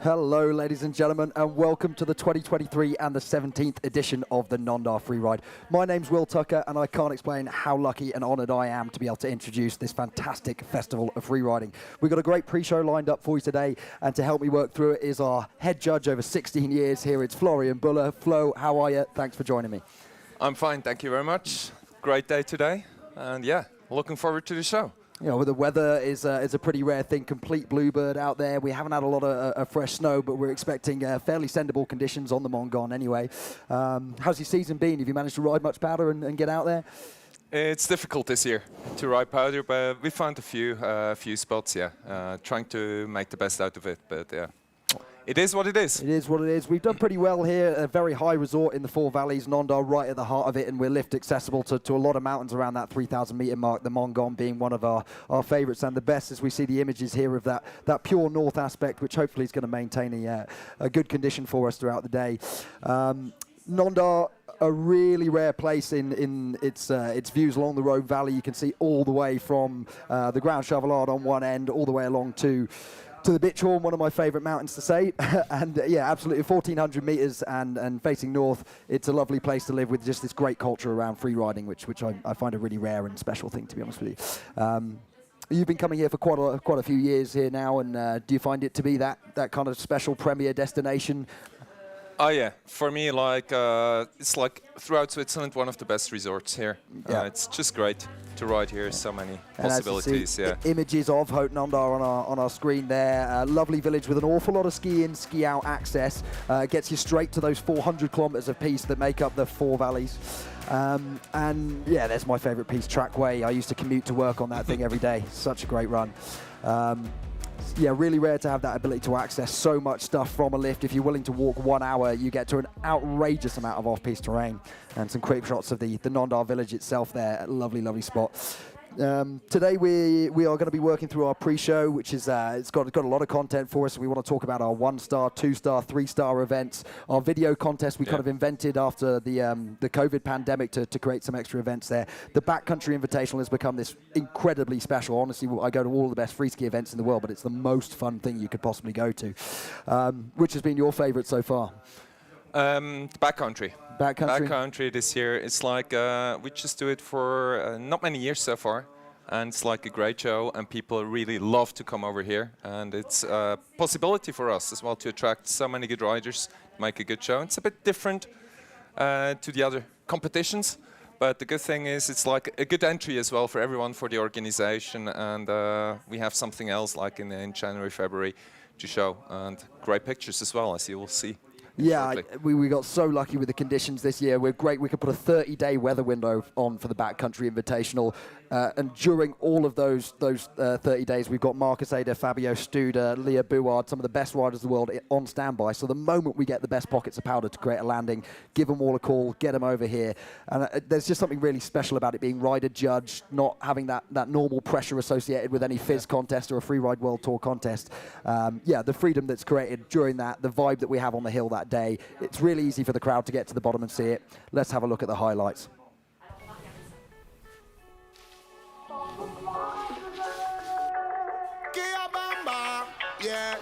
Hello, ladies and gentlemen, and welcome to the 2023 and the 17th edition of the Nendaz Freeride. My name's Will Tucker, and I can't explain how lucky and honoured I am to be able to introduce this fantastic festival of freeriding. We've got a great pre-show lined up for you today, and to help me work through it is our head judge over 16 years here. It's Florian Buller. Flo, how are you? Thanks for joining me. I'm fine, thank you very much. Great day today, and yeah, looking forward to the show. You know, the weather is a pretty rare thing, complete bluebird out there. We haven't had a lot of fresh snow, but we're expecting fairly sendable conditions on the Montgom anyway. How's your season been? Have you managed to ride much powder and get out there? It's difficult this year to ride powder, but we found a few spots, yeah. Trying to make the best out of it, but yeah. It is what it is. It is what it is. We've done pretty well here. A very high resort in the Four Valleys, Nendaz right at the heart of it, and we're lift accessible to a lot of mountains around that 3,000 metre mark, the Montgom being one of our favourites and the best, as we see the images here of that pure north aspect, which hopefully is going to maintain a good condition for us throughout the day. Nendaz, a really rare place in its views along the Rogue Valley. You can see all the way from the Ground Chevelard on one end, all the way along to the Bitchhorn, one of my favourite mountains to say. And yeah, absolutely 1,400 metres and facing north. It's a lovely place to live with just this great culture around free riding, which I find a really rare and special thing, to be honest with you. You've been coming here for quite a few years here now, and do you find it to be that kind of special premier destination? Oh yeah, for me, like it's like throughout Switzerland, one of the best resorts here. Yeah. It's just great to ride here. So many possibilities. Yeah. Images of Haute Nendaz on our screen there. Lovely village with an awful lot of ski in, ski out access. Gets you straight to those 400 kilometres of piste that make up the Four Valleys. And yeah, there's my favourite piste, Trackway. I used to commute to work on that thing every day. Such a great run. Yeah, really rare to have that ability to access so much stuff from a lift. If you're willing to walk 1 hour, you get to an outrageous amount of off-piste terrain. And some quick shots of the Nendaz village itself there. Lovely, lovely spot. Today we are going to be working through our pre-show, which is it's got a lot of content for us. We want to talk about our 1-star, 2-star, 3-star events. Our video contest we kind of invented after the COVID pandemic to create some extra events there. The Backcountry Invitational has become this incredibly special. Honestly, I go to all of the best free ski events in the world, but it's the most fun thing you could possibly go to. Which has been your favourite so far? Backcountry. Backcountry this year. It's like we just do it for not many years so far, and it's like a great show, and people really love to come over here, and it's a possibility for us as well to attract so many good riders, make a good show. It's a bit different to the other competitions, but the good thing is it's like a good entry as well for everyone, for the organization, and we have something else like in January, February to show, and great pictures as well, as you will see. Yeah, we got so lucky with the conditions this year. We're great. We could put a 30-day weather window on for the Backcountry Invitational. And during all of those 30 days, we've got Marcus Eder, Fabio Studer, Leah Bouard, some of the best riders in the world on standby. So the moment we get the best pockets of powder to create a landing, give them all a call, get them over here. And there's just something really special about it being rider judged, not having that normal pressure associated with any Fizz contest or a Freeride World Tour contest. Yeah, the freedom that's created during that, the vibe that we have on the hill that day, it's really easy for the crowd to get to the bottom and see it. Let's have a look at the highlights. Yeah.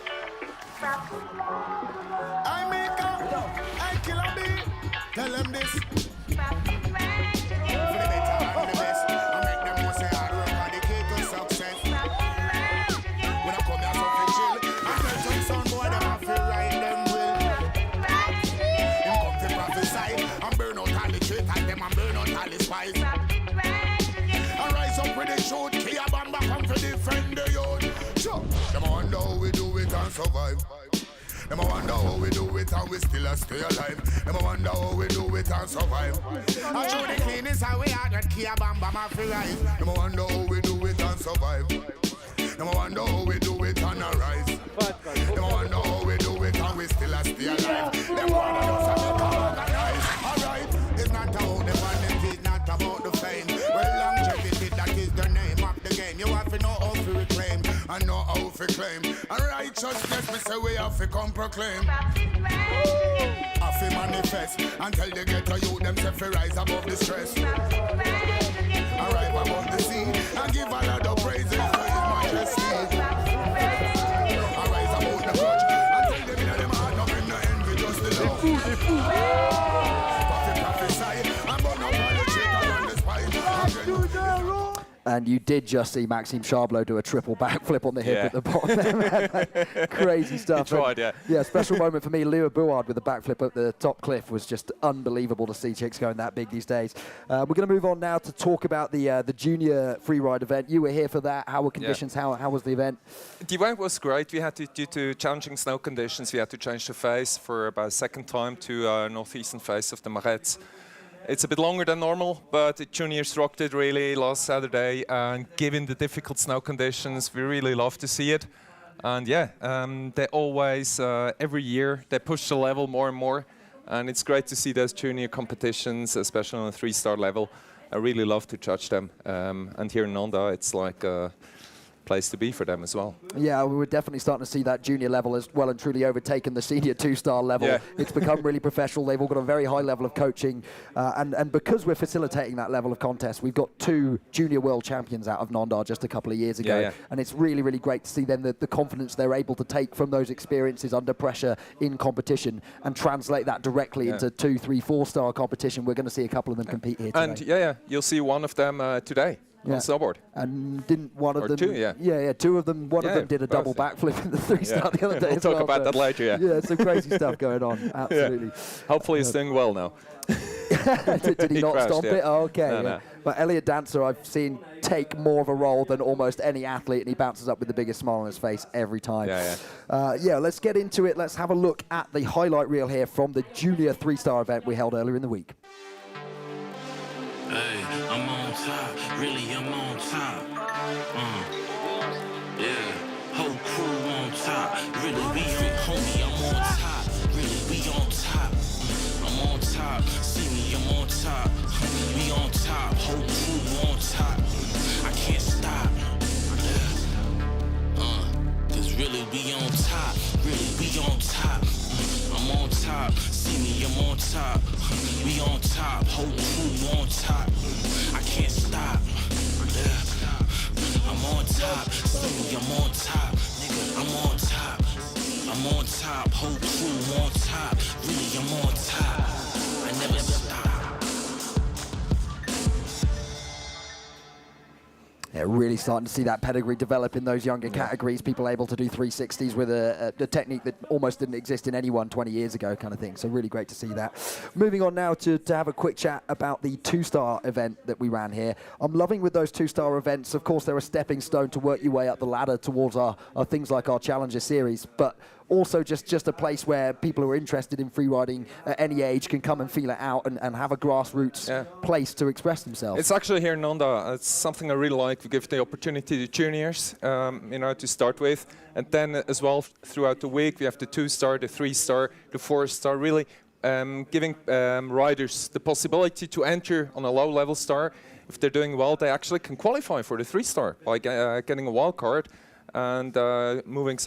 I make up, I kill a bee. Tell them this. For the better and the best. I make them know say hard work and the key to success. When I come here so for chill, I tell some son boy them have to ride them will. Him come to prophesy and burn out all the traitors them and burn out all the spies. I rise up with the shoot, Kia Bamba come to defend the youth. Them wonder how we do it and survive. Them wonder how we do it and we still stay alive. Them wonder how we do it and survive. I show the cleanest how we are that Kia Bamba my free rise. Them wonder how we do it and survive. Them wonder how we do it and arise. Them wonder how we do it and we still stay alive. Them wonder us and make organize. Alright, it's not about the money, it's not about the fame. Well, longevity, that is the name of the game. You have to know how to reclaim and know how to claim. And righteousness, me say we have to come proclaim. Have to manifest and tell the ghetto youth them say fi rise above the stress. Arrive above the sea and give all of the praises to His Majesty. Arise above the grudge and tell them And you did just see Maxime Charbelot do a triple backflip on the hip at the bottom there. Crazy stuff. He tried, yeah. Yeah, special moment for me. Leo Bouard with the backflip at the top cliff was just unbelievable to see chicks going that big these days. We're going to move on now to talk about the junior freeride event. You were here for that. How were conditions? How was the event? The event was great. We had to, due to challenging snow conditions, we had to change the face for about a second time to northeastern face of the Marais. It's a bit longer than normal, but the juniors rocked it really last Saturday. And given the difficult snow conditions, we really love to see it. And yeah, they always, every year, they push the level more and more. And it's great to see those junior competitions, especially on a 3-star level. I really love to judge them. And here in Nanda, it's like a place to be for them as well. Yeah, we were definitely starting to see that junior level as well and truly overtaken the senior 2-star level. Yeah. It's become really professional. They've all got a very high level of coaching. And because we're facilitating that level of contest, we've got 2 junior world champions out of Nanda just a couple of years ago. Yeah. And it's really, really great to see them, the confidence they're able to take from those experiences under pressure in competition and translate that directly into 2, 3, 4-star competition. We're going to see a couple of them compete here today. And you'll see one of them today. On snowboard. And didn't one of them... 2, yeah. 2 of them. One of them did a double backflip in the 3-star the other day We'll talk about that later, yeah. Yeah, some crazy stuff going on, absolutely. Hopefully he's doing well now. Did he not crashed, stomp it? Oh, okay. No. But Elliot Dancer, I've seen take more of a role than almost any athlete, and he bounces up with the biggest smile on his face every time. Let's get into it. Let's have a look at the highlight reel here from the junior 3-star event we held earlier in the week. Hey, I'm on top, really I'm on top. Whole crew on top, really we on, homie, I'm on top, really we on top. I'm on top, see me, I'm on top, we on top, whole crew on top. I can't stop, cause really we on top, really we on top. I'm on top, see me, I'm on top, we on top, whole crew on top. I can't stop, I'm on top, see me, I'm on top, nigga, I'm on top, I'm on top, whole crew on top, really I'm on top, I never stop. Yeah, really starting to see that pedigree develop in those younger categories. People able to do 360s with a technique that almost didn't exist in anyone 20 years ago kind of thing. So really great to see that. Moving on now to have a quick chat about the 2-star event that we ran here. I'm loving with those 2-star events. Of course, they're a stepping stone to work your way up the ladder towards our things like our Challenger series. But also just a place where people who are interested in freeriding at any age can come and feel it out and have a grassroots place to express themselves. It's actually here in Nanda. It's something I really like. We give the opportunity to juniors, to start with. And then as well, throughout the week, we have the 2-star, the 3-star, the 4-star, really giving riders the possibility to enter on a low-level star. If they're doing well, they actually can qualify for the 3-star by getting a wild card. And moving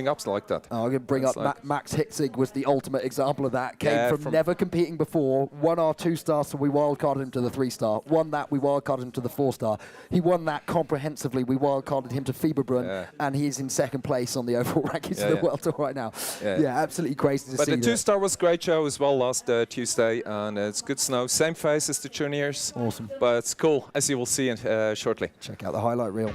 up like that. I'm going to bring up Max Hitzig was the ultimate example of that. Came from never competing before, won our 2-star, so we wildcarded him to the 3-star. Won that, we wildcarded him to the 4-star. He won that comprehensively. We wildcarded him to Fieberbrunn, and he's in 2nd place on the overall rankings of the World Tour right now. Yeah, absolutely crazy to see. But the 2-star was a great show as well last Tuesday, and it's good snow. Same face as the juniors. Awesome. But it's cool, as you will see shortly. Check out the highlight reel.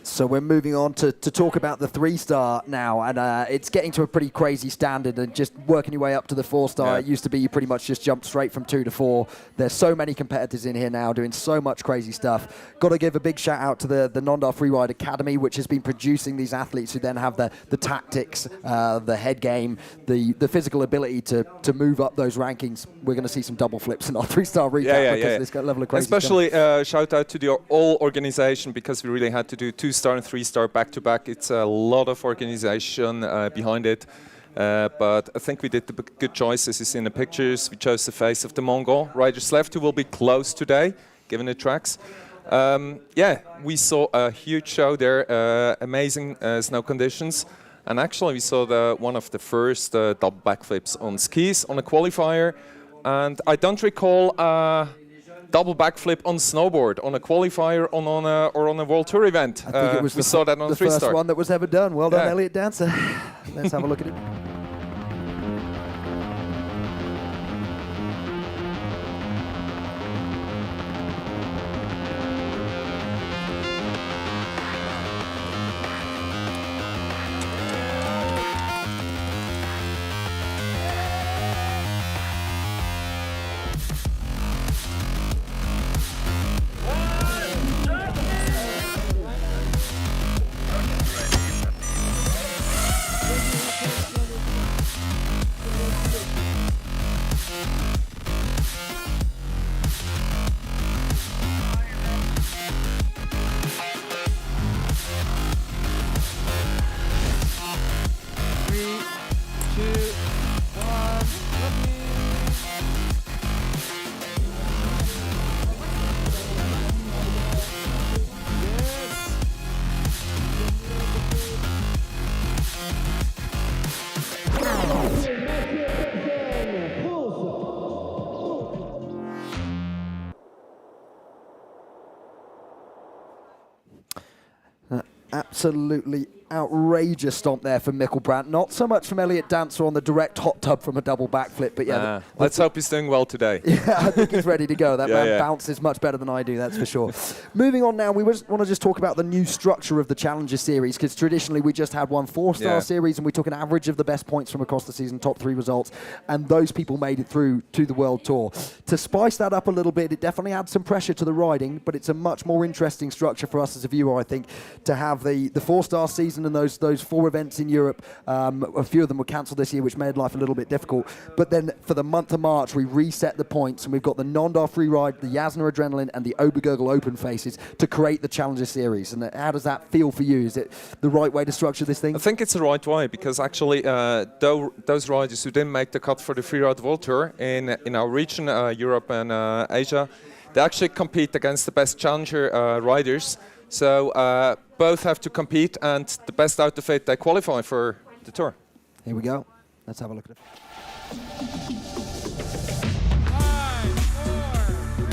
So we're moving on to talk about the 3-star now, and it's getting to a pretty crazy standard, and just working your way up to the 4-star. Yeah. It used to be you pretty much just jumped straight from 2 to 4. There's so many competitors in here now doing so much crazy stuff. Got to give a big shout out to the Nendaz Freeride Academy, which has been producing these athletes who then have the tactics, the head game, the physical ability to move up those rankings. We're going to see some double flips in our 3-star recap because of this level of crazy Especially shout out to the all organization, because we really had to do 2-star and 3-star back to back. It's a lot of organization behind it, but I think we did the good choices. You see in the pictures, we chose the face of the Montgom riders left, who will be closed today, given the tracks. We saw a huge show there, amazing snow conditions, and actually we saw one of the first double backflips on skis on a qualifier, and I don't recall double backflip on snowboard on a qualifier or on a World Tour event. I think it was we saw that on the 3-star. first one that was ever done. Well done, Yeah. Elliot Dancer. Let's have a look at it. Absolutely outrageous stomp there from Mikkel Brandt. Not so much from Elliot Dancer on the direct hot tub from a double backflip, but yeah. Let's hope he's doing well today. Yeah, I think he's ready to go. That man bounces much better than I do, that's for sure. Moving on now, we want to just talk about the new structure of the Challenger Series, because traditionally we just had one 4-star series, and we took an average of the best points from across the season, top 3 results, and those people made it through to the World Tour. To spice that up a little bit, it definitely adds some pressure to the riding, but it's a much more interesting structure for us as a viewer, I think, to have the 4-star season and those 4 events in Europe. A few of them were cancelled this year, which made life a little bit difficult. But then for the month of March, we reset the points, and we've got the Nendaz Freeride, the Jasna Adrenaline, and the Obergurgel Open faces to create the Challenger Series. And how does that feel for you? Is it the right way to structure this thing? I think it's the right way, because actually those riders who didn't make the cut for the Freeride World Tour in our region, Europe and Asia, they actually compete against the best Challenger riders. So both have to compete, and the best out of it, they qualify for the Tour. Here we go. Let's have a look at it. 5, 4, 3,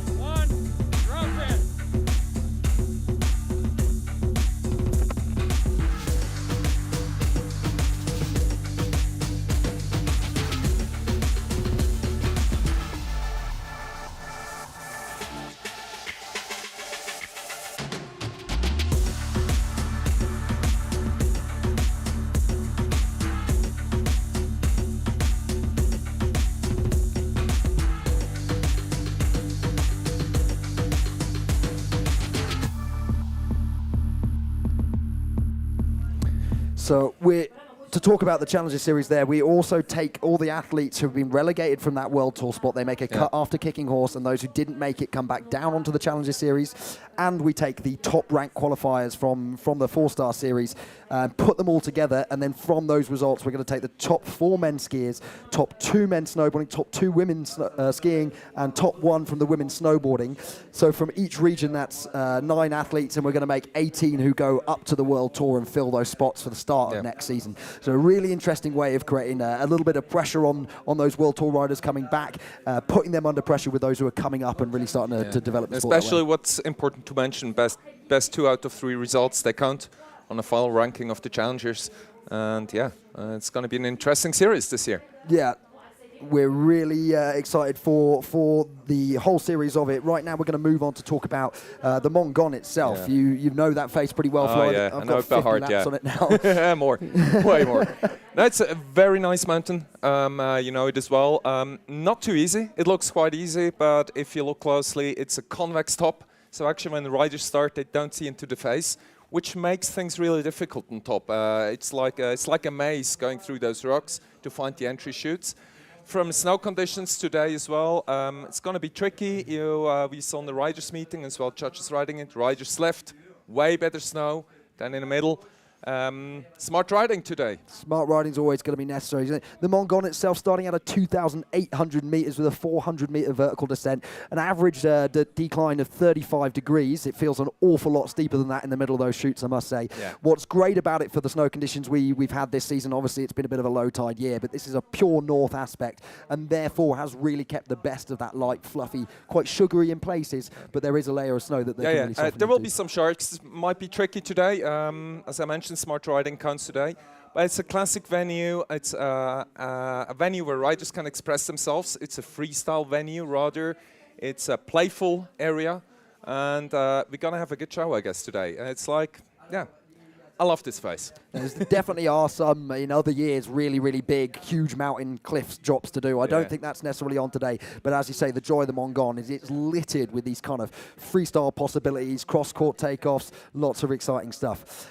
2, 1, drop it. So to talk about the Challenger Series there, we also take all the athletes who have been relegated from that World Tour spot. They make a cut after kicking horse, and those who didn't make it come back down onto the Challenger Series. And we take the top rank qualifiers from the 4-star series, put them all together, and then from those results, we're going to take the top 4 men skiers, top 2 men snowboarding, top 2 women skiing, and top 1 from the women snowboarding. So from each region, that's 9 athletes, and we're going to make 18 who go up to the World Tour and fill those spots for the start of next season. So a really interesting way of creating a little bit of pressure on those World Tour riders coming back, putting them under pressure with those who are coming up and really starting to develop the sport. Especially what's important to mention, best 2 out of 3 results, they count on the final ranking of the Challengers. And it's going to be an interesting series this year. Yeah. We're really excited for the whole series of it. Right now, we're going to move on to talk about the Montgom itself. Yeah. You know that face pretty well, Floyd. Yeah, I've I know got it by 50 heart, laps on it now. More, way more. No, it's a very nice mountain. You know it as well. Not too easy. It looks quite easy, but if you look closely, it's a convex top. So actually, when the riders start, they don't see into the face, which makes things really difficult on top. It's like a maze going through those rocks to find the entry chutes. From snow conditions today as well, it's going to be tricky. We saw in the riders meeting as well, judges riding it. Riders left, way better snow than in the middle. Smart riding today. Smart riding is always going to be necessary, isn't it? The Montgom itself starting out at 2,800 metres with a 400-metre vertical descent, an average decline of 35 degrees. It feels an awful lot steeper than that in the middle of those chutes, I must say. Yeah. What's great about it for the snow conditions we've had this season, obviously it's been a bit of a low tide year, but this is a pure north aspect and therefore has really kept the best of that light, fluffy, quite sugary in places, but there is a layer of snow that they can really soften there will into. be some sharks. Might be tricky today. As I mentioned, smart riding counts today. But it's a classic venue. It's a venue where riders can express themselves. It's a freestyle venue, rather. It's a playful area. And we're going to have a good show, I guess, today. It's like, yeah, I love this face. There definitely are some, in other years, really, really big, huge mountain cliffs drops to do. I don't think that's necessarily on today. But as you say, the joy of the Montgom is it's littered with these kind of freestyle possibilities, cross-court takeoffs, lots of exciting stuff.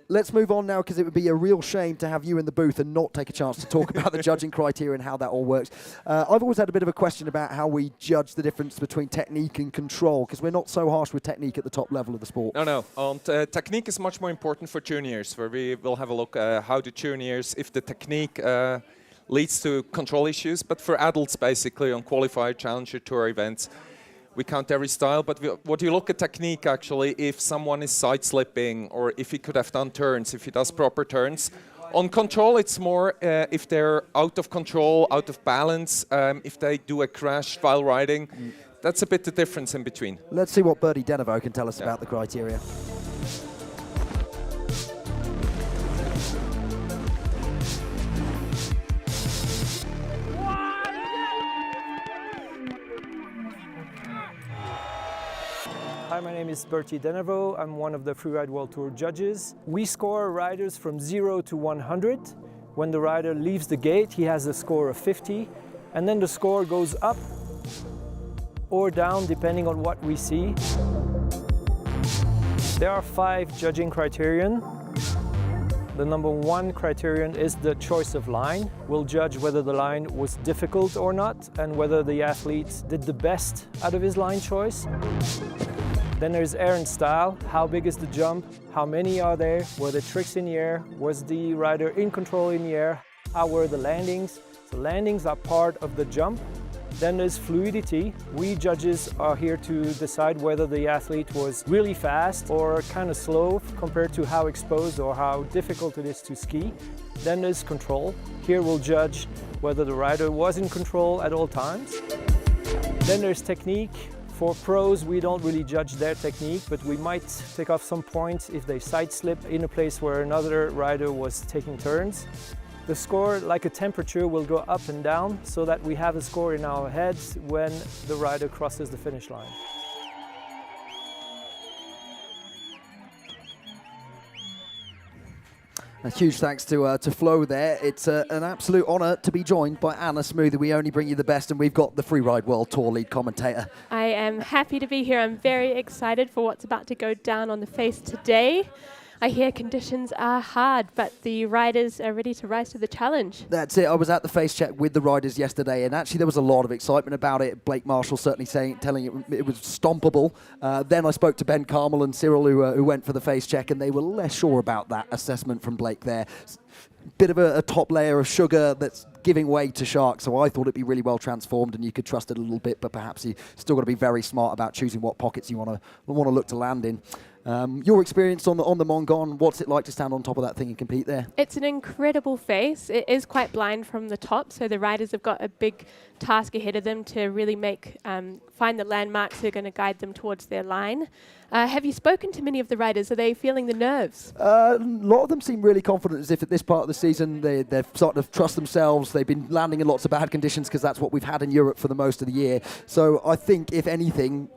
Let's move on now, because it would be a real shame to have you in the booth and not take a chance to talk about the judging criteria and how that all works. I've always had a bit of a question about how we judge the difference between technique and control, because we're not so harsh with technique at the top level of the sport. No. Technique is much more important for juniors, where we will have a look at how the juniors, if the technique leads to control issues. But for adults, basically, on qualifier, challenger, tour events, we count every style. But what you look at technique, actually, if someone is side-slipping or if he could have done turns, if he does proper turns. On control, it's more if they're out of control, out of balance, if they do a crash while riding. That's a bit the difference in between. Let's see what Bertie Denevo can tell us about the criteria. Hi, my name is Bertie Denevo. I'm one of the Freeride World Tour judges. We score riders from 0 to 100. When the rider leaves the gate, he has a score of 50, and then the score goes up or down depending on what we see. There are 5 judging criterion. The number 1 criterion is the choice of line. We'll judge whether the line was difficult or not and whether the athlete did the best out of his line choice. Then there's air and style. How big is the jump? How many are there? Were there tricks in the air? Was the rider in control in the air? How were the landings? So landings are part of the jump. Then there's fluidity. We judges are here to decide whether the athlete was really fast or kind of slow compared to how exposed or how difficult it is to ski. Then there's control. Here we'll judge whether the rider was in control at all times. Then there's technique. For pros, we don't really judge their technique, but we might take off some points if they side slip in a place where another rider was taking turns. The score, like a temperature, will go up and down so that we have a score in our heads when the rider crosses the finish line. A huge thanks to Flo there. It's an absolute honour to be joined by Anna Smoothy. We only bring you the best, and we've got the Freeride World Tour lead commentator. I am happy to be here. I'm very excited for what's about to go down on the face today. I hear conditions are hard, but the riders are ready to rise to the challenge. That's it. I was at the face check with the riders yesterday, and actually there was a lot of excitement about it. Blake Marshall certainly telling it was stompable. Then I spoke to Ben Carmel and Cyril, who went for the face check, and they were less sure about that assessment from Blake there. Bit of a top layer of sugar that's giving way to shark, so I thought it'd be really well transformed and you could trust it a little bit, but perhaps you still got to be very smart about choosing what pockets you want to look to land in. Your experience on the Montgom, what's it like to stand on top of that thing and compete there? It's an incredible face. It is quite blind from the top, so the riders have got a big task ahead of them to really find the landmarks that are going to guide them towards their line. Have you spoken to many of the riders? Are they feeling the nerves? A lot of them seem really confident, as if at this part of the season they're starting to trust themselves. They've been landing in lots of bad conditions because that's what we've had in Europe for the most of the year. So I think, if anything,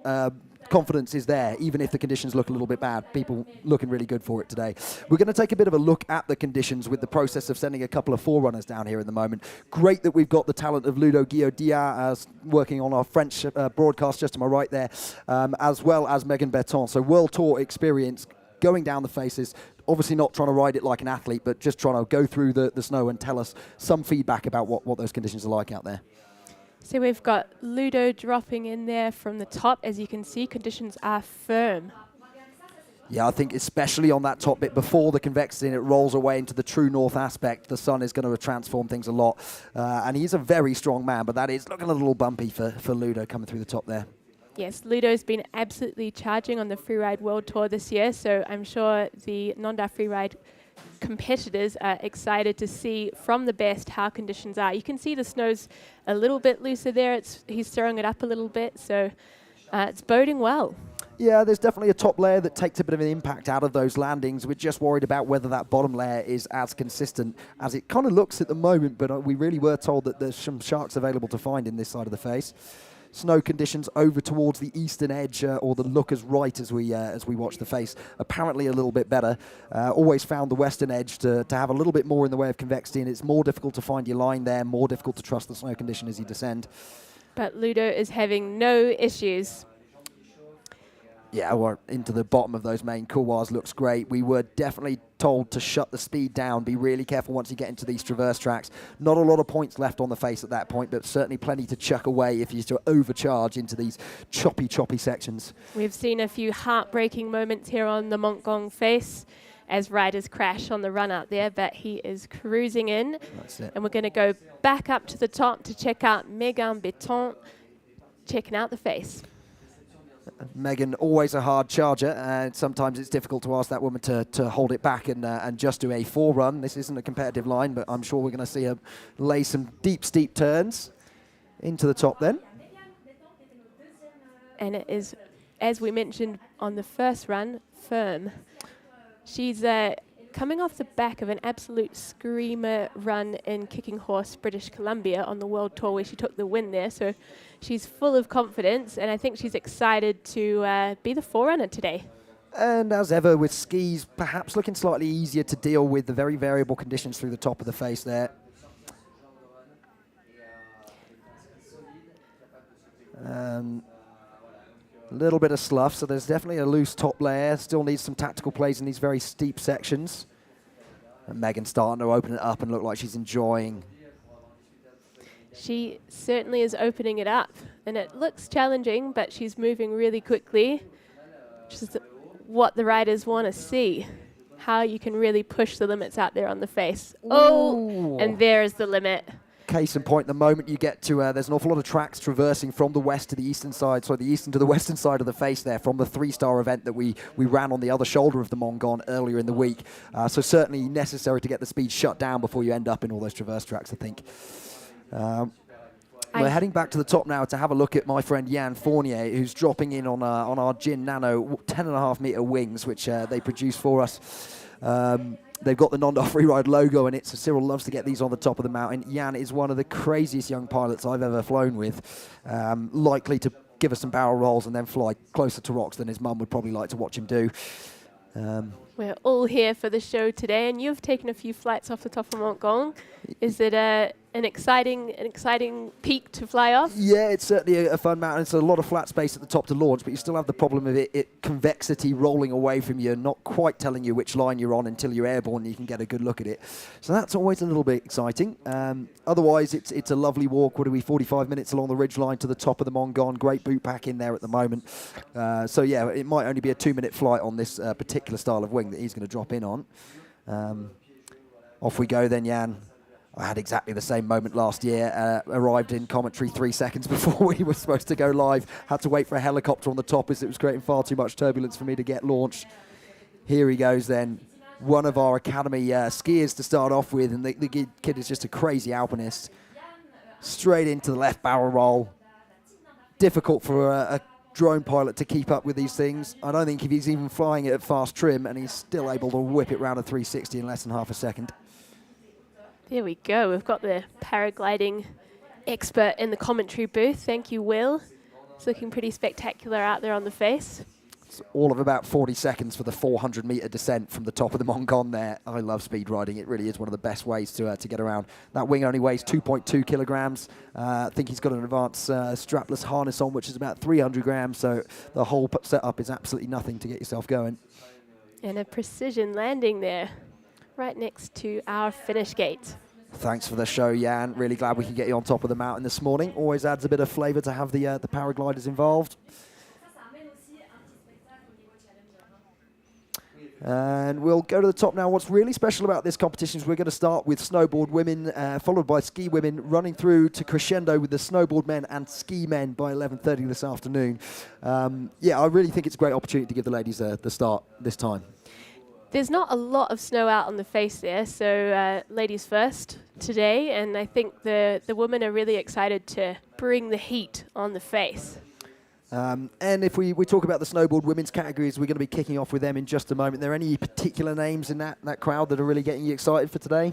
confidence is there, even if the conditions look a little bit bad. People looking really good for it today. We're going to take a bit of a look at the conditions with the process of sending a couple of Forerunners down here in the moment. Great that we've got the talent of Ludo Guillaudiat working on our French broadcast just to my right there, as well as Megan Berton. So World Tour experience going down the faces. Obviously not trying to ride it like an athlete, but just trying to go through the snow and tell us some feedback about what those conditions are like out there. So we've got Ludo dropping in there from the top. As you can see, conditions are firm. Yeah, I think especially on that top bit before the convexity and it rolls away into the true north aspect, the sun is going to transform things a lot. And he's a very strong man, but that is looking a little bumpy for Ludo coming through the top there. Yes, Ludo's been absolutely charging on the Freeride World Tour this year, so I'm sure the Nendaz Freeride competitors are excited to see from the best how conditions are. You can see the snow's a little bit looser there. He's throwing it up a little bit, so it's boding well. Yeah, there's definitely a top layer that takes a bit of an impact out of those landings. We're just worried about whether that bottom layer is as consistent as it kind of looks at the moment, but we really were told that there's some sharks available to find in this side of the face. Snow conditions over towards the eastern edge, or the lookers right as we watch the face, apparently a little bit better. Always found the western edge to have a little bit more in the way of convexity, and it's more difficult to find your line there, more difficult to trust the snow condition as you descend. But Ludo is having no issues. Yeah, we're into the bottom of those main couloirs, looks great. We were definitely told to shut the speed down, be really careful once you get into these traverse tracks. Not a lot of points left on the face at that point, but certainly plenty to chuck away if you to overcharge into these choppy sections. We've seen a few heartbreaking moments here on the Montgom face as riders crash on the run out there, but he is cruising in. That's it. And we're going to go back up to the top to check out Megan Berton, checking out the face. Megan, always a hard charger, and sometimes it's difficult to ask that woman to hold it back and just do a run. This isn't a competitive line, but I'm sure we're going to see her lay some deep, steep turns into the top then. And it is, as we mentioned on the first run, firm. She's coming off the back of an absolute screamer run in Kicking Horse, British Columbia on the World Tour, where she took the win there. So she's full of confidence, and I think she's excited to be the Forerunner today. And as ever with skis, perhaps looking slightly easier to deal with the very variable conditions through the top of the face there. A little bit of slough, so there's definitely a loose top layer. Still needs some tactical plays in these very steep sections. And Megan's starting to open it up and look like she's enjoying. She certainly is opening it up, and it looks challenging, but she's moving really quickly, which is what the riders want to see, how you can really push the limits out there on the face. Ooh. Oh, and there's the limit. Case in point, the moment you get to, there's an awful lot of tracks traversing from the west to the eastern side, so the eastern to the western side of the face there, from the 3-star event that we ran on the other shoulder of the Montgom earlier in the week. So certainly necessary to get the speed shut down before you end up in all those traverse tracks, I think. We're heading back to the top now to have a look at my friend Jan Fournier, who's dropping in on our Gin Nano 10.5 meter wings, which they produce for us. They've got the Nendaz Freeride logo in it, so Cyril loves to get these on the top of the mountain. Jan is one of the craziest young pilots I've ever flown with, likely to give us some barrel rolls and then fly closer to rocks than his mum would probably like to watch him do. We're all here for the show today, and you've taken a few flights off the top of Montgom. Is it an exciting peak to fly off? Yeah, it's certainly a fun mountain. It's a lot of flat space at the top to launch, but you still have the problem of it convexity rolling away from you, not quite telling you which line you're on until you're airborne and you can get a good look at it. So that's always a little bit exciting. Otherwise, it's a lovely walk. What are we, 45 minutes along the ridge line to the top of the Montgom. Great boot pack in there at the moment. So yeah, it might only be a 2-minute flight on this particular style of wing that he's going to drop in on. Off we go then, Jan. I had exactly the same moment last year. Arrived in commentary 3 seconds before we were supposed to go live. Had to wait for a helicopter on the top as it was creating far too much turbulence for me to get launched. Here he goes then. One of our academy skiers to start off with, and the kid is just a crazy alpinist. Straight into the left barrel roll. Difficult for a drone pilot to keep up with these things. I don't think if he's even flying it at fast trim, and he's still able to whip it round a 360 in less than half a second. There we go. We've got the paragliding expert in the commentary booth. Thank you, Will. It's looking pretty spectacular out there on the face. It's all of about 40 seconds for the 400-meter descent from the top of the Montgom there. I love speed riding. It really is one of the best ways to get around. That wing only weighs 2.2 kilograms. I think he's got an advanced strapless harness on, which is about 300 grams. So the whole setup is absolutely nothing to get yourself going. And a precision landing there, right next to our finish gate. Thanks for the show, Jan. Really glad we could get you on top of the mountain this morning. Always adds a bit of flavour to have the paragliders involved. And we'll go to the top now. What's really special about this competition is we're going to start with snowboard women, followed by ski women, running through to crescendo with the snowboard men and ski men by 11:30 this afternoon. Yeah, I really think it's a great opportunity to give the ladies the start this time. There's not a lot of snow out on the face there, so ladies first today, and I think the women are really excited to bring the heat on the face. And if we talk about the snowboard women's categories, we're going to be kicking off with them in just a moment. Are there any particular names in that crowd that are really getting you excited for today?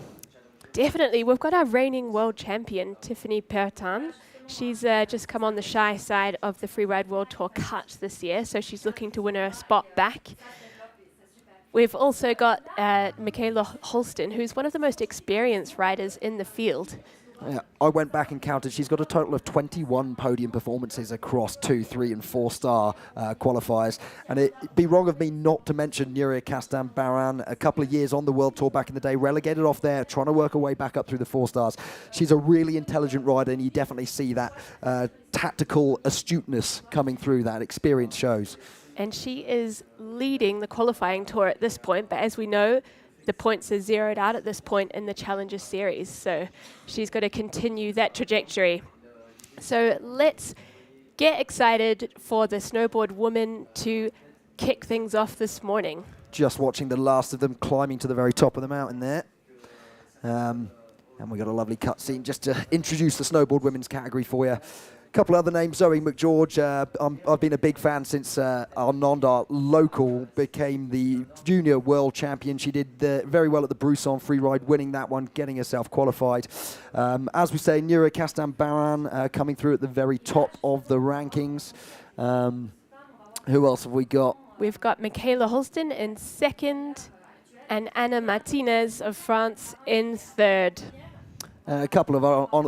Definitely. We've got our reigning world champion, Tiffany Pertin. She's just come on the shy side of the Freeride World Tour cut this year, so she's looking to win her spot back. We've also got Michaela Holston, who's one of the most experienced riders in the field. Yeah, I went back and counted. She's got a total of 21 podium performances across 2, 3, and 4-star qualifiers. And it'd be wrong of me not to mention Nuria Castan-Baran, a couple of years on the World Tour back in the day, relegated off there, trying to work her way back up through the 4 stars. She's a really intelligent rider, and you definitely see that tactical astuteness coming through. That experience shows. And she is leading the qualifying tour at this point, but as we know, the points are zeroed out at this point in the Challenger series, so she's got to continue that trajectory. So let's get excited for the snowboard women to kick things off this morning. Just watching the last of them climbing to the very top of the mountain there. And we got a lovely cutscene just to introduce the snowboard women's category for you. Couple other names, Zoe McGeorge. I've been a big fan since our Nendaz local became the junior world champion. She did very well at the Broussard Freeride, winning that one, getting herself qualified. As we say, Nuria Castan-Baran coming through at the very top of the rankings. Who else have we got? We've got Michaela Holston in second and Anna Martinez of France in third. A couple of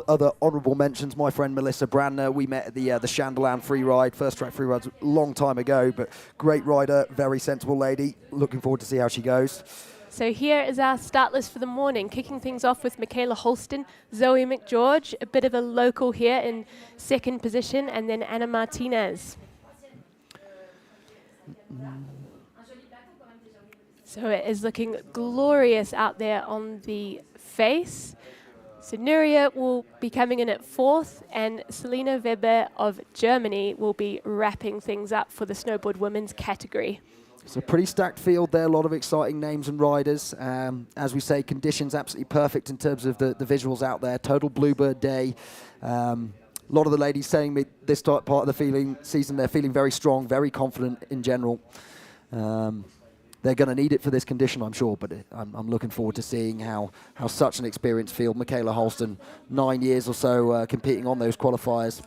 other honourable mentions. My friend Melissa Brandner, we met at the Chandelan Freeride, first track Freerides a long time ago, but great rider, very sensible lady. Looking forward to see how she goes. So here is our start list for the morning, kicking things off with Michaela Holston, Zoe McGeorge, a bit of a local here in second position, and then Anna Martinez. So it is looking glorious out there on the face. So Nuria will be coming in at fourth, and Selina Weber of Germany will be wrapping things up for the snowboard women's category. It's a pretty stacked field there, a lot of exciting names and riders. As we say, conditions absolutely perfect in terms of the visuals out there. Total bluebird day. A lot of the ladies saying me this part of the season, they're feeling very strong, very confident in general. They're going to need it for this condition, I'm sure, but I'm looking forward to seeing how such an experienced field, Michaela Holston, 9 years or so competing on those qualifiers.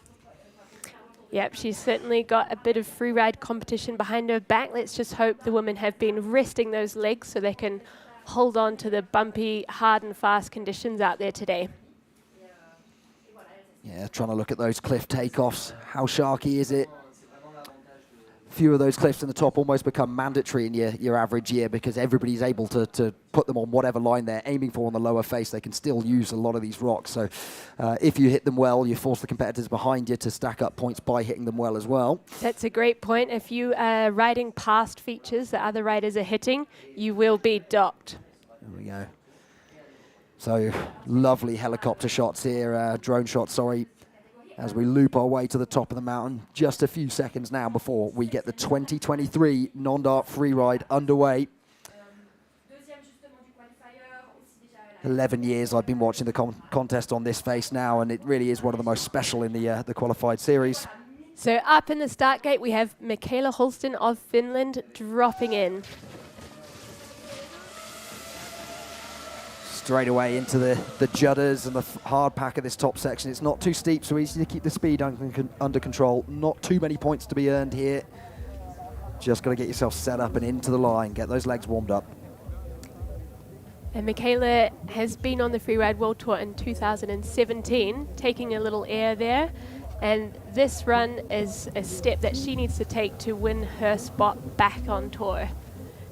Yep, she's certainly got a bit of freeride competition behind her back. Let's just hope the women have been resting those legs so they can hold on to the bumpy, hard and fast conditions out there today. Yeah, trying to look at those cliff takeoffs. How sharky is it? Few of those cliffs in the top almost become mandatory in your average year because everybody's able to put them on whatever line they're aiming for on the lower face. They can still use a lot of these rocks. So if you hit them well, you force the competitors behind you to stack up points by hitting them well as well. That's a great point. If you are riding past features that other riders are hitting, you will be docked. There we go. So lovely helicopter shots here, drone shots, sorry, as we loop our way to the top of the mountain. Just a few seconds now before we get the 2023 Nendaz Freeride underway. 11 years I've been watching the contest on this face now, and it really is one of the most special in the qualified series. So up in the start gate, we have Michaela Holston of Finland dropping in. Straight away into the judders and the hard pack of this top section. It's not too steep, so easy to keep the speed under control. Not too many points to be earned here. Just got to get yourself set up and into the line, get those legs warmed up. And Michaela has been on the Freeride World Tour in 2017, taking a little air there. And this run is a step that she needs to take to win her spot back on tour.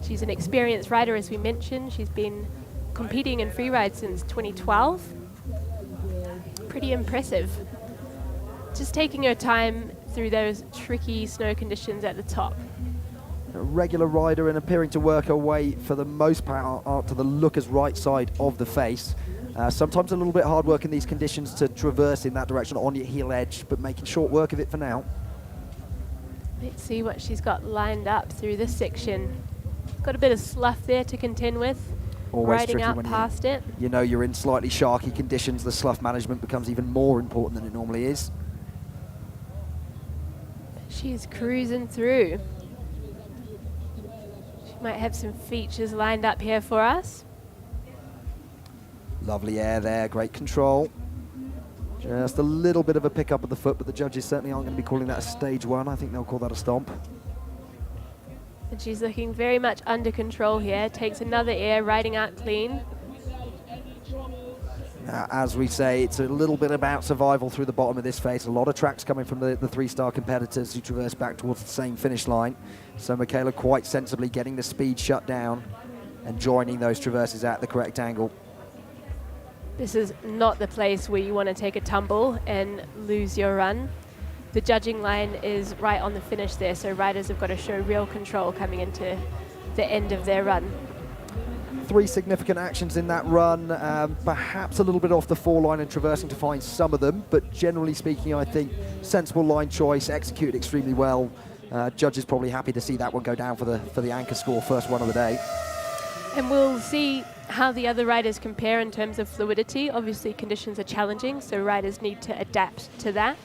She's an experienced rider, as we mentioned. She's been competing in freeride since 2012. Pretty impressive. Just taking her time through those tricky snow conditions at the top. A regular rider and appearing to work her way for the most part out to the looker's right side of the face. Sometimes a little bit hard work in these conditions to traverse in that direction on your heel edge, but making short work of it for now. Let's see what she's got lined up through this section. Got a bit of slough there to contend with. Always Riding tricky out when past it. you know you're in slightly sharky conditions. The slough management becomes even more important than it normally is. She's cruising through. She might have some features lined up here for us. Lovely air there, great control. Just a little bit of a pick up of the foot, but the judges certainly aren't going to be calling that a stage one. I think they'll call that a stomp. And she's looking very much under control here. Takes another air, riding out clean. As we say, it's a little bit about survival through the bottom of this face. A lot of tracks coming from the three-star competitors who traverse back towards the same finish line. So Michaela quite sensibly getting the speed shut down and joining those traverses at the correct angle. This is not the place where you want to take a tumble and lose your run. The judging line is right on the finish there, so riders have got to show real control coming into the end of their run. 3 significant actions in that run, perhaps a little bit off the four-line and traversing to find some of them, but generally speaking, I think sensible line choice, executed extremely well. Judges probably happy to see that one go down for the anchor score, first one of the day. And we'll see how the other riders compare in terms of fluidity. Obviously, conditions are challenging, so riders need to adapt to that.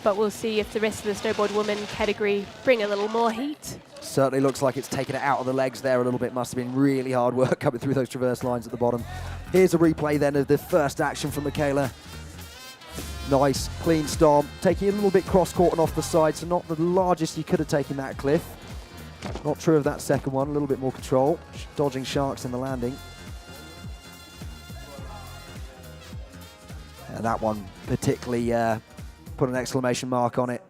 But we'll see if the rest of the snowboard women category bring a little more heat. Certainly looks like it's taken it out of the legs there a little bit. Must have been really hard work coming through those traverse lines at the bottom. Here's a replay then of the first action from Michaela. Nice, clean stomp. Taking a little bit cross-court and off the side, so not the largest you could have taken that cliff. Not true of that second one, a little bit more control. Dodging sharks in the landing. And that one particularly put an exclamation mark on it.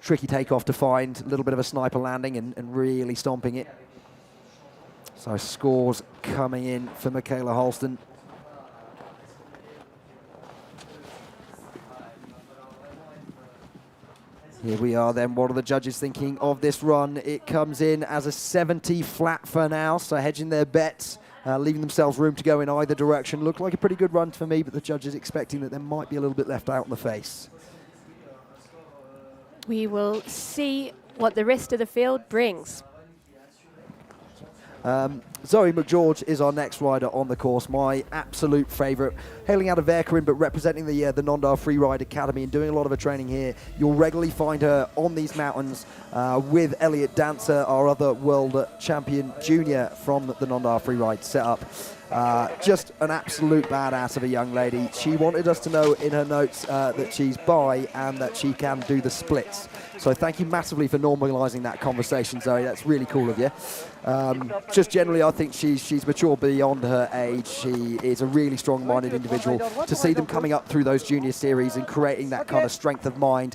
Tricky takeoff to find, a little bit of a sniper landing and really stomping it. So scores coming in for Michaela Holston. Here we are then. What are the judges thinking of this run? It comes in as a 70 flat for now, so hedging their bets, leaving themselves room to go in either direction. Looked like a pretty good run for me, but the judges expecting that there might be a little bit left out in the face. We will see what the rest of the field brings. Zoe McGeorge is our next rider on the course, my absolute favourite. Hailing out of Verkeren, but representing the Nendaz Freeride Academy and doing a lot of her training here. You'll regularly find her on these mountains with Elliot Dancer, our other world champion junior from the Nendaz Freeride setup. Just an absolute badass of a young lady. She wanted us to know in her notes that she's bi and that she can do the splits. So thank you massively for normalising that conversation, Zoe. That's really cool of you. Just generally, I think she's mature beyond her age. She is a really strong-minded individual. To see them coming up through those junior series and creating that kind of strength of mind,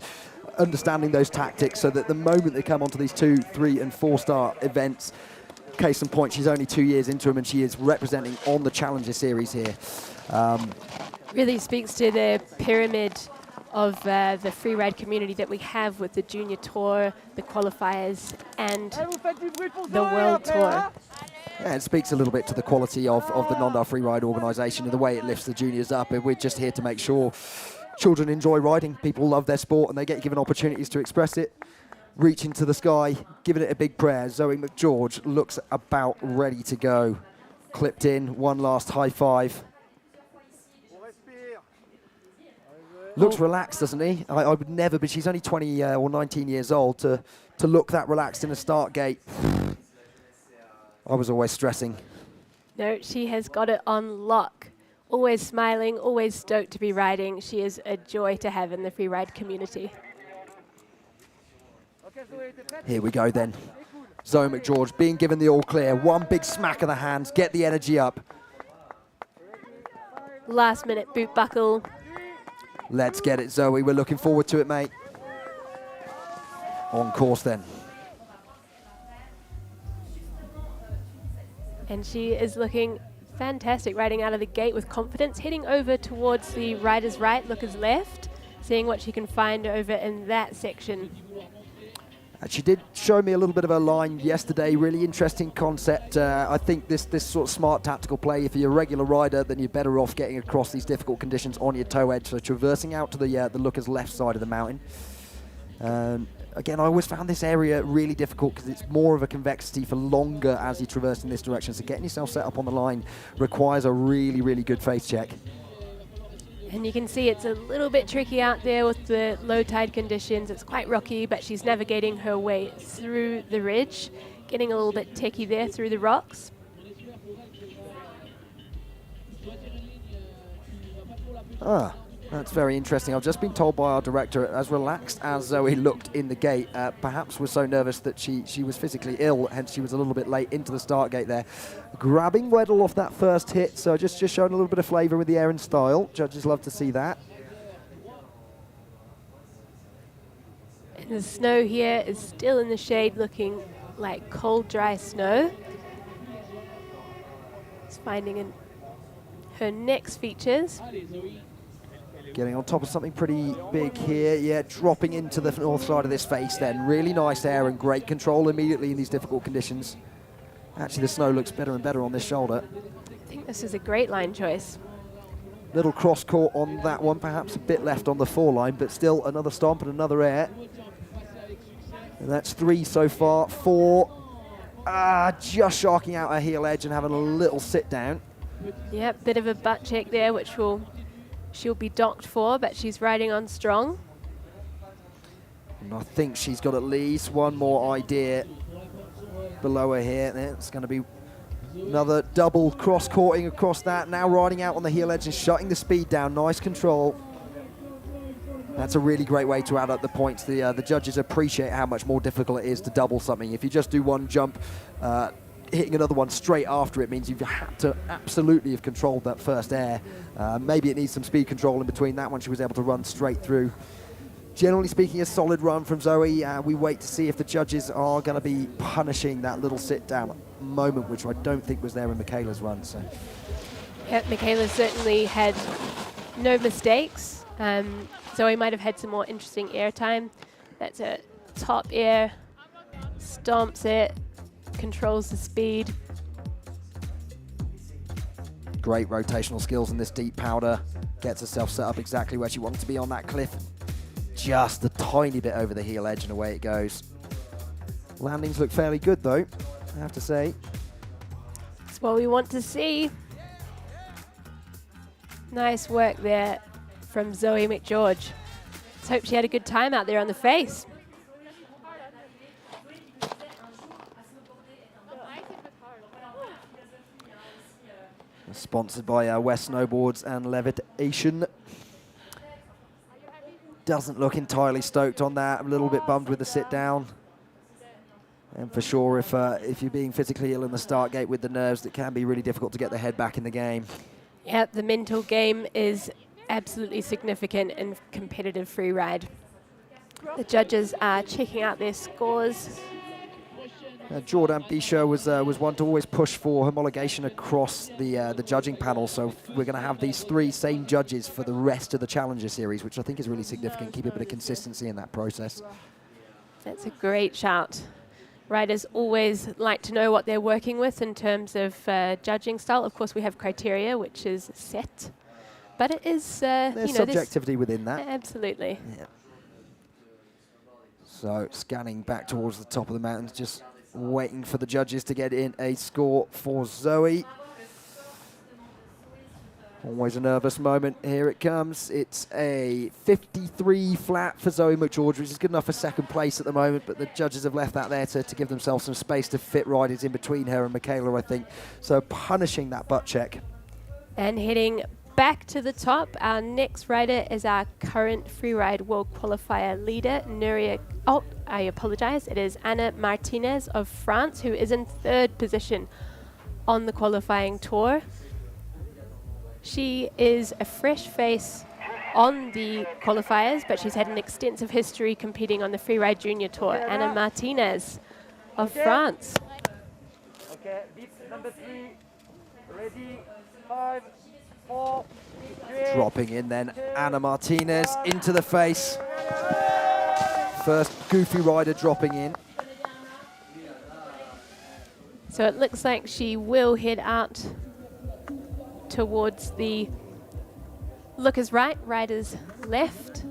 understanding those tactics, so that the moment they come onto these 2, 3, and 4-star events, case in point, she's only 2 years into them and she is representing on the Challenger series here. Really speaks to the pyramid of the freeride community that we have with the Junior Tour, the qualifiers, and the World Tour. Yeah, it speaks a little bit to the quality of the Nendaz Freeride organisation and the way it lifts the juniors up. And we're just here to make sure children enjoy riding. People love their sport and they get given opportunities to express it. Reaching to the sky, giving it a big prayer. Zoe McGeorge looks about ready to go. Clipped in, one last high five. Looks relaxed, doesn't he? I would never, but she's only 20 or 19 years old to look that relaxed in a start gate. I was always stressing. No, she has got it on lock. Always smiling, always stoked to be riding. She is a joy to have in the free ride community. Here we go then. Zoe McGeorge being given the all clear. One big smack of the hands, get the energy up. Last minute boot buckle. Let's get it, Zoe. We're looking forward to it, mate. On course then. And she is looking fantastic, riding out of the gate with confidence, heading over towards the rider's right, looker's left, seeing what she can find over in that section. She did show me a little bit of her line yesterday. Really interesting concept. I think this sort of smart tactical play, if you're a regular rider, then you're better off getting across these difficult conditions on your toe edge. So traversing out to the looker's left side of the mountain. Again, I always found this area really difficult because it's more of a convexity for longer as you traverse in this direction. So getting yourself set up on the line requires a really, really good face check. And you can see it's a little bit tricky out there with the low tide conditions. It's quite rocky, but she's navigating her way through the ridge, getting a little bit techie there through the rocks. That's very interesting. I've just been told by our director, as relaxed as Zoe looked in the gate, perhaps was so nervous that she was physically ill, hence she was a little bit late into the start gate there. Grabbing Weddle off that first hit, so just showing a little bit of flavour with the air and style. Judges love to see that. And the snow here is still in the shade, looking like cold, dry snow. It's finding her next features. Getting on top of something pretty big here. Yeah, dropping into the north side of this face then. Really nice air and great control immediately in these difficult conditions. Actually, the snow looks better and better on this shoulder. I think this is a great line choice. Little cross court on that one, perhaps a bit left on the foreline, but still another stomp and another air. And that's 3 so far. 4. Just sharking out her heel edge and having a little sit down. Yep, bit of a butt check there, which she'll be docked for, but she's riding on strong. And I think she's got at least one more idea below her here. It's going to be another double cross-courting across that. Now riding out on the heel edge and shutting the speed down. Nice control. That's a really great way to add up the points. The judges appreciate how much more difficult it is to double something. If you just do one jump, hitting another one straight after it means you've had to absolutely have controlled that first air. Maybe it needs some speed control in between. That one she was able to run straight through. Generally speaking, a solid run from Zoe. We wait to see if the judges are going to be punishing that little sit-down moment, which I don't think was there in Michaela's run. So. Yep, Michaela certainly had no mistakes. Zoe might have had some more interesting air time. That's a top air, stomps it, controls the speed. Great rotational skills in this deep powder. Gets herself set up exactly where she wants to be on that cliff. Just a tiny bit over the heel edge and away it goes. Landings look fairly good though, I have to say. That's what we want to see. Nice work there from Zoe McGeorge. Let's hope she had a good time out there on the face. Sponsored by West Snowboards and Levitation. Doesn't look entirely stoked on that. A little bit bummed with the sit down. And for sure, if you're being physically ill in the start gate with the nerves, it can be really difficult to get the head back in the game. Yep, the mental game is absolutely significant in competitive free ride. The judges are checking out their scores. Jordan Bisha was one to always push for homologation across the judging panel, so we're going to have these 3 same judges for the rest of the Challenger series, which I think is really significant. Keep a bit of consistency in that process. That's a great shout. Riders always like to know what they're working with in terms of judging style. Of course, we have criteria, which is set, but it is, There's subjectivity within that. Absolutely. Yeah. So scanning back towards the top of the mountains, just waiting for the judges to get in a score for Zoe. Always a nervous moment. Here it comes. It's a 53 flat for Zoe McGeorge, which is good enough for second place at the moment, but the judges have left that there to give themselves some space to fit riders in between her and Michaela, I think. So punishing that butt check. And heading back to the top, our next rider is our current freeride world qualifier leader, Nuria. Oh, I apologize. It is Anna Martinez of France, who is in third position on the qualifying tour. She is a fresh face on the qualifiers, but she's had an extensive history competing on the Freeride Junior Tour. Anna Martinez of France. Okay, beat number 3. Ready, 5, 4, 3. Dropping in then, Anna Martinez into the face. First goofy rider dropping in. So it looks like she will head out towards the lookers right, riders left.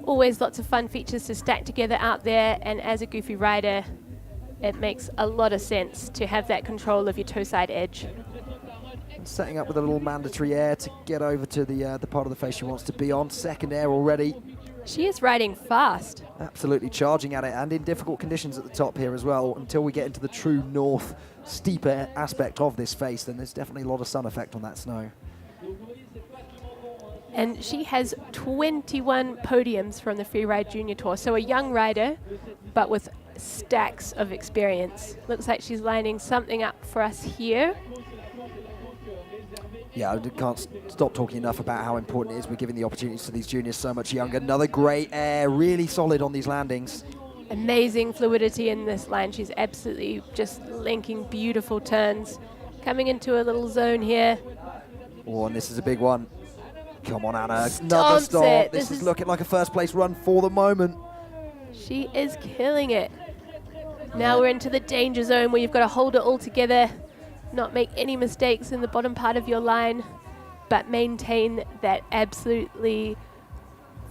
Always lots of fun features to stack together out there, and as a goofy rider, it makes a lot of sense to have that control of your toe side edge. Setting up with a little mandatory air to get over to the part of the face she wants to be on. Second air already. She is riding fast. Absolutely charging at it, and in difficult conditions at the top here as well. Until we get into the true north, steeper aspect of this face, then there's definitely a lot of sun effect on that snow. And she has 21 podiums from the Freeride Junior Tour, so a young rider, but with stacks of experience. Looks like she's lining something up for us here. Yeah, I can't stop talking enough about how important it is we're giving the opportunities to these juniors so much younger. Another great air, really solid on these landings. Amazing fluidity in this line. She's absolutely just linking beautiful turns. Coming into a little zone here. Oh, and this is a big one. Come on, Anna. Another Stomps stop. it. This is looking like a first place run for the moment. She is killing it. Now we're into the danger zone where you've got to hold it all together, not make any mistakes in the bottom part of your line, but maintain that absolutely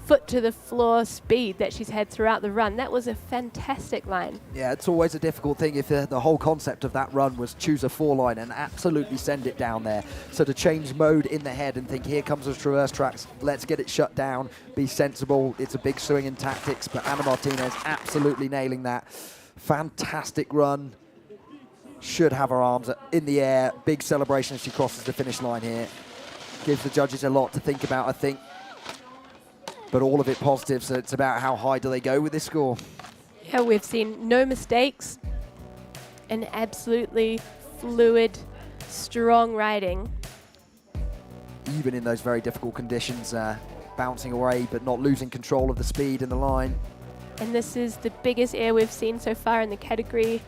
foot to the floor speed that she's had throughout the run. That was a fantastic line. Yeah, it's always a difficult thing if the whole concept of that run was choose a 4-line and absolutely send it down there. So to change mode in the head and think, here comes the traverse tracks, let's get it shut down, be sensible. It's a big swing in tactics, but Anna Martinez absolutely nailing that. Fantastic run. Should have her arms in the air. Big celebration as she crosses the finish line here. Gives the judges a lot to think about, I think. But all of it positive, so it's about how high do they go with this score. Yeah, we've seen no mistakes and absolutely fluid, strong riding. Even in those very difficult conditions, bouncing away but not losing control of the speed in the line. And this is the biggest air we've seen so far in the category.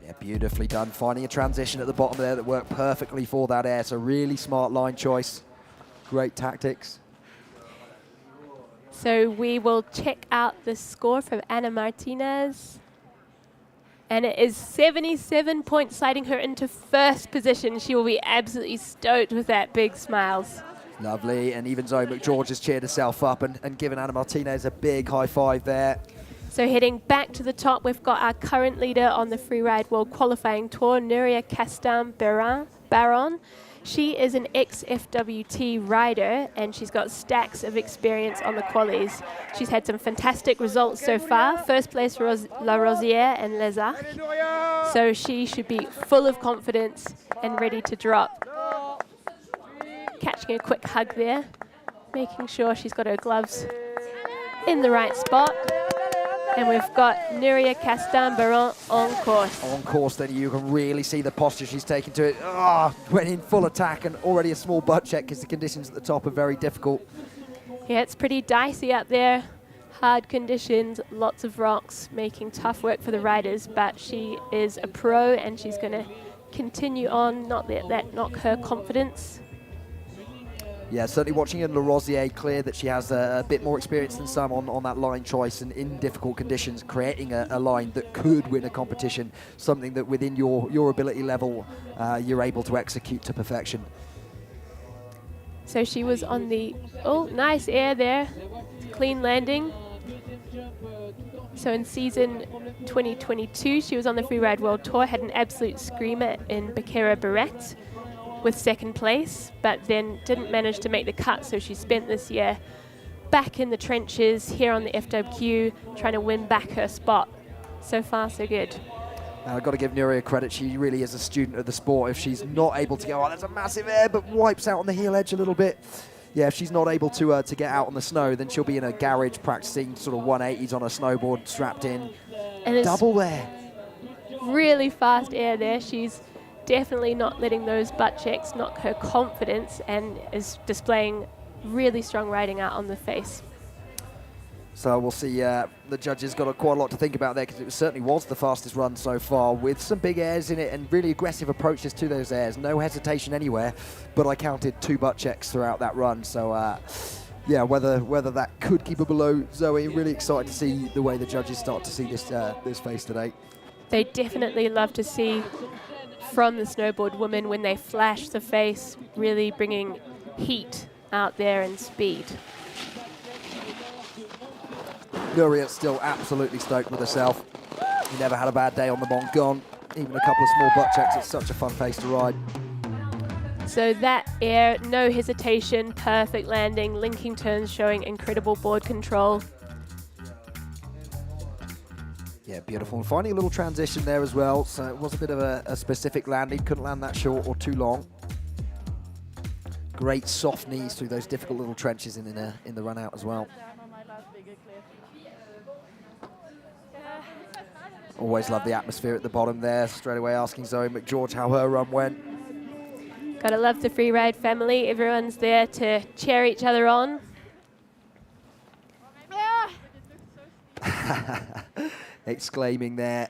Yeah, beautifully done. Finding a transition at the bottom there that worked perfectly for that air. So really smart line choice. Great tactics. So we will check out the score from Anna Martinez. And it is 77 points, sliding her into first position. She will be absolutely stoked with that, big smiles. Lovely, and even Zoe McGeorge has cheered herself up and given Anna Martinez a big high five there. So heading back to the top, we've got our current leader on the Freeride World Qualifying Tour, Nuria Castan-Baron. She is an ex-FWT rider, and she's got stacks of experience on the qualies. She's had some fantastic results so far. First place La Rosière and Les Arcs. So she should be full of confidence and ready to drop. Catching a quick hug there, making sure she's got her gloves in the right spot. And we've got Nuria Castan-Baron on course. On course, then you can really see the posture she's taken to it. Went in full attack and already a small butt check because the conditions at the top are very difficult. Yeah, it's pretty dicey up there. Hard conditions, lots of rocks, making tough work for the riders, but she is a pro and she's going to continue on, not let that knock her confidence. Yeah, certainly watching in Larosier, clear that she has a bit more experience than some on that line choice and in difficult conditions, creating a line that could win a competition, something that within your ability level, you're able to execute to perfection. So she was on the, oh, nice air there, clean landing. So in season 2022, she was on the Freeride World Tour, had an absolute screamer in Becerra Barret with second place, but then didn't manage to make the cut, so she spent this year back in the trenches here on the FWQ, trying to win back her spot. So far, so good. I've got to give Nuria credit. She really is a student of the sport. If she's not able to go, oh, there's a massive air, but wipes out on the heel edge a little bit. Yeah, if she's not able to get out on the snow, then she'll be in a garage practicing sort of 180s on a snowboard, strapped in. And double there. Really fast air there. She's definitely not letting those butt checks knock her confidence and is displaying really strong riding out on the face. So we'll see. The judges got quite a lot to think about there, because it certainly was the fastest run so far, with some big airs in it and really aggressive approaches to those airs. No hesitation anywhere, but I counted 2 butt checks throughout that run. So yeah, whether that could keep her below Zoe. Really excited to see the way the judges start to see this face today. They definitely love to see from the snowboard women when they flash the face, really bringing heat out there and speed. Nuria's still absolutely stoked with herself. He never had a bad day on the Montgom. Even a couple of small butt checks. It's such a fun face to ride. So that air, no hesitation, perfect landing, linking turns showing incredible board control. Yeah, beautiful. And finding a little transition there as well. So it was a bit of a specific landing. Couldn't land that short or too long. Great soft knees through those difficult little trenches in the run out as well. Always love the atmosphere at the bottom there. Straight away asking Zoe McGeorge how her run went. Gotta love the Freeride family. Everyone's there to cheer each other on. Exclaiming there.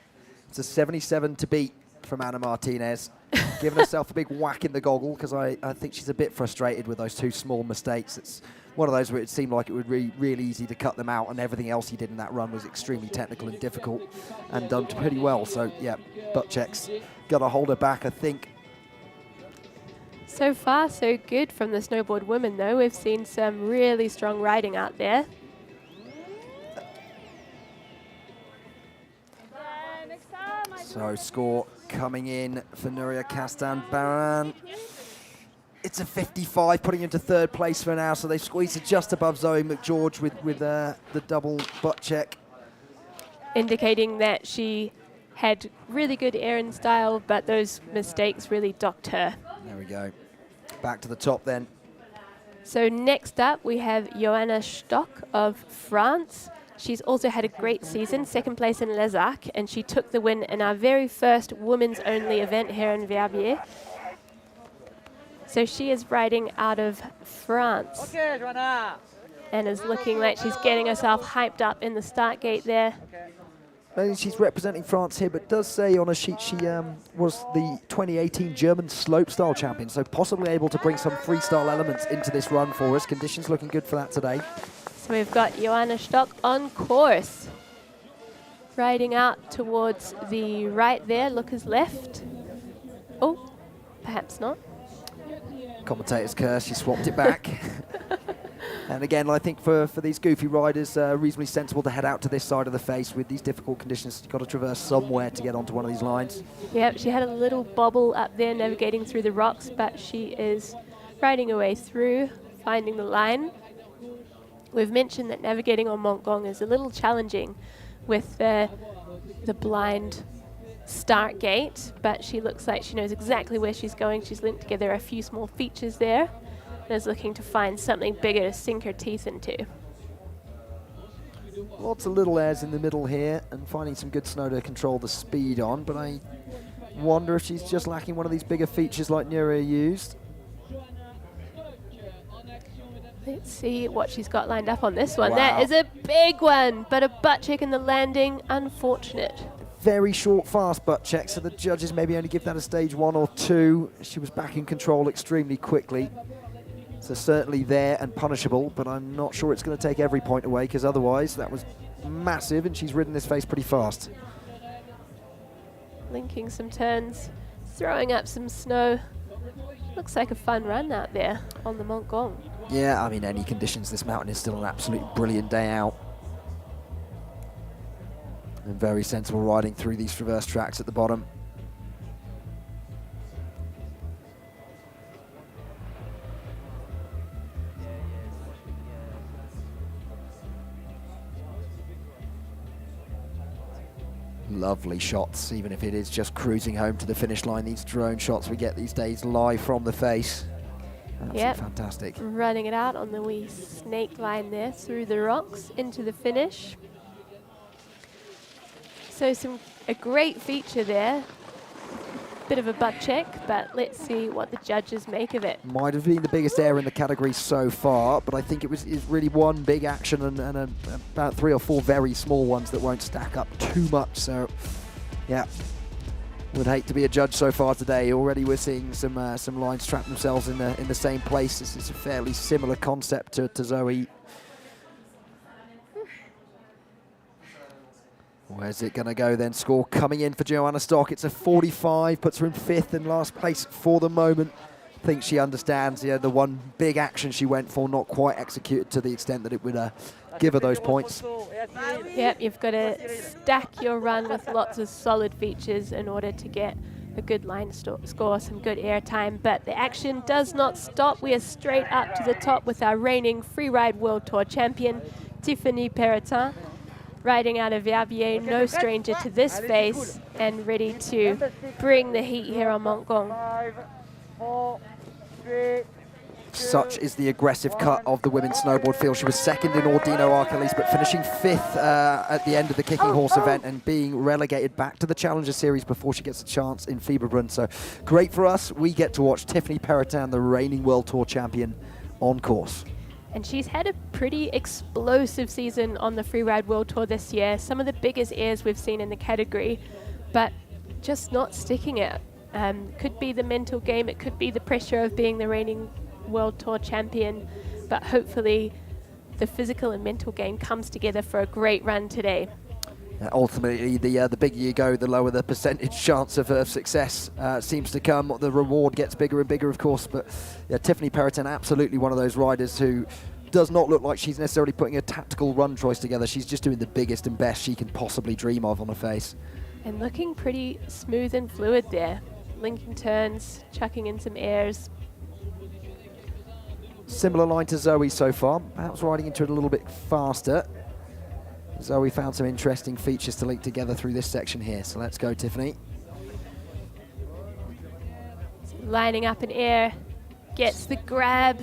It's a 77 to beat from Ana Martinez. Giving herself a big whack in the goggle, because I think she's a bit frustrated with those 2 small mistakes. It's one of those where it seemed like it would be really easy to cut them out, and everything else he did in that run was extremely technical and difficult and done pretty well. So yeah, butt checks. Got to hold her back, I think. So far, so good from the snowboard women, though. We've seen some really strong riding out there. So score coming in for Nuria Castan-Baran. It's a 55, putting into 3rd place for now, so they squeeze it just above Zoe McGeorge with the double butt check. Indicating that she had really good air and style, but those mistakes really docked her. There we go. Back to the top then. So next up, we have Johanna Stock of France. She's also had a great season, 2nd place in Les Arcs, and she took the win in our very first women's only event here in Verbier. So she is riding out of France and is looking like she's getting herself hyped up in the start gate there. I think she's representing France here, but does say on a sheet she was the 2018 German slopestyle champion, so possibly able to bring some freestyle elements into this run for us. Conditions looking good for that today. So we've got Johanna Stock on course. Riding out towards the right there, Looker's left. Oh, perhaps not. Commentator's curse, she swapped it back. And again, I think for these goofy riders, reasonably sensible to head out to this side of the face with these difficult conditions. You've got to traverse somewhere to get onto one of these lines. Yep, she had a little bobble up there navigating through the rocks, but she is riding her way through, finding the line. We've mentioned that navigating on Montgom is a little challenging with the blind start gate, but she looks like she knows exactly where she's going. She's linked together a few small features there and is looking to find something bigger to sink her teeth into. Lots of little airs in the middle here and finding some good snow to control the speed on, but I wonder if she's just lacking one of these bigger features like Nuria used. Let's see what she's got lined up on this one. Wow. That is a big one, but a butt check in the landing, unfortunate. Very short, fast butt check, so the judges maybe only give that a stage 1 or 2. She was back in control extremely quickly. So certainly there and punishable, but I'm not sure it's going to take every point away, because otherwise that was massive, and she's ridden this face pretty fast. Linking some turns, throwing up some snow. Looks like a fun run out there on the Montgom. Yeah, I mean, any conditions, this mountain is still an absolute brilliant day out. And very sensible riding through these traverse tracks at the bottom. Lovely shots, even if it is just cruising home to the finish line. These drone shots we get these days live from the face. Absolutely fantastic. Running it out on the wee snake line there through the rocks into the finish. So a great feature there. Bit of a butt check, but let's see what the judges make of it. Might have been the biggest air in the category so far, but I think is really one big action and about 3 or 4 very small ones that won't stack up too much. So, yeah, would hate to be a judge so far today. Already we're seeing some lines trap themselves in the same place. This is a fairly similar concept to Zoe. Where's it going to go then? Score coming in for Joanna Stock. It's a 45, puts her in 5th and last place for the moment. I think she understands the one big action she went for, not quite executed to the extent that it would give her those points. Yep, you've got to stack your run with lots of solid features in order to get a good line score, some good air time. But the action does not stop. We are straight up to the top with our reigning Freeride World Tour champion, Tiffany Perrotin. Riding out of Verbier, no stranger to this face, and ready to bring the heat here on Montgom. 5, 4, 3, Such is the aggressive cut of the women's snowboard field. She was 2nd in Ordino Arcalis, but finishing 5th at the end of the Kicking Horse event and being relegated back to the Challenger Series before she gets a chance in Fieberbrunn. So great for us. We get to watch Tiffany Perrotin, the reigning World Tour champion, on course. And she's had a pretty explosive season on the Freeride World Tour this year. Some of the biggest airs we've seen in the category, but just not sticking it. Could be the mental game, it could be the pressure of being the reigning World Tour champion, but hopefully the physical and mental game comes together for a great run today. Ultimately, the bigger you go, the lower the percentage chance of success seems to come. The reward gets bigger and bigger, of course. But yeah, Tiffany Perrotin, absolutely one of those riders who does not look like she's necessarily putting a tactical run choice together. She's just doing the biggest and best she can possibly dream of on her face. And looking pretty smooth and fluid there. Linking turns, chucking in some airs. Similar line to Zoe so far. Perhaps riding into it a little bit faster. Zoe found some interesting features to link together through this section here. So let's go, Tiffany. Lining up in air, gets the grab.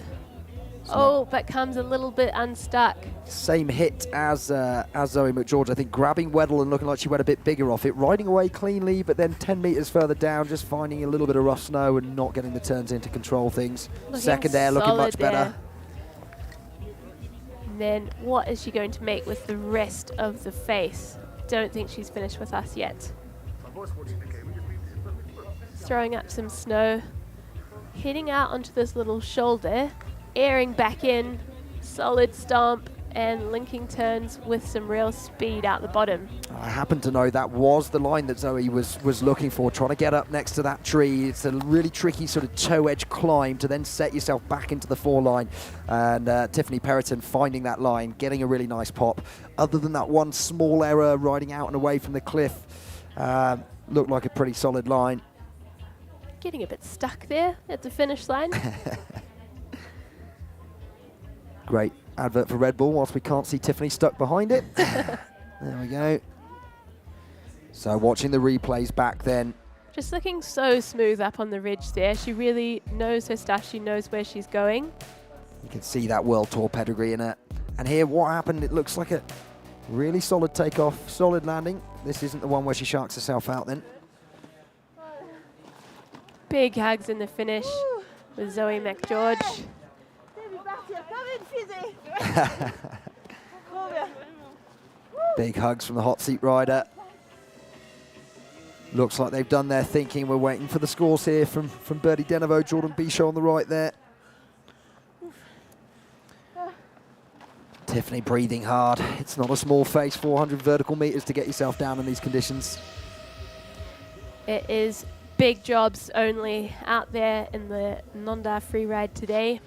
Oh, but comes a little bit unstuck. Same hit as Zoe McGeorge. I think grabbing Weddle and looking like she went a bit bigger off it. Riding away cleanly, but then 10 meters further down, just finding a little bit of rough snow and not getting the turns in to control things. Second air looking much better. And then what is she going to make with the rest of the face? Don't think she's finished with us yet. Throwing up some snow, heading out onto this little shoulder, airing back in, solid stomp, and linking turns with some real speed out the bottom. I happen to know that was the line that Zoe was looking for, trying to get up next to that tree. It's a really tricky sort of toe edge climb to then set yourself back into the 4 line. And Tiffany Perrotin finding that line, getting a really nice pop. Other than that one small error, riding out and away from the cliff, looked like a pretty solid line. Getting a bit stuck there at the finish line. Great advert for Red Bull, whilst we can't see Tiffany stuck behind it. There we go. So watching the replays back then. Just looking so smooth up on the ridge there. She really knows her stuff. She knows where she's going. You can see that World Tour pedigree in it. And here, what happened? It looks like a really solid takeoff, solid landing. This isn't the one where she sharks herself out then. Big hugs in the finish with Zoe McGeorge. Big hugs from the hot seat rider. Looks like they've done their thinking. We're waiting for the scores here from Bertie Denevo, Jordan Bichot on the right there. Tiffany breathing hard. It's not a small face, 400 vertical meters to get yourself down in these conditions. It is big jobs only out there in the Nendaz Freeride today.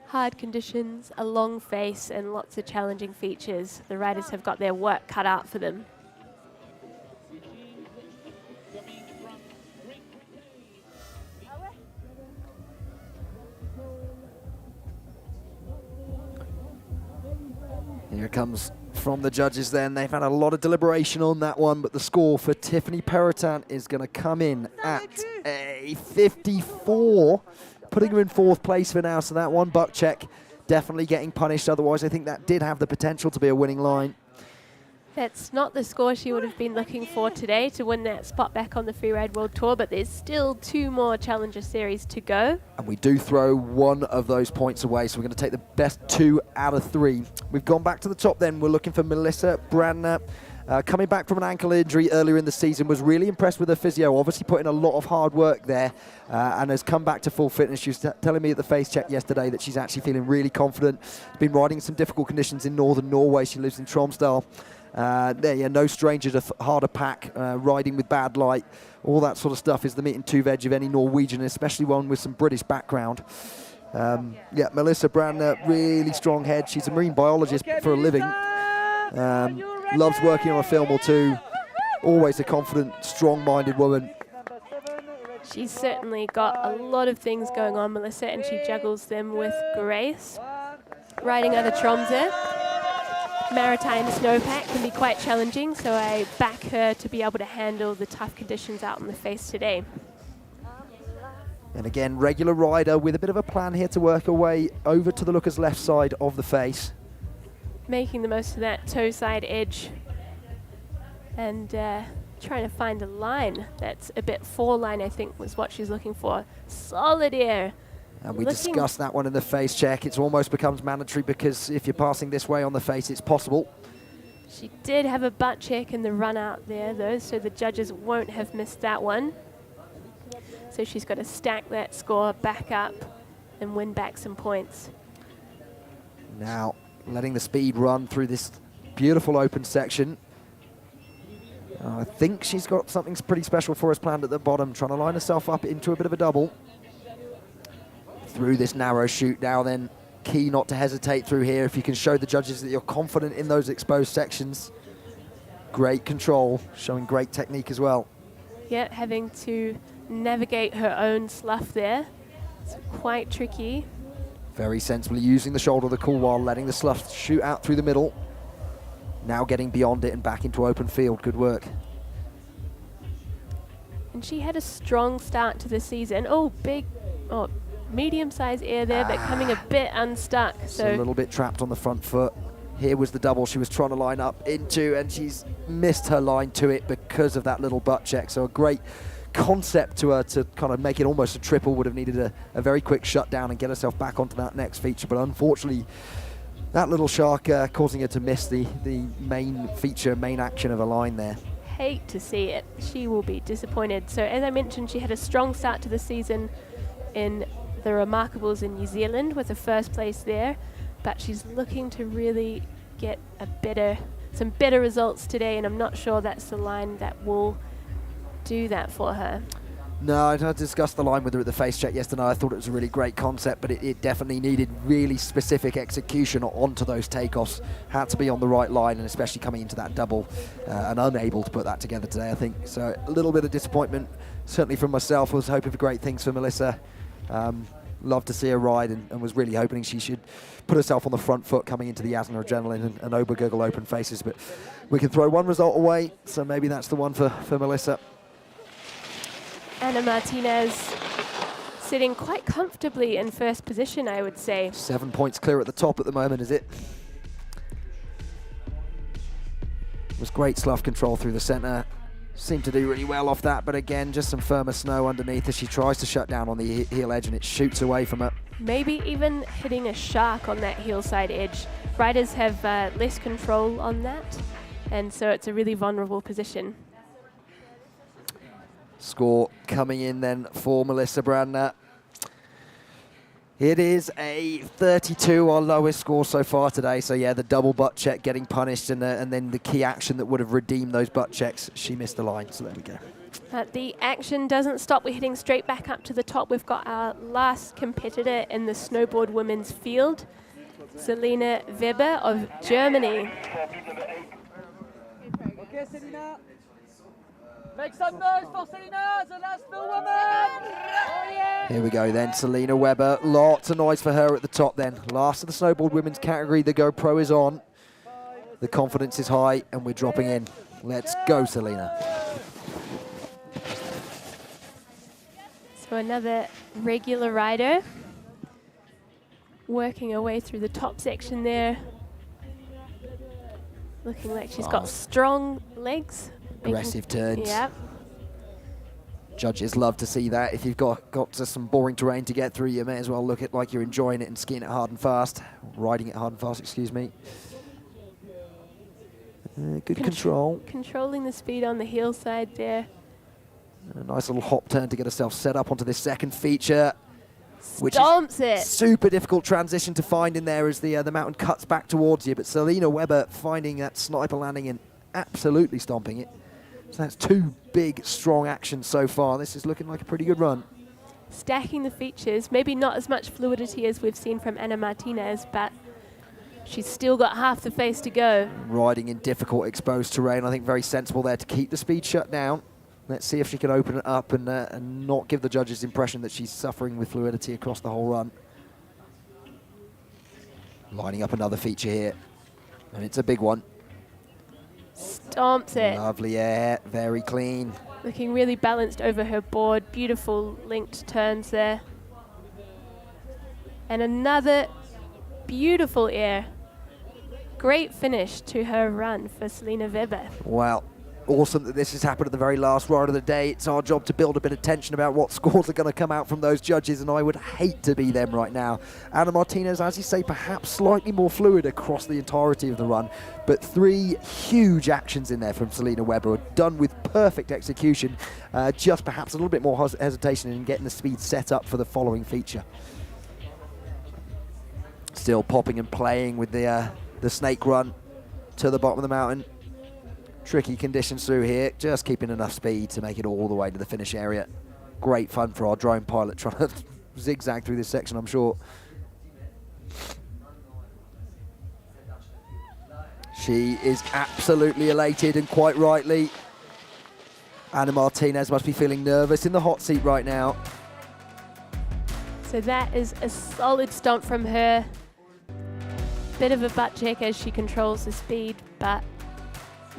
Hard conditions, a long face, and lots of challenging features. The riders have got their work cut out for them. Here it comes from the judges then. They've had a lot of deliberation on that one, but the score for Tiffany Perotin is going to come in at a 54, putting her in 4th place for now. So that one buck check definitely getting punished. Otherwise, I think that did have the potential to be a winning line. That's not the score she would have been looking for today to win that spot back on the Freeride World Tour, but there's still 2 more Challenger Series to go. And we do throw 1 of those points away, so we're going to take the best 2 out of 3. We've gone back to the top then. We're looking for Melissa Brandner. Coming back from an ankle injury earlier in the season, was really impressed with her physio, obviously put in a lot of hard work there, and has come back to full fitness. She was telling me at the face check yesterday that she's actually feeling really confident. Been riding in some difficult conditions in northern Norway. She lives in Tromsdal. No stranger to harder pack, riding with bad light, all that sort of stuff is the meat and two veg of any Norwegian, especially one with some British background. Melissa Brandner, really strong head. She's a marine biologist for a living. Loves working on a film or two. Always a confident, strong-minded woman. She's certainly got a lot of things going on, Melissa, and she juggles them with grace. Riding out of Tromsø, maritime snowpack can be quite challenging, so I back her to be able to handle the tough conditions out in the face today. And again, regular rider with a bit of a plan here to work her way over to the looker's left side of the face. Making the most of that toe side edge and trying to find a line that's a bit 4-line, I think was what she's looking for. Solid air. And we discussed that one in the face check. It almost becomes mandatory because if you're passing this way on the face, it's possible. She did have a butt check in the run out there though, so the judges won't have missed that one. So she's got to stack that score back up and win back some points. Now, letting the speed run through this beautiful open section. I think she's got something pretty special for us planned at the bottom, trying to line herself up into a bit of a double. Through this narrow chute now then, key not to hesitate through here. If you can show the judges that you're confident in those exposed sections. Great control, showing great technique as well. Yeah, having to navigate her own slough there. It's quite tricky. Very sensibly using the shoulder of the cool while letting the slough shoot out through the middle. Now getting beyond it and back into open field. Good work. And she had a strong start to the season. Medium-sized air there, but coming a bit unstuck. So a little bit trapped on the front foot. Here was the double she was trying to line up into, and she's missed her line to it because of that little butt check. So a great concept to her to kind of make it almost a triple. Would have needed a very quick shutdown and get herself back onto that next feature. But unfortunately, that little shark causing her to miss the main feature, main action of a line there. Hate to see it. She will be disappointed. So as I mentioned, she had a strong start to the season in the Remarkables in New Zealand with a first place there, but she's looking to really get some better results today, and I'm not sure that's the line that will do that for her. No, I discussed the line with her at the face check yesterday. I thought it was a really great concept, but it definitely needed really specific execution onto those takeoffs. Had to be on the right line, and especially coming into that double, and unable to put that together today, I think. So a little bit of disappointment, certainly from myself. I was hoping for great things for Melissa. Loved to see her ride, and was really hoping she should put herself on the front foot coming into the Asner Adrenaline and Obergurgel open faces. But we can throw one result away, so maybe that's the one for Melissa. Anna Martinez sitting quite comfortably in first position, I would say. 7 points clear at the top at the moment, is it? It was great slough control through the centre. Seemed to do really well off that, but again, just some firmer snow underneath as she tries to shut down on the heel edge, and it shoots away from her. Maybe even hitting a shark on that heel side edge. Riders have less control on that, and so it's a really vulnerable position. Score coming in then for Melissa Brandner. It is a 32, our lowest score so far today. So yeah, the double butt check getting punished, and then the key action that would have redeemed those butt checks, she missed the line. So there we go. But the action doesn't stop. We're heading straight back up to the top. We've got our last competitor in the snowboard women's field, Selina Weber of Germany. Okay, Selina. Make some noise for Selina, the last woman. Oh, yeah. Here we go then, Selina Weber. Lots of noise for her at the top then. Last of the snowboard women's category, the GoPro is on. The confidence is high and we're dropping in. Let's go, Selina. So another regular rider working her way through the top section there. Looking like she's got strong legs. Aggressive turns. Yeah. Judges love to see that. If you've got some boring terrain to get through, you may as well look at like you're enjoying it and skiing it hard and fast. Riding it hard and fast, excuse me. Good control. Controlling the speed on the hillside there. A nice little hop turn to get herself set up onto this second feature. Which Stomps is it. super difficult transition to find in there as the mountain cuts back towards you. But Selina Weber finding that sniper landing and absolutely stomping it. So that's two big, strong actions so far. This is looking like a pretty good run. Stacking the features, maybe not as much fluidity as we've seen from Ana Martinez, but she's still got half the face to go. Riding in difficult, exposed terrain. I think very sensible there to keep the speed shut down. Let's see if she can open it up and not give the judges the impression that she's suffering with fluidity across the whole run. Lining up another feature here, and it's a big one. Stomps it. Lovely air, very clean. Looking really balanced over her board. Beautiful linked turns there. And another beautiful air. Great finish to her run for Selina Weber. Wow. Awesome that this has happened at the very last ride of the day. It's our job to build a bit of tension about what scores are going to come out from those judges, and I would hate to be them right now. Ana Martinez, as you say, perhaps slightly more fluid across the entirety of the run, but three huge actions in there from Selina Weber, done with perfect execution, just perhaps a little bit more hesitation in getting the speed set up for the following feature. Still popping and playing with the snake run to the bottom of the mountain. Tricky conditions through here, just keeping enough speed to make it all the way to the finish area. Great fun for our drone pilot trying to zigzag through this section, I'm sure. She is absolutely elated, and quite rightly. Ana Martinez must be feeling nervous in the hot seat right now. So that is a solid stomp from her. Bit of a butt check as she controls the speed, but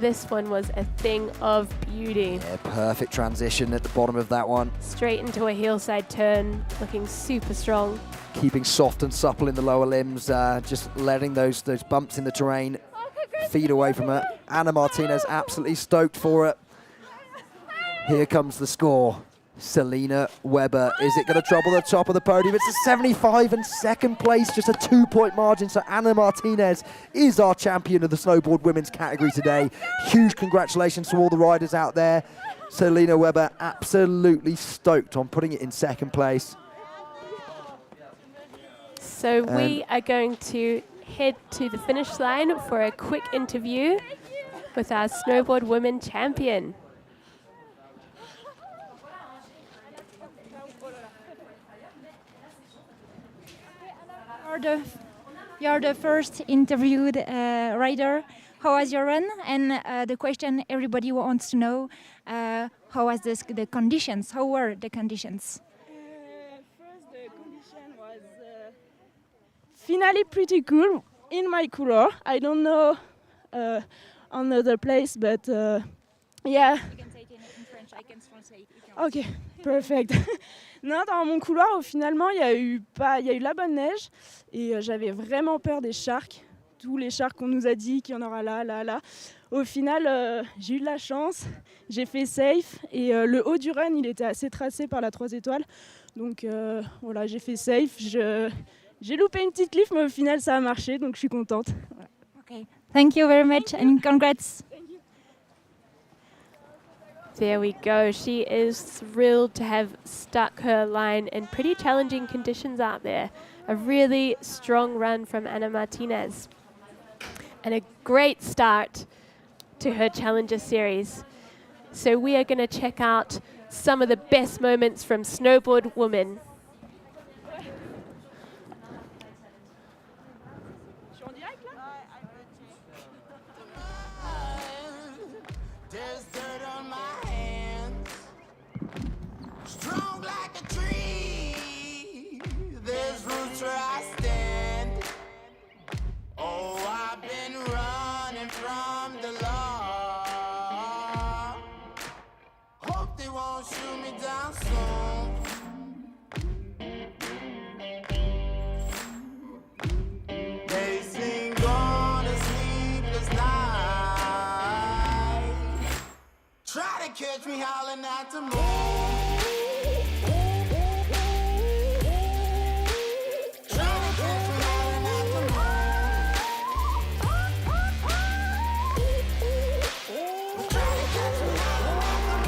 this one was a thing of beauty. Yeah, perfect transition at the bottom of that one. Straight into a hillside turn, looking super strong. Keeping soft and supple in the lower limbs, just letting those bumps in the terrain feed away from her. Ana Martinez absolutely stoked for it. Here comes the score. Selina Weber, is it going to trouble the top of the podium? It's a 75 in second place, just a 2-point margin. So Ana Martinez is our champion of the snowboard women's category today. Huge congratulations to all the riders out there. Selina Weber absolutely stoked on putting it in second place. So we are going to head to the finish line for a quick interview with our snowboard women champion. You're the first interviewed rider. How was your run? And the question everybody wants to know, how was the conditions? How were the conditions? First, the condition was finally pretty cool in my color. I don't know on other place, but yeah. You can say it in French, I can translate. Ok, perfect. Non, dans mon couloir, finalement, il y a eu la bonne neige et j'avais vraiment peur des sharks. Tous les sharks qu'on nous a dit qu'il y en aura là. Au final, j'ai eu de la chance, j'ai fait safe et le haut du run, il était assez tracé par la 3 étoiles. Donc voilà, j'ai fait safe. J'ai loupé une petite cliff, mais au final, ça a marché, donc je suis contente. Voilà. Okay, thank you very much and congrats. There we go. She is thrilled to have stuck her line in pretty challenging conditions out there. A really strong run from Ana Martinez. And a great start to her Challenger series. So we are going to check out some of the best moments from Snowboard Women. There's dirt on my hands, strong like a tree. There's roots where I stand. Oh, I've been running from the law. Hope they won't shoot me down soon. They sing on a sleepless night. Try to catch me howling at the moon. Try to catch me howling at the moon. Try to catch me howling at the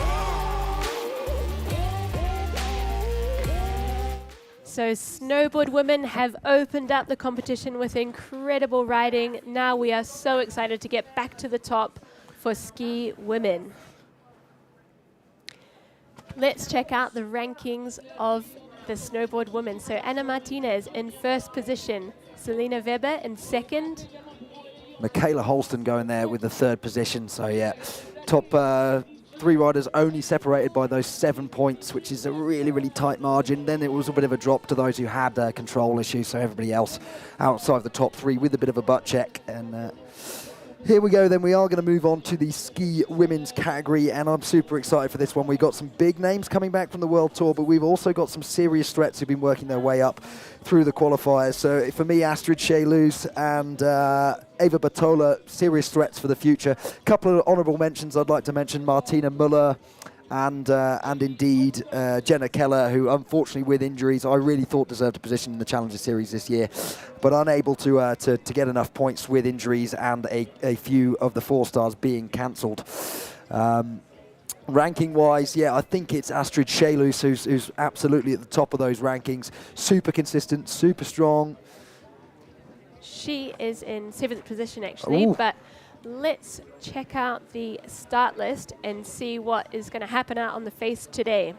moon. So Snowboard Women have opened up the competition with incredible riding. Now we are so excited to get back to the top for Ski Women. Let's check out the rankings of the Snowboard Women. So Ana Martinez in first position, Selena Weber in second. Michaela Holston going there with the third position. So yeah, top three riders only separated by those 7 points, which is a really, really tight margin. Then it was a bit of a drop to those who had control issues. So everybody else outside the top three with a bit of a butt check. And here we go then. We are going to move on to the ski women's category, and I'm super excited for this one. We've got some big names coming back from the World Tour, but we've also got some serious threats who've been working their way up through the qualifiers. So for me, Astrid Chelus and Eva Batola, serious threats for the future. A couple of honourable mentions I'd like to mention: Martina Müller and indeed Jenna Keller, who unfortunately with injuries I really thought deserved a position in the Challenger Series this year, but unable to get enough points with injuries and a few of the 4 stars being cancelled. Ranking wise, yeah, I think it's Astrid Chelus who's absolutely at the top of those rankings. Super consistent, super strong. She is in 7th position actually. Ooh. But let's check out the start list and see what is going to happen out on the face today.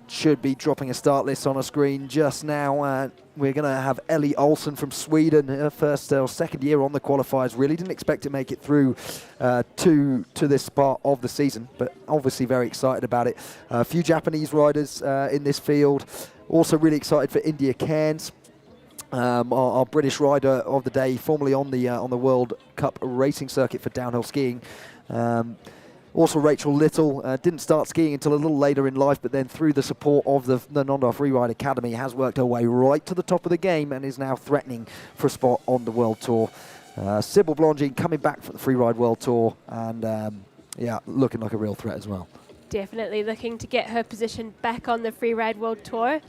Should be dropping a start list on a screen just now. We're going to have Ellie Olsen from Sweden, her first or second year on the qualifiers. Really didn't expect to make it through to this part of the season, but obviously very excited about it. A few Japanese riders in this field. Also really excited for India Cairns. Our British rider of the day, formerly on the World Cup racing circuit for downhill skiing. Also Rachel Little, didn't start skiing until a little later in life, but then through the support of the Nendaz Freeride Academy has worked her way right to the top of the game and is now threatening for a spot on the World Tour. Sybil Blongin coming back for the Freeride World Tour and yeah, looking like a real threat as well. Definitely looking to get her position back on the Freeride World Tour.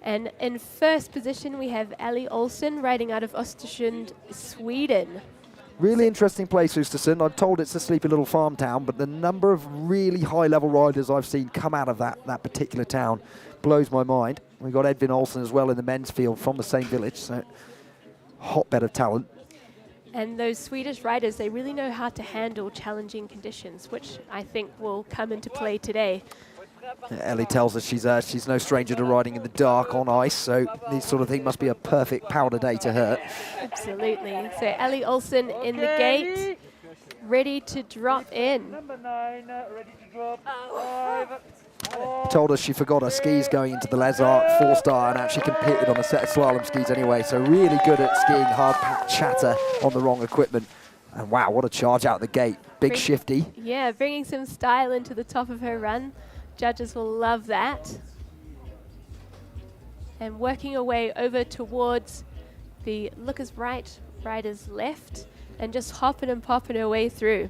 And in first position, we have Ellie Olsen riding out of Östersund, Sweden. Really interesting place, Östersund. I'm told it's a sleepy little farm town, but the number of really high-level riders I've seen come out of that particular town blows my mind. We've got Edvin Olsen as well in the men's field from the same village, so hotbed of talent. And those Swedish riders, they really know how to handle challenging conditions, which I think will come into play today. Ellie tells us she's no stranger to riding in the dark on ice, so this sort of thing must be a perfect powder day to her. Absolutely. So Ellie Olsen in the gate, ready to drop in. Number 9, ready to drop. 5. Told us she forgot her skis going into the Les Arc 4-star and actually competed on a set of slalom skis anyway, so really good at skiing hard packed chatter on the wrong equipment. And wow, what a charge out the gate. Big shifty. Yeah, bringing some style into the top of her run. Judges will love that. And working her way over towards the lookers right, riders left, and just hopping and popping her way through.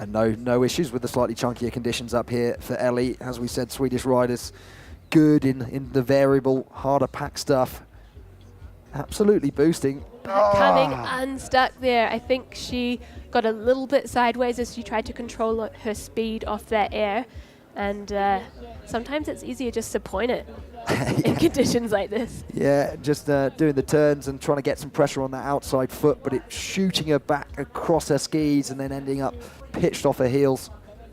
No issues with the slightly chunkier conditions up here for Ellie. As we said, Swedish riders good in the variable, harder pack stuff. Absolutely boosting. But coming unstuck there, I think she got a little bit sideways as she tried to control her speed off that air. And sometimes it's easier just to point it in conditions like this. Yeah, just doing the turns and trying to get some pressure on that outside foot, but it's shooting her back across her skis and then ending up pitched off her heels.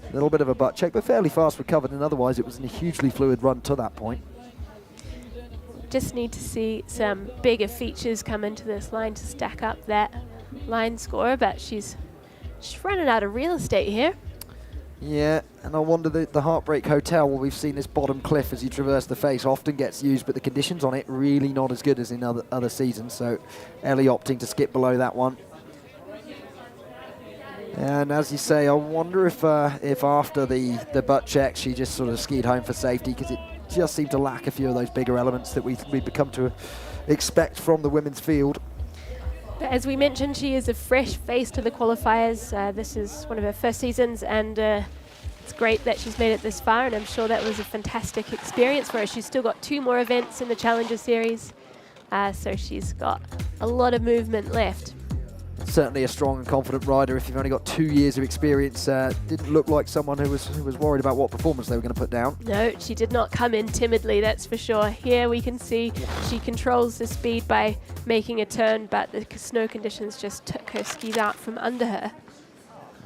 A little bit of a butt check, but fairly fast recovered, and otherwise it was a hugely fluid run to that point. Just need to see some bigger features come into this line to stack up that line score, but she's running out of real estate here. Yeah, and I wonder the Heartbreak Hotel, where we've seen this bottom cliff as you traverse the face, often gets used, but the conditions on it really not as good as in other seasons. So Ellie opting to skip below that one. And as you say, I wonder if after the butt check she just sort of skied home for safety, because it just seemed to lack a few of those bigger elements that we've become to expect from the women's field. But as we mentioned, she is a fresh face to the qualifiers. This is one of her first seasons, and it's great that she's made it this far, and I'm sure that was a fantastic experience for her. She's still got 2 more events in the Challenger Series, so she's got a lot of movement left. Certainly a strong and confident rider. If you've only got 2 years of experience, didn't look like someone who was worried about what performance they were going to put down. No, she did not come in timidly, that's for sure. Here we can see she controls the speed by making a turn, but the snow conditions just took her skis out from under her.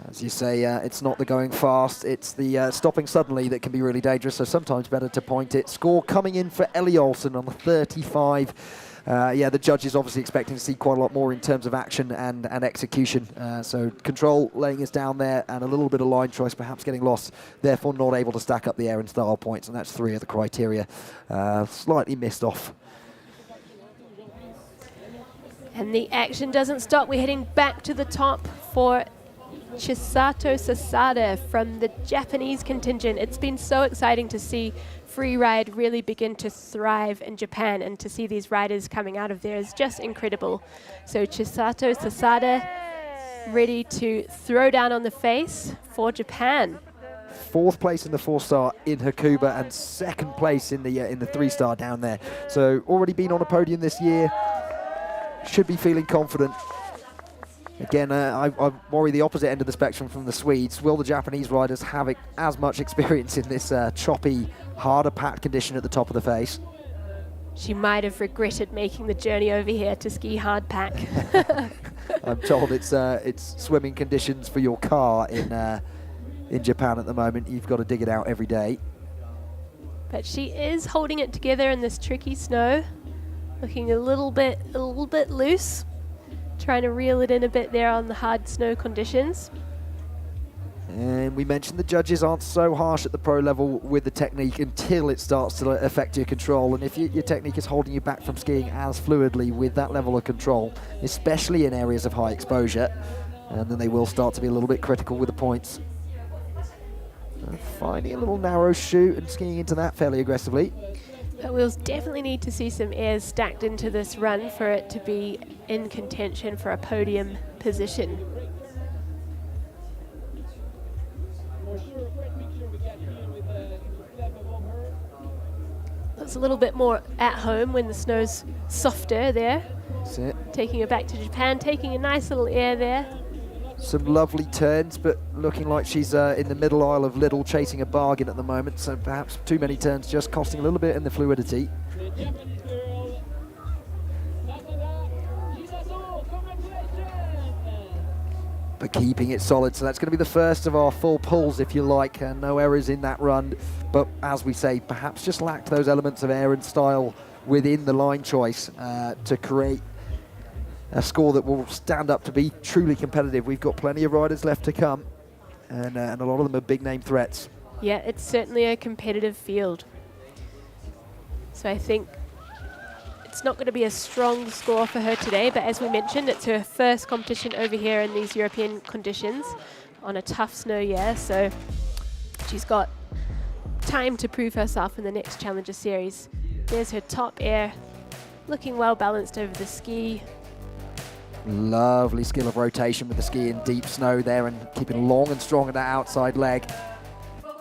As you say, it's not the going fast, it's the stopping suddenly that can be really dangerous, so sometimes better to point it. Score coming in for Ellie Olsen on the 35. Yeah, the judge is obviously expecting to see quite a lot more in terms of action and execution. So control laying us down there, and a little bit of line choice perhaps getting lost, therefore not able to stack up the air and style points, and that's 3 of the criteria. Slightly missed off. And the action doesn't stop. We're heading back to the top for Chisato Sasada from the Japanese contingent. It's been so exciting to see freeride really begin to thrive in Japan, and to see these riders coming out of there is just incredible. So Chisato Sasada ready to throw down on the face for Japan. 4th place in the 4-star in Hakuba, and 2nd place in the 3-star down there. So already been on a podium this year, should be feeling confident. Again, I worry the opposite end of the spectrum from the Swedes. Will the Japanese riders have as much experience in this choppy, harder packed condition at the top of the face? She might have regretted making the journey over here to ski hard pack. I'm told it's swimming conditions for your car in Japan at the moment. You've got to dig it out every day. But she is holding it together in this tricky snow, looking a little bit loose. Trying to reel it in a bit there on the hard snow conditions. And we mentioned the judges aren't so harsh at the pro level with the technique until it starts to affect your control. And if your technique is holding you back from skiing as fluidly with that level of control, especially in areas of high exposure, and then they will start to be a little bit critical with the points. Finding a little narrow chute and skiing into that fairly aggressively. But we'll definitely need to see some airs stacked into this run for it to be in contention for a podium position. Looks a little bit more at home when the snow's softer there. That's it. Taking her back to Japan, taking a nice little air there. Some lovely turns, but looking like she's in the middle aisle of Lidl chasing a bargain at the moment, so perhaps too many turns just costing a little bit in the fluidity. But keeping it solid, so that's going to be the first of our full pulls, if you like, and no errors in that run. But as we say, perhaps just lacked those elements of air and style within the line choice to create a score that will stand up to be truly competitive. We've got plenty of riders left to come, and a lot of them are big name threats. Yeah, it's certainly a competitive field. So I think it's not going to be a strong score for her today, but as we mentioned, it's her first competition over here in these European conditions on a tough snow year, so she's got time to prove herself in the next Challenger Series. There's her top air, looking well balanced over the ski. Lovely skill of rotation with the ski in deep snow there and keeping long and strong at that outside leg.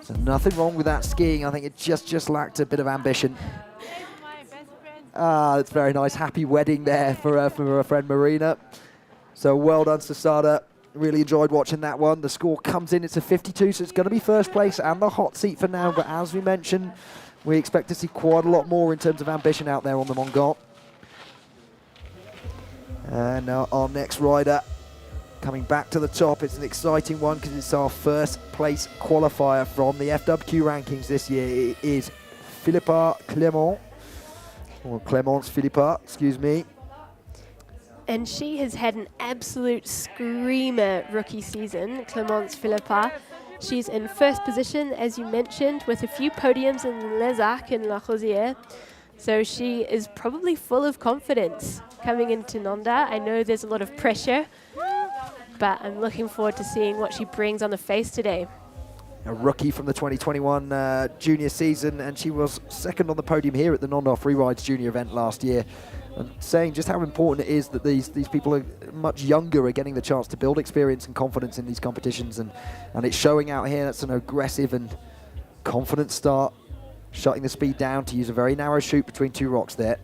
So nothing wrong with that skiing. I think it just lacked a bit of ambition. It's very nice. Happy wedding there for her friend Marina. So well done, Sasada. Really enjoyed watching that one. The score comes in, it's a 52, so it's going to be first place and the hot seat for now. But as we mentioned, we expect to see quite a lot more in terms of ambition out there on the Montgom. And now our next rider coming back to the top. It's an exciting one because it's our first place qualifier from the FWT rankings this year. It is Philippa Clément, or Clémence Philippa, excuse me. And she has had an absolute screamer rookie season, Clémence Philippa. She's in first position, as you mentioned, with a few podiums in Les Arcs and La Rosière. So she is probably full of confidence coming into Nanda. I know there's a lot of pressure, but I'm looking forward to seeing what she brings on the face today. A rookie from the 2021 junior season, and she was second on the podium here at the Nendaz Freeride junior event last year. And saying just how important it is that these people are much younger, are getting the chance to build experience and confidence in these competitions, and it's showing out here. That's an aggressive and confident start, shutting the speed down to use a very narrow chute between two rocks there.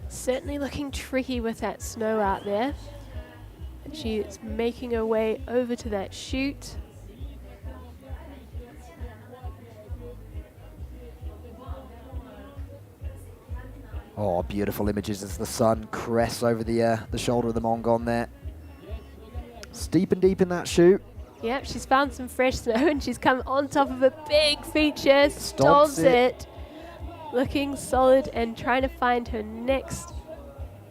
Certainly looking tricky with that snow out there. She is making her way over to that chute. Oh, beautiful images as the sun crests over the shoulder of the Montgom there. Steep and deep in that chute. Yep, she's found some fresh snow and she's come on top of a big feature, stomps it. Looking solid and trying to find her next.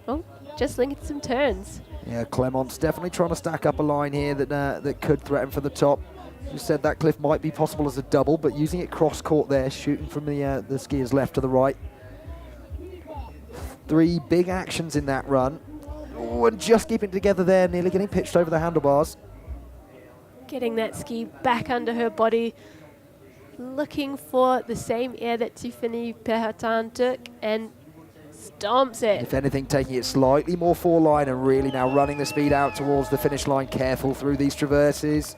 Oh, just linking some turns. Yeah, Clément's definitely trying to stack up a line here that could threaten for the top. You said that cliff might be possible as a double, but using it cross-court there, shooting from the skier's left to the right. 3 big actions in that run. Ooh, and just keeping it together there, nearly getting pitched over the handlebars. Getting that ski back under her body. Looking for the same air that Tiffany Perrotin took and stomps it. If anything, taking it slightly more four-line and really now running the speed out towards the finish line, careful through these traverses.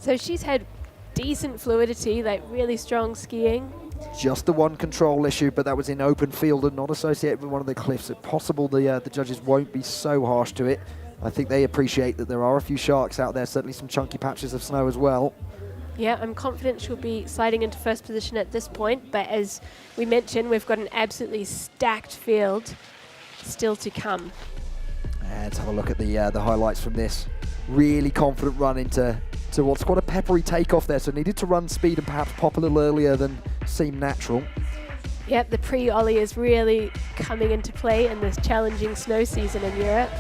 So she's had decent fluidity, like really strong skiing. Just the one control issue, but that was in open field and not associated with one of the cliffs. It's possible the judges won't be so harsh to it. I think they appreciate that there are a few sharks out there, certainly some chunky patches of snow as well. Yeah, I'm confident she'll be sliding into first position at this point, but as we mentioned, we've got an absolutely stacked field still to come. Let's have a look at the highlights from this. Really confident run into what's quite a peppery takeoff there, so needed to run speed and perhaps pop a little earlier than seemed natural. Yep, the pre-ollie is really coming into play in this challenging snow season in Europe.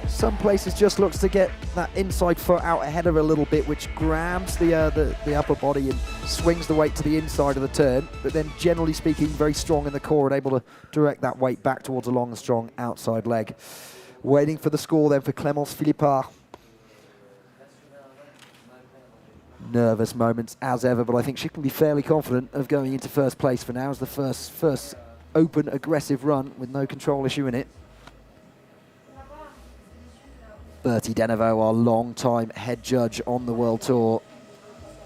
Some places just looks to get that inside foot out ahead of her a little bit, which grabs the upper body and swings the weight to the inside of the turn, but then generally speaking very strong in the core and able to direct that weight back towards a long and strong outside leg. Waiting for the score then for Clémence Philippa. Nervous moments as ever, but I think she can be fairly confident of going into first place for now as the first open aggressive run with no control issue in it. Bertie Deneveau, our long-time head judge on the World Tour.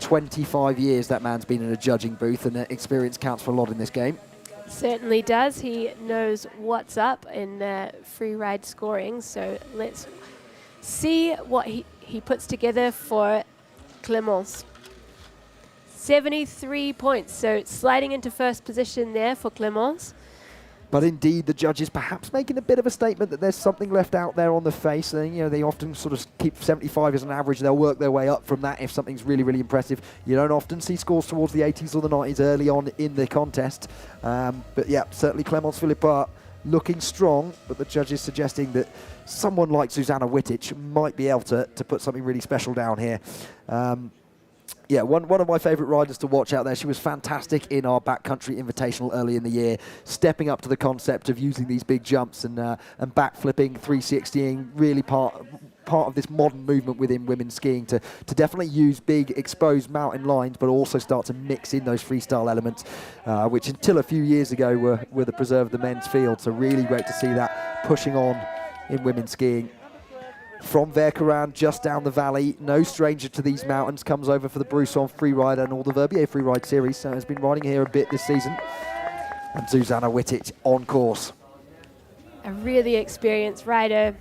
25 years that man's been in a judging booth, and experience counts for a lot in this game. Certainly does. He knows what's up in free ride scoring, so let's see what he puts together for Clémence. 73 points, so sliding into first position there for Clémence. But indeed, the judges perhaps making a bit of a statement that there's something left out there on the face. And, you know, they often sort of keep 75 as an average. They'll work their way up from that if something's really, really impressive. You don't often see scores towards the 80s or the 90s early on in the contest. But yeah, certainly Clémence Philippa looking strong, but the judges suggesting that someone like Susanna Wittich might be able to put something really special down here. Yeah, one of my favourite riders to watch out there. She was fantastic in our Backcountry Invitational early in the year, stepping up to the concept of using these big jumps and backflipping, 360ing, really part of this modern movement within women's skiing to definitely use big exposed mountain lines, but also start to mix in those freestyle elements, which until a few years ago were the preserve of the men's field. So really great to see that pushing on in women's skiing. From Vercaran, just down the valley, no stranger to these mountains, comes over for the Broussard Freeride and all the Verbier Freeride series, so has been riding here a bit this season. and Zuzana Wittich on course. A really experienced rider.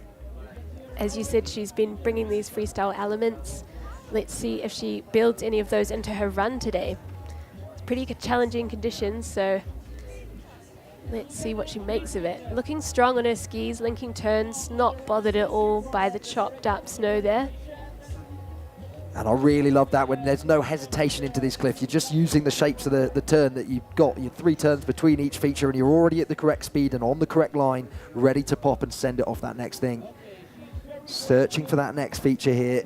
As you said, she's been bringing these freestyle elements. Let's see if she builds any of those into her run today. It's pretty challenging conditions, so let's see what she makes of it. Looking strong on her skis, linking turns, not bothered at all by the chopped up snow there. And I really love that when there's no hesitation into this cliff. You're just using the shapes of the turn that you've got. Your 3 turns between each feature and you're already at the correct speed and on the correct line, ready to pop and send it off that next thing. Searching for that next feature here.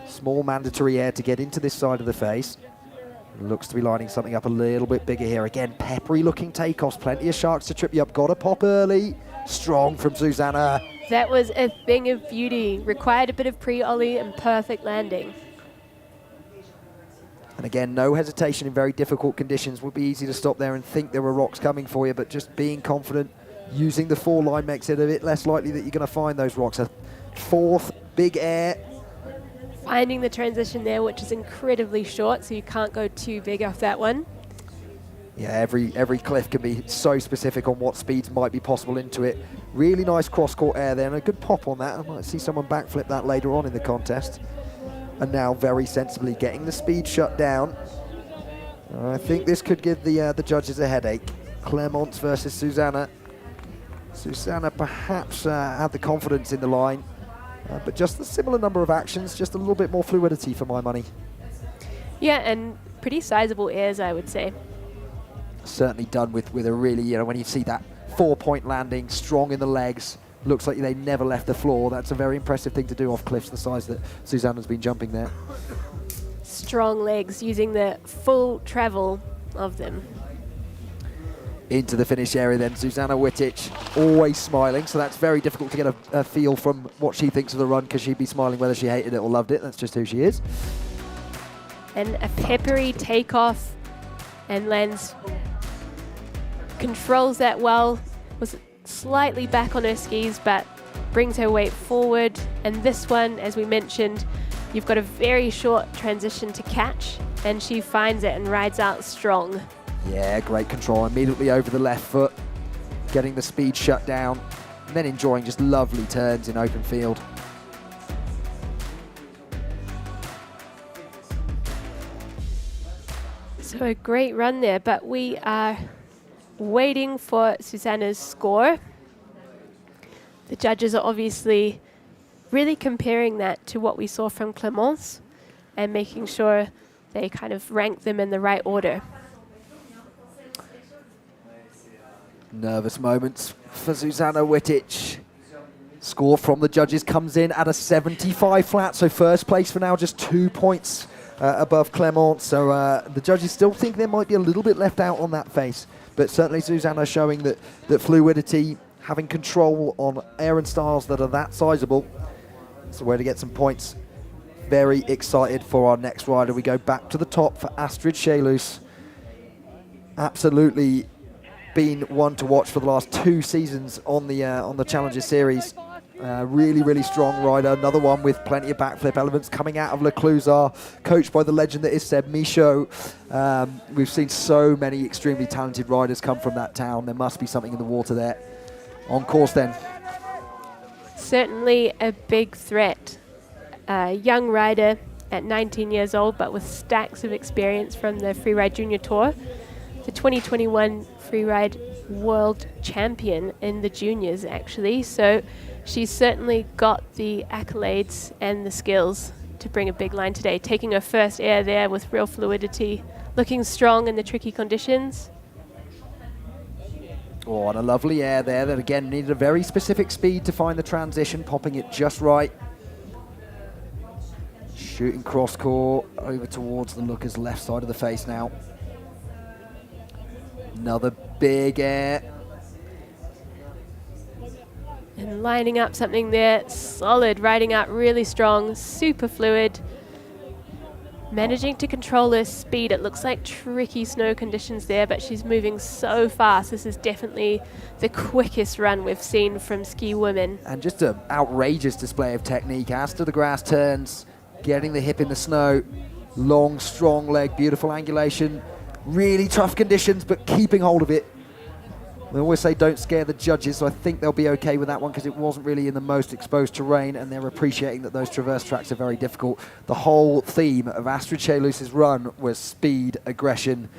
Small mandatory air to get into this side of the face. Looks to be lining something up a little bit bigger here. Again, peppery looking takeoffs. Plenty of sharks to trip you up. Got to pop early. Strong from Zuzana. That was a thing of beauty. Required a bit of pre-ollie and perfect landing. And again, no hesitation in very difficult conditions. Would be easy to stop there and think there were rocks coming for you, but just being confident, using the 4 line makes it a bit less likely that you're going to find those rocks. A 4th big air. Finding the transition there, which is incredibly short, so you can't go too big off that one. Yeah, every cliff can be so specific on what speeds might be possible into it. Really nice cross-court air there, and a good pop on that. I might see someone backflip that later on in the contest. And now very sensibly getting the speed shut down. I think this could give the judges a headache. Clemence versus Zuzana. Zuzana perhaps had the confidence in the line, but just a similar number of actions, just a little bit more fluidity for my money. Yeah, and pretty sizable airs, I would say. Certainly done with a really, when you see that 4-point landing, strong in the legs, looks like they never left the floor. That's a very impressive thing to do off cliffs the size that Zuzana's been jumping there. Strong legs, using the full travel of them. Into the finish area then, Zuzana Wittich, always smiling, so that's very difficult to get a feel from what she thinks of the run, because she'd be smiling whether she hated it or loved it. That's just who she is. And a peppery takeoff, and lands, controls that well, was slightly back on her skis, but brings her weight forward. And this one, as we mentioned, you've got a very short transition to catch, and she finds it and rides out strong. Yeah, great control, immediately over the left foot, getting the speed shut down, and then enjoying just lovely turns in open field. So a great run there, but we are waiting for Zuzana's score. The judges are obviously really comparing that to what we saw from Clemence and making sure they kind of rank them in the right order. Nervous moments for Zuzana Wittich. Score from the judges comes in at a 75 flat, so first place for now, just 2 points above Clemence. So the judges still think there might be a little bit left out on that face, but certainly Zuzana showing that fluidity, having control on air and styles that are that sizable. It's a way to get some points. Very excited for our next rider. We go back to the top for Astrid Scheelhuis. Absolutely been one to watch for the last 2 seasons on the Challenger Series. Really, really strong rider. Another one with plenty of backflip elements coming out of Le Clusaz, coached by the legend that is Seb Michaud. We've seen so many extremely talented riders come from that town. There must be something in the water there. On course then. Certainly a big threat. A young rider at 19 years old, but with stacks of experience from the Freeride Junior Tour. The 2021 Freeride World Champion in the juniors, actually. So she's certainly got the accolades and the skills to bring a big line today. Taking her first air there with real fluidity, looking strong in the tricky conditions. Oh, and a lovely air there that again needed a very specific speed to find the transition, popping it just right. Shooting cross court over towards the looker's left side of the face now. Another big air. And lining up something there, solid, riding out really strong, super fluid. Managing to control her speed. It looks like tricky snow conditions there, but she's moving so fast. This is definitely the quickest run we've seen from ski women. And just an outrageous display of technique. As to the grass turns, getting the hip in the snow. Long, strong leg, beautiful angulation. Really tough conditions, but keeping hold of it. They always say don't scare the judges, so I think they'll be okay with that one because it wasn't really in the most exposed terrain, and they're appreciating that those traverse tracks are very difficult. The whole theme of Astrid Chaluz's run was speed, aggression,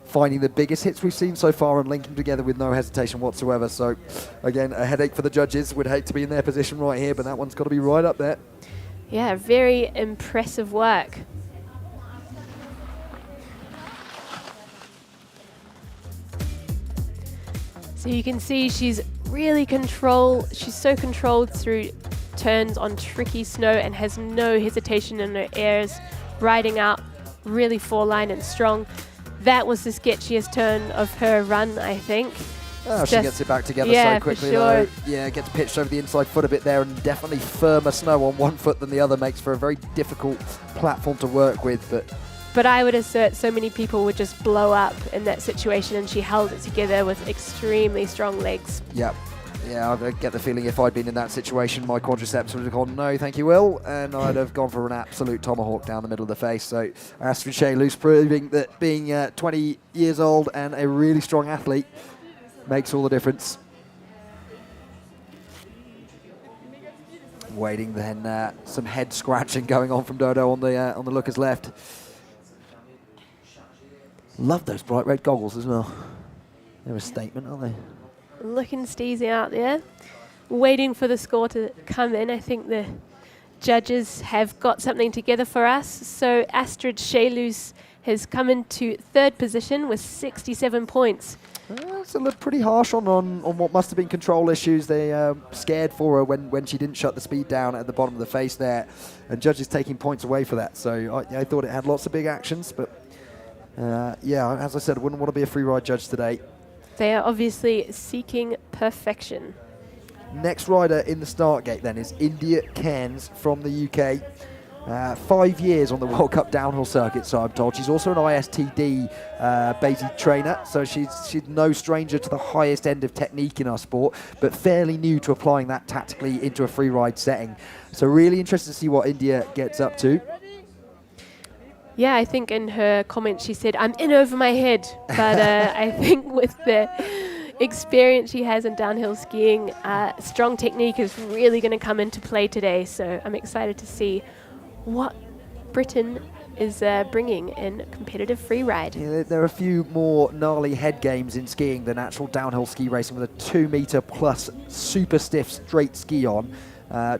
finding the biggest hits we've seen so far and linking them together with no hesitation whatsoever. So, again, a headache for the judges. Would hate to be in their position right here, but that one's got to be right up there. Yeah, very impressive work. So you can see she's really she's so controlled through turns on tricky snow and has no hesitation in her airs, riding out really four-line and strong. That was the sketchiest turn of her run, I think. Oh, she gets it back together so quickly, though. Yeah, gets pitched over the inside foot a bit there, and definitely firmer snow on one foot than the other makes for a very difficult platform to work with. But I would assert so many people would just blow up in that situation, and she held it together with extremely strong legs. Yep. Yeah, I get the feeling if I'd been in that situation, my quadriceps would have gone, no, thank you, Will, and I'd have gone for an absolute tomahawk down the middle of the face. So Astrid Chaluz proving that being 20 years old and a really strong athlete makes all the difference. Waiting then, some head scratching going on from Dodo on the looker's left. Love those bright red goggles as well. They're a statement, aren't they? Looking steezy out there, waiting for the score to come in. I think the judges have got something together for us. So Astrid Chaluz has come into third position with 67 points. It's a little pretty harsh on what must have been control issues. They scared for her when she didn't shut the speed down at the bottom of the face there, and judges taking points away for that. So I thought it had lots of big actions, but yeah, as I said, I wouldn't want to be a free ride judge today. They are obviously seeking perfection. Next rider in the start gate then is India Cairns from the UK. 5 years on the World Cup downhill circuit, so I'm told. She's also an ISTD Beatty trainer, so she's no stranger to the highest end of technique in our sport, but fairly new to applying that tactically into a free ride setting. So really interested to see what India gets up to. Yeah, I think in her comments she said, I'm in over my head. But I think with the experience she has in downhill skiing, strong technique is really going to come into play today. So I'm excited to see what Britain is bringing in competitive free ride. Yeah, there are a few more gnarly head games in skiing than actual downhill ski racing, with a 2 meter plus super stiff straight ski on,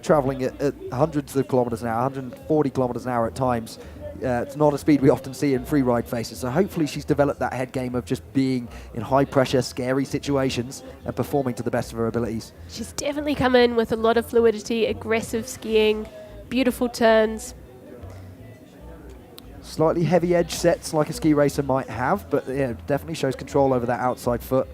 traveling at hundreds of kilometers an hour, 140 kilometers an hour at times. It's not a speed we often see in free ride faces, so hopefully she's developed that head game of just being in high pressure, scary situations and performing to the best of her abilities. She's definitely come in with a lot of fluidity, aggressive skiing, beautiful turns. Slightly heavy edge sets like a ski racer might have, but yeah, definitely shows control over that outside foot.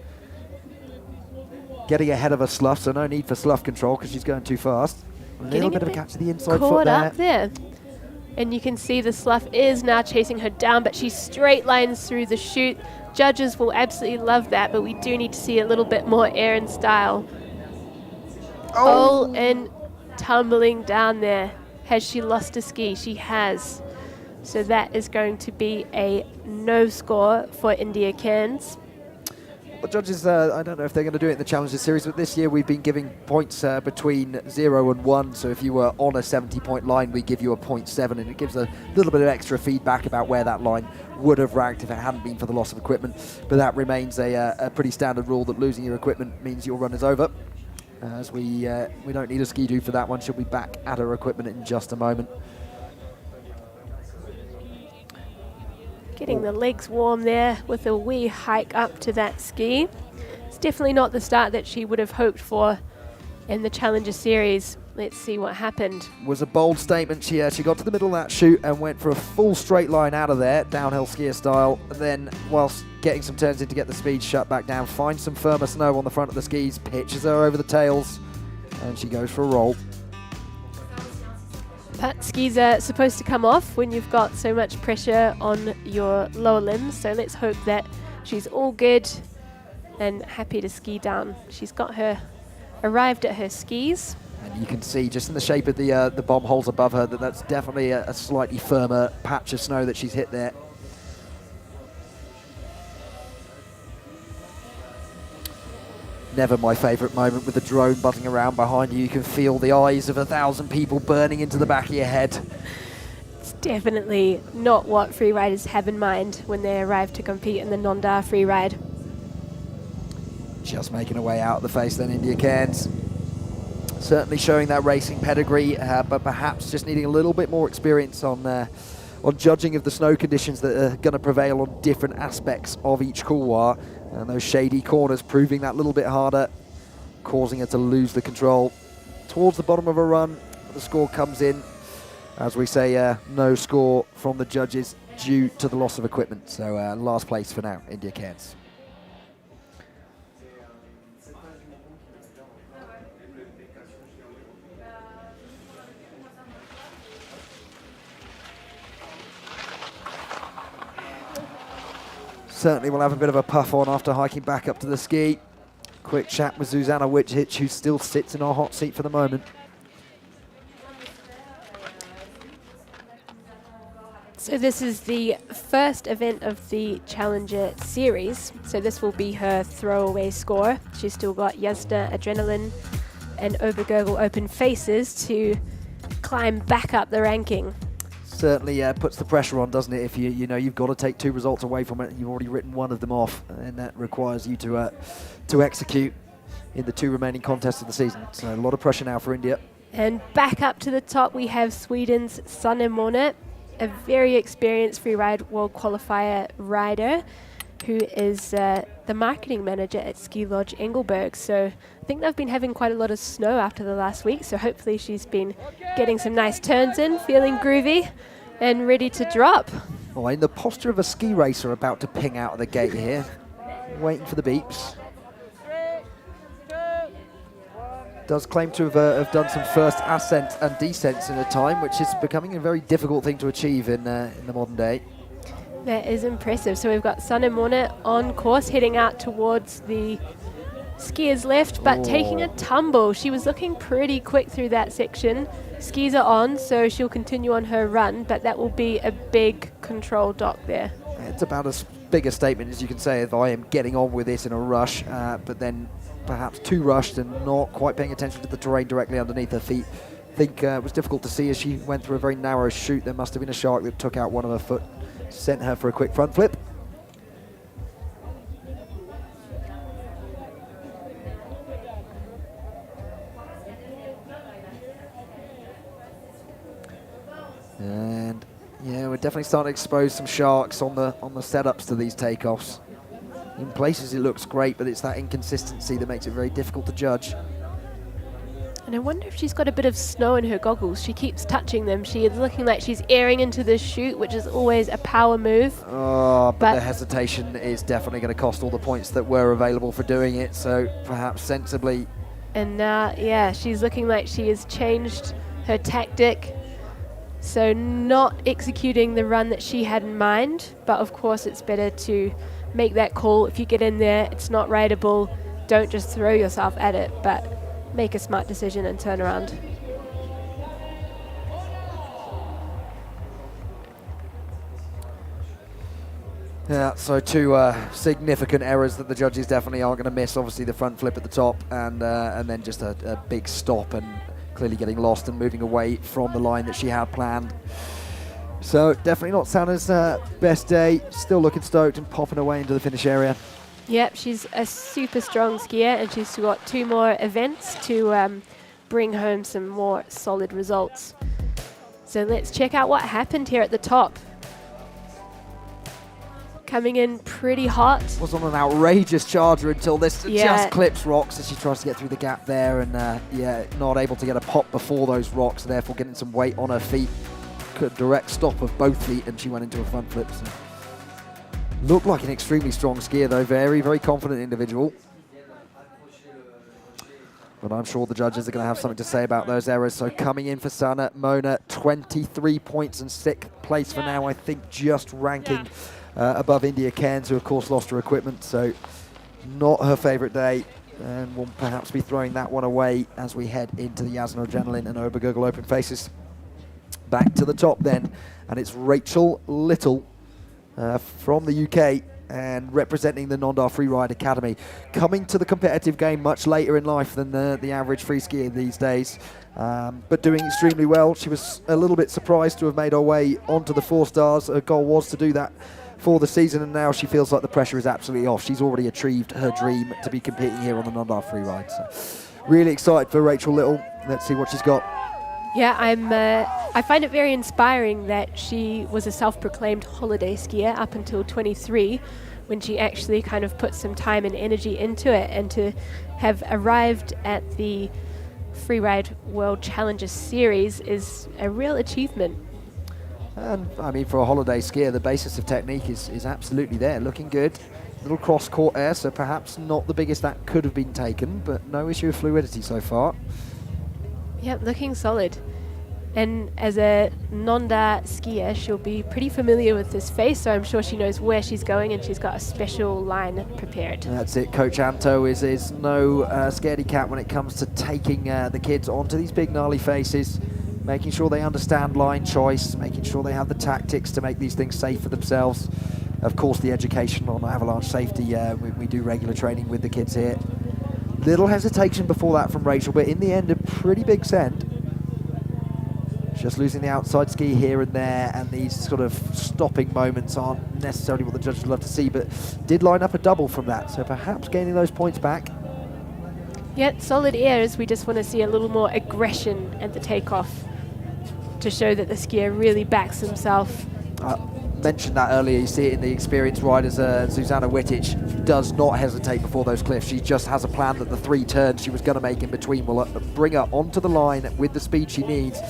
Getting ahead of her slough, so no need for slough control because she's going too fast. A little bit of a catch to the inside foot there. Up there. And you can see the slough is now chasing her down, but she straight lines through the chute. Judges will absolutely love that, but we do need to see a little bit more air and style. All in, tumbling down there. Has she lost a ski? She has. So that is going to be a no score for India Cairns. The judges, I don't know if they're going to do it in the Challenger Series, but this year we've been giving points between 0 and 1. So if you were on a 70-point line, we give you a 0.7, and it gives a little bit of extra feedback about where that line would have ranked if it hadn't been for the loss of equipment. But that remains a pretty standard rule that losing your equipment means your run is over. As we don't need a ski-doo for that one. She'll be back at her equipment in just a moment. Getting the legs warm there with a wee hike up to that ski. It's definitely not the start that she would have hoped for in the Challenger Series. Let's see what happened. Was a bold statement. She got to the middle of that chute and went for a full straight line out of there, downhill skier style. And then, whilst getting some turns in to get the speed shut back down, finds some firmer snow on the front of the skis, pitches her over the tails, and she goes for a roll. But skis are supposed to come off when you've got so much pressure on your lower limbs, so let's hope that she's all good and happy to ski down. She's arrived at her skis. And you can see just in the shape of the bomb holes above her that that's definitely a slightly firmer patch of snow that she's hit there. Never my favourite moment with the drone buzzing around behind you. You can feel the eyes of 1,000 people burning into the back of your head. It's definitely not what freeriders have in mind when they arrive to compete in the Nendaz Freeride. Just making her way out of the face then, India Cairns. Certainly showing that racing pedigree, but perhaps just needing a little bit more experience on judging of the snow conditions that are going to prevail on different aspects of each couloir. And those shady corners proving that little bit harder, causing her to lose the control. Towards the bottom of her run, the score comes in. As we say, no score from the judges due to the loss of equipment. So last place for now, India Cairns. Certainly we'll have a bit of a puff on after hiking back up to the ski. Quick chat with Susanna Witchich, who still sits in our hot seat for the moment. So this is the first event of the Challenger series. So this will be her throwaway score. She's still got Yasna Adrenaline and Obergurgel Open Faces to climb back up the ranking. Certainly puts the pressure on, doesn't it? If you know you've got to take 2 results away from it, you've already written 1 of them off, and that requires you to execute in the 2 remaining contests of the season. So a lot of pressure now for India. And back up to the top, we have Sweden's Sanne Måne, a very experienced freeride world qualifier rider, who is the marketing manager at Ski Lodge Engelberg. So I think they've been having quite a lot of snow after the last week, so hopefully she's been getting some nice turns in, feeling groovy and ready to drop. Oh, in the posture of a ski racer about to ping out of the gate here, waiting for the beeps. Does claim to have done some first ascent and descents in a time, which is becoming a very difficult thing to achieve in the modern day. That is impressive. So we've got Sanne Måne on course, heading out towards the skiers left, but taking a tumble. She was looking pretty quick through that section. Skis are on, so she'll continue on her run, but that will be a big control dock there. It's about as big a statement as you can say if I am getting on with this in a rush, but then perhaps too rushed and not quite paying attention to the terrain directly underneath her feet. I think it was difficult to see as she went through a very narrow chute. There must have been a shark that took out one of her foot, sent her for a quick front flip. And yeah, we're definitely starting to expose some sharks on the setups to these takeoffs. In places it looks great, but it's that inconsistency that makes it very difficult to judge. And I wonder if she's got a bit of snow in her goggles. She keeps touching them. She is looking like she's airing into the chute, which is always a power move. Oh, but the hesitation is definitely going to cost all the points that were available for doing it, so perhaps sensibly. And now, yeah, she's looking like she has changed her tactic. So not executing the run that she had in mind, but of course it's better to make that call. If you get in there, it's not rideable, don't just throw yourself at it, but make a smart decision and turn around. Yeah, so 2 significant errors that the judges definitely aren't going to miss. Obviously the front flip at the top, and then just a big stop and clearly getting lost and moving away from the line that she had planned. So definitely not Sanne's best day. Still looking stoked and popping away into the finish area. Yep, she's a super strong skier, and she's got 2 more events to bring home some more solid results. So let's check out what happened here at the top. Coming in pretty hot. Was on an outrageous charger until this Yeah. just clips rocks as she tries to get through the gap there, and yeah, not able to get a pop before those rocks, therefore getting some weight on her feet. Direct stop of both feet, and she went into a front flip. So. Looked like an extremely strong skier though, very, very confident individual. But I'm sure the judges are going to have something to say about those errors. So coming in for Sanne Måne, 23 points and 6th place for now, I think just ranking above India Cairns, who of course lost her equipment. So not her favourite day, and we'll perhaps be throwing that one away as we head into the Yasna Adrenaline and Obergurgel Open Faces. Back to the top then, and it's Rachel Little from the UK and representing the Nendaz Freeride Academy, coming to the competitive game much later in life than the average free skier these days, but doing extremely well. She was a little bit surprised to have made her way onto the 4 stars. Her goal was to do that for the season, and now she feels like the pressure is absolutely off. She's already achieved her dream to be competing here on the Nendaz Freeride. So really excited for Rachel Little. Let's see what she's got. Yeah, I find it very inspiring that she was a self-proclaimed holiday skier up until 23, when she actually kind of put some time and energy into it, and to have arrived at the Freeride World Challenger Series is a real achievement. And I mean, for a holiday skier, the basis of technique is absolutely there, looking good. Little cross-court air, so perhaps not the biggest that could have been taken, but no issue with fluidity so far. Yep, looking solid. And as a Nendaz skier, she'll be pretty familiar with this face, so I'm sure she knows where she's going, and she's got a special line prepared. That's it. Coach Anto is no scaredy cat when it comes to taking the kids onto these big gnarly faces, making sure they understand line choice, making sure they have the tactics to make these things safe for themselves. Of course, the education on avalanche safety, we do regular training with the kids here. Little hesitation before that from Rachel, but in the end, a pretty big send. Just losing the outside ski here and there, and these sort of stopping moments aren't necessarily what the judges would love to see, but did line up a double from that, so perhaps gaining those points back. Yet solid airs, we just want to see a little more aggression at the takeoff to show that the skier really backs himself. Mentioned that earlier, you see it in the experienced riders. Susanna Wittich does not hesitate before those cliffs. She just has a plan that the 3 turns she was going to make in between will bring her onto the line with the speed she needs.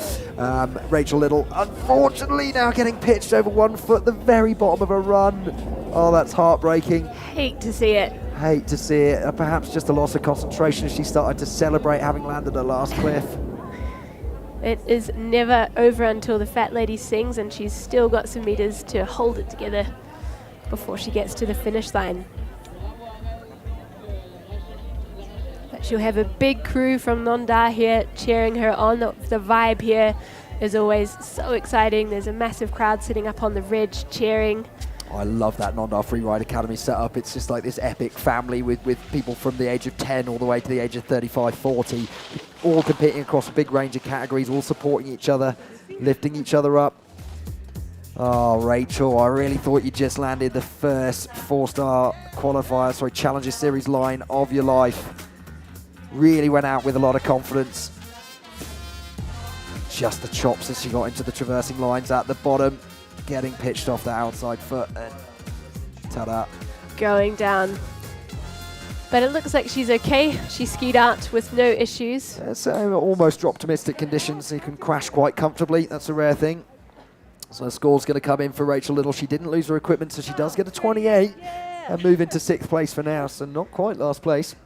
Rachel Little, unfortunately, now getting pitched over 1 foot, the very bottom of her run. Oh, that's heartbreaking. Hate to see it. Hate to see it. Perhaps just a loss of concentration as she started to celebrate having landed her last cliff. It is never over until the fat lady sings, and she's still got some meters to hold it together before she gets to the finish line. But she'll have a big crew from Nendaz here cheering her on. The vibe here is always so exciting. There's a massive crowd sitting up on the ridge cheering. I love that Nendaz Freeride Academy setup. It's just like this epic family with people from the age of 10 all the way to the age of 35, 40, all competing across a big range of categories, all supporting each other, lifting each other up. Oh, Rachel, I really thought you just landed the first 4-star qualifier, Challenger Series line of your life. Really went out with a lot of confidence. Just the chops as she got into the traversing lines at the bottom. Getting pitched off the outside foot, and ta-da. Going down. But it looks like she's okay. She skied out with no issues. It's almost optimistic conditions, so you can crash quite comfortably. That's a rare thing. So the score's going to come in for Rachel Little. She didn't lose her equipment, so she does get a 28 and move into 6th place for now, so not quite last place.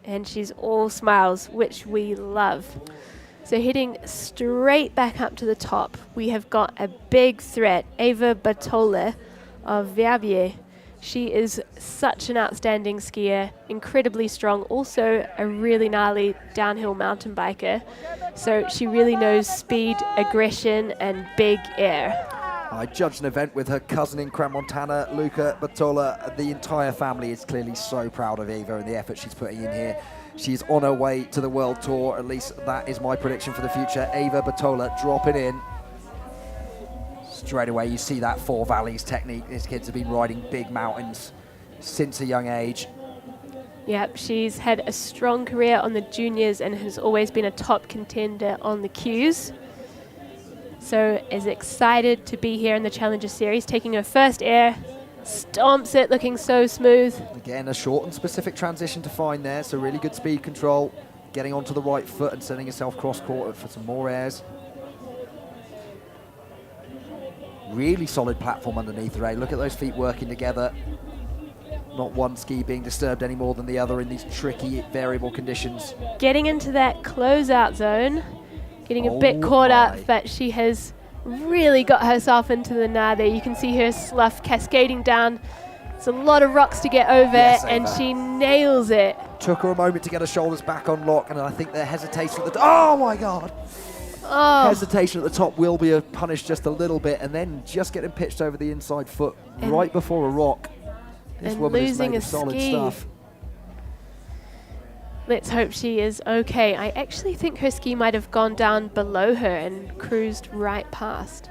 And she's all smiles, which we love. So heading straight back up to the top, we have got a big threat, Eva Bartola of Verbier. She is such an outstanding skier, incredibly strong, also a really gnarly downhill mountain biker. So she really knows speed, aggression, and big air. I judged an event with her cousin in Crans-Montana, Luca Bartola. The entire family is clearly so proud of Eva and the effort she's putting in here. She's on her way to the World Tour, at least that is my prediction for the future. Eva Bartola dropping in. Straight away you see that 4 valleys technique. These kids have been riding big mountains since a young age. Yep, she's had a strong career on the juniors and has always been a top contender on the Qs. So is excited to be here in the Challenger Series, taking her first air. Stomps it, looking so smooth. Again, a short and specific transition to find there, so really good speed control, getting onto the right foot and sending yourself cross-quarter for some more airs. Really solid platform underneath her, look at those feet working together. Not one ski being disturbed any more than the other in these tricky, variable conditions. Getting into that closeout zone, getting a bit caught up, but she has really got herself into the gnar there. You can see her slough cascading down. It's a lot of rocks to get over, and she nails it. Took her a moment to get her shoulders back on lock, and I think the hesitation at the oh my god! Oh. Hesitation at the top will be punished just a little bit, and then just getting pitched over the inside foot right before a rock. This and woman is losing made a of solid ski. stuff. Let's hope she is okay. I actually think her ski might have gone down below her and cruised right past.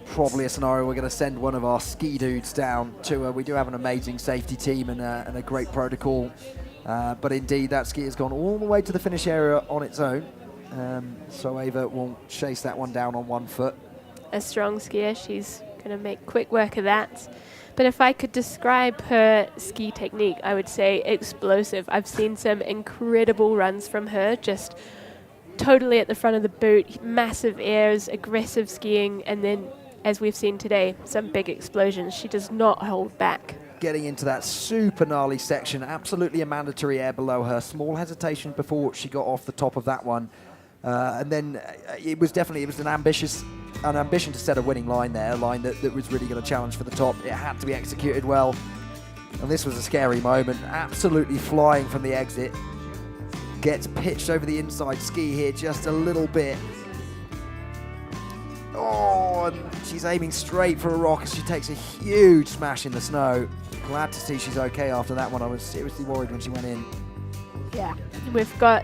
Probably a scenario we're going to send one of our ski dudes down to. We do have an amazing safety team and a great protocol. But indeed, that ski has gone all the way to the finish area on its own. So Ava will chase that one down on one foot. A strong skier, she's going to make quick work of that. But if I could describe her ski technique, I would say explosive. I've seen some incredible runs from her, just totally at the front of the boot, massive airs, aggressive skiing, and then, as we've seen today, some big explosions. She does not hold back. Getting into that super gnarly section, absolutely a mandatory air below her. Small hesitation before she got off the top of that one. And then it was an ambition to set a winning line there, a line that was really going to challenge for the top. It had to be executed well. And this was a scary moment, absolutely flying from the exit. Gets pitched over the inside ski here just a little bit. Oh, and she's aiming straight for a rock as she takes a huge smash in the snow. Glad to see she's okay after that one. I was seriously worried when she went in. Yeah, we've got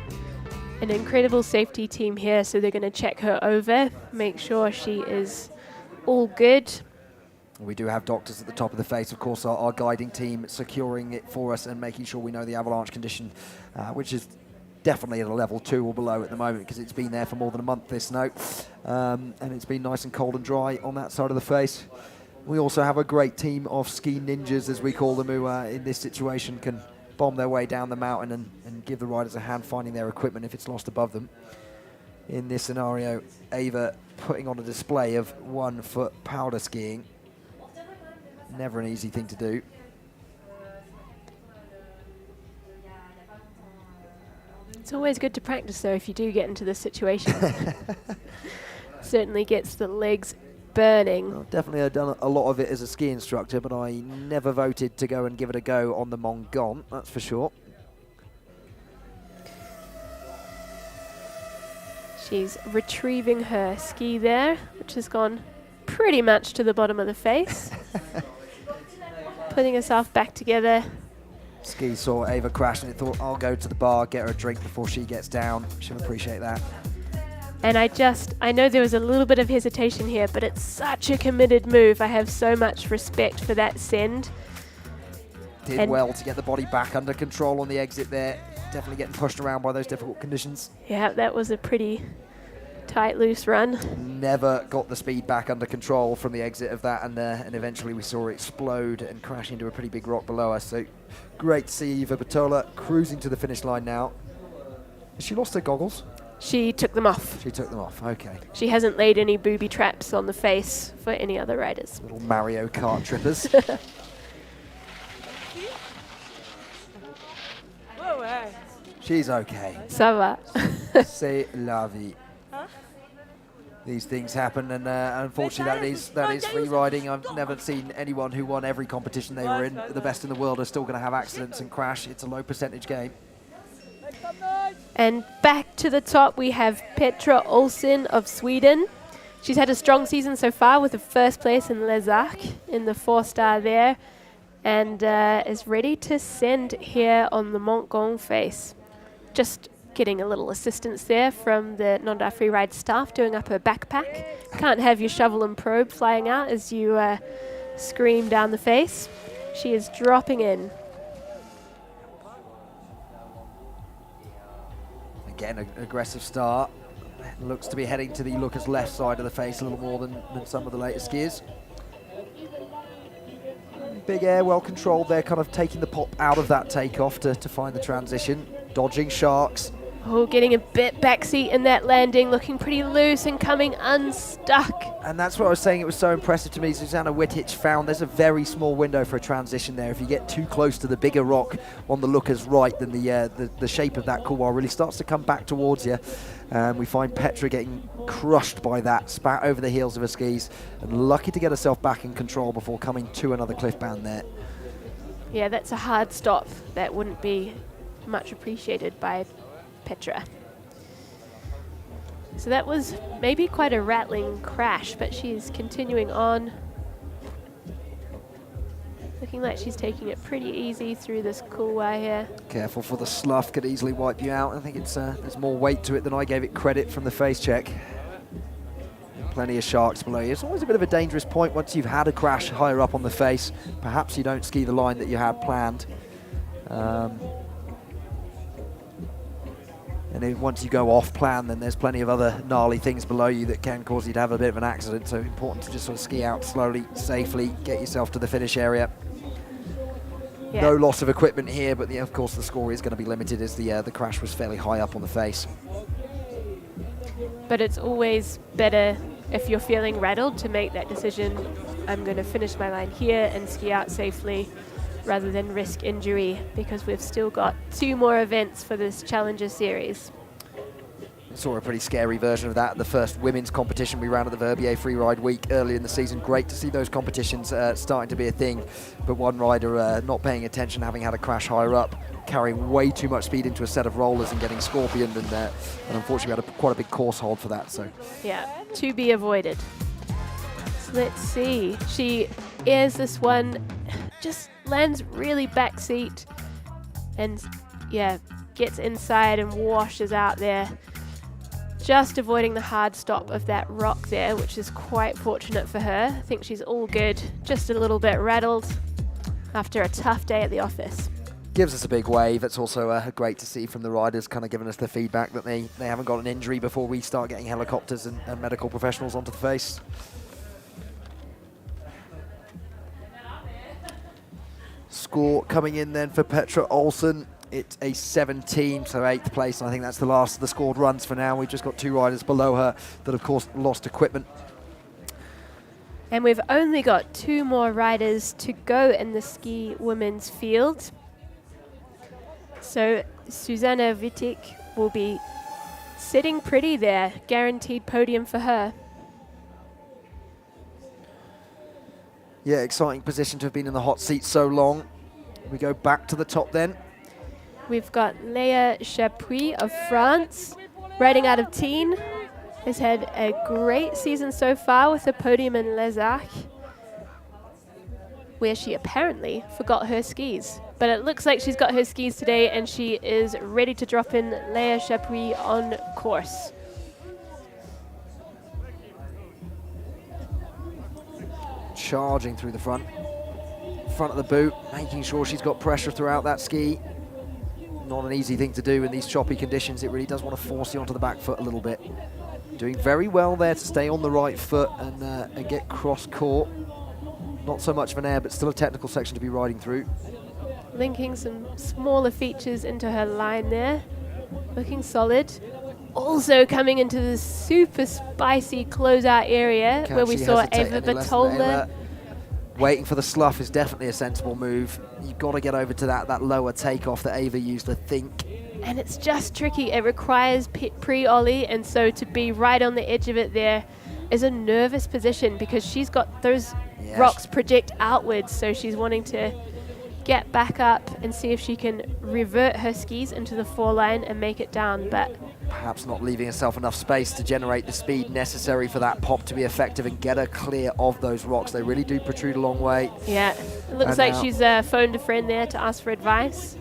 an incredible safety team here, so they're going to check her over, make sure she is all good. We do have doctors at the top of the face, of course, our guiding team securing it for us and making sure we know the avalanche condition, which is definitely at a level 2 or below at the moment because it's been there for more than a month, this snow. And it's been nice and cold and dry on that side of the face. We also have a great team of ski ninjas, as we call them, who in this situation can bomb their way down the mountain and give the riders a hand finding their equipment if it's lost above them. In this scenario, Ava putting on a display of 1 foot powder skiing. Never an easy thing to do. It's always good to practice, though, if you do get into this situation. Certainly gets the legs burning. Well, definitely I've done a lot of it as a ski instructor, but I never voted to go and give it a go on the Montgom, that's for sure. She's retrieving her ski there, which has gone pretty much to the bottom of the face. Putting herself back together. Ski saw Ava crash and it thought, I'll go to the bar, get her a drink before she gets down. She'll appreciate that. And I know there was a little bit of hesitation here, but it's such a committed move. I have so much respect for that send. Did well to get the body back under control on the exit there. Definitely getting pushed around by those difficult conditions. Yeah, that was a pretty tight, loose run. Never got the speed back under control from the exit of that, and eventually we saw her explode and crash into a pretty big rock below us. So great to see Eva Batola cruising to the finish line now. Has she lost her goggles? She took them off. She took them off, okay. She hasn't laid any booby traps on the face for any other riders. Little Mario Kart trippers. She's okay. Ça va. C'est la vie. These things happen, and unfortunately that is free riding. I've never seen anyone who won every competition they were in, the best in the world, are still going to have accidents and crash. It's a low percentage game. And back to the top, we have Petra Olsson of Sweden. She's had a strong season so far with a first place in Les Arcs in the 4-star there, and is ready to send here on the Montgom face. Just getting a little assistance there from the Nendaz Freeride staff doing up her backpack. Can't have your shovel and probe flying out as you scream down the face. She is dropping in. Again, an aggressive start. Looks to be heading to the Lucas left side of the face a little more than some of the later skiers. Big air, well controlled there, kind of taking the pop out of that takeoff to find the transition. Dodging sharks. Oh, getting a bit backseat in that landing, looking pretty loose and coming unstuck. And that's what I was saying, it was so impressive to me. Susanna Wittich found there's a very small window for a transition there. If you get too close to the bigger rock on the Lucas right, then the shape of that couloir really starts to come back towards you. We find Petra getting crushed by that, spat over the heels of her skis, and lucky to get herself back in control before coming to another cliff band there. Yeah, that's a hard stop. That wouldn't be much appreciated by Petra. So that was maybe quite a rattling crash, but she's continuing on. Looking like she's taking it pretty easy through this couloir here. Careful for the slough, could easily wipe you out. I think it's there's more weight to it than I gave it credit from the face check. Plenty of sharks below you. It's always a bit of a dangerous point once you've had a crash higher up on the face. Perhaps you don't ski the line that you had planned. And then once you go off plan, then there's plenty of other gnarly things below you that can cause you to have a bit of an accident. So important to just sort of ski out slowly, safely, get yourself to the finish area. Yeah. No loss of equipment here, but of course the score is going to be limited as the crash was fairly high up on the face. But it's always better if you're feeling rattled to make that decision. I'm going to finish my line here and ski out safely rather than risk injury, because we've still got 2 more events for this Challenger series. Saw a pretty scary version of that at the first women's competition we ran at the Verbier Freeride Week earlier in the season. Great to see those competitions starting to be a thing, but one rider not paying attention, having had a crash higher up, carrying way too much speed into a set of rollers and getting scorpioned, and unfortunately we had quite a big course hold for that. So yeah, to be avoided. So let's see. She airs this one, just lands really backseat, and yeah, gets inside and washes out there. Just avoiding the hard stop of that rock there, which is quite fortunate for her. I think she's all good, just a little bit rattled after a tough day at the office. gives us a big wave. It's also great to see from the riders, kind of giving us the feedback that they haven't got an injury before we start getting helicopters and medical professionals onto the face. Score coming in then for Petra Olsen. It's a 17, so 8th place, and I think that's the last of the scored runs for now. We've just got 2 riders below her that, of course, lost equipment. And we've only got 2 more riders to go in the ski women's field. So Susanna Wittig will be sitting pretty there, guaranteed podium for her. Yeah, exciting position to have been in the hot seat so long. We go back to the top then. We've got Léa Chapuis of France, riding out of Teen. Has had a great season so far with a podium in Les Arcs, where she apparently forgot her skis. But it looks like she's got her skis today and she is ready to drop in Léa Chapuis on course. Charging through the front of the boot, making sure she's got pressure throughout that ski. Not an easy thing to do in these choppy conditions. It really does want to force you onto the back foot a little bit. Doing very well there to stay on the right foot and get cross-caught. Not so much of an air, but still a technical section to be riding through. Linking some smaller features into her line there. Looking solid. Also coming into the super spicy closeout area where we saw Eva Batola. Waiting for the slough is definitely a sensible move. You've got to get over to that lower takeoff that Ava used, I think. And it's just tricky. It requires pre-ollie, and so to be right on the edge of it there is a nervous position because she's got those rocks project outwards, so she's wanting to get back up and see if she can revert her skis into the foreline and make it down, but perhaps not leaving herself enough space to generate the speed necessary for that pop to be effective and get her clear of those rocks. They really do protrude a long way. Yeah, it looks like she's phoned a friend there to ask for advice.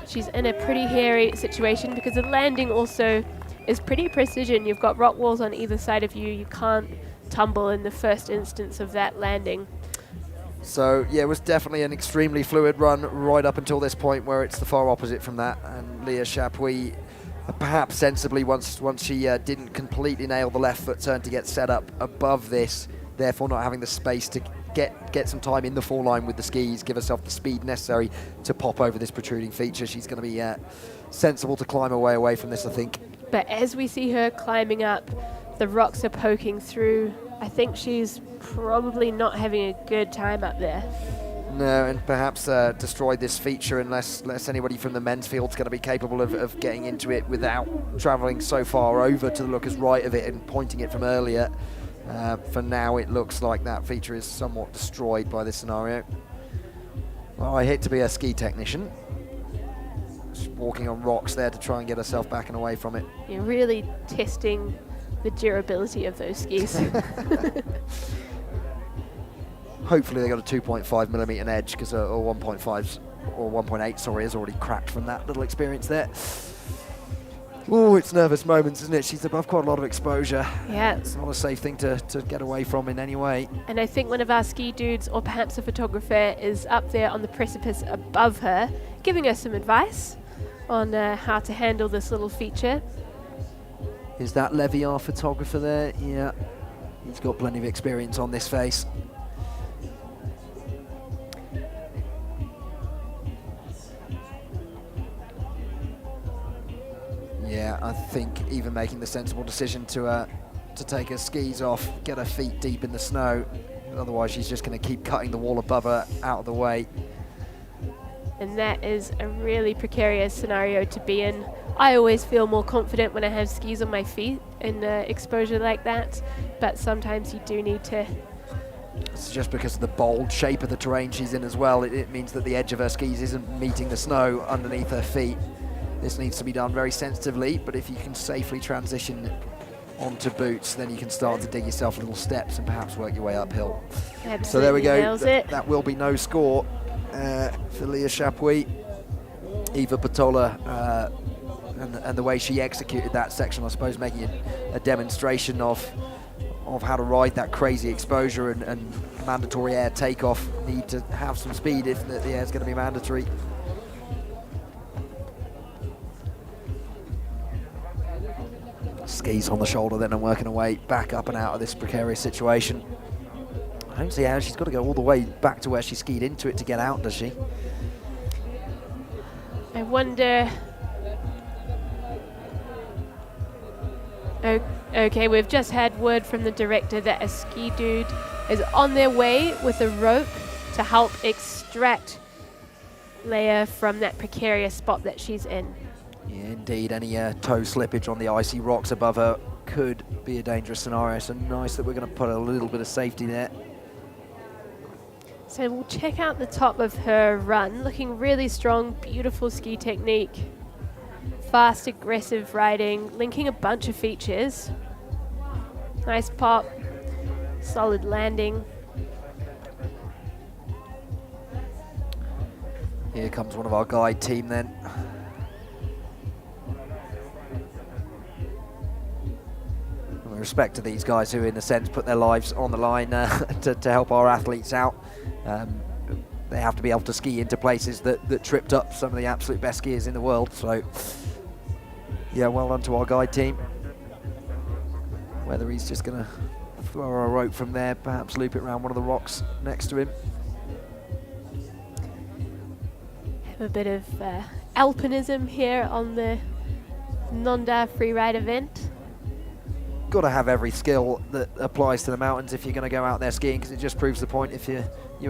She's in a pretty hairy situation because the landing also is pretty precision. You've got rock walls on either side of you. You can't tumble in the first instance of that landing. So, yeah, it was definitely an extremely fluid run right up until this point where it's the far opposite from that. And Léa Chapuis, perhaps sensibly, once she didn't completely nail the left foot turn to get set up above this, therefore not having the space to get some time in the foreline with the skis, give herself the speed necessary to pop over this protruding feature. She's going to be sensible to climb her way away from this, I think. But as we see her climbing up, the rocks are poking through. I think she's probably not having a good time up there. No, and perhaps destroy this feature unless anybody from the men's field's going to be capable of getting into it without travelling so far over to the looker's right of it and pointing it from earlier. For now, it looks like that feature is somewhat destroyed by this scenario. Well, I hate to be a ski technician. Just walking on rocks there to try and get herself back and away from it. You're really testing the durability of those skis. Hopefully they got a 2.5mm edge, because or 1.5 or 1.8, sorry, has already cracked from that little experience there. Oh, it's nervous moments, isn't it? She's above quite a lot of exposure. Yeah. It's not a safe thing to get away from in any way. And I think one of our ski dudes, or perhaps a photographer, is up there on the precipice above her, giving her some advice on how to handle this little feature. Is that Levy, our photographer there? Yeah, he's got plenty of experience on this face. Yeah, I think even making the sensible decision to take her skis off, get her feet deep in the snow. Otherwise, she's just going to keep cutting the wall above her out of the way. And that is a really precarious scenario to be in. I always feel more confident when I have skis on my feet in exposure like that, but sometimes you do need to. It's just because of the bold shape of the terrain she's in as well. It means that the edge of her skis isn't meeting the snow underneath her feet. This needs to be done very sensitively, but if you can safely transition onto boots, then you can start to dig yourself little steps and perhaps work your way uphill. Absolutely. So there we go. Nails it. That will be no score for Leah Chapuis. Eva Patola, and the way she executed that section, I suppose, making a demonstration of how to ride that crazy exposure and mandatory air takeoff. Need to have some speed if the air is going to be mandatory. Skis on the shoulder then, and working her way back up and out of this precarious situation. I don't see how she's got to go all the way back to where she skied into it to get out, does she? I wonder. Okay, we've just had word from the director that a ski dude is on their way with a rope to help extract Leia from that precarious spot that she's in. Yeah, indeed. Any toe slippage on the icy rocks above her could be a dangerous scenario. So nice that we're going to put a little bit of safety there. So we'll check out the top of her run. Looking really strong, beautiful ski technique. Fast, aggressive riding, linking a bunch of features. Nice pop, solid landing. Here comes one of our guide team then. With respect to these guys who, in a sense, put their lives on the line to help our athletes out. They have to be able to ski into places that tripped up some of the absolute best skiers in the world. So, yeah, well done to our guide team. Whether he's just going to throw a rope from there, perhaps loop it around one of the rocks next to him. Have a bit of alpinism here on the Nendaz Freeride event. Got to have every skill that applies to the mountains if you're going to go out there skiing, because it just proves the point. If you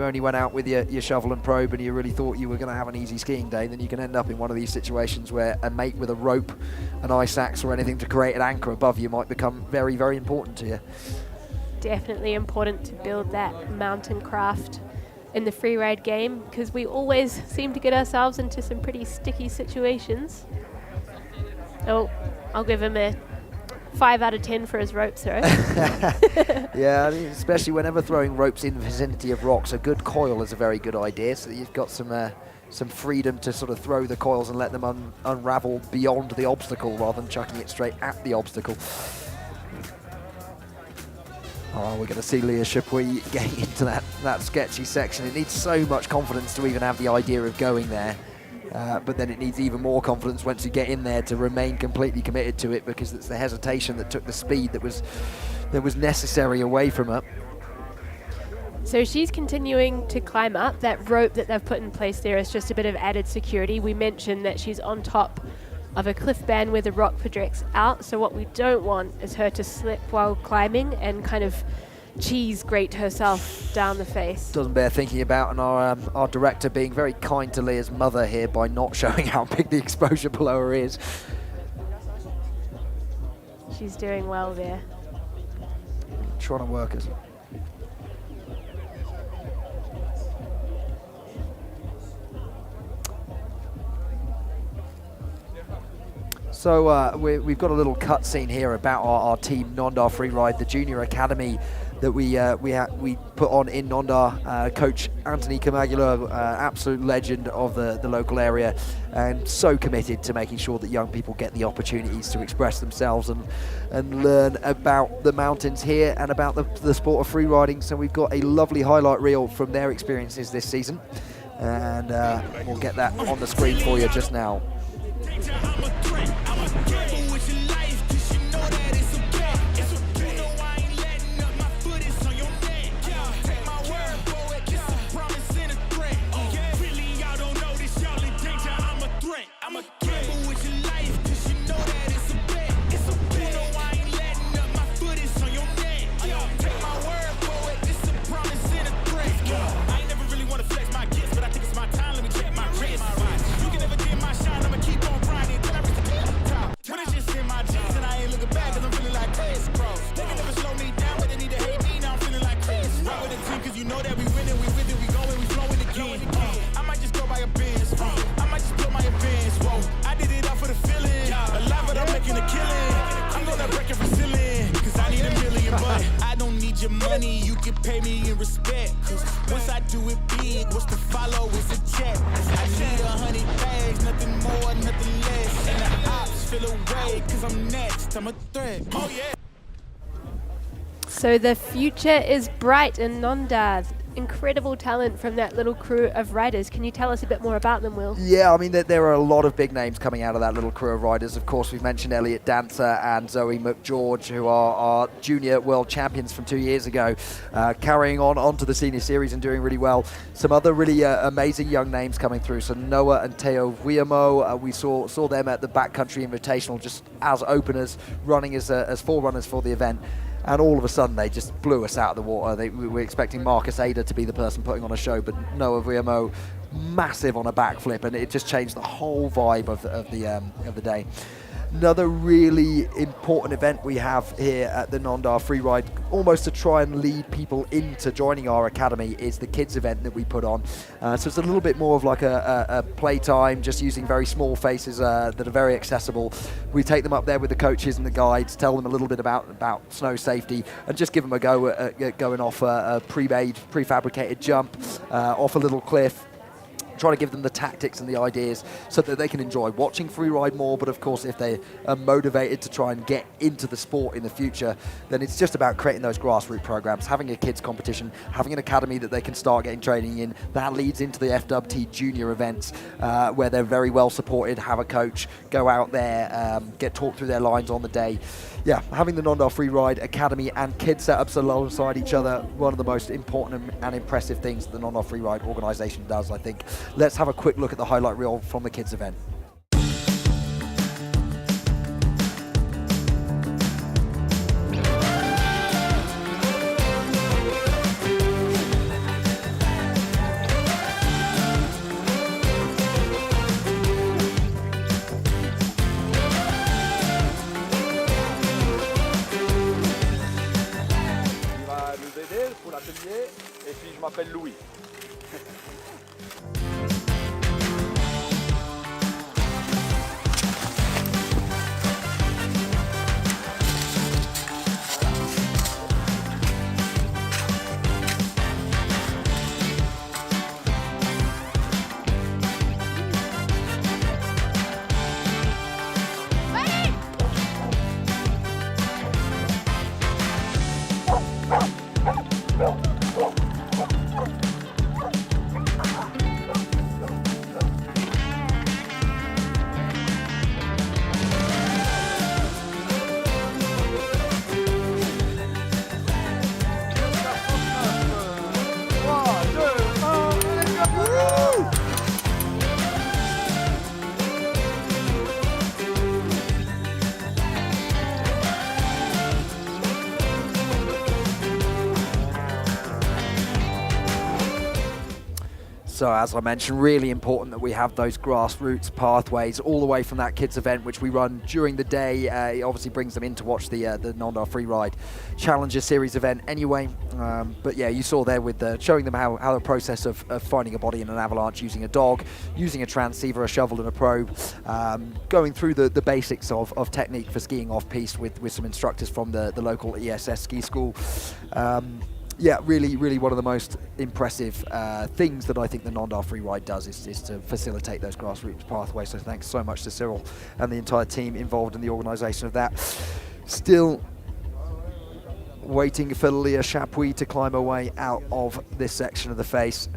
only went out with your shovel and probe and you really thought you were going to have an easy skiing day, then you can end up in one of these situations where a mate with a rope, an ice axe or anything to create an anchor above you might become very, very important to you. Definitely important to build that mountain craft in the freeride game, because we always seem to get ourselves into some pretty sticky situations. Oh, I'll give him a 5 out of 10 for his rope throw. Yeah, I mean, especially whenever throwing ropes in the vicinity of rocks, a good coil is a very good idea, so that you've got some freedom to sort of throw the coils and let them unravel beyond the obstacle rather than chucking it straight at the obstacle. Oh, we're going to see Leah Chapuis getting into that sketchy section. It needs so much confidence to even have the idea of going there. But then it needs even more confidence once you get in there to remain completely committed to it, because it's the hesitation that took the speed that was necessary away from her. So she's continuing to climb up. That rope that they've put in place there is just a bit of added security. We mentioned that she's on top of a cliff band where the rock projects out, so what we don't want is her to slip while climbing and kind of cheese grate herself down the face. Doesn't bear thinking about, and our director being very kind to Leah's mother here by not showing how big the exposure below her is. She's doing well there. Trying to work us. So we've got a little cutscene here about our team, Nendaz Freeride, the Junior Academy that we put on in Nondar. Coach Anthony Camagula, absolute legend of the local area, and so committed to making sure that young people get the opportunities to express themselves and learn about the mountains here and about the sport of free riding. So we've got a lovely highlight reel from their experiences this season, and we'll get that on the screen for you just now. Money, you can pay me in respect. Cause once I do it big, what's to follow is a check. I need 100 bags, nothing more, nothing less. And the ops feel away, cause I'm next, I'm a threat. Oh yeah. So the future is bright in Nondar. Incredible talent from that little crew of riders. Can you tell us a bit more about them, Will? Yeah, I mean, there are a lot of big names coming out of that little crew of riders. Of course, we've mentioned Elliot Dancer and Zoe McGeorge, who are our junior world champions from 2 years ago, carrying on to the senior series and doing really well. Some other really amazing young names coming through. So Noah and Teo Vuillamo, we saw them at the Backcountry Invitational just as openers, running as forerunners for the event. And all of a sudden, they just blew us out of the water. We were expecting Marcus Ada to be the person putting on a show, but Noah Vuillamo, massive on a backflip, and it just changed the whole vibe of the day. Another really important event we have here at the Nondar Freeride, almost to try and lead people into joining our academy, is the kids event that we put on. So it's a little bit more of like a playtime, just using very small faces that are very accessible. We take them up there with the coaches and the guides, tell them a little bit about snow safety, and just give them a go at going off a pre-made, prefabricated jump off a little cliff. Try to give them the tactics and the ideas so that they can enjoy watching free ride more. But of course, if they are motivated to try and get into the sport in the future, then it's just about creating those grassroots programs, having a kids competition, having an academy that they can start getting training in. That leads into the FWT junior events where they're very well supported, have a coach, go out there, get taught through their lines on the day. Yeah, having the Nondar Freeride Academy and kids setups alongside each other, one of the most important and impressive things that the Nondar Freeride organisation does, I think. Let's have a quick look at the highlight reel from the kids event. Pour l'atelier, et puis je m'appelle Louis. So as I mentioned, really important that we have those grassroots pathways all the way from that kids event, which we run during the day. It obviously brings them in to watch the Nendaz Freeride Challenger series event anyway. But yeah, you saw there with showing them how the process of finding a body in an avalanche using a dog, using a transceiver, a shovel and a probe, going through the basics of technique for skiing off-piste with some instructors from the local ESS ski school. Yeah, really one of the most impressive things that I think the Nendaz Freeride does is to facilitate those grassroots pathways. So thanks so much to Cyril and the entire team involved in the organisation of that. Still waiting for Leah Chapuis to climb her way out of this section of the face.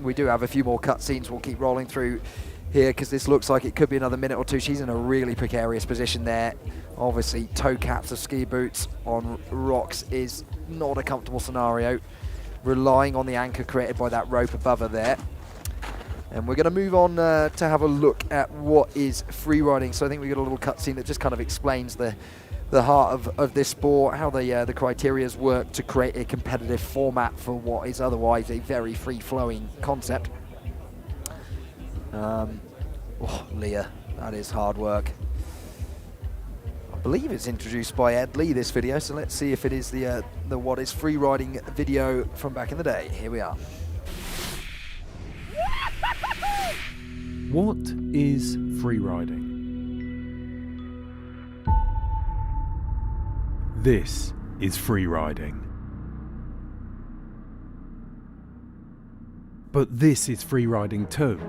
We do have a few more cutscenes we'll keep rolling through here because this looks like it could be another minute or two. She's in a really precarious position there. Obviously, toe caps of ski boots on rocks is not a comfortable scenario. Relying on the anchor created by that rope above her there. And we're going to move on to have a look at what is freeriding. So I think we got a little cutscene that just kind of explains the heart of this sport, how the criterias work to create a competitive format for what is otherwise a very free-flowing concept. Leah, that is hard work. I believe it's introduced by Ed Lee, this video, so let's see if it is the what is freeriding video from back in the day. Here we are. What is freeriding? This is freeriding. But this is freeriding too.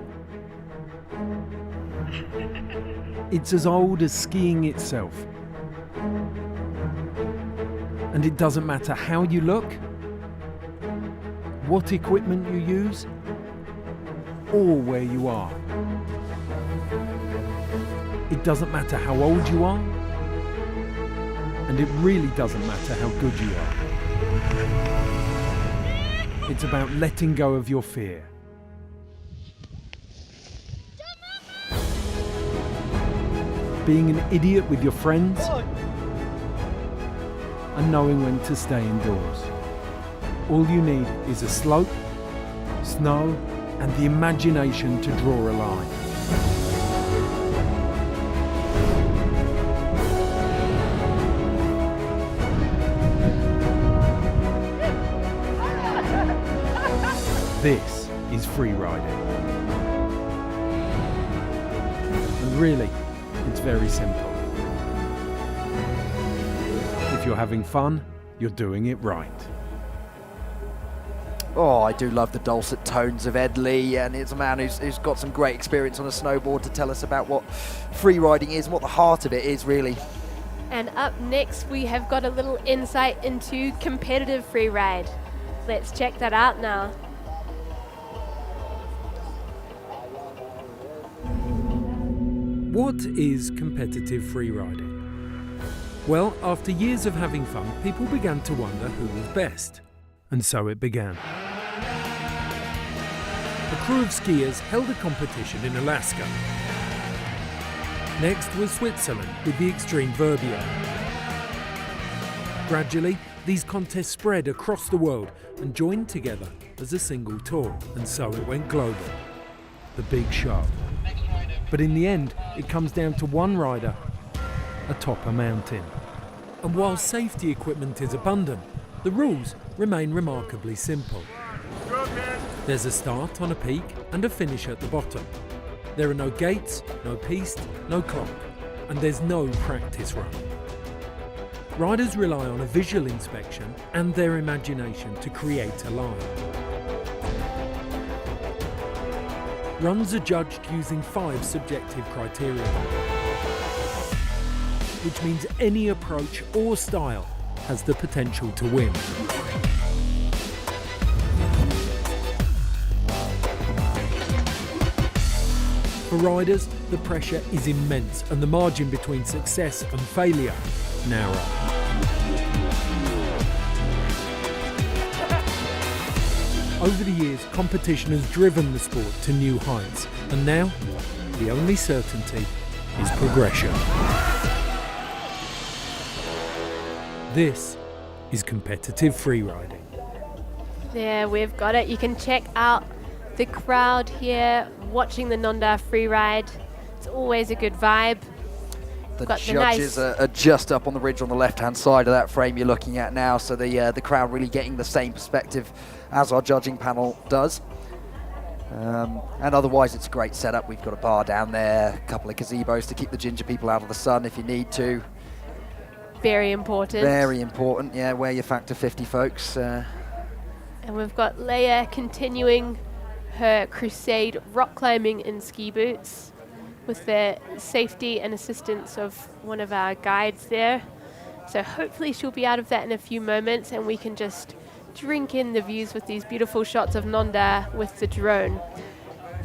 It's as old as skiing itself. And it doesn't matter how you look, what equipment you use, or where you are. It doesn't matter how old you are, and it really doesn't matter how good you are. It's about letting go of your fear. Being an idiot with your friends, and knowing when to stay indoors. All you need is a slope, snow, and the imagination to draw a line. This is freeriding. And really, it's very simple. If you're having fun, you're doing it right. Oh, I do love the dulcet tones of Ed Lee, and it's a man who's got some great experience on a snowboard to tell us about what freeriding is and what the heart of it is, really. And up next, we have got a little insight into competitive freeride. Let's check that out now. What is competitive freeriding? Well, after years of having fun, people began to wonder who was best. And so it began. A crew of skiers held a competition in Alaska. Next was Switzerland with the extreme Verbio. Gradually, these contests spread across the world and joined together as a single tour, and so it went global. The big show. But in the end, it comes down to one rider atop a mountain. And while safety equipment is abundant, the rules remain remarkably simple. There's a start on a peak and a finish at the bottom. There are no gates, no piste, no clock, and there's no practice run. Riders rely on a visual inspection and their imagination to create a line. Runs are judged using 5 subjective criteria, which means any approach or style has the potential to win. For riders, the pressure is immense and the margin between success and failure narrow. Over the years, competition has driven the sport to new heights, and now the only certainty is progression. This is competitive freeriding. There, we've got it. You can check out The crowd here watching the Nendaz Freeride, it's always a good vibe. The Got the judges nice are just up on the ridge on the left-hand side of that frame you're looking at now, so the crowd really getting the same perspective as our judging panel does. And otherwise, it's a great setup. We've got a bar down there, a couple of gazebos to keep the ginger people out of the sun if you need to. Very important. Very important, yeah, wear your factor 50, folks. And we've got Leia continuing her crusade rock climbing in ski boots with the safety and assistance of one of our guides there. So hopefully she'll be out of that in a few moments and we can just drink in the views with these beautiful shots of Nendaz with the drone.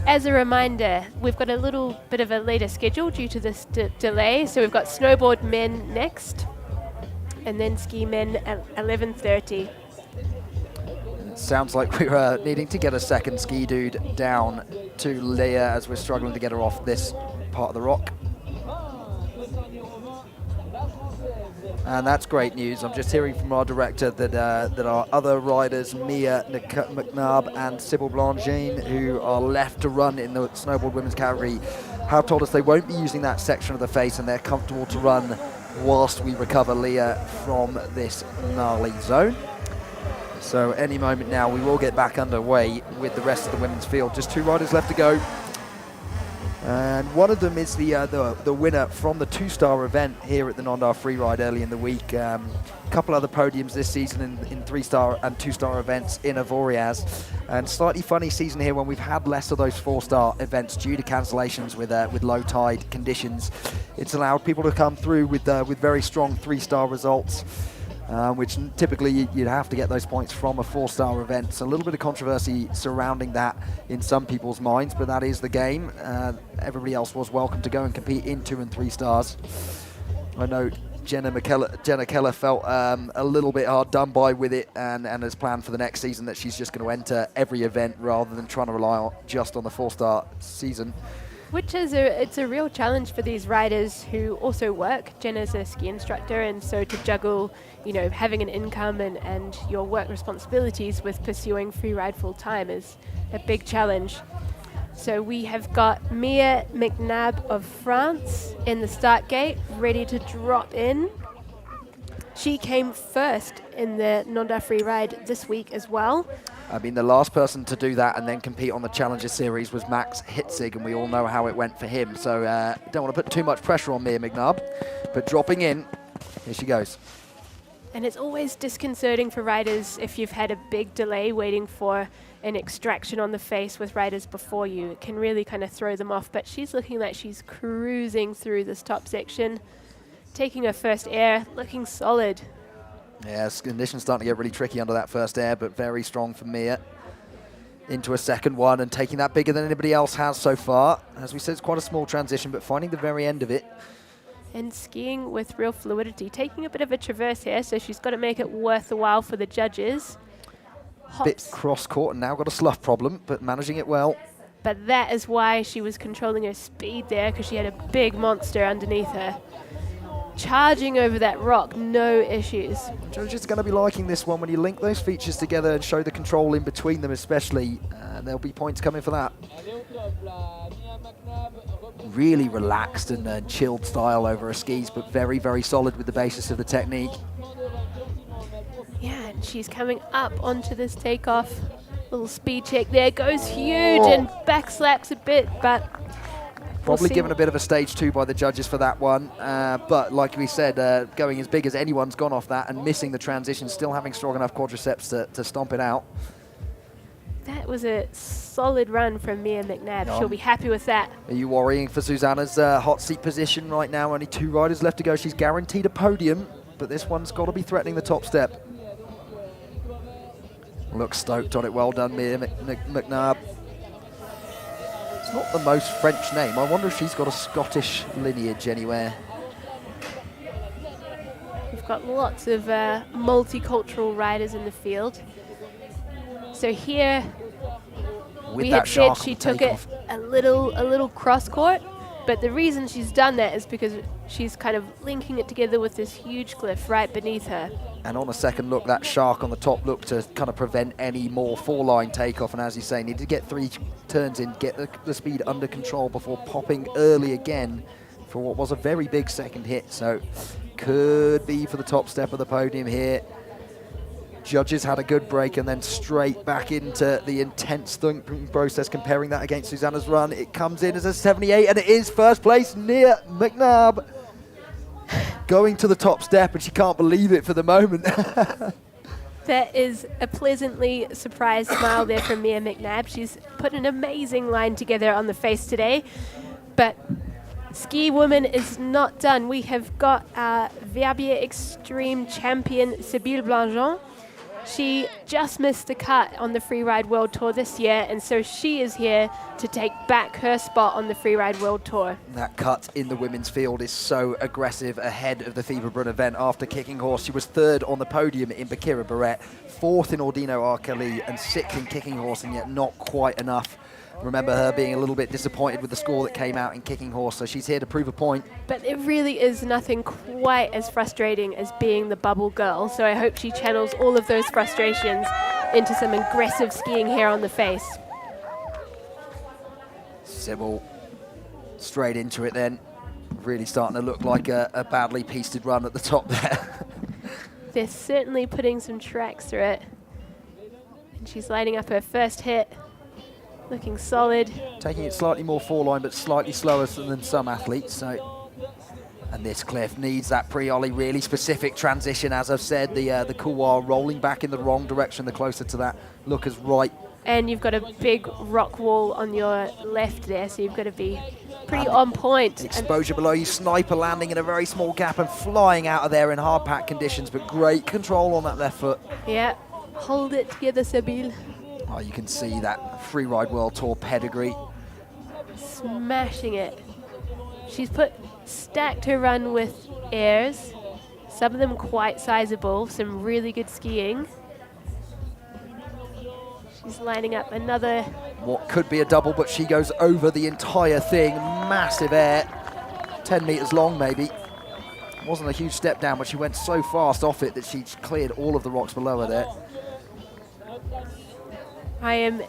As a reminder, we've got a little bit of a later schedule due to this delay. So we've got snowboard men next and then ski men at 11:30. Sounds like we're needing to get a second ski dude down to Leia as we're struggling to get her off this part of the rock. And that's great news. I'm just hearing from our director that that our other riders, Mia McNabb and Sybil Blangine, who are left to run in the snowboard women's category, have told us they won't be using that section of the face and they're comfortable to run whilst we recover Leia from this gnarly zone. So any moment now, we will get back underway with the rest of the women's field. Just 2 riders left to go. And one of them is the winner from the 2-star event here at the Nendaz Freeride early in the week. A couple other podiums this season in 3-star and 2-star events in Avoriaz. And slightly funny season here when we've had less of those 4-star events due to cancellations with low tide conditions. It's allowed people to come through with very strong 3-star results. Which typically you'd have to get those points from a 4-star event. So a little bit of controversy surrounding that in some people's minds, but that is the game. Everybody else was welcome to go and compete in 2 and 3 stars. I know Jenna Keller felt a little bit hard done by with it and has planned for the next season that she's just going to enter every event rather than trying to rely just on the 4-star season. Which is it's a real challenge for these riders who also work. Jenna's a ski instructor, and so to juggle, you know, having an income and your work responsibilities with pursuing freeride full time is a big challenge. So we have got Mia McNabb of France in the start gate, ready to drop in. She came first in the Nendaz Freeride this week as well. I mean, the last person to do that and then compete on the Challenger Series was Max Hitzig, and we all know how it went for him. So don't want to put too much pressure on Mia McNabb, but dropping in, here she goes. And it's always disconcerting for riders if you've had a big delay waiting for an extraction on the face with riders before you. It can really kind of throw them off, but she's looking like she's cruising through this top section, taking her first air, looking solid. Yes, conditions starting to get really tricky under that first air, but very strong for Mia. Into a second one and taking that bigger than anybody else has so far. As we said, it's quite a small transition, but finding the very end of it. And skiing with real fluidity, taking a bit of a traverse here, so she's got to make it worth the while for the judges. Hops. Bit cross-court and now got a slough problem, but managing it well. But that is why she was controlling her speed there, because she had a big monster underneath her. Charging over that rock, no issues. Judges are going to be liking this one when you link those features together and show the control in between them especially. There'll be points coming for that. Really relaxed and chilled style over her skis, but very, very solid with the basis of the technique. Yeah, and she's coming up onto this takeoff. Little speed check there, goes huge and back slaps a bit, but probably given a bit of a stage 2 by the judges for that one, but like we said, going as big as anyone's gone off that and missing the transition, still having strong enough quadriceps to stomp it out. That was a solid run from Mia McNabb. She'll be happy with that. Are you worrying for Susanna's hot seat position right now? Only 2 riders left to go. She's guaranteed a podium, but this one's got to be threatening the top step. Looks stoked on it. Well done, Mia McNabb. It's not the most French name. I wonder if she's got a Scottish lineage anywhere. We've got lots of multicultural riders in the field. So here, we had said she took it a little cross court, but the reason she's done that is because She's kind of linking it together with this huge cliff right beneath her. And on a second look, that shark on the top looked to kind of prevent any more four-line takeoff. And as you say, needed to get 3 turns in, get the speed under control before popping early again for what was a very big second hit. So could be for the top step of the podium here. Judges had a good break and then straight back into the intense thinking process, comparing that against Susanna's run. It comes in as a 78, and it is first place near McNabb. Going to the top step, and she can't believe it for the moment. That is a pleasantly surprised smile there from Mia McNabb. She's put an amazing line together on the face today, but Ski Woman is not done. We have got our Verbier Extreme champion, Sybille Blangeon. She just missed the cut on the Freeride World Tour this year, and so she is here to take back her spot on the Freeride World Tour. That cut in the women's field is so aggressive ahead of the Fieberbrunn event. After Kicking Horse, she was 3rd on the podium in Bakira Barrett, 4th in Ordino Arkeli, and 6th in Kicking Horse, and yet not quite enough. Remember her being a little bit disappointed with the score that came out in Kicking Horse, so she's here to prove a point. But it really is nothing quite as frustrating as being the bubble girl, so I hope she channels all of those frustrations into some aggressive skiing here on the face. Sybil straight into it then. Really starting to look like a badly pieced run at the top there. They're certainly putting some tracks through it. And she's lining up her first hit. Looking solid. Taking it slightly more four-line, but slightly slower than some athletes. So, and this cliff needs that pre-ollie, really specific transition. As I've said, the couloir rolling back in the wrong direction, the closer to that look is right. And you've got a big rock wall on your left there, so you've got to be pretty on point. Exposure below you, sniper landing in a very small gap and flying out of there in hard pack conditions, but great control on that left foot. Yeah, hold it together, Sybille. Oh, you can see that Freeride World Tour pedigree. Smashing it. She's stacked her run with airs, some of them quite sizable, some really good skiing. She's lining up another. What could be a double, but she goes over the entire thing. Massive air, 10 meters long maybe. Wasn't a huge step down, but she went so fast off it that she cleared all of the rocks below her there. I am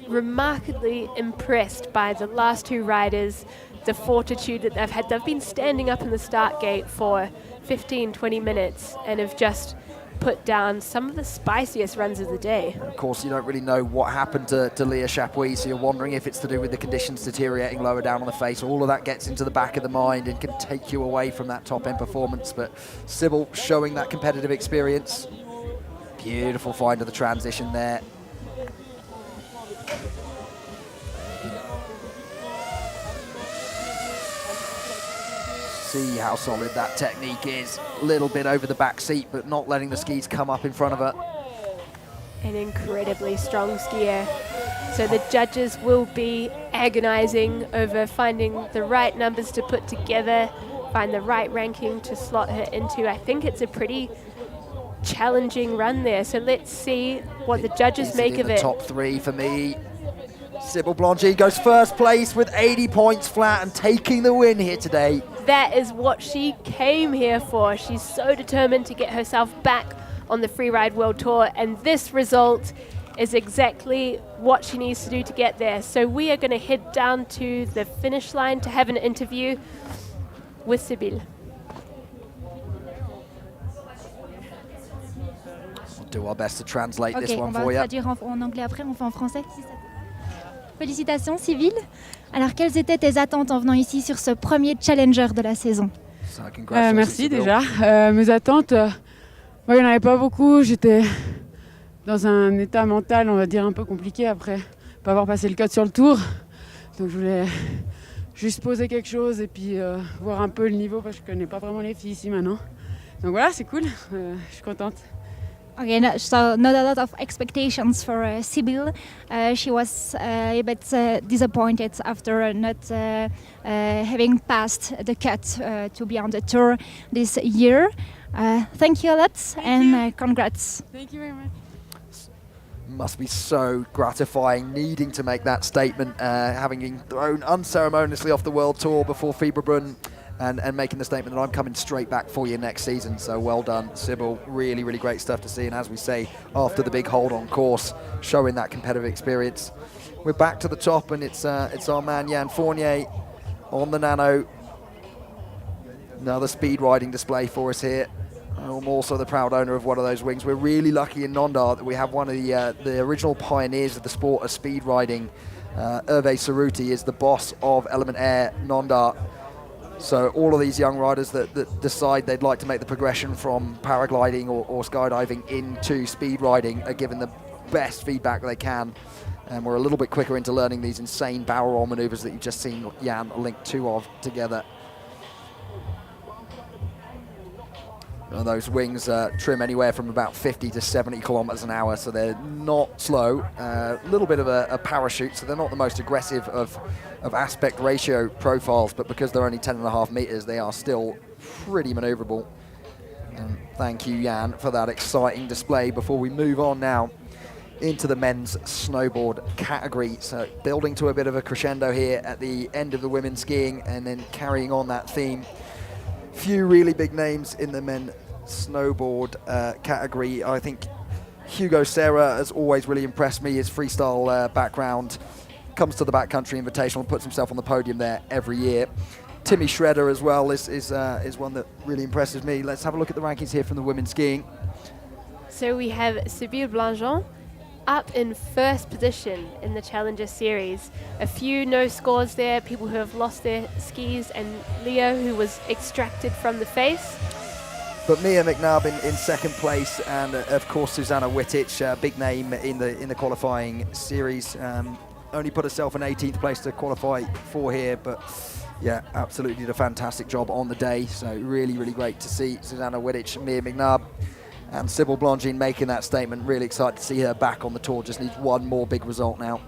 remarkably impressed by the last 2 riders, the fortitude that they've had. They've been standing up in the start gate for 15, 20 minutes and have just put down some of the spiciest runs of the day. Of course, you don't really know what happened to Leah Chapuis, so you're wondering if it's to do with the conditions deteriorating lower down on the face. All of that gets into the back of the mind and can take you away from that top-end performance. But Sybil showing that competitive experience. Beautiful find of the transition there. See how solid that technique is. A little bit over the back seat, but not letting the skis come up in front of her. An incredibly strong skier. So the judges will be agonizing over finding the right numbers to put together, find the right ranking to slot her into. I think it's a pretty challenging run there. So let's see what the judges make of it. Top 3 for me. Sybil Blangeon goes first place with 80 points flat and taking the win here today. That is what she came here for. She's so determined to get herself back on the Freeride World Tour, and this result is exactly what she needs to do to get there. So we are going to head down to the finish line to have an interview with Sybille. We'll do our best to translate this one on va for you. traduire en anglais après, on fait en français. Si ça te... Félicitations Sybille. Alors quelles étaient tes attentes en venant ici sur ce premier Challenger de la saison? Merci déjà. Mes attentes, il n'y en avait pas beaucoup. J'étais dans un état mental, on va dire, un peu compliqué après pas avoir passé le cut sur le tour. Donc je voulais juste poser quelque chose et puis voir un peu le niveau parce que je ne connais pas vraiment les filles ici maintenant. Donc voilà, c'est cool. Je suis contente. Okay, so not a lot of expectations for Sybille. She was a bit disappointed after not having passed the cut to be on the tour this year. Thank you a lot and congrats. Thank you very much. Must be so gratifying needing to make that statement, having been thrown unceremoniously off the World Tour before Fieberbrunn. and making the statement that I'm coming straight back for you next season. So well done, Sybil. Really, really great stuff to see. And as we say, after the big hold on course, showing that competitive experience. We're back to the top, and it's our man Jan Fournier on the nano. Another speed riding display for us here. I'm also the proud owner of one of those wings. We're really lucky in Nondar that we have one of the original pioneers of the sport of speed riding. Hervé Cerruti is the boss of Element Air Nondar. So all of these young riders that decide they'd like to make the progression from paragliding or skydiving into speed riding are given the best feedback they can. And we're a little bit quicker into learning these insane barrel roll maneuvers that you've just seen Jan link two of together. And those wings trim anywhere from about 50 to 70 kilometers an hour, so they're not slow. A little bit of a parachute, so they're not the most aggressive of aspect ratio profiles, but because they're only 10.5 meters, they are still pretty maneuverable. And thank you, Jan, for that exciting display. Before we move on now into the men's snowboard category, so building to a bit of a crescendo here at the end of the women's skiing, and then carrying on that theme. Few really big names in the men's snowboard category. I think Hugo Serra has always really impressed me. His freestyle background comes to the Backcountry Invitational and puts himself on the podium there every year. Timmy Schroeder as well is one that really impresses me. Let's have a look at the rankings here from the women's skiing. So we have Sybille Blangeon up in first position in the Challenger series. A few no scores there, people who have lost their skis, and Leo, who was extracted from the face. But Mia McNabb in second place, and of course Susanna Wittich, big name in the qualifying series. Only put herself in 18th place to qualify for here, but yeah, absolutely did a fantastic job on the day. So really, really great to see Susanna Wittich, Mia McNabb, and Sybille Blangeon making that statement. Really excited to see her back on the tour. Just needs one more big result now.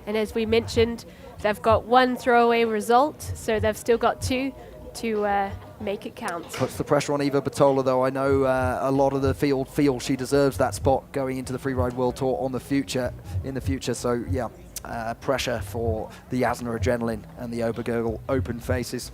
And as we mentioned, they've got one throwaway result, so they've still got two to make it count. Puts the pressure on Eva Batola, though. I know a lot of the field feel she deserves that spot going into the Freeride World Tour in the future. So yeah, pressure for the Jasna Adrenaline and the Obergurgel Open faces.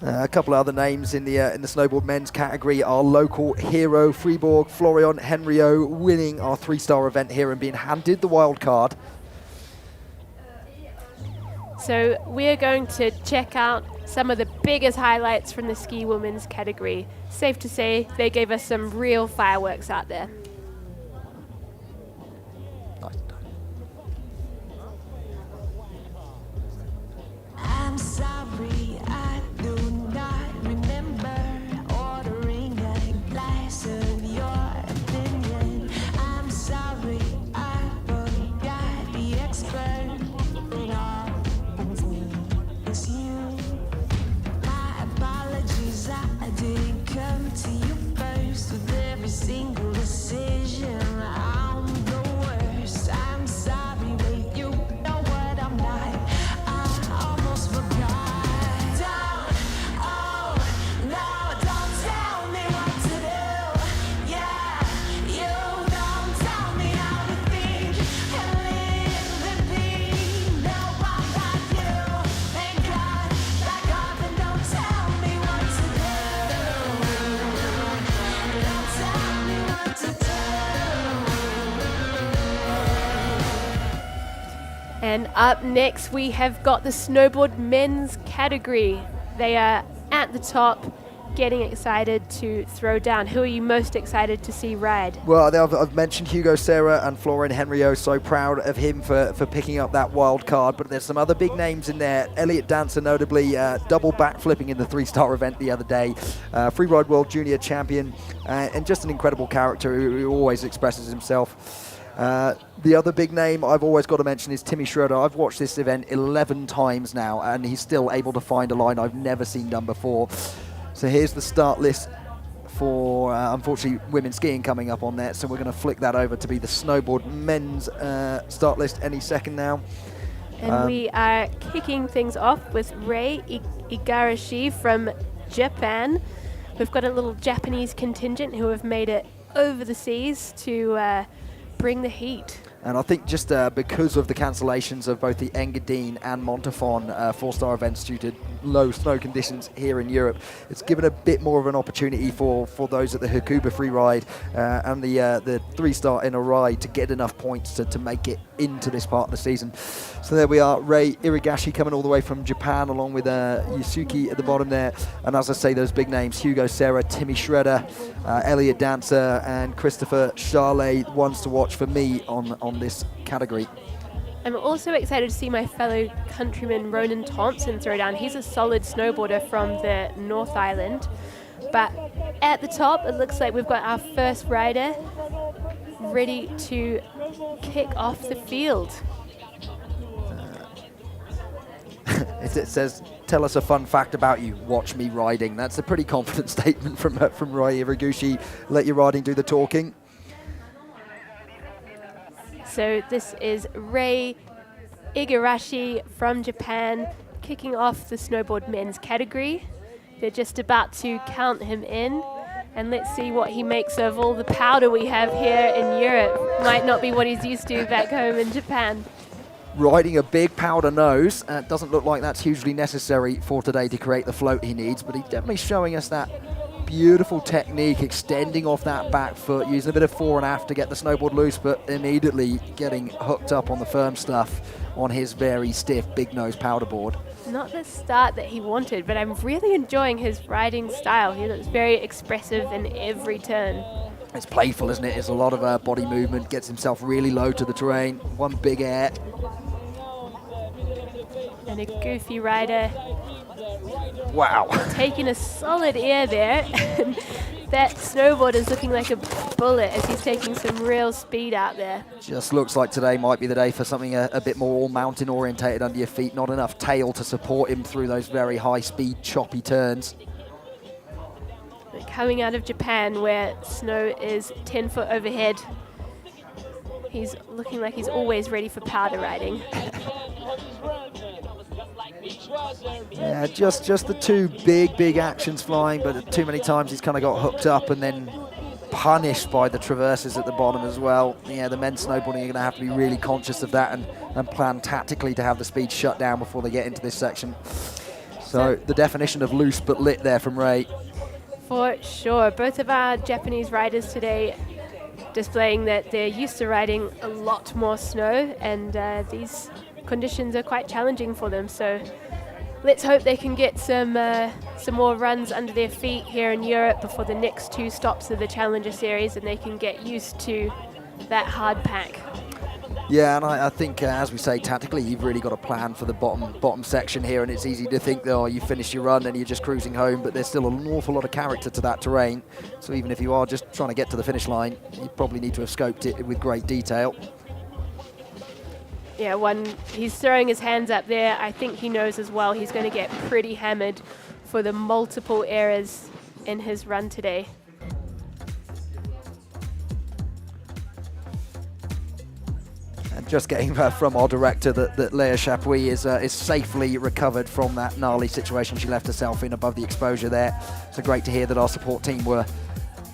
A couple of other names in the snowboard men's category. Our local hero, Fribourg, Florian Henriot, winning our 3-star event here and being handed the wild card. So we're going to check out some of the biggest highlights from the ski women's category. Safe to say they gave us some real fireworks out there. I'm sorry, I do not remember ordering a glass of your opinion. I'm sorry, I forgot the expert in all it's you. My apologies, I didn't come to you first with every single decision. I'm the worst. I'm sorry, but you know what I'm not. And up next we have got the snowboard men's category. They are at the top, getting excited to throw down. Who are you most excited to see ride? Well, I've mentioned Hugo Serra and Florian Henriot. So proud of him for picking up that wild card. But there's some other big names in there. Elliot Dancer, notably, double backflipping in the 3-star event the other day. Freeride World Junior Champion, and just an incredible character who always expresses himself. The other big name I've always got to mention is Timmy Schroeder. I've watched this event 11 times now, and he's still able to find a line I've never seen done before. So here's the start list for, unfortunately, women's skiing coming up on there. So we're going to flick that over to be the snowboard men's start list any second now. And we are kicking things off with Rei Igarashi from Japan. We've got a little Japanese contingent who have made it over the seas to bring the heat. And I think just because of the cancellations of both the Engadine and Montafon 4-star events due to low snow conditions here in Europe, it's given a bit more of an opportunity for those at the Hakuba Freeride and the 3-star in a ride to get enough points to make it into this part of the season. So there we are, Rei Irigashi coming all the way from Japan, along with Yusuke at the bottom there. And as I say, those big names, Hugo Serra, Timmy Schroeder, Elliot Dancer, and Christopher Charlet, ones to watch for me on this category. I'm also excited to see my fellow countryman Ronan Thompson throw down. He's a solid snowboarder from the North Island. But at the top, it looks like we've got our first rider ready to kick off the field. It says, tell us a fun fact about you, watch me riding. That's a pretty confident statement from Rei Irigashi. Let your riding do the talking. So this is Rei Igarashi from Japan kicking off the snowboard men's category. They're just about to count him in, and let's see what he makes of all the powder we have here in Europe. Might not be what he's used to back home in Japan. Riding a big powder nose. Doesn't look like that's hugely necessary for today to create the float he needs, but he's definitely showing us that beautiful technique, extending off that back foot, using a bit of fore and aft to get the snowboard loose, but immediately getting hooked up on the firm stuff on his very stiff big nose powder board. Not the start that he wanted, but I'm really enjoying his riding style. He looks very expressive in every turn. It's playful, isn't it? It's a lot of body movement, gets himself really low to the terrain, one big air. And a goofy rider. Wow. Taking a solid air there. That snowboard is looking like a bullet as he's taking some real speed out there. Just looks like today might be the day for something a bit more all mountain orientated under your feet. Not enough tail to support him through those very high speed, choppy turns. Coming out of Japan where snow is 10 foot overhead, he's looking like he's always ready for powder riding. Yeah, just the two big actions flying, but too many times he's kind of got hooked up and then punished by the traverses at the bottom as well. Yeah, the men's snowboarding are going to have to be really conscious of that and plan tactically to have the speed shut down before they get into this section. So the definition of loose but lit there from Rei. For sure. Both of our Japanese riders today displaying that they're used to riding a lot more snow, and these conditions are quite challenging for them. So let's hope they can get some more runs under their feet here in Europe before the next two stops of the Challenger Series, and they can get used to that hard pack. Yeah, and I think, as we say, tactically, you've really got a plan for the bottom section here, and it's easy to think that, oh, you finish your run and you're just cruising home, but there's still an awful lot of character to that terrain. So even if you are just trying to get to the finish line, you probably need to have scoped it with great detail. Yeah, he's throwing his hands up there. I think he knows as well he's going to get pretty hammered for the multiple errors in his run today. Just getting from our director that Leah Chapuis is safely recovered from that gnarly situation she left herself in above the exposure there. So great to hear that our support team were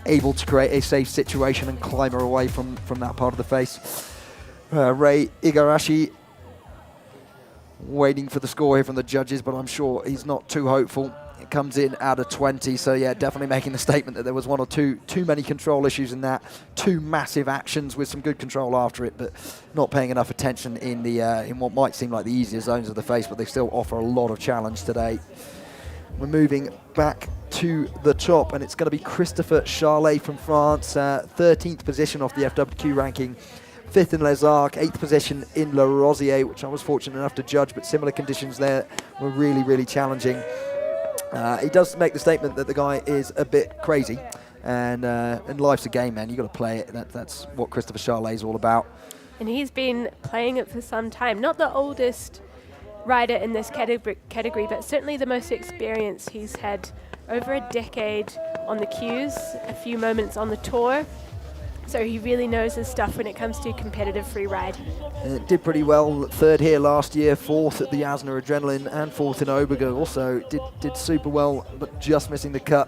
able to create a safe situation and climb her away from that part of the face. Rei Igarashi waiting for the score here from the judges, but I'm sure he's not too hopeful. It comes in out of 20, so yeah, definitely making the statement that there was one or too many control issues in that. Two massive actions with some good control after it, but not paying enough attention in what might seem like the easier zones of the face, but they still offer a lot of challenge today. We're moving back to the top, and it's going to be Christopher Charlet from France, 13th position off the FWT ranking. 5th in Les Arcs, 8th position in Le Rosier, which I was fortunate enough to judge, but similar conditions there were really, really challenging. He does make the statement that the guy is a bit crazy, and life's a game, man. You've got to play it. That's what Christopher Charlet is all about. And he's been playing it for some time. Not the oldest rider in this category, but certainly the most experienced. He's had over a decade on the queues, a few moments on the tour. So he really knows his stuff when it comes to competitive free ride. Did pretty well, 3rd here last year, 4th at the Jasna Adrenaline, and 4th in Oberga. Also did super well, but just missing the cut.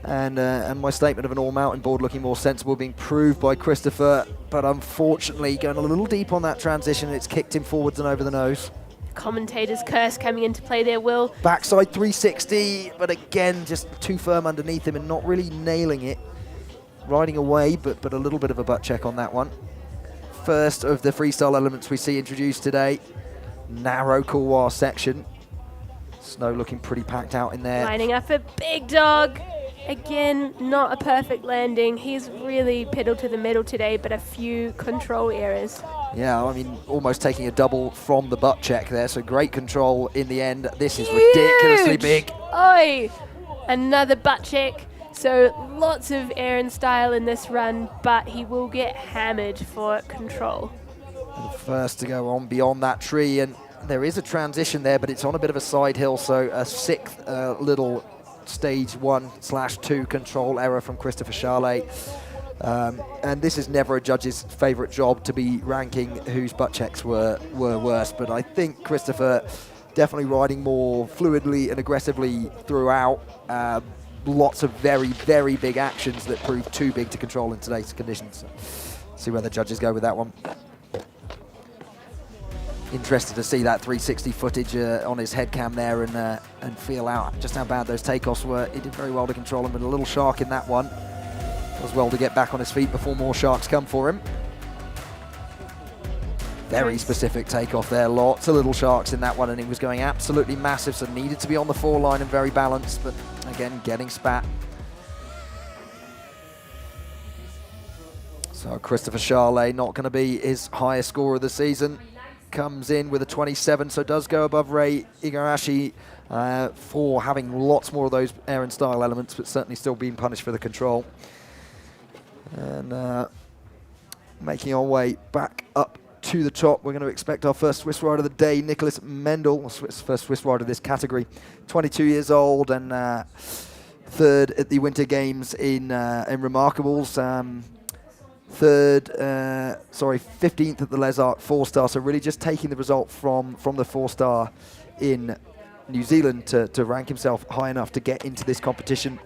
And my statement of an all-mountain board looking more sensible being proved by Christopher, but unfortunately going a little deep on that transition, it's kicked him forwards and over the nose. Commentator's curse coming into play there, Will. Backside 360, but again, just too firm underneath him and not really nailing it. Riding away, but a little bit of a butt check on that one. First of the freestyle elements we see introduced today. Narrow couloir section. Snow looking pretty packed out in there. Lining up a big dog. Again, not a perfect landing. He's really pedaled to the metal today, but a few control errors. Yeah, I mean, almost taking a double from the butt check there, so great control in the end. This is ridiculously big. Oi! Another butt check. So lots of air and style in this run, but he will get hammered for control. The first to go on beyond that tree, and there is a transition there, but it's on a bit of a side hill, so a sixth little stage 1/2 control error from Christopher Charlet. And this is never a judge's favourite job, to be ranking whose butt checks were worse, but I think Christopher definitely riding more fluidly and aggressively throughout. Lots of very, very big actions that proved too big to control in today's conditions. See where the judges go with that one. Interested to see that 360 footage on his head cam there and feel out just how bad those takeoffs were. He did very well to control them, but a little shark in that one. Does well to get back on his feet before more sharks come for him. Very specific takeoff there, lots of little sharks in that one, and he was going absolutely massive, so needed to be on the 4 line and very balanced, but again, getting spat. So Christopher Charlet not going to be his highest score of the season. Comes in with a 27, so does go above Ray Igarashi for having lots more of those air and style elements, but certainly still being punished for the control. And making our way back up to the top, we're going to expect our first Swiss rider of the day, Nicholas Mendel, first Swiss rider of this category. 22 years old and third at the Winter Games in Remarkables. 15th at the Les Arcs 4-star, so really just taking the result from the 4-star in New Zealand to rank himself high enough to get into this competition.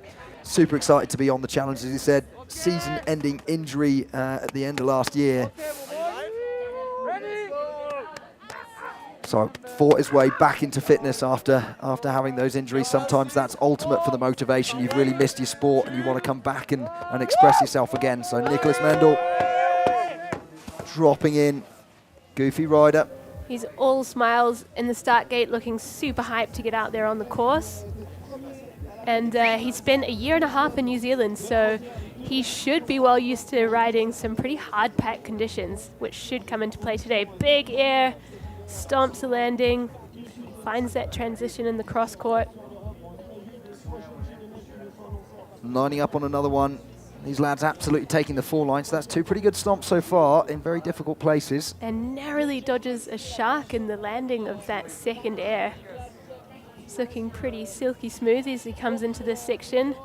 Super excited to be on the challenge, as he said. Season-ending injury at the end of last year. So fought his way back into fitness after having those injuries. Sometimes that's ultimate for the motivation. You've really missed your sport and you want to come back and express yourself again. So Nicholas Mendel dropping in, goofy rider. He's all smiles in the start gate, looking super hyped to get out there on the course. And he spent a year and a half in New Zealand, so he should be well used to riding some pretty hard packed conditions, which should come into play today. Big air, stomps a landing, finds that transition in the cross court. Lining up on another one. These lads absolutely taking the 4 line, so that's 2 pretty good stomps so far in very difficult places. And narrowly dodges a shark in the landing of that second air. It's looking pretty silky smooth as he comes into this section.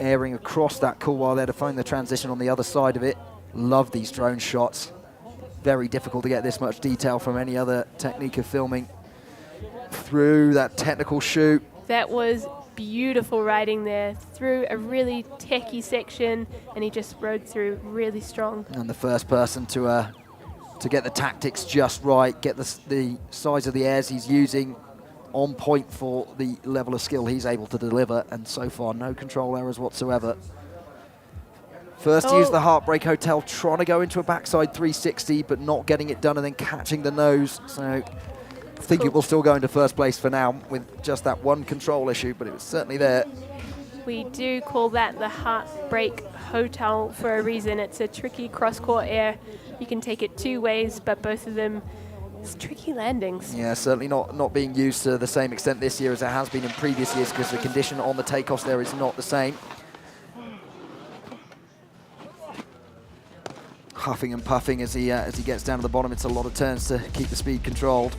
Airing across that couloir there to find the transition on the other side of it. Love these drone shots. Very difficult to get this much detail from any other technique of filming. Through that technical chute. That was beautiful riding there, through a really techie section, and he just rode through really strong. And the first person to get the tactics just right, get the size of the airs he's using on point for the level of skill he's able to deliver, and so far no control errors whatsoever. First to use the Heartbreak Hotel, trying to go into a backside 360, but not getting it done and then catching the nose. So I think it will still go into first place for now with just that one control issue, but it was certainly there. We do call that the Heartbreak Hotel for a reason. It's a tricky cross-court air. You can take it 2 ways, but both of them, it's tricky landings. Yeah, certainly not being used to the same extent this year as it has been in previous years, because the condition on the takeoffs there is not the same. Huffing and puffing as he gets down to the bottom. It's a lot of turns to keep the speed controlled.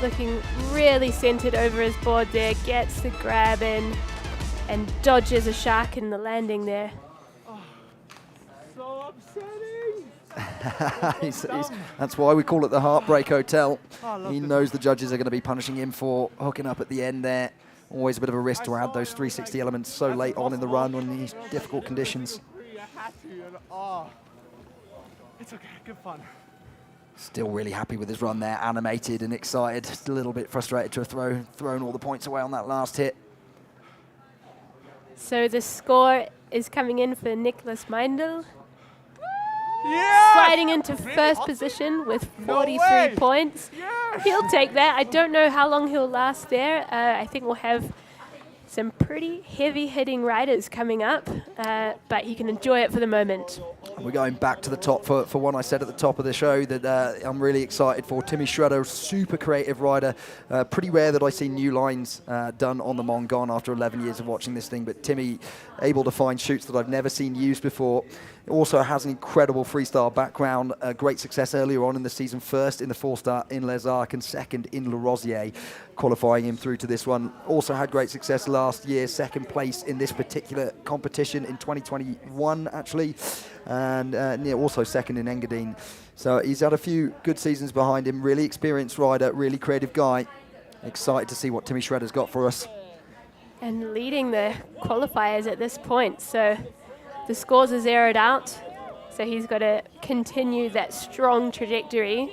Looking really centered over his board there, gets the grab in and dodges a shark in the landing there. So upsetting. That's why we call it the Heartbreak Hotel. He knows the judges are going to be punishing him for hooking up at the end there. Always a bit of a risk to add those 360 elements so late on in the run on these difficult conditions. It's okay, good fun. Still really happy with his run there, animated and excited. Just a little bit frustrated to have thrown all the points away on that last hit. So the score is coming in for Nicholas Meindl. Yeah! Sliding into first position with 43 points. Yes! He'll take that. I don't know how long he'll last there. I think we'll have some pretty heavy-hitting riders coming up, but he can enjoy it for the moment. We're going back to the top for one I said at the top of the show that I'm really excited for. Timmy Schroeder, super creative rider. Pretty rare that I see new lines done on the Montgom after 11 years of watching this thing, but Timmy able to find shoots that I've never seen used before. Also has an incredible freestyle background, great success earlier on in the season, first in the 4-star in Les Arcs and second in Le Rosier, qualifying him through to this one. Also had great success last year, second place in this particular competition in 2021 actually, and also second in Engadine. So he's had a few good seasons behind him, really experienced rider, really creative guy. Excited to see what Timmy Schroeder's got for us. And leading the qualifiers at this point, so the scores are zeroed out, so he's got to continue that strong trajectory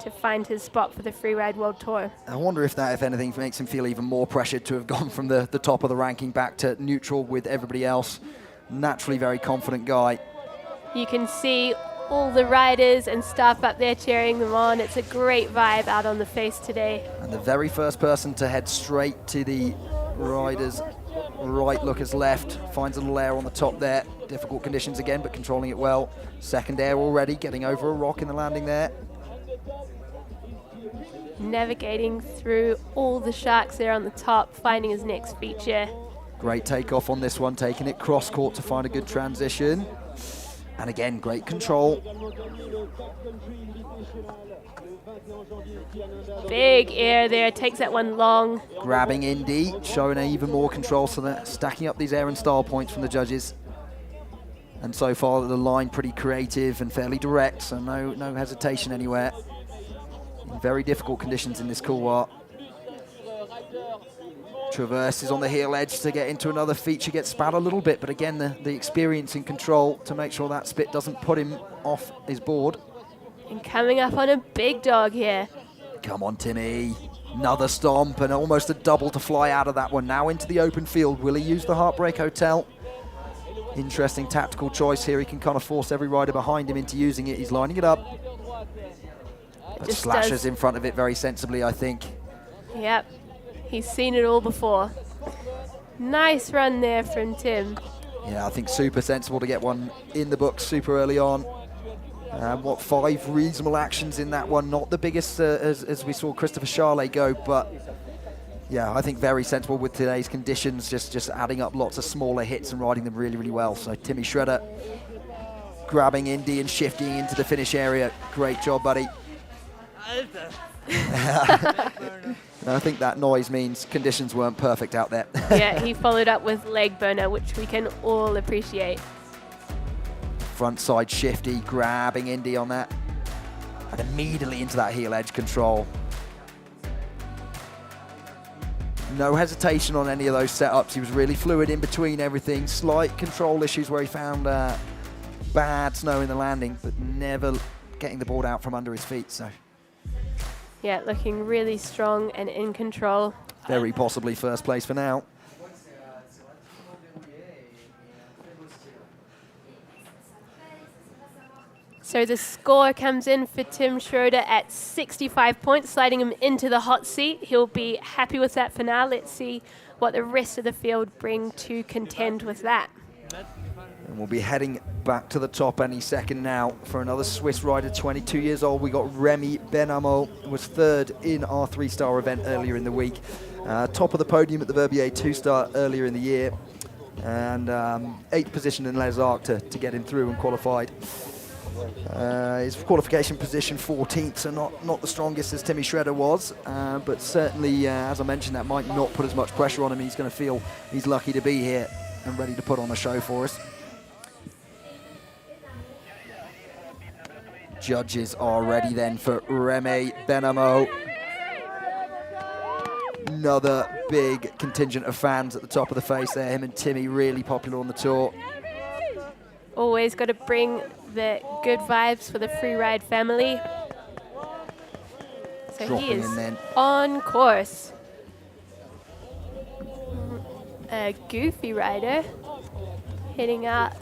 to find his spot for the Freeride World Tour. I wonder if that, if anything, makes him feel even more pressured to have gone from the top of the ranking back to neutral with everybody else. Naturally very confident guy. You can see all the riders and staff up there cheering them on. It's a great vibe out on the face today. And the very first person to head straight to the riders' right, Lucas left, finds a little air on the top there. Difficult conditions again, but controlling it well. Second air already, getting over a rock in the landing there. Navigating through all the sharks there on the top, finding his next feature. Great takeoff on this one, taking it cross court to find a good transition. And again, great control. Big air there, takes that one long. Grabbing Indy, showing even more control, so they're stacking up these air and style points from the judges. And so far the line pretty creative and fairly direct, so no hesitation anywhere. In very difficult conditions in this couloir. Traverses on the heel edge to get into another feature, gets spat a little bit, but again the experience and control to make sure that spit doesn't put him off his board. And coming up on a big dog here. Come on, Timmy. Another stomp and almost a double to fly out of that one. Now into the open field. Will he use the Heartbreak Hotel? Interesting tactical choice here. He can kind of force every rider behind him into using it. He's lining it up. But slashes in front of it very sensibly, I think. Yep. He's seen it all before. Nice run there from Tim. Yeah, I think super sensible to get one in the books super early on. 5 reasonable actions in that one. Not the biggest as we saw Christopher Charlet go, but yeah, I think very sensible with today's conditions, just adding up lots of smaller hits and riding them really, really well. So Timmy Schroeder grabbing Indy and shifting into the finish area. Great job, buddy. I think that noise means conditions weren't perfect out there. Yeah, he followed up with leg burner, which we can all appreciate. Front side shifty, grabbing Indy on that. And immediately into that heel edge control. No hesitation on any of those setups. He was really fluid in between everything. Slight control issues where he found bad snow in the landing, but never getting the board out from under his feet. So yeah, looking really strong and in control. very possibly first place for now. So the score comes in for Tim Schroeder at 65 points, sliding him into the hot seat. He'll be happy with that for now. Let's see what the rest of the field bring to contend with that. And we'll be heading back to the top any second now for another Swiss rider, 22 years old. We got Remy Benamo, was third in our 3-star event earlier in the week. Top of the podium at the Verbier 2-star earlier in the year. And 8th position in Les Arcs to get him through and qualified. His qualification position 14th, so not the strongest as Timmy Schroeder was, but certainly, as I mentioned, that might not put as much pressure on him. He's going to feel he's lucky to be here and ready to put on a show for us. Judges are ready then for Remy Benamo. Another big contingent of fans at the top of the face there. Him and Timmy really popular on the tour. Always got to bring the good vibes for the Freeride family. So Dropping he is in then. on course. A goofy rider heading out.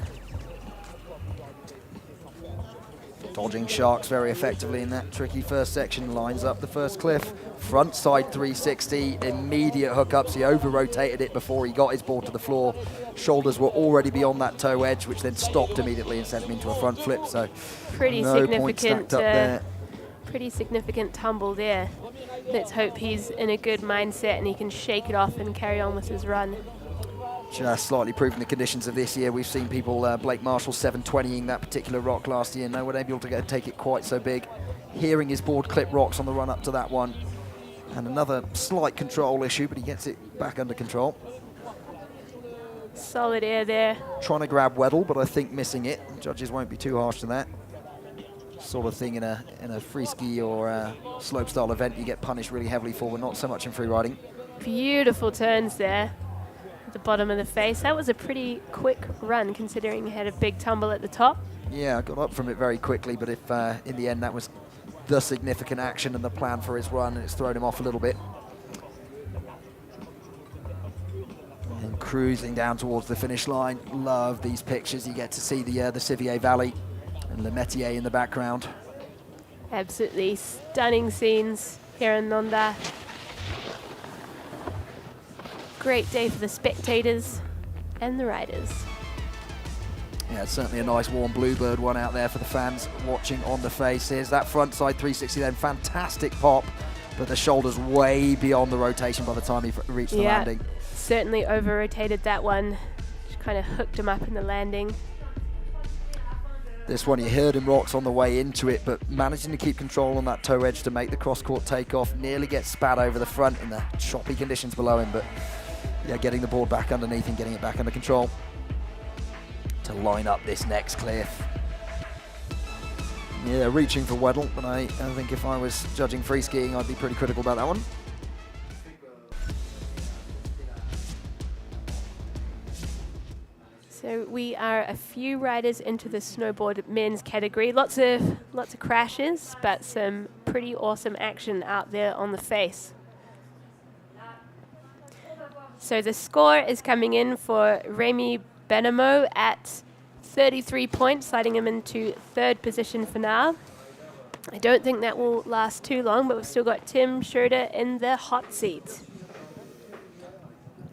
Dodging sharks very effectively in that tricky first section. Lines up the first cliff. Front side 360, immediate hookups. He over-rotated it before he got his board to the floor. Shoulders were already beyond that toe edge, which then stopped immediately and sent him into a front flip. So Pretty no point significant, stacked up there. pretty significant tumble there. Let's hope he's in a good mindset and he can shake it off and carry on with his run. Just slightly proving the conditions of this year. We've seen people, Blake Marshall 720ing that particular rock last year. No one able to take it quite so big. Hearing his board clip rocks on the run up to that one. And another slight control issue, but he gets it back under control. Solid air there. Trying to grab Weddle, but I think missing it. Judges won't be too harsh to that. Sort of thing in a free ski or a slope style event you get punished really heavily for, but not so much in free riding. Beautiful turns there at the bottom of the face. That was a pretty quick run considering he had a big tumble at the top. Yeah, I got up from it very quickly, but if in the end that was the significant action and the plan for his run, and it's thrown him off a little bit. And cruising down towards the finish line. Love these pictures. You get to see the Civier Valley and Le Métier in the background. Absolutely stunning scenes here in Nendaz. Great day for the spectators and the riders. Yeah, it's certainly a nice warm bluebird one out there for the fans watching on the face. Here's that front side 360 then, fantastic pop, but the shoulder's way beyond the rotation by the time he reached the landing. Certainly over-rotated that one. Just kind of hooked him up in the landing. This one, you heard him rocks on the way into it, but managing to keep control on that toe edge to make the cross-court takeoff, nearly gets spat over the front in the choppy conditions below him, but yeah, getting the board back underneath and getting it back under control to line up this next cliff. Yeah, reaching for Weddle, but I think if I was judging free skiing, I'd be pretty critical about that one. So we are a few riders into the snowboard men's category. Lots of crashes, but some pretty awesome action out there on the face. So the score is coming in for Remy Benamo at 33 points, sliding him into third position for now. I don't think that will last too long, but we've still got Tim Schroeder in the hot seat.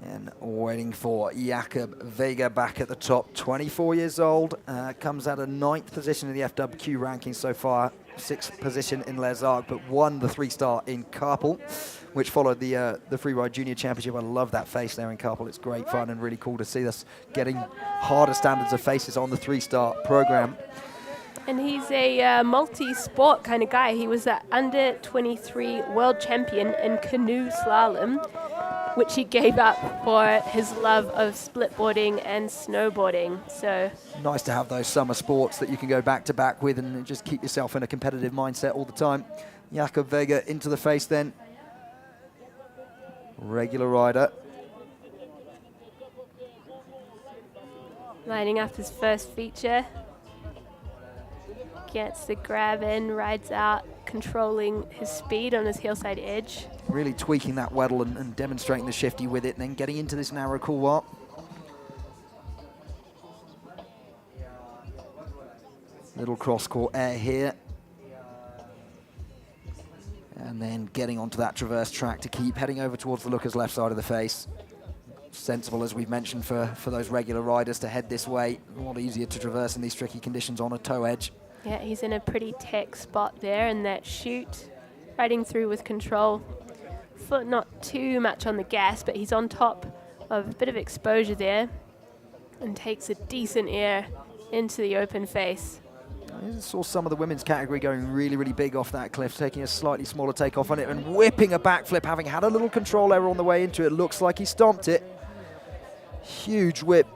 And waiting for Jakob Vega back at the top, 24 years old, comes out of 9th position in the FWQ ranking so far, 6th position in Les Arcs, but won the 3-star in Carpel, which followed the Freeride Junior Championship. I love that face there in Carpel. It's great fun and really cool to see us getting harder standards of faces on the 3-star program. And he's a multi-sport kind of guy. He was the under-23 world champion in canoe slalom, which he gave up for his love of splitboarding and snowboarding. So nice to have those summer sports that you can go back to back with and just keep yourself in a competitive mindset all the time. Jakob Vega into the face then. Regular rider. lining up his first feature. Gets the grab in, rides out, controlling his speed on his hillside edge. Really tweaking that Weddle and demonstrating the shifty with it, and then getting into this narrow couloir. Little cross-court air here. And then getting onto that traverse track to keep heading over towards the looker's left side of the face. Sensible, as we've mentioned, for those regular riders to head this way. A lot easier to traverse in these tricky conditions on a toe edge. Yeah, he's in a pretty tech spot there in that chute, riding through with control. Foot not too much on the gas, but he's on top of a bit of exposure there and takes a decent air into the open face. I saw some of the women's category going really, really big off that cliff, taking a slightly smaller takeoff on it and whipping a backflip, having had a little control error on the way into it. Looks like he stomped it. Huge whip.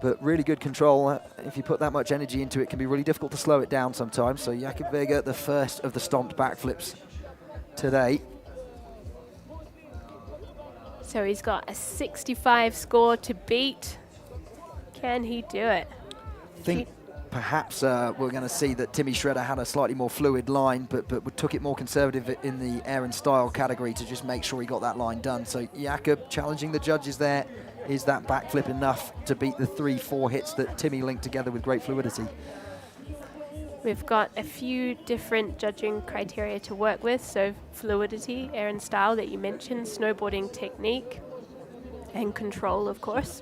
But really good control. If you put that much energy into it, it can be really difficult to slow it down sometimes. So Jakob Vega, the first of the stomped backflips today. So he's got a 65 score to beat. Can he do it? I think perhaps we're going to see that Timmy Shredder had a slightly more fluid line, but took it more conservative in the air and style category to just make sure he got that line done. So Jakob challenging the judges there. Is that backflip enough to beat the 3-4 hits that Timmy linked together with great fluidity? We've got a few different judging criteria to work with. So fluidity, air and style that you mentioned, snowboarding technique, and control, of course.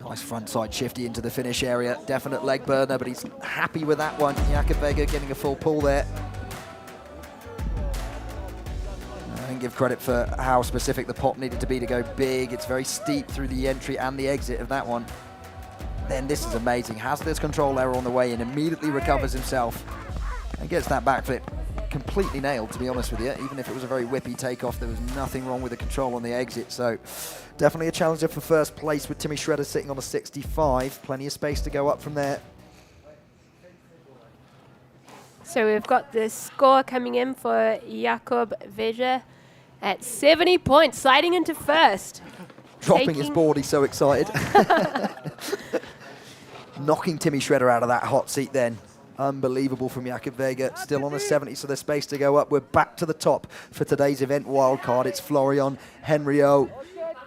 Nice frontside shifty into the finish area. Definite leg burner, but he's happy with that one. Jakob Vega getting a full pull there. And give credit for how specific the pop needed to be to go big. It's very steep through the entry and the exit of that one. Then this is amazing. Has this control error on the way in, immediately recovers himself and gets that backflip completely nailed, to be honest with you. Even if it was a very whippy takeoff, there was nothing wrong with the control on the exit. So definitely a challenger for first place with Timmy Shredder sitting on a 65. Plenty of space to go up from there. So we've got the score coming in for Jakob Vega at 70 points, sliding into first. Dropping his board, he's so excited. Knocking Timmy Shredder out of that hot seat then. Unbelievable from Jakob Vega. Still on a 70, so there's space to go up. We're back to the top for today's event wildcard. It's Florian Henriot.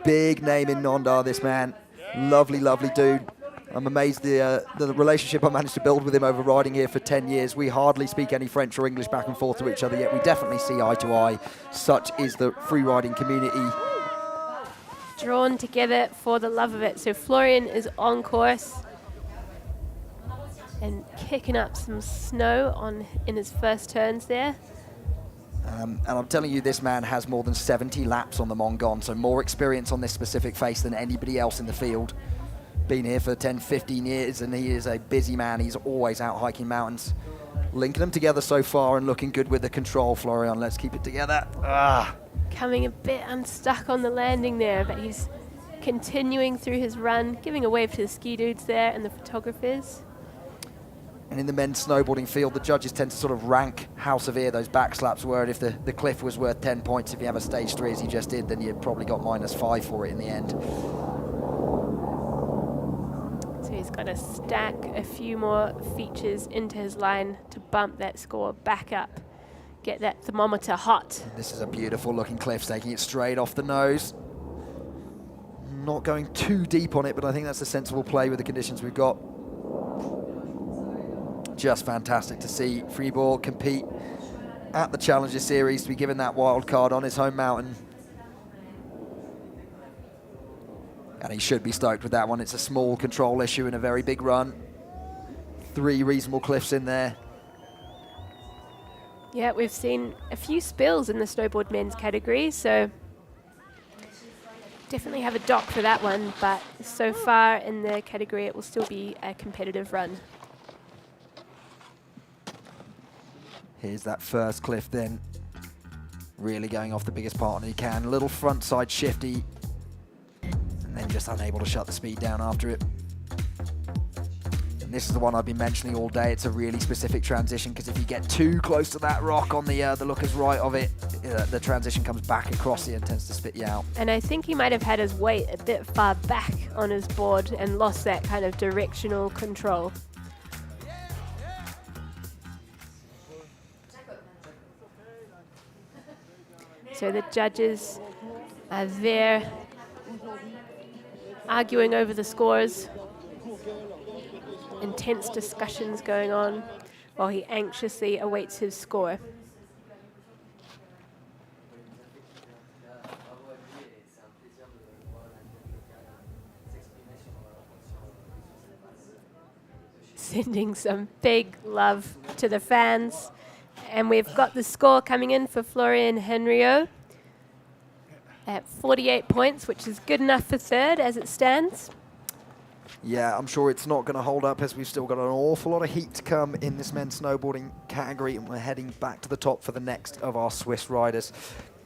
Big name in Nendaz, this man. Lovely, lovely dude. I'm amazed the relationship I managed to build with him over riding here for 10 years. We hardly speak any French or English back and forth to each other, yet we definitely see eye to eye. Such is the free riding community. Drawn together for the love of it. So Florian is on course and kicking up some snow in his first turns there. And I'm telling you, this man has more than 70 laps on the Montgom, so more experience on this specific face than anybody else in the field. Been here for 10, 15 years, and he is a busy man. He's always out hiking mountains. Linking them together so far and looking good with the control, Florian. Let's keep it together. Coming a bit unstuck on the landing there, but he's continuing through his run, giving a wave to the ski dudes there and the photographers. And in the men's snowboarding field, the judges tend to sort of rank how severe those back slaps were. And if the cliff was worth 10 points, if you have a stage 3 as you just did, then you probably got -5 for it in the end. So he's got to stack a few more features into his line to bump that score back up, get that thermometer hot. This is a beautiful looking cliff, taking it straight off the nose. Not going too deep on it, but I think that's a sensible play with the conditions we've got. Just fantastic to see Freeboard compete at the Challenger Series, to be given that wild card on his home mountain. And he should be stoked with that one. It's a small control issue in a very big run. 3 reasonable cliffs in there. Yeah, we've seen a few spills in the snowboard men's category, so definitely have a dock for that one, but so far in the category it will still be a competitive run. Here's that first cliff then. Really going off the biggest part that he can. A little front side shifty. And then just unable to shut the speed down after it. And this is the one I've been mentioning all day. It's a really specific transition, because if you get too close to that rock on the looker's right of it, the transition comes back across you and tends to spit you out. And I think he might have had his weight a bit far back on his board and lost that kind of directional control. So the judges are there arguing over the scores. Intense discussions going on while he anxiously awaits his score. Sending some big love to the fans. And we've got the score coming in for Florian Henriot at 48 points, which is good enough for third as it stands. Yeah, I'm sure it's not going to hold up, as we've still got an awful lot of heat to come in this men's snowboarding category, and we're heading back to the top for the next of our Swiss riders.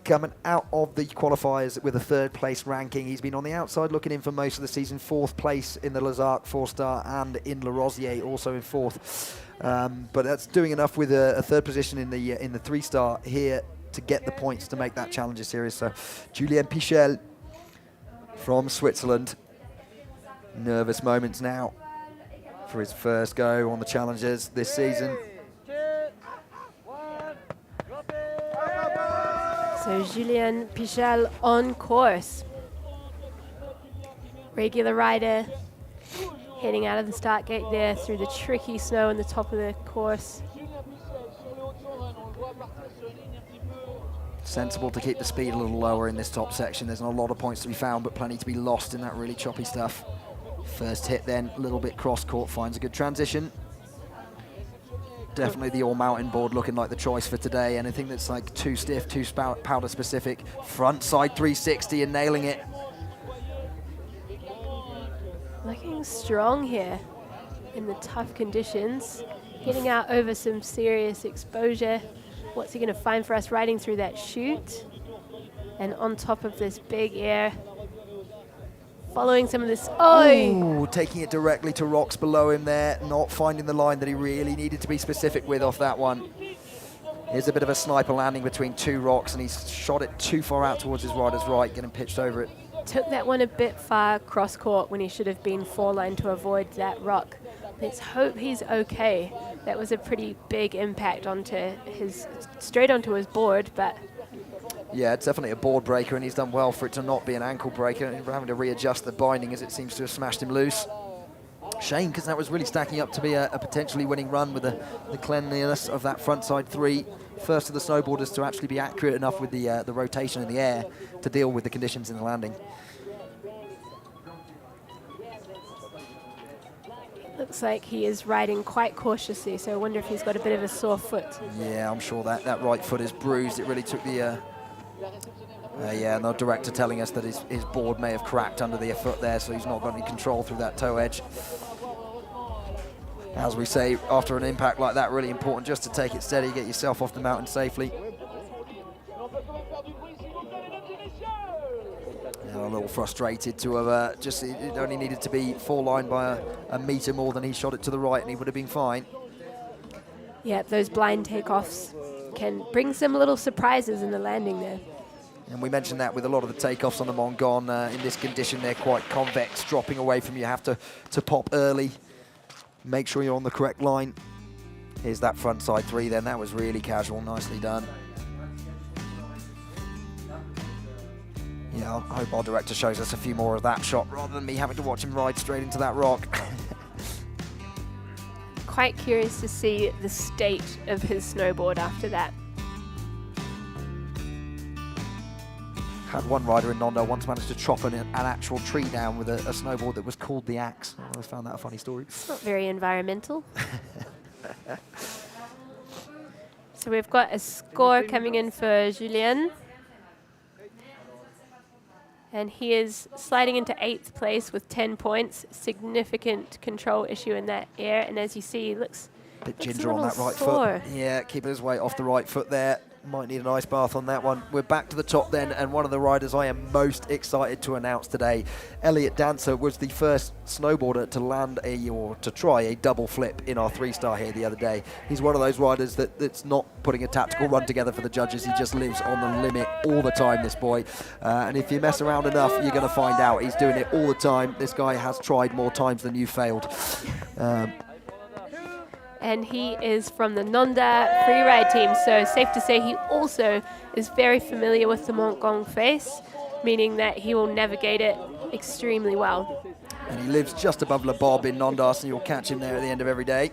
coming out of the qualifiers with a 3rd place ranking. He's been on the outside looking in for most of the season. 4th place in the Lazark 4-star and in La Rosier also in 4th. But that's doing enough with a 3rd position in the 3-star here to get the points to make that Challenger Series. So Julien Pichel from Switzerland. Nervous moments now for his first go on the Challengers this season. So Julien Pichel on course. Regular rider heading out of the start gate there through the tricky snow in the top of the course. Sensible to keep the speed a little lower in this top section. There's not a lot of points to be found, but plenty to be lost in that really choppy stuff. First hit then, a little bit cross-court, finds a good transition. Definitely the all-mountain board looking like the choice for today. Anything that's like too stiff, too powder specific. Front side 360 and nailing it. Looking strong here in the tough conditions. Getting out over some serious exposure. What's he going to find for us riding through that chute? And on top of this big air. Following some of this, Ooh, taking it directly to rocks below him there, not finding the line that he really needed to be specific with off that one. Here's a bit of a sniper landing between 2 rocks, and he's shot it too far out towards his rider's right, getting pitched over it. Took that one a bit far cross court when he should have been 4-line to avoid that rock. Let's hope he's okay. That was a pretty big impact straight onto his board, but yeah, it's definitely a board breaker, and he's done well for it to not be an ankle breaker. And we're having to readjust the binding as it seems to have smashed him loose. Shame, because that was really stacking up to be a potentially winning run with the cleanliness of that front side 3. First of the snowboarders to actually be accurate enough with the rotation in the air to deal with the conditions in the landing. looks like he is riding quite cautiously, so I wonder if he's got a bit of a sore foot. Yeah, I'm sure that right foot is bruised. It really took the... yeah, and the director telling us that his board may have cracked under the foot there, so he's not got any control through that toe edge. As we say, after an impact like that, really important just to take it steady, get yourself off the mountain safely. And a little frustrated to have it only needed to be 4-line by a metre more than he shot it to the right, and he would have been fine. Yeah, those blind takeoffs can bring some little surprises in the landing there. And we mentioned that with a lot of the takeoffs on the Montgom, in this condition, they're quite convex, dropping away from you. You have to pop early, make sure you're on the correct line. Here's that front side 3 then. That was really casual, nicely done. Yeah, I hope our director shows us a few more of that shot rather than me having to watch him ride straight into that rock. Quite curious to see the state of his snowboard after that. Had one rider in Nendaz once managed to chop an actual tree down with a snowboard that was called the Axe. I always found that a funny story. It's not very environmental. So we've got a score coming in for Julien. And he is sliding into 8th place with 10 points. Significant control issue in that air. And as you see, he looks a bit ginger on that right foot. Yeah, keeping his weight off the right foot there. Might need an ice bath on that one. We're back to the top then, and one of the riders I am most excited to announce today, Elliot Dancer, was the first snowboarder to land to try a double flip in our 3-star here the other day. He's one of those riders that's not putting a tactical run together for the judges. He just lives on the limit all the time, this boy. And if you mess around enough, you're going to find out. He's doing it all the time. This guy has tried more times than you failed. And he is from the Nendaz Freeride team, so safe to say he also is very familiar with the Montgom face, meaning that he will navigate it extremely well. And he lives just above Le Bob in Nendaz, and you'll catch him there at the end of every day.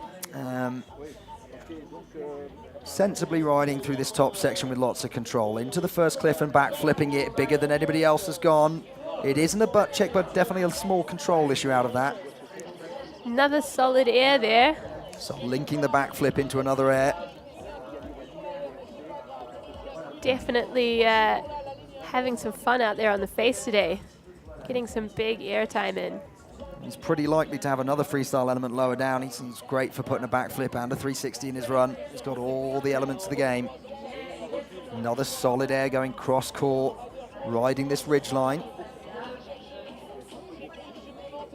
Sensibly riding through this top section with lots of control. Into the first cliff and back, flipping it bigger than anybody else has gone. It isn't a butt check, but definitely a small control issue out of that. Another solid air there. So linking the backflip into another air. Definitely having some fun out there on the face today. Getting some big air time in. He's pretty likely to have another freestyle element lower down. He's great for putting a backflip and a 360 in his run. He's got all the elements of the game. Another solid air going cross court, riding this ridge line.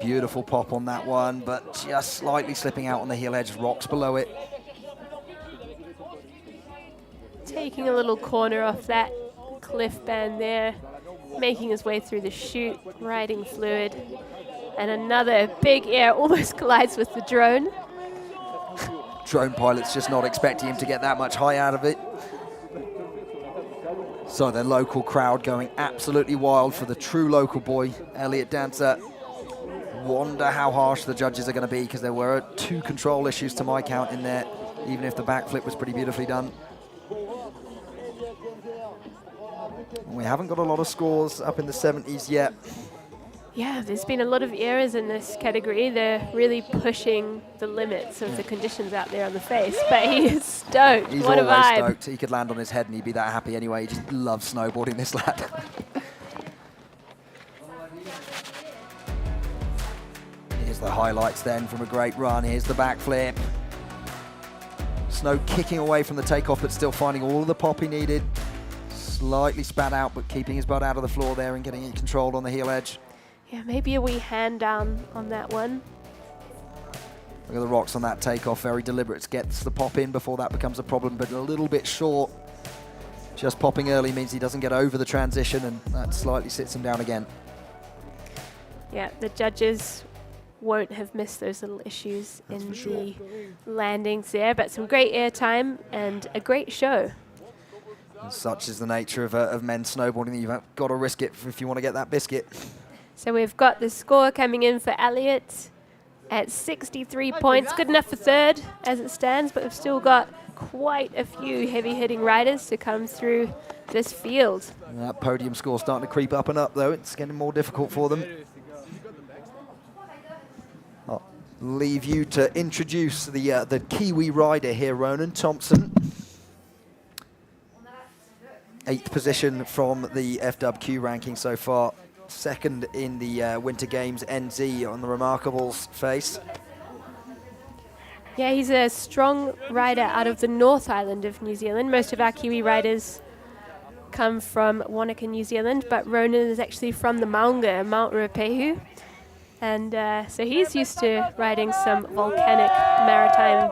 Beautiful pop on that one, but just slightly slipping out on the heel edge, rocks below it. Taking a little corner off that cliff band there, making his way through the chute, riding fluid. And another big air almost collides with the drone. Drone pilot's just not expecting him to get that much high out of it. So the local crowd going absolutely wild for the true local boy, Elliot Dancer. Wonder how harsh the judges are going to be, because there were 2 control issues to my count in there, even if the backflip was pretty beautifully done. We haven't got a lot of scores up in the 70s yet. Yeah, there's been a lot of errors in this category. They're really pushing the limits of the conditions out there on the face, but he is stoked. He's what a always vibe. stoked. He could land on his head and he'd be that happy anyway. He just loves snowboarding, this lad. Here's the highlights then from a great run. Here's the backflip. Snow kicking away from the takeoff, but still finding all of the pop he needed. Slightly spat out, but keeping his butt out of the floor there and getting it controlled on the heel edge. Yeah, maybe a wee hand down on that one. Look at the rocks on that takeoff, very deliberate. Gets the pop in before that becomes a problem, but a little bit short. Just popping early means he doesn't get over the transition, and that slightly sits him down again. Yeah, the judges won't have missed those little issues in the landings there, but some great airtime and a great show. And such is the nature of men's snowboarding. You've got to risk it if you want to get that biscuit. So we've got the score coming in for Elliot at 63 points. Good enough for third as it stands, but we've still got quite a few heavy-hitting riders to come through this field. That podium score starting to creep up and up, though. It's getting more difficult for them. I'll leave you to introduce the Kiwi rider here, Ronan Thompson. 8th position from the FWT ranking so far. 2nd in the Winter Games NZ on the Remarkables face. Yeah, he's a strong rider out of the North Island of New Zealand. Most of our Kiwi riders come from Wanaka, New Zealand, but Ronan is actually from the Maunga, Mount Ruapehu. And so he's used to riding some volcanic maritime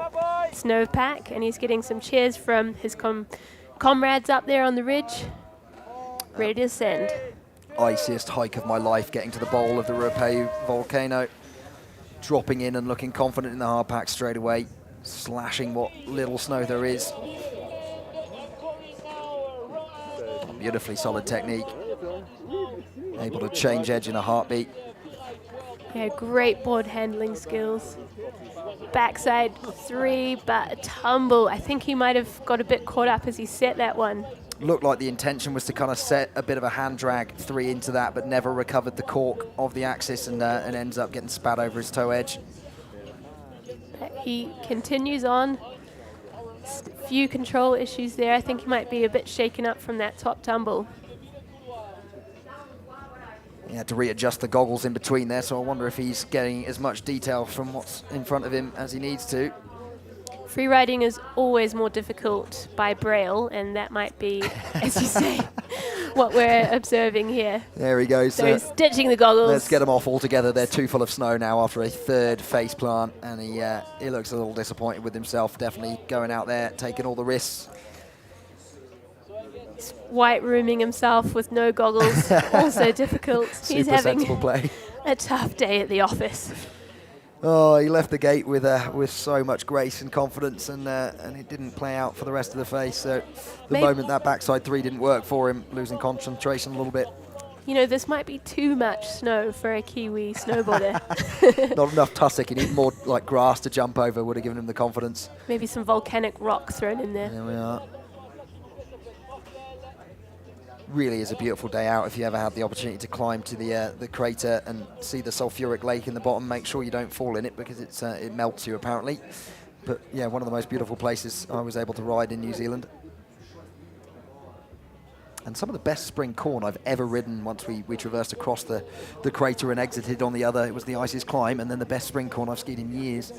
snowpack, and he's getting some cheers from his comrades up there on the ridge, ready to ascend. Iciest hike of my life, getting to the bowl of the Ruapehu volcano. Dropping in and looking confident in the hard pack straight away, slashing what little snow there is. Beautifully solid technique. Able to change edge in a heartbeat. Yeah, great board handling skills. Backside 3, but a tumble. I think he might have got a bit caught up as he set that one. Looked like the intention was to kind of set a bit of a hand drag 3 into that, but never recovered the cork of the axis and ends up getting spat over his toe edge. He continues on. Few control issues there. I think he might be a bit shaken up from that top tumble. He had to readjust the goggles in between there, so I wonder if he's getting as much detail from what's in front of him as he needs to. Free riding is always more difficult by braille, and that might be, as you say, what we're observing here. There he goes. So he's ditching the goggles. Let's get them off altogether. They're too full of snow now after a 3rd face plant, and he looks a little disappointed with himself, definitely going out there, taking all the risks. He's white rooming himself with no goggles, also difficult. He's having play. a tough day at the office. Oh, he left the gate with so much grace and confidence, and it didn't play out for the rest of the face. So the moment that backside 3 didn't work for him, losing concentration a little bit. You know, this might be too much snow for a Kiwi snowboarder. Not enough tussock. He needed more like grass to jump over, would have given him the confidence. Maybe some volcanic rock thrown in there. There we are. Really is a beautiful day out. If you ever had the opportunity to climb to the crater and see the sulfuric lake in the bottom, make sure you don't fall in it, because it melts you apparently. But yeah, one of the most beautiful places I was able to ride in New Zealand. And some of the best spring corn I've ever ridden. Once we traversed across the crater and exited on the other, it was the iciest climb, and then the best spring corn I've skied in years.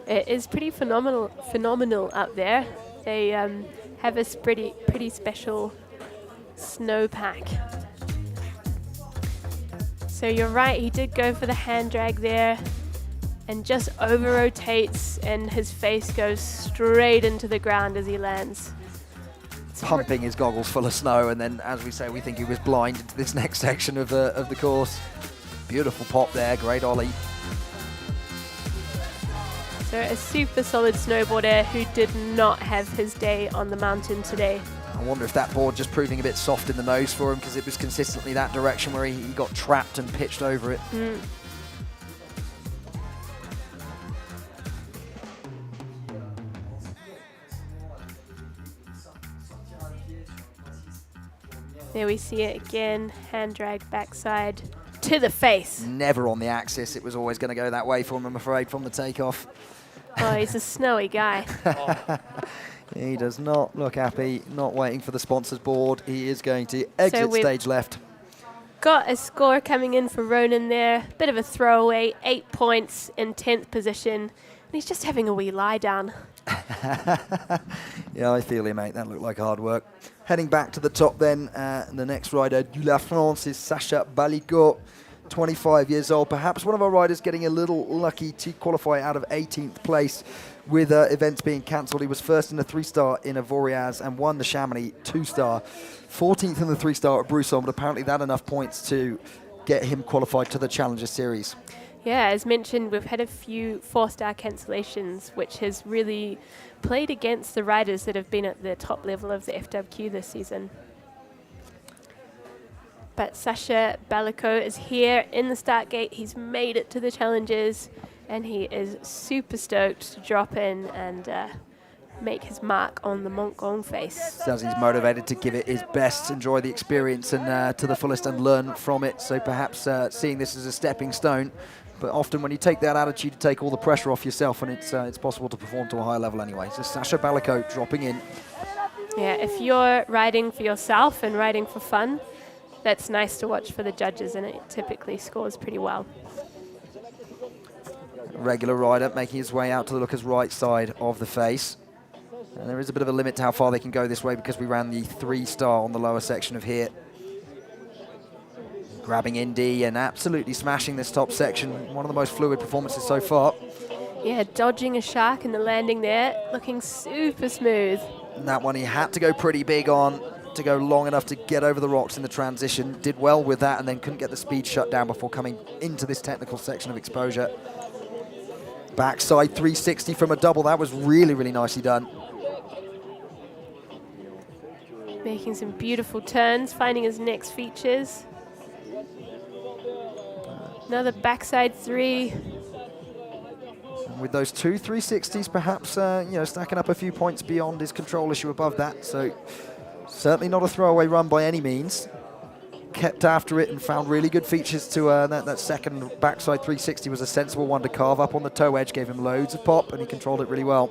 It is pretty phenomenal up there. They have a pretty special snowpack. So you're right, he did go for the hand drag there and just over rotates, and his face goes straight into the ground as he lands. Pumping his goggles full of snow, and then, as we say, we think he was blind into this next section of the course. Beautiful pop there, great ollie. So a super solid snowboarder who did not have his day on the mountain today. I wonder if that board just proving a bit soft in the nose for him, because it was consistently that direction where he got trapped and pitched over it. There we see it again, hand drag backside to the face. Never on the axis, it was always going to go that way for him, I'm afraid, from the takeoff. Oh, he's a snowy guy. He does not look happy, not waiting for the sponsors board. He is going to exit stage left. Got a score coming in for Ronan there. Bit of a throwaway, 8 points in 10th position. And he's just having a wee lie down. Yeah, I feel you, mate. That looked like hard work. Heading back to the top then, the next rider du La France is Sacha Balicot, 25 years old. Perhaps one of our riders getting a little lucky to qualify out of 18th place with events being cancelled. He was first in the 3-star in Avoriaz and won the Chamonix 2-star. 14th in the 3-star at Brousson, but apparently that enough points to get him qualified to the Challenger Series. Yeah, as mentioned, we've had a few 4-star cancellations, which has really played against the riders that have been at the top level of the FWQ this season. But Sacha Balicot is here in the start gate. He's made it to the Challengers, and he is super stoked to drop in and make his mark on the Montgom face. Says he's motivated to give it his best, enjoy the experience and to the fullest and learn from it. So perhaps seeing this as a stepping stone. But often when you take that attitude, you take all the pressure off yourself, and it's possible to perform to a high level anyway. So Sacha Balicot dropping in. Yeah, if you're riding for yourself and riding for fun, that's nice to watch for the judges, and it typically scores pretty well. Regular rider making his way out to the looker's right side of the face. And there is a bit of a limit to how far they can go this way because we ran the 3-star on the lower section of here. Grabbing Indy and absolutely smashing this top section. One of the most fluid performances so far. Yeah, dodging a shark in the landing there, looking super smooth. And that one he had to go pretty big on to go long enough to get over the rocks in the transition. Did well with that and then couldn't get the speed shut down before coming into this technical section of exposure. Backside 360 from a double. That was really, really nicely done. Making some beautiful turns, finding his next features. Another backside 3. With those 2 360s, perhaps stacking up a few points beyond his control issue above that. So certainly not a throwaway run by any means. Kept after it and found really good features to that second backside 360 was a sensible one to carve up on the toe edge, gave him loads of pop, and he controlled it really well.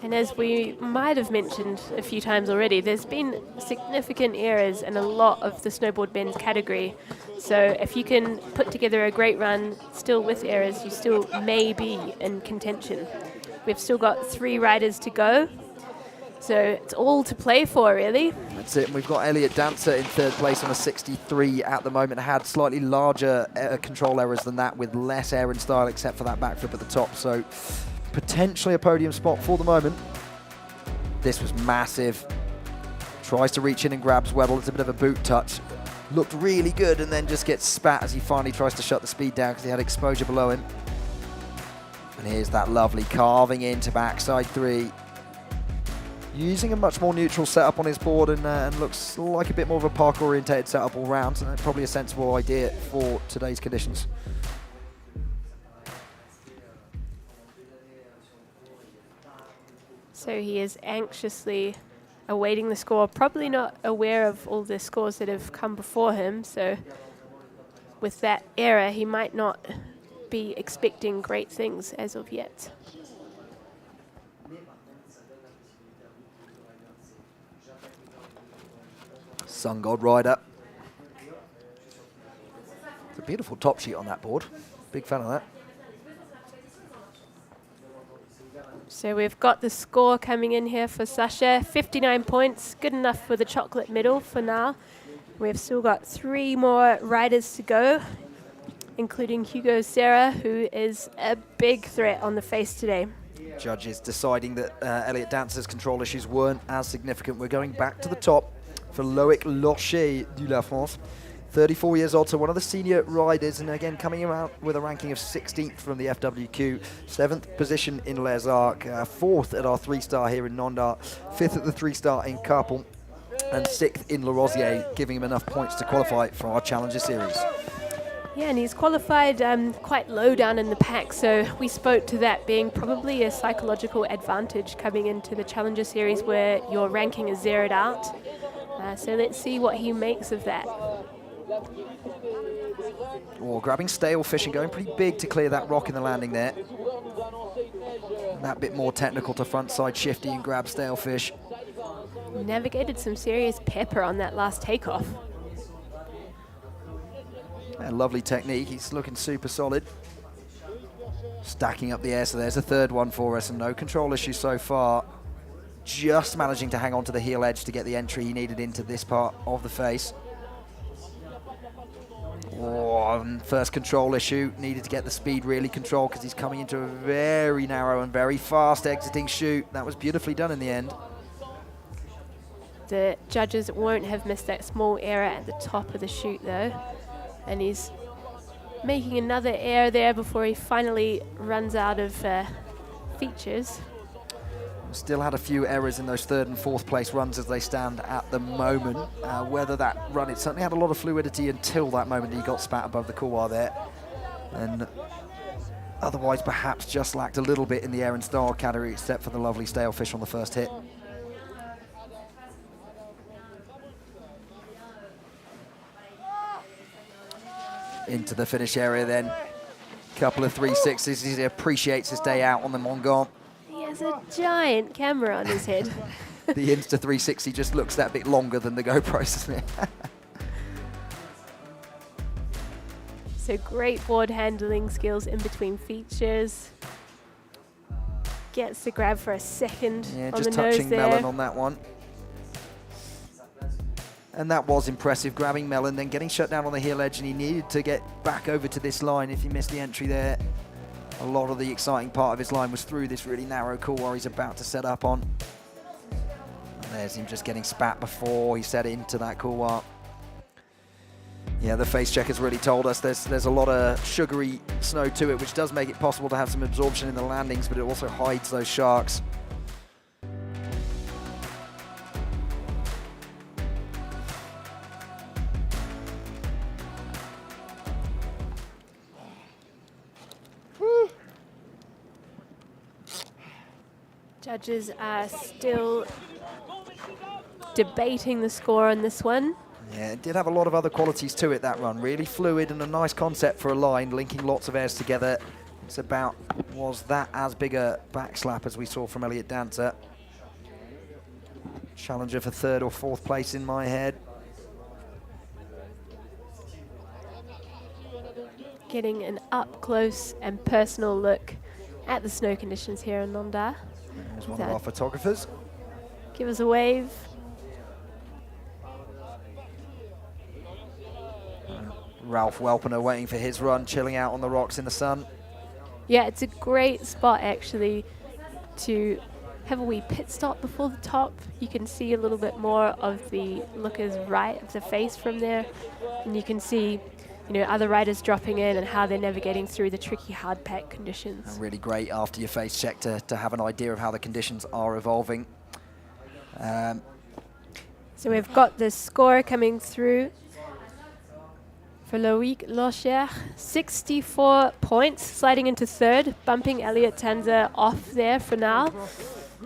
And as we might have mentioned a few times already, there's been significant errors in a lot of the snowboard men's category. So if you can put together a great run still with errors, you still may be in contention. We've still got 3 riders to go. So it's all to play for, really. That's it. And we've got Elliot Dancer in 3rd place on a 63 at the moment. Had slightly larger control errors than that with less air and style except for that backflip at the top. So potentially a podium spot for the moment. This was massive. Tries to reach in and grabs Weddle. It's a bit of a boot touch. Looked really good and then just gets spat as he finally tries to shut the speed down because he had exposure below him. And here's that lovely carving into backside 3. Using a much more neutral setup on his board and looks like a bit more of a park orientated setup all round. So that's probably a sensible idea for today's conditions. So he is anxiously awaiting the score, probably not aware of all the scores that have come before him. So with that error, he might not be expecting great things as of yet. Sun God rider. It's a beautiful top sheet on that board. Big fan of that. So we've got the score coming in here for Sasha, 59 points, good enough for the chocolate medal for now. We've still got 3 more riders to go, including Hugo Serra, who is a big threat on the face today. Judges deciding that Elliot Dancer's control issues weren't as significant. We're going back to the top for Loic Lorcher du La France. 34 years old, so one of the senior riders, and again coming out with a ranking of 16th from the FWQ, 7th position in Les Arcs, 4th at our 3-star here in Nendaz, 5th at the 3-star in Carpel, and 6th in Le Rosier, giving him enough points to qualify for our Challenger Series. Yeah, and he's qualified quite low down in the pack, so we spoke to that being probably a psychological advantage coming into the Challenger Series where your ranking is zeroed out. So let's see what he makes of that. Oh, grabbing stale fish and going pretty big to clear that rock in the landing there. And that bit more technical to front side shifty and grab stale fish. Navigated some serious pepper on that last takeoff. And lovely technique, he's looking super solid. Stacking up the air, so there's a 3rd one for us, and no control issues so far. Just managing to hang on to the heel edge to get the entry he needed into this part of the face. Oh, and first control issue, needed to get the speed really controlled because he's coming into a very narrow and very fast exiting chute. That was beautifully done in the end. The judges won't have missed that small error at the top of the chute though. And he's making another error there before he finally runs out of features. Still had a few errors in those 3rd and 4th place runs as they stand at the moment. Whether that run, it certainly had a lot of fluidity until that moment he got spat above the couloir there. And otherwise perhaps just lacked a little bit in the air and style category, except for the lovely stale fish on the first hit. Into the finish area then. Couple of 360s, he appreciates his day out on the Montgom. He has a giant camera on his head. The Insta 360 just looks that bit longer than the GoPro, doesn't it? So great board handling skills in between features. Gets the grab for a second Yeah, on just the nose touching there. Melon on that one. And that was impressive, grabbing Melon, then getting shut down on the heel edge, and he needed to get back over to this line if he missed the entry there. A lot of the exciting part of his line was through this really narrow couloir he's about to set up on. And there's him just getting spat before he set into that couloir. Yeah, the face check has really told us there's a lot of sugary snow to it, which does make it possible to have some absorption in the landings, but it also hides those sharks. Judges are still debating the score on this one. Yeah, it did have a lot of other qualities to it, that run. Really fluid and a nice concept for a line, linking lots of airs together. It's about, was that as big a backslap as we saw from Elliot Dancer? Challenger for 3rd or 4th place in my head. Getting an up-close and personal look at the snow conditions here in Nendaz. There's one of our photographers. Give us a wave. Ralph Welpener waiting for his run, chilling out on the rocks in the sun. Yeah, it's a great spot actually to have a wee pit stop before the top. You can see a little bit more of the looker's right of the face from there, and you can see, you know, other riders dropping in and how they're navigating through the tricky hard pack conditions. And really great after your face check to have an idea of how the conditions are evolving. So we've got the score coming through for Loic Lorcher, 64 points, sliding into 3rd, bumping Elliot Dancer off there for now.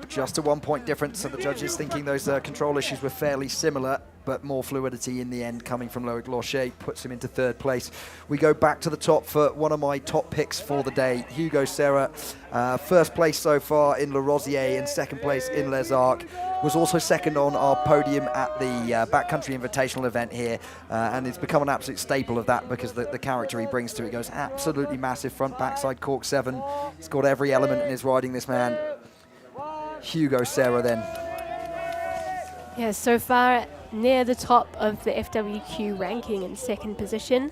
Just a 1 point difference, so the judges thinking those control issues were fairly similar, but more fluidity in the end coming from Loic Lorcher puts him into 3rd place. We go back to the top for one of my top picks for the day, Hugo Serra. 1st place so far in Le Rosier and 2nd place in Les Arcs. Was also 2nd on our podium at the Backcountry Invitational event here, and it's become an absolute staple of that because the character he brings to it goes absolutely massive. Front, backside, cork 7. He's got every element in his riding, this man. Hugo Serra then. Yeah, so far near the top of the FWQ ranking in second position.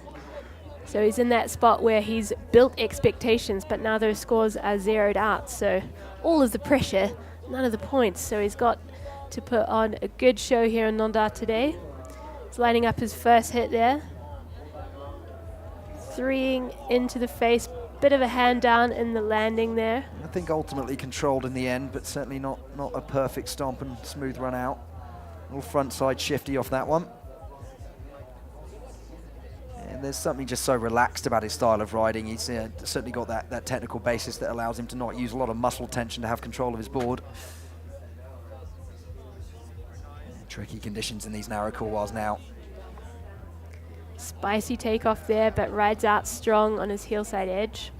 So he's in that spot where he's built expectations, but now those scores are zeroed out. So all of the pressure, none of the points. So he's got to put on a good show here in Nendaz today. He's lining up his first hit there. Threeing into the face, bit of a hand down in the landing there. I think ultimately controlled in the end, but certainly not a perfect stomp and smooth run out. A little front side shifty off that one. And there's something just so relaxed about his style of riding. He's certainly got that technical basis that allows him to not use a lot of muscle tension to have control of his board. Tricky conditions in these narrow couloirs now. Spicy takeoff there, but rides out strong on his heel side edge.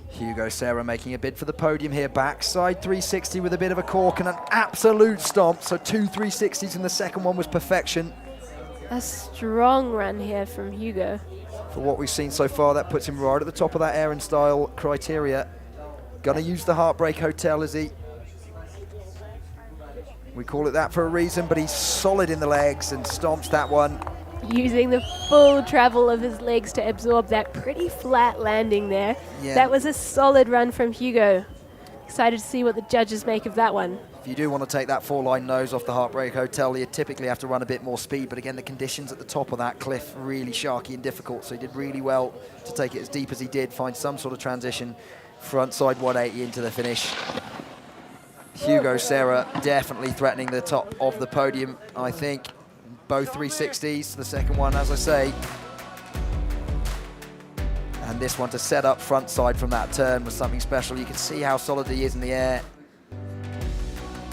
Hugo Serra making a bid for the podium here. Backside 360 with a bit of a cork and an absolute stomp. So 2 360s and the second one was perfection. A strong run here from Hugo. For what we've seen so far, that puts him right at the top of that air and style criteria. Gonna use the Heartbreak Hotel, is he? We call it that for a reason, but he's solid in the legs and stomps that one. Using the full travel of his legs to absorb that pretty flat landing there. Yeah. That was a solid run from Hugo. Excited to see what the judges make of that one. If you do want to take that 4-line nose off the Heartbreak Hotel, you typically have to run a bit more speed, but again, the conditions at the top of that cliff really sharky and difficult, so he did really well to take it as deep as he did, find some sort of transition, front side 180 into the finish. Hugo Serra definitely threatening the top of the podium, I think. Both 360s, the second one, as I say. And this one to set up front side from that turn was something special. You can see how solid he is in the air.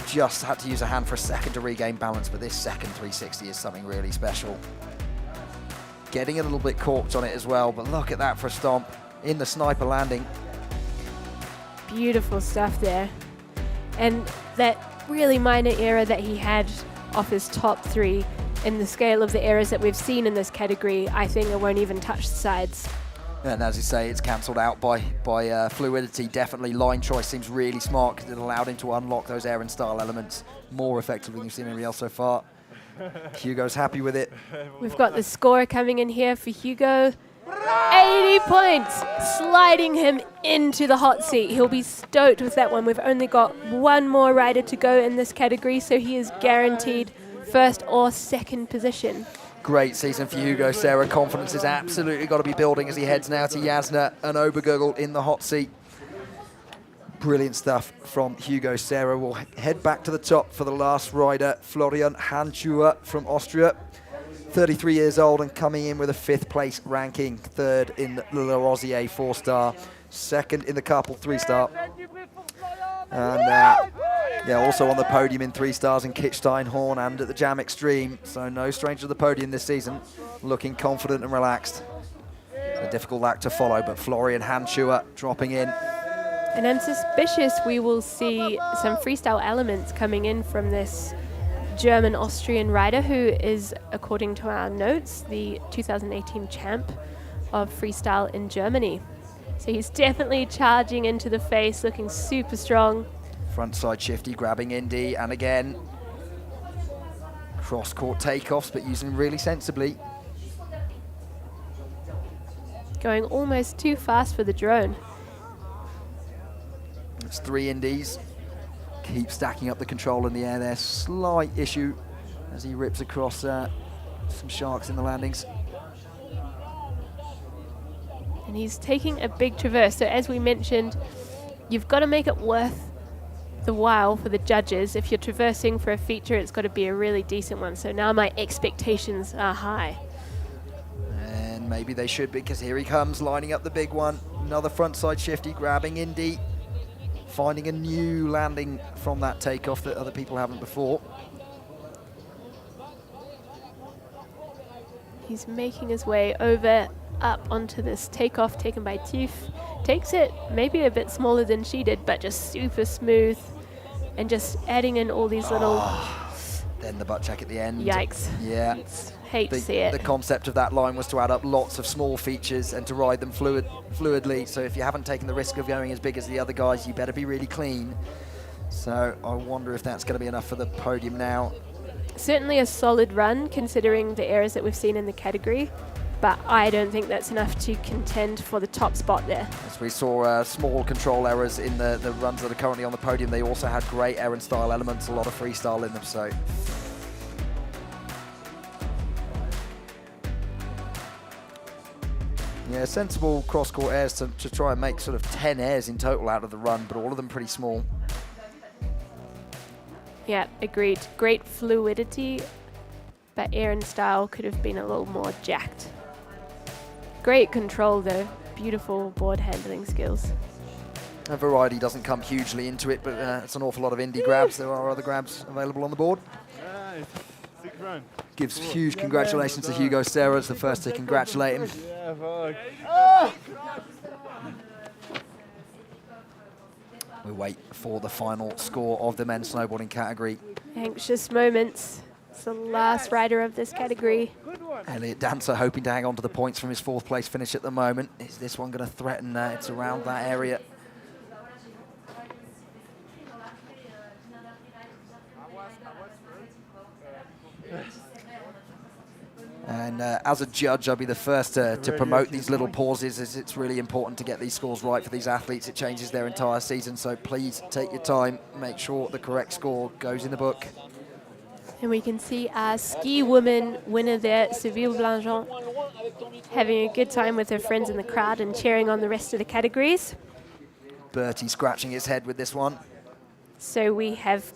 Just had to use a hand for a second to regain balance, but this second 360 is something really special. Getting a little bit corked on it as well, but look at that for a stomp in the sniper landing. Beautiful stuff there. And that really minor error that he had off his top three in the scale of the errors that we've seen in this category, I think it won't even touch the sides. And as you say, it's cancelled out by fluidity. Definitely line choice seems really smart because it allowed him to unlock those air and style elements more effectively than you've seen anybody else so far. Hugo's happy with it. We've got the score coming in here for Hugo. 80 points, sliding him into the hot seat. He'll be stoked with that one. We've only got one more rider to go in this category, so he is guaranteed first or second position. Great season for Hugo Serra. Confidence is absolutely got to be building as he heads now to Jasna and Obergurgl in the hot seat. Brilliant stuff from Hugo Serra. We'll head back to the top for the last rider, Florian Handschuher from Austria. 33 years old and coming in with a 5th place ranking, 3rd in the La Rosier 4-star, 2nd in the couple 3-star. And yeah, also on the podium in 3 stars in Kitzstein, Horn and at the Jam Extreme. So no stranger to the podium this season, looking confident and relaxed. It's a difficult act to follow, but Florian Handschuher dropping in. And I'm suspicious we will see some freestyle elements coming in from this German-Austrian rider who is, according to our notes, the 2018 champ of freestyle in Germany. So he's definitely charging into the face, looking super strong. Front side shifty, grabbing Indy, and again, cross-court takeoffs, but using them really sensibly. Going almost too fast for the drone. It's 3 Indies. Keep stacking up the control in the air there. Slight issue as he rips across some sharks in the landings. And he's taking a big traverse. So as we mentioned, you've got to make it worth the while for the judges. If you're traversing for a feature, it's got to be a really decent one. So now my expectations are high. And maybe they should, because here he comes, lining up the big one. Another front side shifty, grabbing Indy. Finding a new landing from that takeoff that other people haven't before. He's making his way over, up onto this takeoff taken by Tief. Takes it maybe a bit smaller than she did, but just super smooth. And just adding in all these little... Then the butt check at the end. Yikes. Yeah. It's Hate to see it. The concept of that line was to add up lots of small features and to ride them fluidly. So if you haven't taken the risk of going as big as the other guys, you better be really clean. So I wonder if that's going to be enough for the podium now. Certainly a solid run considering the errors that we've seen in the category, but I don't think that's enough to contend for the top spot there. As we saw small control errors in the runs that are currently on the podium, they also had great air and style elements, a lot of freestyle in them. So. Yeah, sensible cross-court airs to try and make sort of 10 airs in total out of the run, but all of them pretty small. Yeah, agreed. Great fluidity, but air and style could have been a little more jacked. Great control though, beautiful board handling skills. A variety doesn't come hugely into it, but it's an awful lot of indie grabs. There are other grabs available on the board. Nice. Sick run. Gives huge congratulations to Hugo Serra as the first to congratulate him. Yeah, fuck. We wait for the final score of the men's snowboarding category. Anxious moments. It's the last rider of this category. Elliot Dancer hoping to hang on to the points from his fourth place finish at the moment. Is this one going to threaten? It's around that area. And as a judge, I'll be the first to promote these little pauses, as it's really important to get these scores right for these athletes. It changes their entire season, so please take your time, make sure the correct score goes in the book. And we can see our ski woman winner there, Seville Blangeon, having a good time with her friends in the crowd and cheering on the rest of the categories. Bertie scratching his head with this one. So we have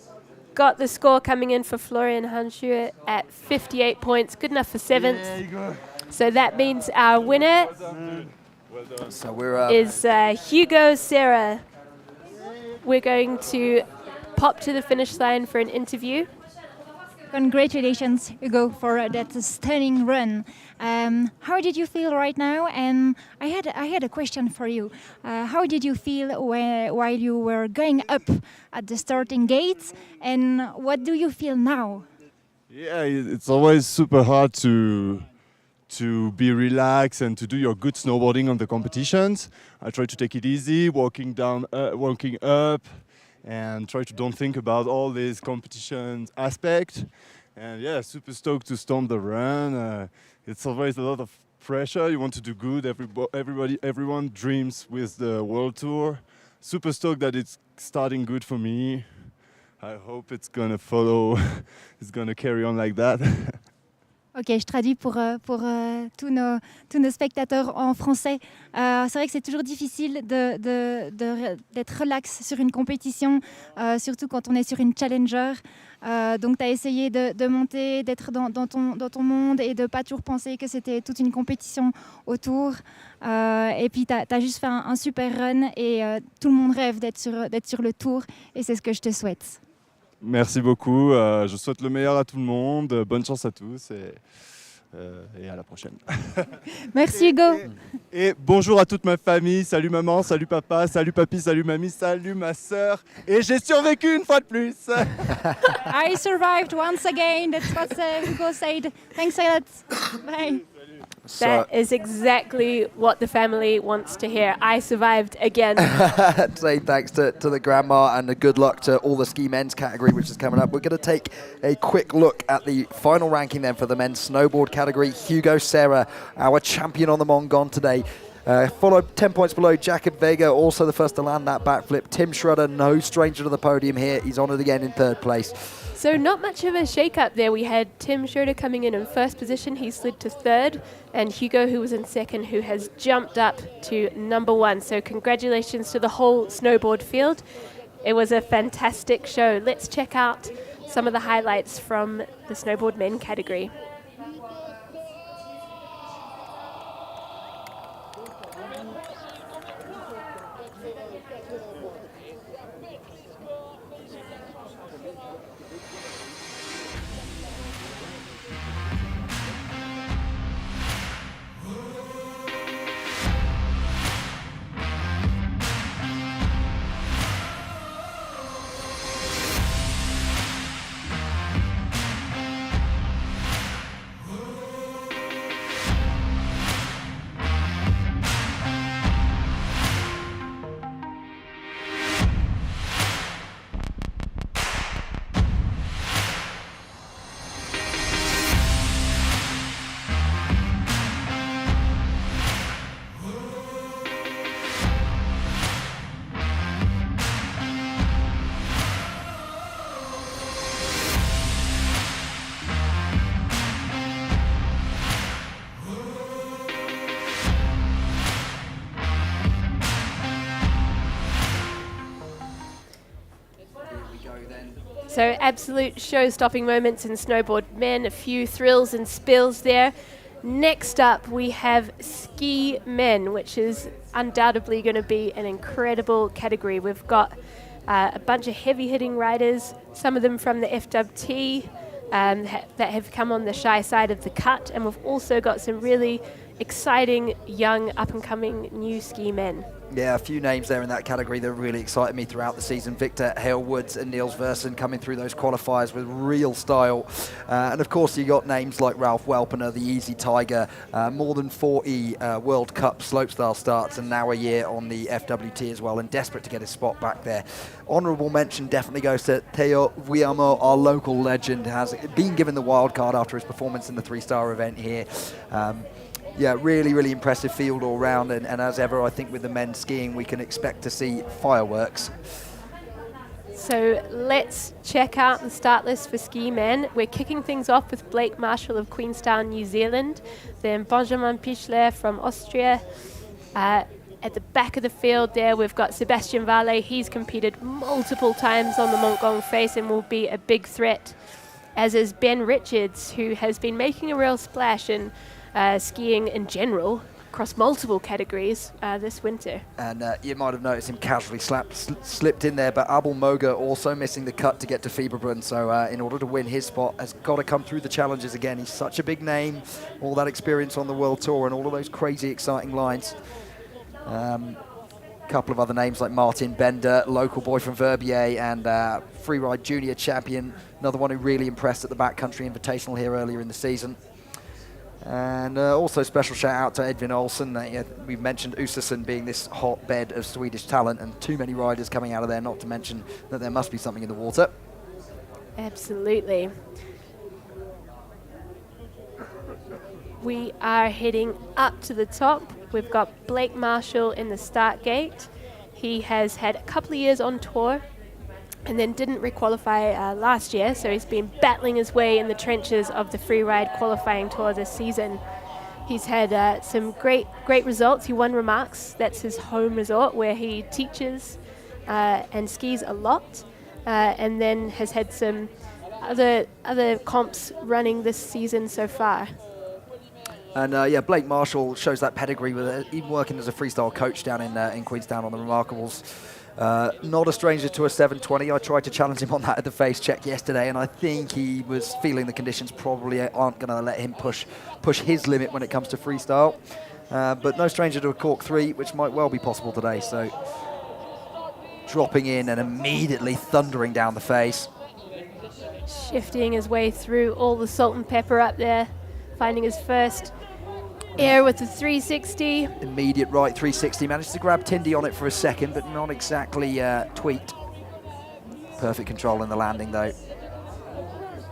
got the score coming in for Florian Hanschur at 58 points, good enough for 7th. So that means our winner so we're, is Hugo Serra. We're going to pop to the finish line for an interview. Congratulations, Hugo, for that stunning run. How did you feel right now? And I had a question for you. How did you feel while you were going up at the starting gates? And what do you feel now? Yeah, it's always super hard to be relaxed and to do your good snowboarding on the competitions. I try to take it easy, walking up, and try to don't think about all these competition aspects. And yeah, super stoked to storm the run. It's always a lot of pressure. You want to do good. Everyone dreams with the World Tour. Super stoked that it's starting good for me. I hope it's gonna follow. It's gonna carry on like that. Ok, je traduis pour tous nos spectateurs en français. C'est vrai que c'est toujours difficile d'être relax sur une compétition, surtout quand on est sur une Challenger. Donc tu as essayé de monter, d'être dans ton monde et de ne pas toujours penser que c'était toute une compétition autour. Et puis tu as juste fait un super run et tout le monde rêve d'être sur le tour et c'est ce que je te souhaite. Merci beaucoup. Je souhaite le meilleur à tout le monde. Bonne chance à tous et à la prochaine. Merci Hugo. Et bonjour à toute ma famille. Salut maman, salut papa, salut papy, salut mamie, salut ma sœur. Et j'ai survécu une fois de plus. I survived once again. That's what Hugo said. Thanks a lot. Bye. That is exactly what the family wants to hear. I survived again. Say thanks to the grandma and good luck to all the ski men's category, which is coming up. We're going to take a quick look at the final ranking then for the men's snowboard category. Hugo Serra, our champion on the Montgom today. Followed 10 points below Jakob Vega, also the first to land that backflip. Tim Schroeder, no stranger to the podium here. He's on it again in third place. So not much of a shake-up there. We had Tim Schroeder coming in first position. He slid to third. And Hugo, who was in second, who has jumped up to number 1. So congratulations to the whole snowboard field. It was a fantastic show. Let's check out some of the highlights from the snowboard men category. So absolute show-stopping moments in snowboard men, a few thrills and spills there. Next up, we have ski men, which is undoubtedly going to be an incredible category. We've got a bunch of heavy-hitting riders, some of them from the FWT that have come on the shy side of the cut, and we've also got some really exciting, young, up-and-coming new ski men. Yeah, a few names there in that category that really excited me throughout the season. Victor Hale-Woods and Niels Versen coming through those qualifiers with real style. And of course, you got names like Ralph Welpener, the Easy Tiger, more than 40 World Cup slopestyle starts, and now a year on the FWT as well, and desperate to get his spot back there. Honourable mention definitely goes to Teo Vuillamo, our local legend, has been given the wild card after his performance in the 3-star event here. Yeah, really impressive field all round, and as ever, I think with the men's skiing, we can expect to see fireworks. So let's check out the start list for ski men. We're kicking things off with Blake Marshall of Queenstown, New Zealand, then Benjamin Pichler from Austria. At the back of the field there, we've got Sebastian Valle. He's competed multiple times on the Montgom face and will be a big threat, as is Ben Richards, who has been making a real splash in skiing in general across multiple categories this winter. And you might have noticed him casually slipped in there, but Abel Moga also missing the cut to get to Fieberbrunn, so in order to win his spot, has got to come through the challenges again. He's such a big name, all that experience on the World Tour and all of those crazy exciting lines. Couple of other names like Martin Bender, local boy from Verbier, and Freeride Junior champion, another one who really impressed at the Backcountry Invitational here earlier in the season. And also special shout out to Edvin Olsen. We've mentioned Usason being this hotbed of Swedish talent, and too many riders coming out of there, not to mention that there must be something in the water. Absolutely. We are heading up to the top. We've got Blake Marshall in the start gate. He has had a couple of years on tour and then didn't requalify last year, so he's been battling his way in the trenches of the Freeride qualifying tour this season. He's had some great results. He won Remarks, that's his home resort where he teaches and skis a lot, and then has had some other comps running this season so far. And yeah, Blake Marshall shows that pedigree with even working as a freestyle coach down in Queenstown on the Remarkables. Not a stranger to a 720. I tried to challenge him on that at the face check yesterday, and I think he was feeling the conditions probably aren't going to let him push his limit when it comes to freestyle. But no stranger to a cork 3, which might well be possible today. So dropping in and immediately thundering down the face. Shifting his way through all the salt and pepper up there, finding his first air with the 360. Immediate right 360. Managed to grab Tindy on it for a second, but not exactly tweaked. Perfect control in the landing, though.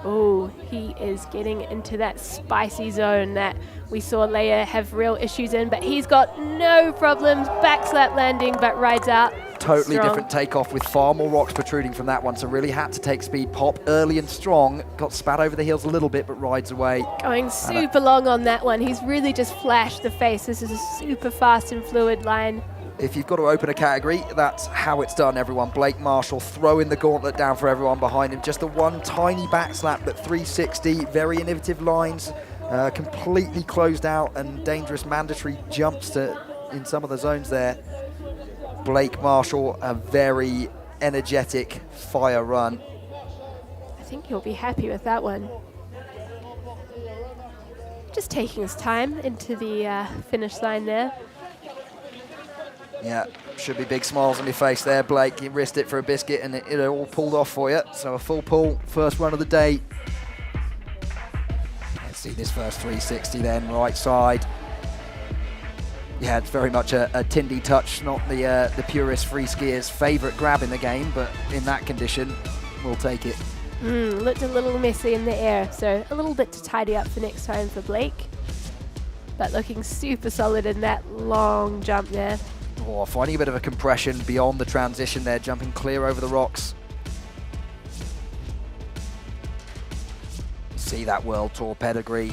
Oh, he is getting into that spicy zone that we saw Leia have real issues in, but he's got no problems. Back slap landing, but rides out. Totally strong. Different takeoff with far more rocks protruding from that one, so really had to take speed. Pop early and strong, got spat over the heels a little bit, but rides away. Going super long on that one. He's really just flashed the face. This is a super fast and fluid line. If you've got to open a category, that's how it's done, everyone. Blake Marshall throwing the gauntlet down for everyone behind him. Just the one tiny back slap, but 360, very innovative lines, completely closed out, and dangerous mandatory jumps in some of the zones there. Blake Marshall, a very energetic fire run. I think he'll be happy with that one. Just taking his time into the finish line there. Yeah, should be big smiles on your face there, Blake. You risked it for a biscuit and it all pulled off for you. So a full pull, first run of the day. Let's see this first 360 then, right side. Yeah, it's very much a Tindy touch, not the purist free skier's favourite grab in the game, but in that condition, we'll take it. Looked a little messy in the air, so a little bit to tidy up for next time for Blake. But looking super solid in that long jump there. Oh, finding a bit of a compression beyond the transition there, jumping clear over the rocks. See that World Tour pedigree.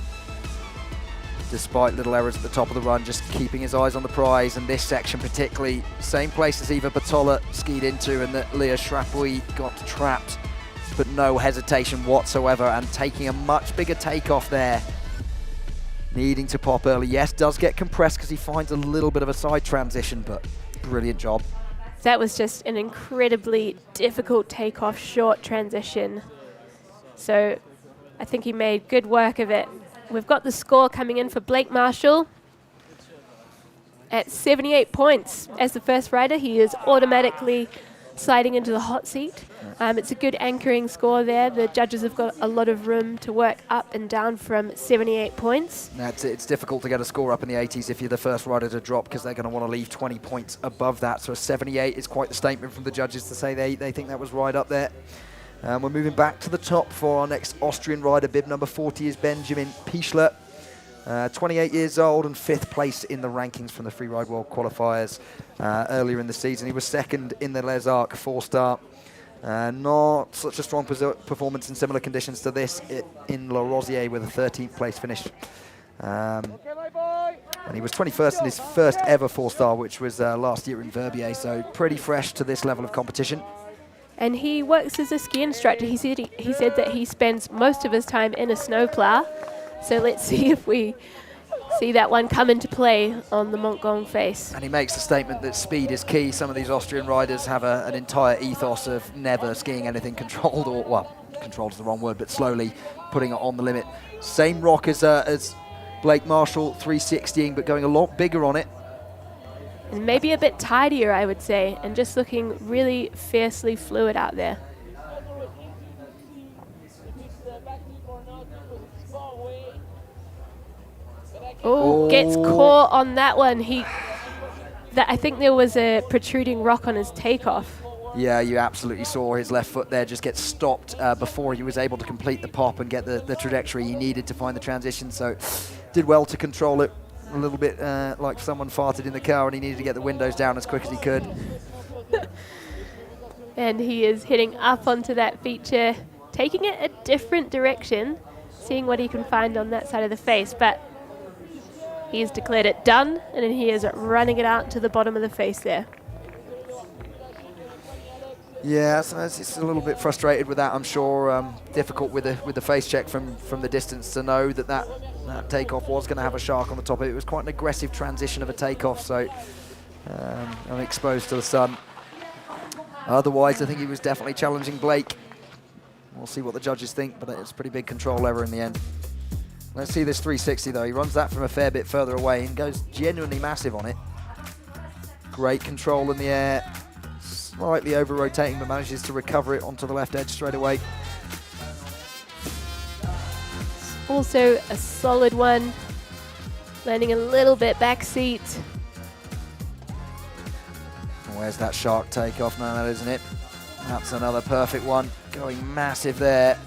Despite little errors at the top of the run, just keeping his eyes on the prize, and this section particularly, same place as Eva Batola skied into and that Leah Schrapuy got trapped but no hesitation whatsoever, and taking a much bigger takeoff there. Needing to pop early. Yes, does get compressed because he finds a little bit of a side transition, but brilliant job. That was just an incredibly difficult takeoff, short transition. So I think he made good work of it. We've got the score coming in for Blake Marshall at 78 points. As the first rider, he is automatically sliding into the hot seat. It's a good anchoring score there. The judges have got a lot of room to work up and down from 78 points. It's difficult to get a score up in the 80s if you're the first rider to drop, because they're going to want to leave 20 points above that. So a 78 is quite the statement from the judges to say they think that was right up there. We're moving back to the top for our next Austrian rider. Bib number 40 is Benjamin Pichler. 28 years old and 5th place in the rankings from the Freeride World Qualifiers earlier in the season. He was second in the Les Arcs 4-star. Not such a strong performance in similar conditions to this in La Rosière with a 13th place finish. And he was 21st in his first ever 4-star, which was last year in Verbier, so pretty fresh to this level of competition. And he works as a ski instructor. He said that he spends most of his time in a snowplow. So let's see if we see that one come into play on the Montgom face. And he makes the statement that speed is key. Some of these Austrian riders have an entire ethos of never skiing anything controlled, or, well, controlled is the wrong word, but slowly putting it on the limit. Same rock as Blake Marshall, 360ing, but going a lot bigger on it. And maybe a bit tidier, I would say, and just looking really fiercely fluid out there. Oh, gets caught on that one. I think there was a protruding rock on his takeoff. Yeah, you absolutely saw his left foot there just get stopped before he was able to complete the pop and get the trajectory he needed to find the transition. So did well to control it a little bit like someone farted in the car, and he needed to get the windows down as quick as he could. And he is heading up onto that feature, taking it a different direction, seeing what he can find on that side of the face. But he's declared it done, and then he is running it out to the bottom of the face there. Yeah, so it's a little bit frustrated with that, I'm sure. Difficult with the face check from the distance to know that takeoff was going to have a shark on the top of it. It was quite an aggressive transition of a takeoff, so unexposed to the sun. Otherwise, I think he was definitely challenging Blake. We'll see what the judges think, but it's a pretty big control error in the end. Let's see this 360 though. He runs that from a fair bit further away and goes genuinely massive on it. Great control in the air. Slightly over-rotating, but manages to recover it onto the left edge straight away. Also a solid one. Landing a little bit back seat. Where's that shark takeoff? No, that isn't it. That's another perfect one. Going massive there.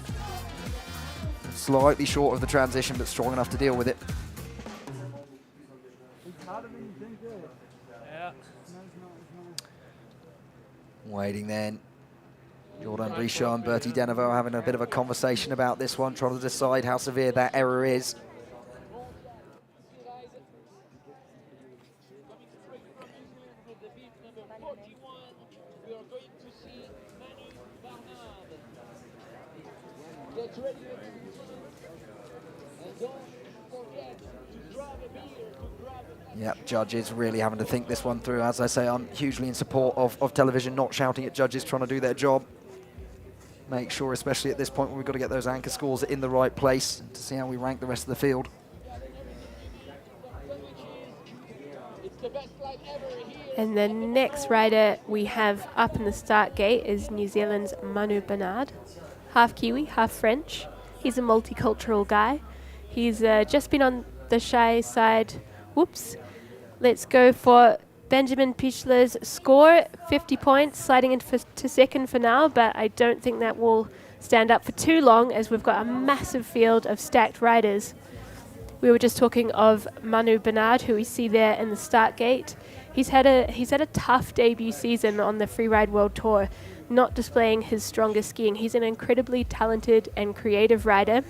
Slightly short of the transition, but strong enough to deal with it. Waiting then. Jordan Brichot and Bertie Deneveau having a bit of a conversation about this one, trying to decide how severe that error is. Yep, judges really having to think this one through. As I say, I'm hugely in support of television not shouting at judges trying to do their job. Make sure, especially at this point, when we've got to get those anchor scores in the right place to see how we rank the rest of the field. And the next rider we have up in the start gate is New Zealand's Manu Bernard. Half Kiwi, half French. He's a multicultural guy. He's just been on the shy side. Whoops. Let's go for Benjamin Pichler's score, 50 points, sliding into to second for now, but I don't think that will stand up for too long as we've got a massive field of stacked riders. We were just talking of Manu Bernard, who we see there in the start gate. He's had a tough debut season on the Freeride World Tour, not displaying his strongest skiing. He's an incredibly talented and creative rider,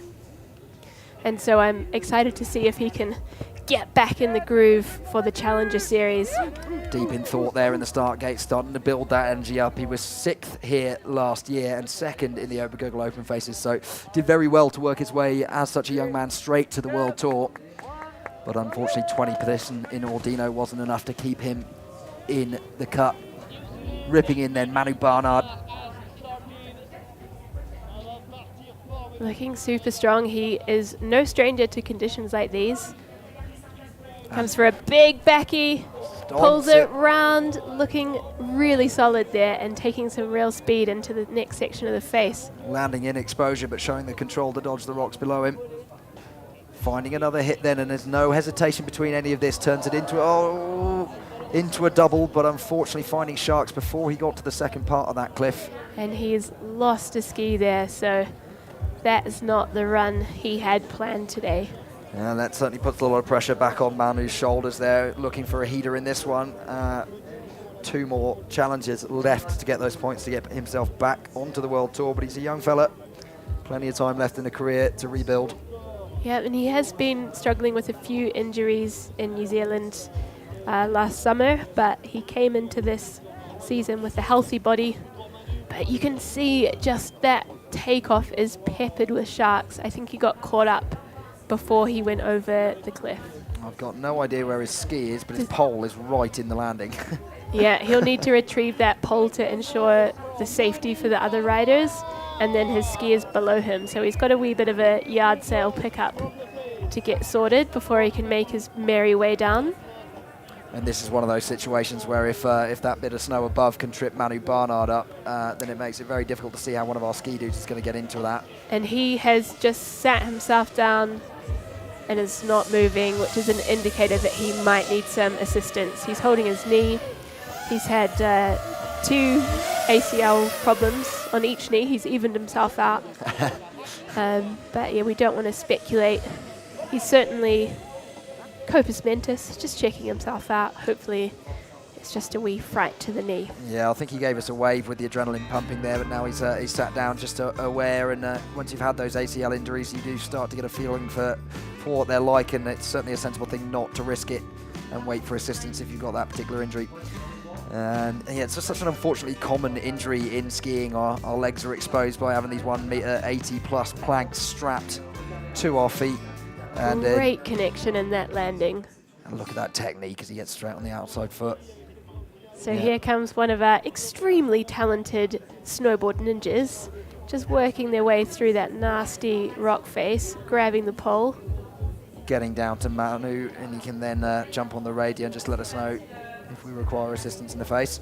and so I'm excited to see if he can get back in the groove for the Challenger Series. Deep in thought there in the start gate, starting to build that energy up. He was 6th here last year and 2nd in the Google Open Faces, so did very well to work his way as such a young man straight to the World Tour. But unfortunately 20th position in Ordino wasn't enough to keep him in the cut. Ripping in then Manu Barnard. Looking super strong. He is no stranger to conditions like these. Comes for a big backy, pulls it round, looking really solid there and taking some real speed into the next section of the face. Landing in exposure but showing the control to dodge the rocks below him. Finding another hit then, and there's no hesitation between any of this. Turns it into a double, but unfortunately finding sharks before he got to the second part of that cliff. And he's lost a ski there, so that is not the run he had planned today. Yeah, that certainly puts a lot of pressure back on Manu's shoulders there, looking for a heater in this one. 2 more challenges left to get those points to get himself back onto the World Tour, but he's a young fella. Plenty of time left in the career to rebuild. Yeah, and he has been struggling with a few injuries in New Zealand last summer, but he came into this season with a healthy body. But you can see just that takeoff is peppered with sharks. I think he got caught up before he went over the cliff. I've got no idea where his ski is, but his pole is right in the landing. Yeah, he'll need to retrieve that pole to ensure the safety for the other riders, and then his ski is below him. So he's got a wee bit of a yard sale pickup to get sorted before he can make his merry way down. And this is one of those situations where if that bit of snow above can trip Manu Barnard up, then it makes it very difficult to see how one of our ski dudes is going to get into that. And he has just sat himself down and is not moving, which is an indicator that he might need some assistance. He's holding his knee. He's had 2 ACL problems on each knee. He's evened himself out. But yeah, we don't want to speculate. He's certainly Copus mentis, just checking himself out. Hopefully it's just a wee fright to the knee. Yeah, I think he gave us a wave with the adrenaline pumping there, but now he's sat down just aware, and once you've had those ACL injuries, you do start to get a feeling for what they're like, and it's certainly a sensible thing not to risk it and wait for assistance if you've got that particular injury. And yeah, it's just such an unfortunately common injury in skiing. Our legs are exposed by having these 1.80 plus planks strapped to our feet. And great connection in that landing. And look at that technique as he gets straight on the outside foot. So here comes one of our extremely talented snowboard ninjas, just working their way through that nasty rock face, grabbing the pole. Getting down to Manu, and he can then jump on the radio and just let us know if we require assistance in the face.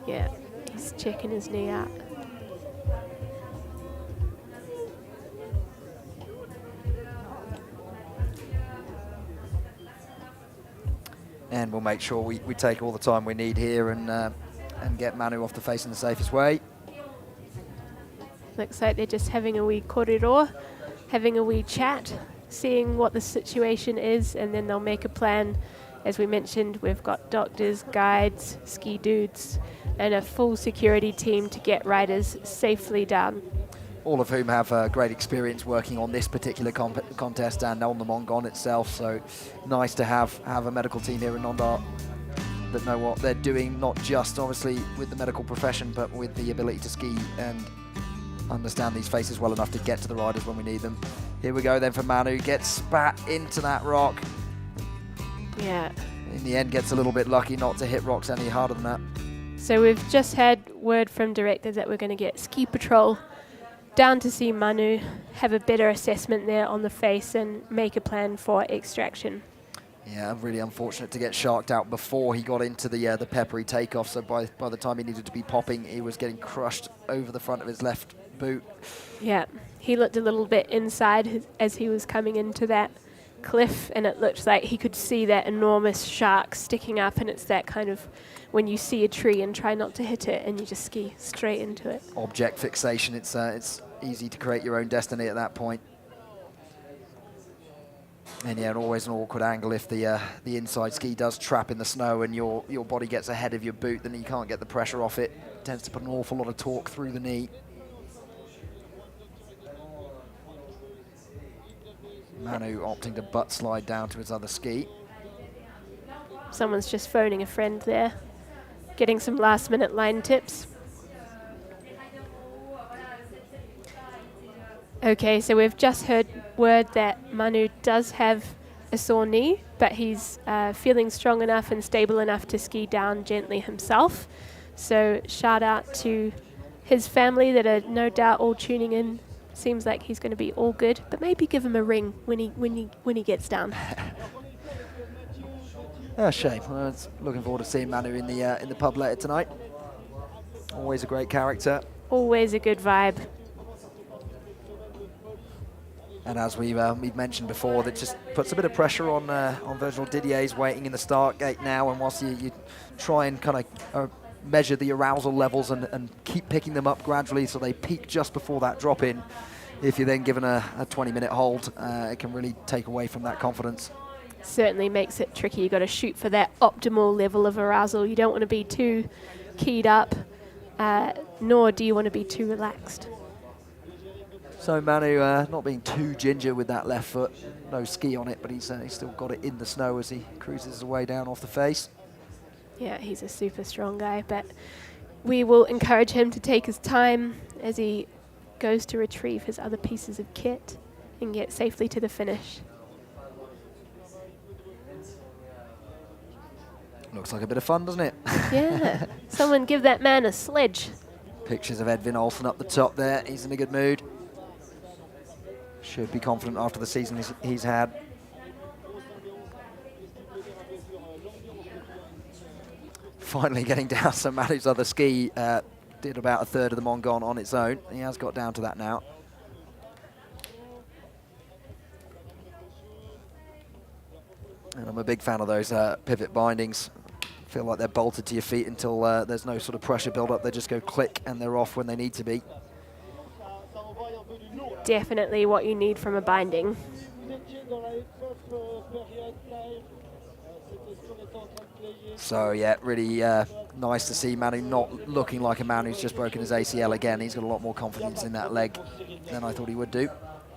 Yeah, he's checking his knee out. And we'll make sure we take all the time we need here and get Manu off the face in the safest way. Looks like they're just having a wee corridor, having a wee chat, seeing what the situation is, and then they'll make a plan. As we mentioned, we've got doctors, guides, ski dudes, and a full security team to get riders safely down. All of whom have great experience working on this particular contest and on the Montgom itself. So nice to have a medical team here in Nendaz that know what they're doing, not just obviously with the medical profession, but with the ability to ski and understand these faces well enough to get to the riders when we need them. Here we go then for Manu, gets spat into that rock. Yeah. In the end gets a little bit lucky not to hit rocks any harder than that. So we've just had word from directors that we're going to get ski patrol down to see Manu, have a better assessment there on the face and make a plan for extraction. Yeah, really unfortunate to get sharked out before he got into the peppery takeoff. So by the time he needed to be popping, he was getting crushed over the front of his left boot. Yeah, he looked a little bit inside as he was coming into that cliff, and it looked like he could see that enormous shark sticking up, and it's that kind of when you see a tree and try not to hit it and you just ski straight into it. Object fixation, it's easy to create your own destiny at that point. And yeah, always an awkward angle if the inside ski does trap in the snow and your body gets ahead of your boot, then you can't get the pressure off it. It tends to put an awful lot of torque through the knee. Manu opting to butt slide down to his other ski. Someone's just phoning a friend there, getting some last-minute line tips. Okay, so we've just heard word that Manu does have a sore knee, but he's feeling strong enough and stable enough to ski down gently himself. So shout out to his family that are no doubt all tuning in. Seems like he's going to be all good, but maybe give him a ring when he gets down. Shame. I was looking forward to seeing Manu in the pub later tonight. Always a great character. Always a good vibe. And as we've mentioned before, that just puts a bit of pressure on Virgil Didier's waiting in the start gate now, and whilst you try and kind of measure the arousal levels and keep picking them up gradually so they peak just before that drop in, if you're then given a 20-minute hold, it can really take away from that confidence. Certainly makes it tricky. You've got to shoot for that optimal level of arousal. You don't want to be too keyed up, nor do you want to be too relaxed. So Manu not being too ginger with that left foot, no ski on it, but he's still got it in the snow as he cruises his way down off the face. Yeah, he's a super strong guy, but we will encourage him to take his time as he goes to retrieve his other pieces of kit and get safely to the finish. Looks like a bit of fun, doesn't it? Yeah, someone give that man a sledge. Pictures of Edvin Olsen up the top there. He's in a good mood. Should be confident after the season he's had. Finally getting down, so Manu's other ski did about a third of the Montgom on its own. He has got down to that now. And I'm a big fan of those pivot bindings. Feel like they're bolted to your feet until there's no sort of pressure build up. They just go click and they're off when they need to be. Definitely what you need from a binding. So yeah, really nice to see Manu not looking like a man who's just broken his ACL again. He's got a lot more confidence in that leg than I thought he would do.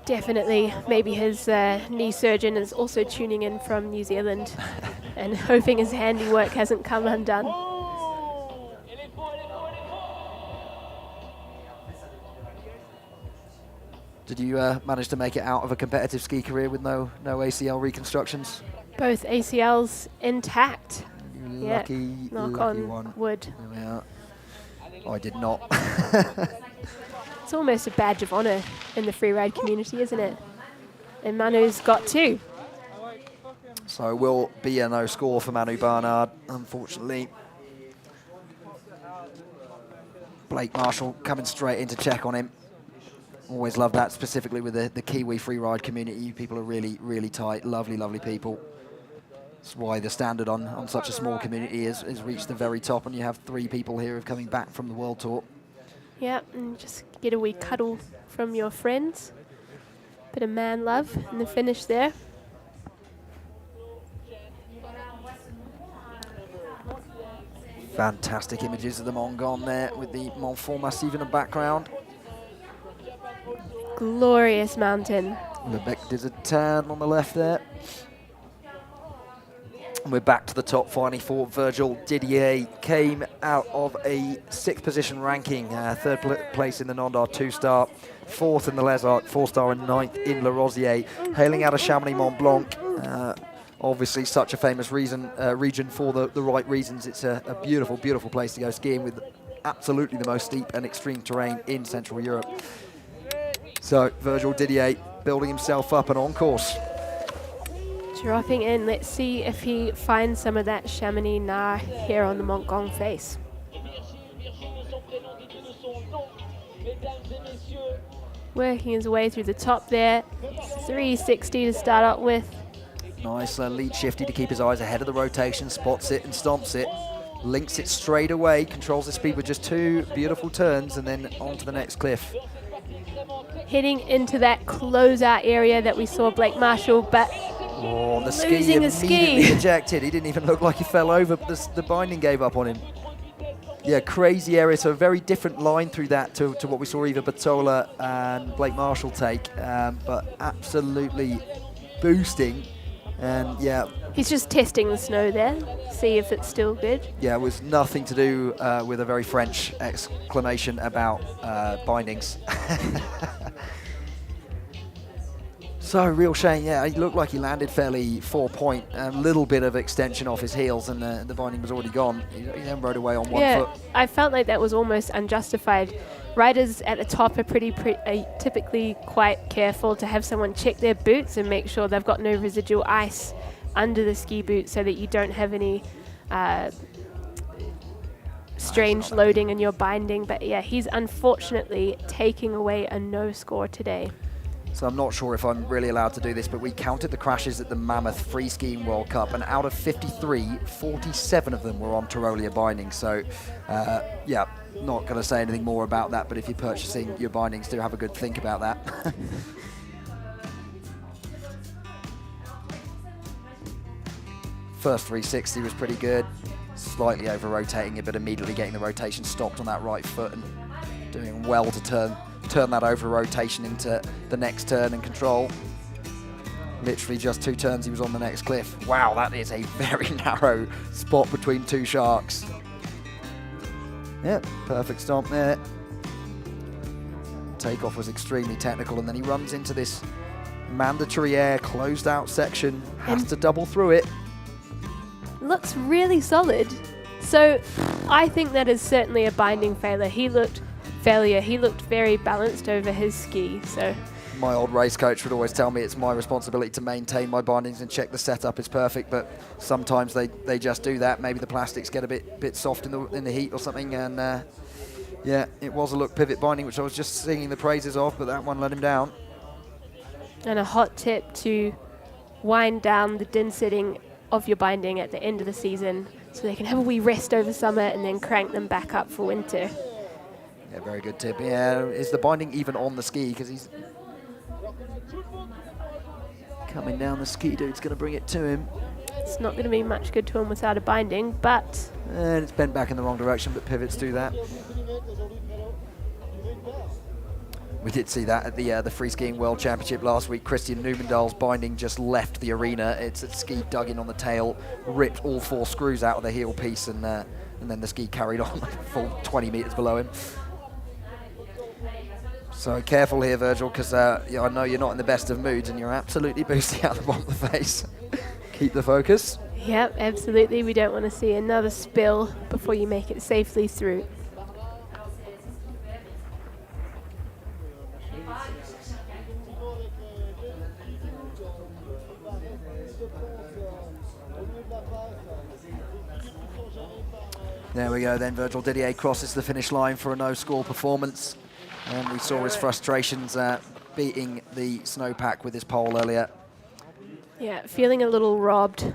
Definitely. Maybe his knee surgeon is also tuning in from New Zealand and hoping his handiwork hasn't come undone. Did you manage to make it out of a competitive ski career with no ACL reconstructions? Both ACLs intact. Lucky, knock lucky on one. wood. There we are. I did not. It's almost a badge of honour in the freeride community, isn't it? And Manu's got two. So it will be a no score for Manu Barnard, unfortunately. Blake Marshall coming straight in to check on him. Always love that, specifically with the Kiwi freeride community. You people are really, really tight, lovely, lovely people. That's why the standard on such a small community is reached the very top, and you have 3 people here coming back from the World Tour. Yeah, and just get a wee cuddle from your friends. Bit of man love in the finish there. Fantastic images of the Montgom there with the Mont Massif in the background. Glorious mountain. Le Bec des États on the left there. And we're back to the top finally for Virgil Didier. Came out of a 6th position ranking, 3rd place in the Nendaz 2-star, 4th in the Les Arcs 4-star, and 9th in Le Rosier. Hailing out of Chamonix Mont Blanc. Obviously such a famous region for the right reasons. It's a beautiful, beautiful place to go skiing with absolutely the most steep and extreme terrain in Central Europe. So Virgil Didier building himself up and on course. Dropping in, let's see if he finds some of that Chamonix Nar here on the Montgom face. Working his way through the top there, 360 to start out with. Nice lead shifty to keep his eyes ahead of the rotation, spots it and stomps it, links it straight away, controls the speed with just 2 beautiful turns and then onto the next cliff. Heading into that closeout area that we saw Blake Marshall, but the ski losing the immediately ski. ejected. He didn't even look like he fell over, but the binding gave up on him. Yeah, crazy area, so a very different line through that to what we saw either Batola and Blake Marshall take, but absolutely boosting. And yeah. He's just testing the snow there, see if it's still good. Yeah, it was nothing to do with a very French exclamation about bindings. So, real shame, yeah, he looked like he landed fairly 4-point, a little bit of extension off his heels, and the binding was already gone. He then rode away on one foot. I felt like that was almost unjustified. Riders at the top are typically quite careful to have someone check their boots and make sure they've got no residual ice under the ski boot so that you don't have any strange loading in your binding. But yeah, he's unfortunately taking away a no score today. So I'm not sure if I'm really allowed to do this, but we counted the crashes at the Mammoth Free Skiing World Cup, and out of 53, 47 of them were on Tyrolia bindings. So, yeah, not going to say anything more about that, but if you're purchasing your bindings, do have a good think about that. First 360 was pretty good, slightly over-rotating it, but immediately getting the rotation stopped on that right foot and doing well to turn that over rotation into the next turn and control. Literally just 2 turns he was on the next cliff. Wow, that is a very narrow spot between 2 sharks. Yep, perfect stomp there. Takeoff was extremely technical, and then he runs into this mandatory air closed out section, has to double through it. Looks really solid. So I think that is certainly a binding failure. He looked very balanced over his ski. So my old race coach would always tell me it's my responsibility to maintain my bindings and check the setup is perfect, but sometimes they just do that. Maybe the plastics get a bit soft in the heat or something, and yeah, it was a look pivot binding, which I was just singing the praises of, but that one let him down. And a hot tip to wind down the din setting of your binding at the end of the season so they can have a wee rest over summer and then crank them back up for winter. Yeah, very good tip. Yeah, is the binding even on the ski? Because he's coming down the ski, dude's going to bring it to him. It's not going to be much good to him without a binding, but... And it's bent back in the wrong direction, but pivots do that. We did see that at the Free Skiing World Championship last week. Christian Newmandahl's binding just left the arena. It's a ski dug in on the tail, ripped all 4 screws out of the heel piece, and then the ski carried on full 20 meters below him. So careful here, Virgil, because I know you're not in the best of moods and you're absolutely boosting out the bottom of the face. Keep the focus. Yep, absolutely. We don't want to see another spill before you make it safely through. There we go then, Virgil Didier crosses the finish line for a no-score performance. And we saw his frustrations beating the snowpack with his pole earlier. Yeah, feeling a little robbed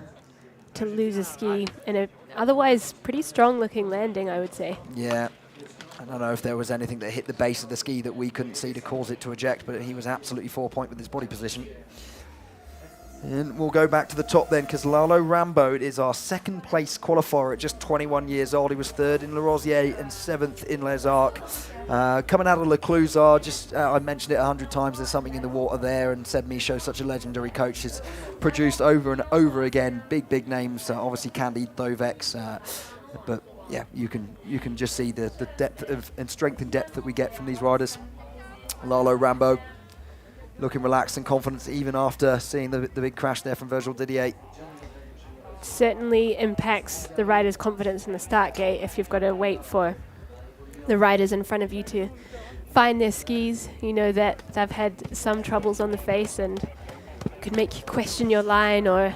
to lose a ski in a otherwise pretty strong-looking landing, I would say. Yeah, I don't know if there was anything that hit the base of the ski that we couldn't see to cause it to eject, but he was absolutely 4-point with his body position. And we'll go back to the top then, because Lalo Rambo is our 2nd place qualifier at just 21 years old. He was 3rd in Le Rosier and 7th in Les Arcs. Coming out of Le Clusaz, I mentioned it 100 times, there's something in the water there, and Seb Michaud, such a legendary coach, has produced over and over again big names, obviously Candide Dovex, but yeah, you can just see the depth and strength and depth that we get from these riders. Lalo Rambo looking relaxed and confident even after seeing the big crash there from Virgil Didier. Certainly impacts the rider's confidence in the start gate if you've got to wait for the riders in front of you to find their skis. You know that they've had some troubles on the face and could make you question your line or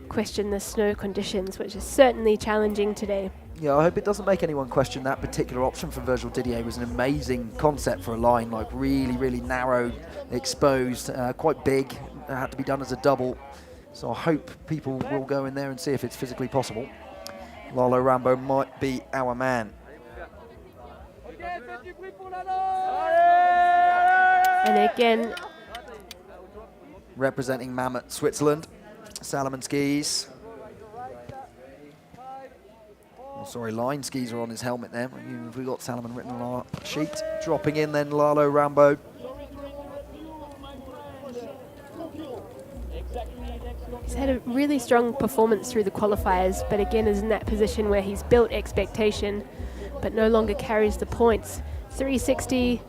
question the snow conditions, which is certainly challenging today. Yeah, I hope it doesn't make anyone question that particular option from Virgil Didier. It was an amazing concept for a line, like really narrow, exposed, quite big. It had to be done as a double. So I hope people will go in there and see if it's physically possible. Lalo Rambo might be our man. And again, representing Mammoth, Switzerland, Salomon skis. Oh, sorry, line skis are on his helmet there. We've got Salomon written on our sheet. Dropping in then Lalo Rambo. He's had a really strong performance through the qualifiers, but again is in that position where he's built expectation, but no longer carries the points. 360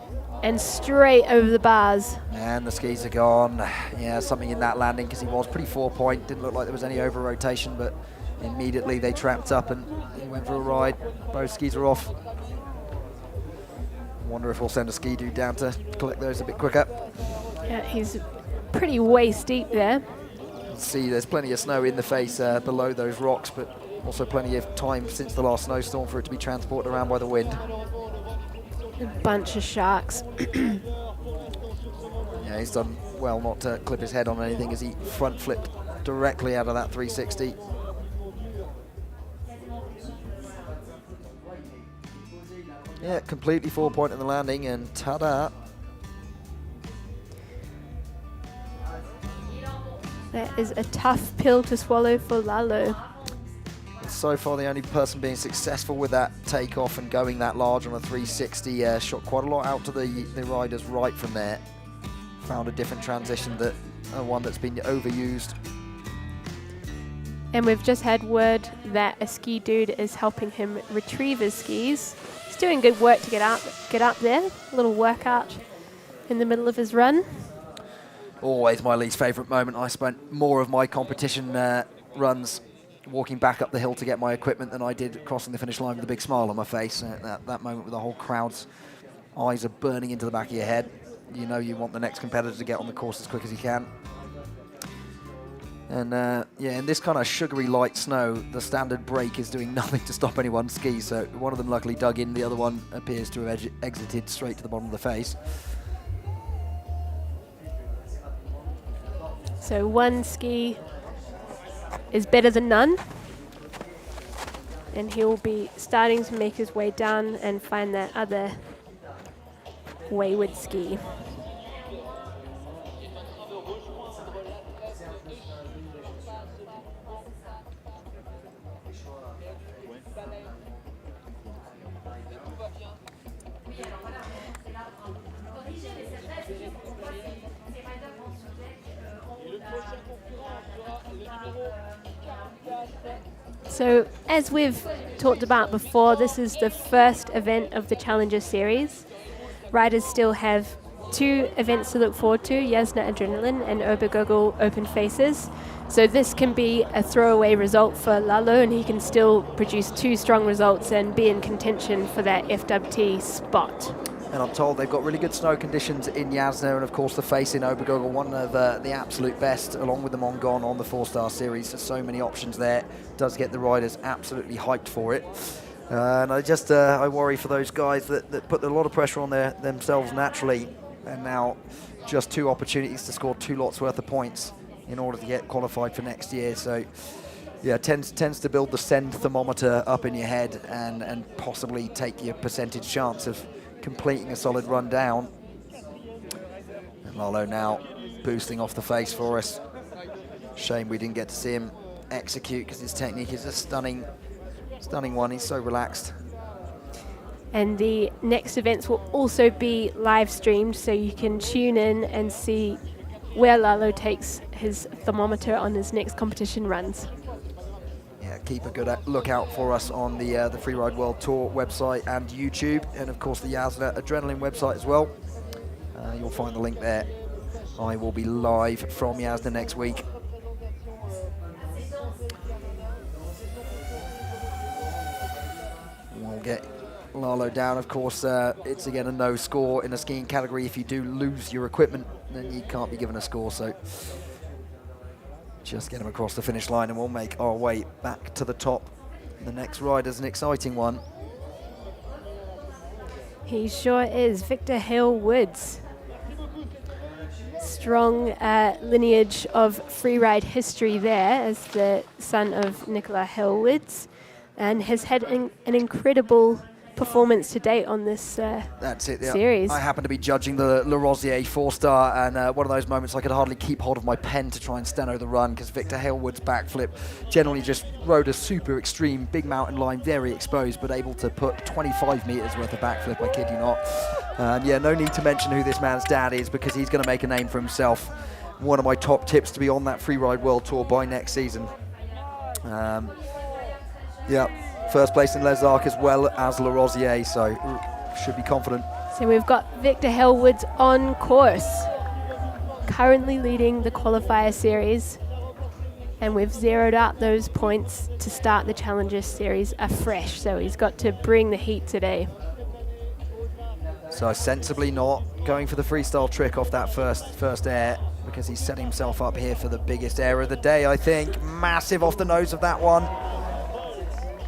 and straight over the bars. And the skis are gone. Yeah, something in that landing because he was pretty 4-point. Didn't look like there was any over rotation, but immediately they trapped up and he went for a ride. Both skis are off. Wonder if we'll send a ski dude down to collect those a bit quicker. Yeah, he's pretty waist deep there. See, there's plenty of snow in the face below those rocks, but also plenty of time since the last snowstorm for it to be transported around by the wind. A bunch of sharks. Yeah, he's done well not to clip his head on anything as he front flipped directly out of that 360. Yeah, completely 4-point in the landing, and ta-da. That is a tough pill to swallow for Lalo. So far, the only person being successful with that takeoff and going that large on a 360. Shot quite a lot out to the riders right from there. Found a different transition, that one that's been overused. And we've just had word that a ski dude is helping him retrieve his skis. He's doing good work to get up there. A little workout in the middle of his run. Always my least favourite moment. I spent more of my competition runs walking back up the hill to get my equipment than I did crossing the finish line with a big smile on my face. That moment with the whole crowd's eyes are burning into the back of your head. You know you want the next competitor to get on the course as quick as he can. And yeah, in this kind of sugary light snow, the standard brake is doing nothing to stop anyone's skis. So one of them luckily dug in, the other one appears to have exited straight to the bottom of the face. So one ski is better than none, and he'll be starting to make his way down and find that other wayward ski. So, as we've talked about before, this is the first event of the Challenger series. Riders still have 2 events to look forward to, Jasna Adrenaline and Obergurgl Open Faces. So this can be a throwaway result for Lalo, and he can still produce 2 strong results and be in contention for that FWT spot. And I'm told they've got really good snow conditions in Jasna, and of course the face in Obergurgl, one of the absolute best, along with the Montgom on the 4-star series. There's so many options there. Does get the riders absolutely hyped for it. And I worry for those guys that put a lot of pressure on themselves naturally, and now just 2 opportunities to score 2 lots worth of points in order to get qualified for next year. So yeah, tends to build the send thermometer up in your head and possibly take your percentage chance of completing a solid run down. And Lalo now boosting off the face for us. Shame we didn't get to see him execute, because his technique is a stunning one. He's so relaxed. And the next events will also be live streamed, so you can tune in and see where Lalo takes his thermometer on his next competition runs. Yeah, keep a good lookout for us on the Freeride World Tour website and YouTube, and of course the Jasna Adrenaline website as well. You'll find the link there. I will be live from Jasna next week. We'll get Lalo down. Of course, it's again a no score in a skiing category. If you do lose your equipment, then you can't be given a score. So just get him across the finish line and we'll make our way back to the top. The next rider's an exciting one. He sure is. Victor Hale Woods. Strong lineage of freeride history there as the son of Nicola Hale Woods, and has had an incredible performance to date on this That's it, yeah. series. I happened to be judging the Le Rosier 4-star, and one of those moments I could hardly keep hold of my pen to try and steno the run, because Victor Halewood's backflip generally just rode a super extreme big mountain line, very exposed, but able to put 25 meters worth of backflip, I kid you not. Yeah, no need to mention who this man's dad is, because he's going to make a name for himself. one of my top tips to be on that Freeride World Tour by next season. Yeah, first place in Les Arcs as well as Le Rosier, so should be confident. So we've got Victor Hellwoods on course, currently leading the qualifier series, and we've zeroed out those points to start the Challenger series afresh, so he's got to bring the heat today. So sensibly not going for the freestyle trick off that first air, because he's set himself up here for the biggest air of the day, I think. Massive off the nose of that one.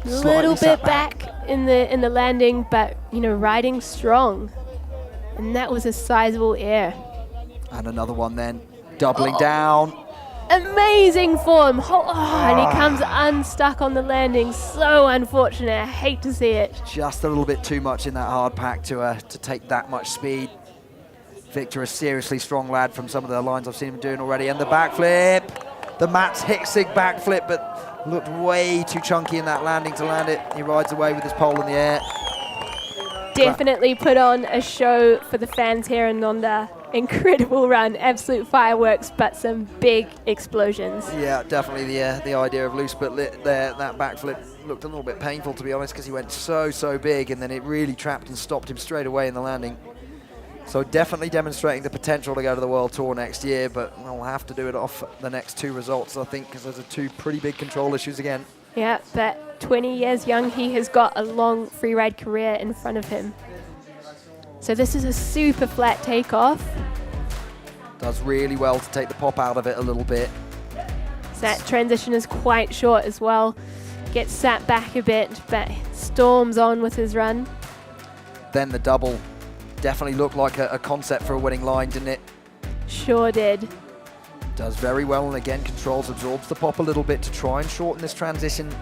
A little bit back in the landing, but you know, riding strong, and that was a sizable air. And another one then, doubling down. Amazing form. And he comes unstuck on the landing. So unfortunate. I hate to see it. Just a little bit too much in that hard pack to take that much speed. Victor, a seriously strong lad from some of the lines I've seen him doing already. And the backflip, the Mats Hicksig backflip, but looked way too chunky in that landing to land it. He rides away with his pole in the air. Definitely put on a show for the fans here in Nanda. Incredible run, absolute fireworks, but some big explosions. Yeah, definitely the idea of loose but lit there. That backflip looked a little bit painful, to be honest, because he went so big, and then it really trapped and stopped him straight away in the landing. So definitely demonstrating the potential to go to the World Tour next year, but we'll have to do it off the next two results, I think, because those are two pretty big control issues again. Yeah, but 20 years young, he has got a long freeride career in front of him. So this is a super flat takeoff. Does really well to take the pop out of it a little bit. So that transition is quite short as well. Gets sat back a bit, but storms on with his run. Then the double definitely looked like a concept for a winning line, didn't it? Sure did. Does very well, and again controls, absorbs the pop a little bit to try and shorten this transition.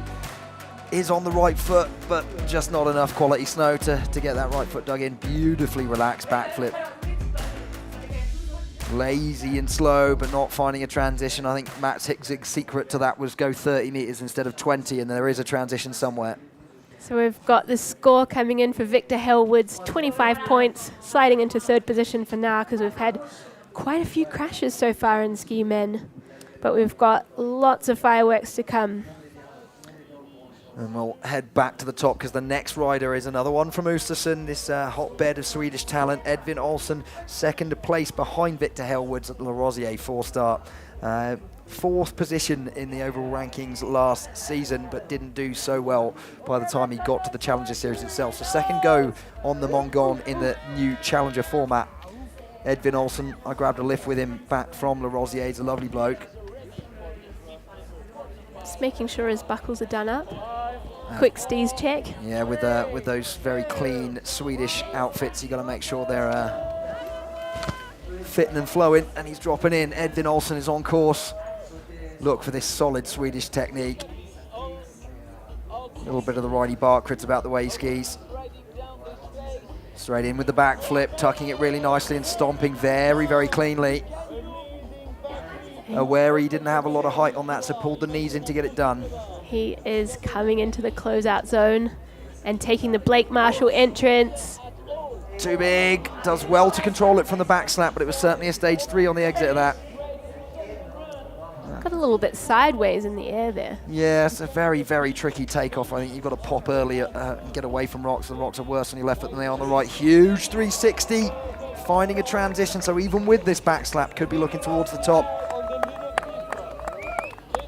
Is on the right foot, but just not enough quality snow to get that right foot dug in. Beautifully relaxed backflip. Lazy and slow, but not finding a transition. I think Mats Hicksig's secret to that was go 30 meters instead of 20, and there is a transition somewhere. So we've got the score coming in for Victor Hellwoods, 25 points, sliding into third position for now, because we've had quite a few crashes so far in ski men, but we've got lots of fireworks to come. And we'll head back to the top, because the next rider is another one from Östersund, this hotbed of Swedish talent. Edvin Olsson, second place behind Victor Hellwoods at the Le Rosier 4-star. Fourth position in the overall rankings last season, but didn't do so well by the time he got to the Challenger Series itself. So second go on the Montgom in the new Challenger format. Edvin Olsson, I grabbed a lift with him back from Le Rosier. He's a lovely bloke. Just making sure his buckles are done up. Quick steez check. Yeah, with those very clean Swedish outfits, you got to make sure they're fitting and flowing. And he's dropping in. Edvin Olsson is on course. Look for this solid Swedish technique. A little bit of the Ridey Barkrits about the way he skis. Straight in with the backflip, tucking it really nicely and stomping very cleanly. Aware he didn't have a lot of height on that, so pulled the knees in to get it done. He is coming into the closeout zone and taking the Blake Marshall entrance. Too big, does well to control it from the back slap, but it was certainly a stage 3 on the exit of that. Got a little bit sideways in the air there. Yeah, it's a very tricky takeoff. I think you've got to pop early and get away from rocks. The rocks are worse on your left foot than they are on the right. Huge 360, finding a transition, so even with this back slap, could be looking towards the top.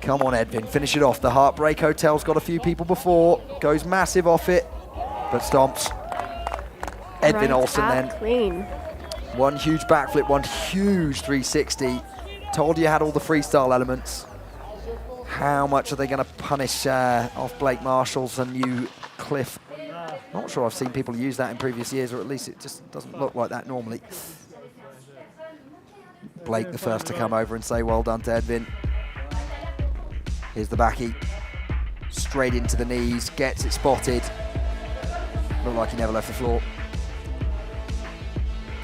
Come on, Edvin, finish it off. The Heartbreak Hotel's got a few people before. Goes massive off it, but stomps. Edvin Olsson then. Clean. One huge backflip, one huge 360. Told you had all the freestyle elements. How much are they going to punish off Blake Marshall's new cliff? Not sure I've seen people use that in previous years, or at least it just doesn't look like that normally. Blake the first to come over and say well done to Edvin. Here's the backy, straight into the knees, gets it spotted. Looked like he never left the floor.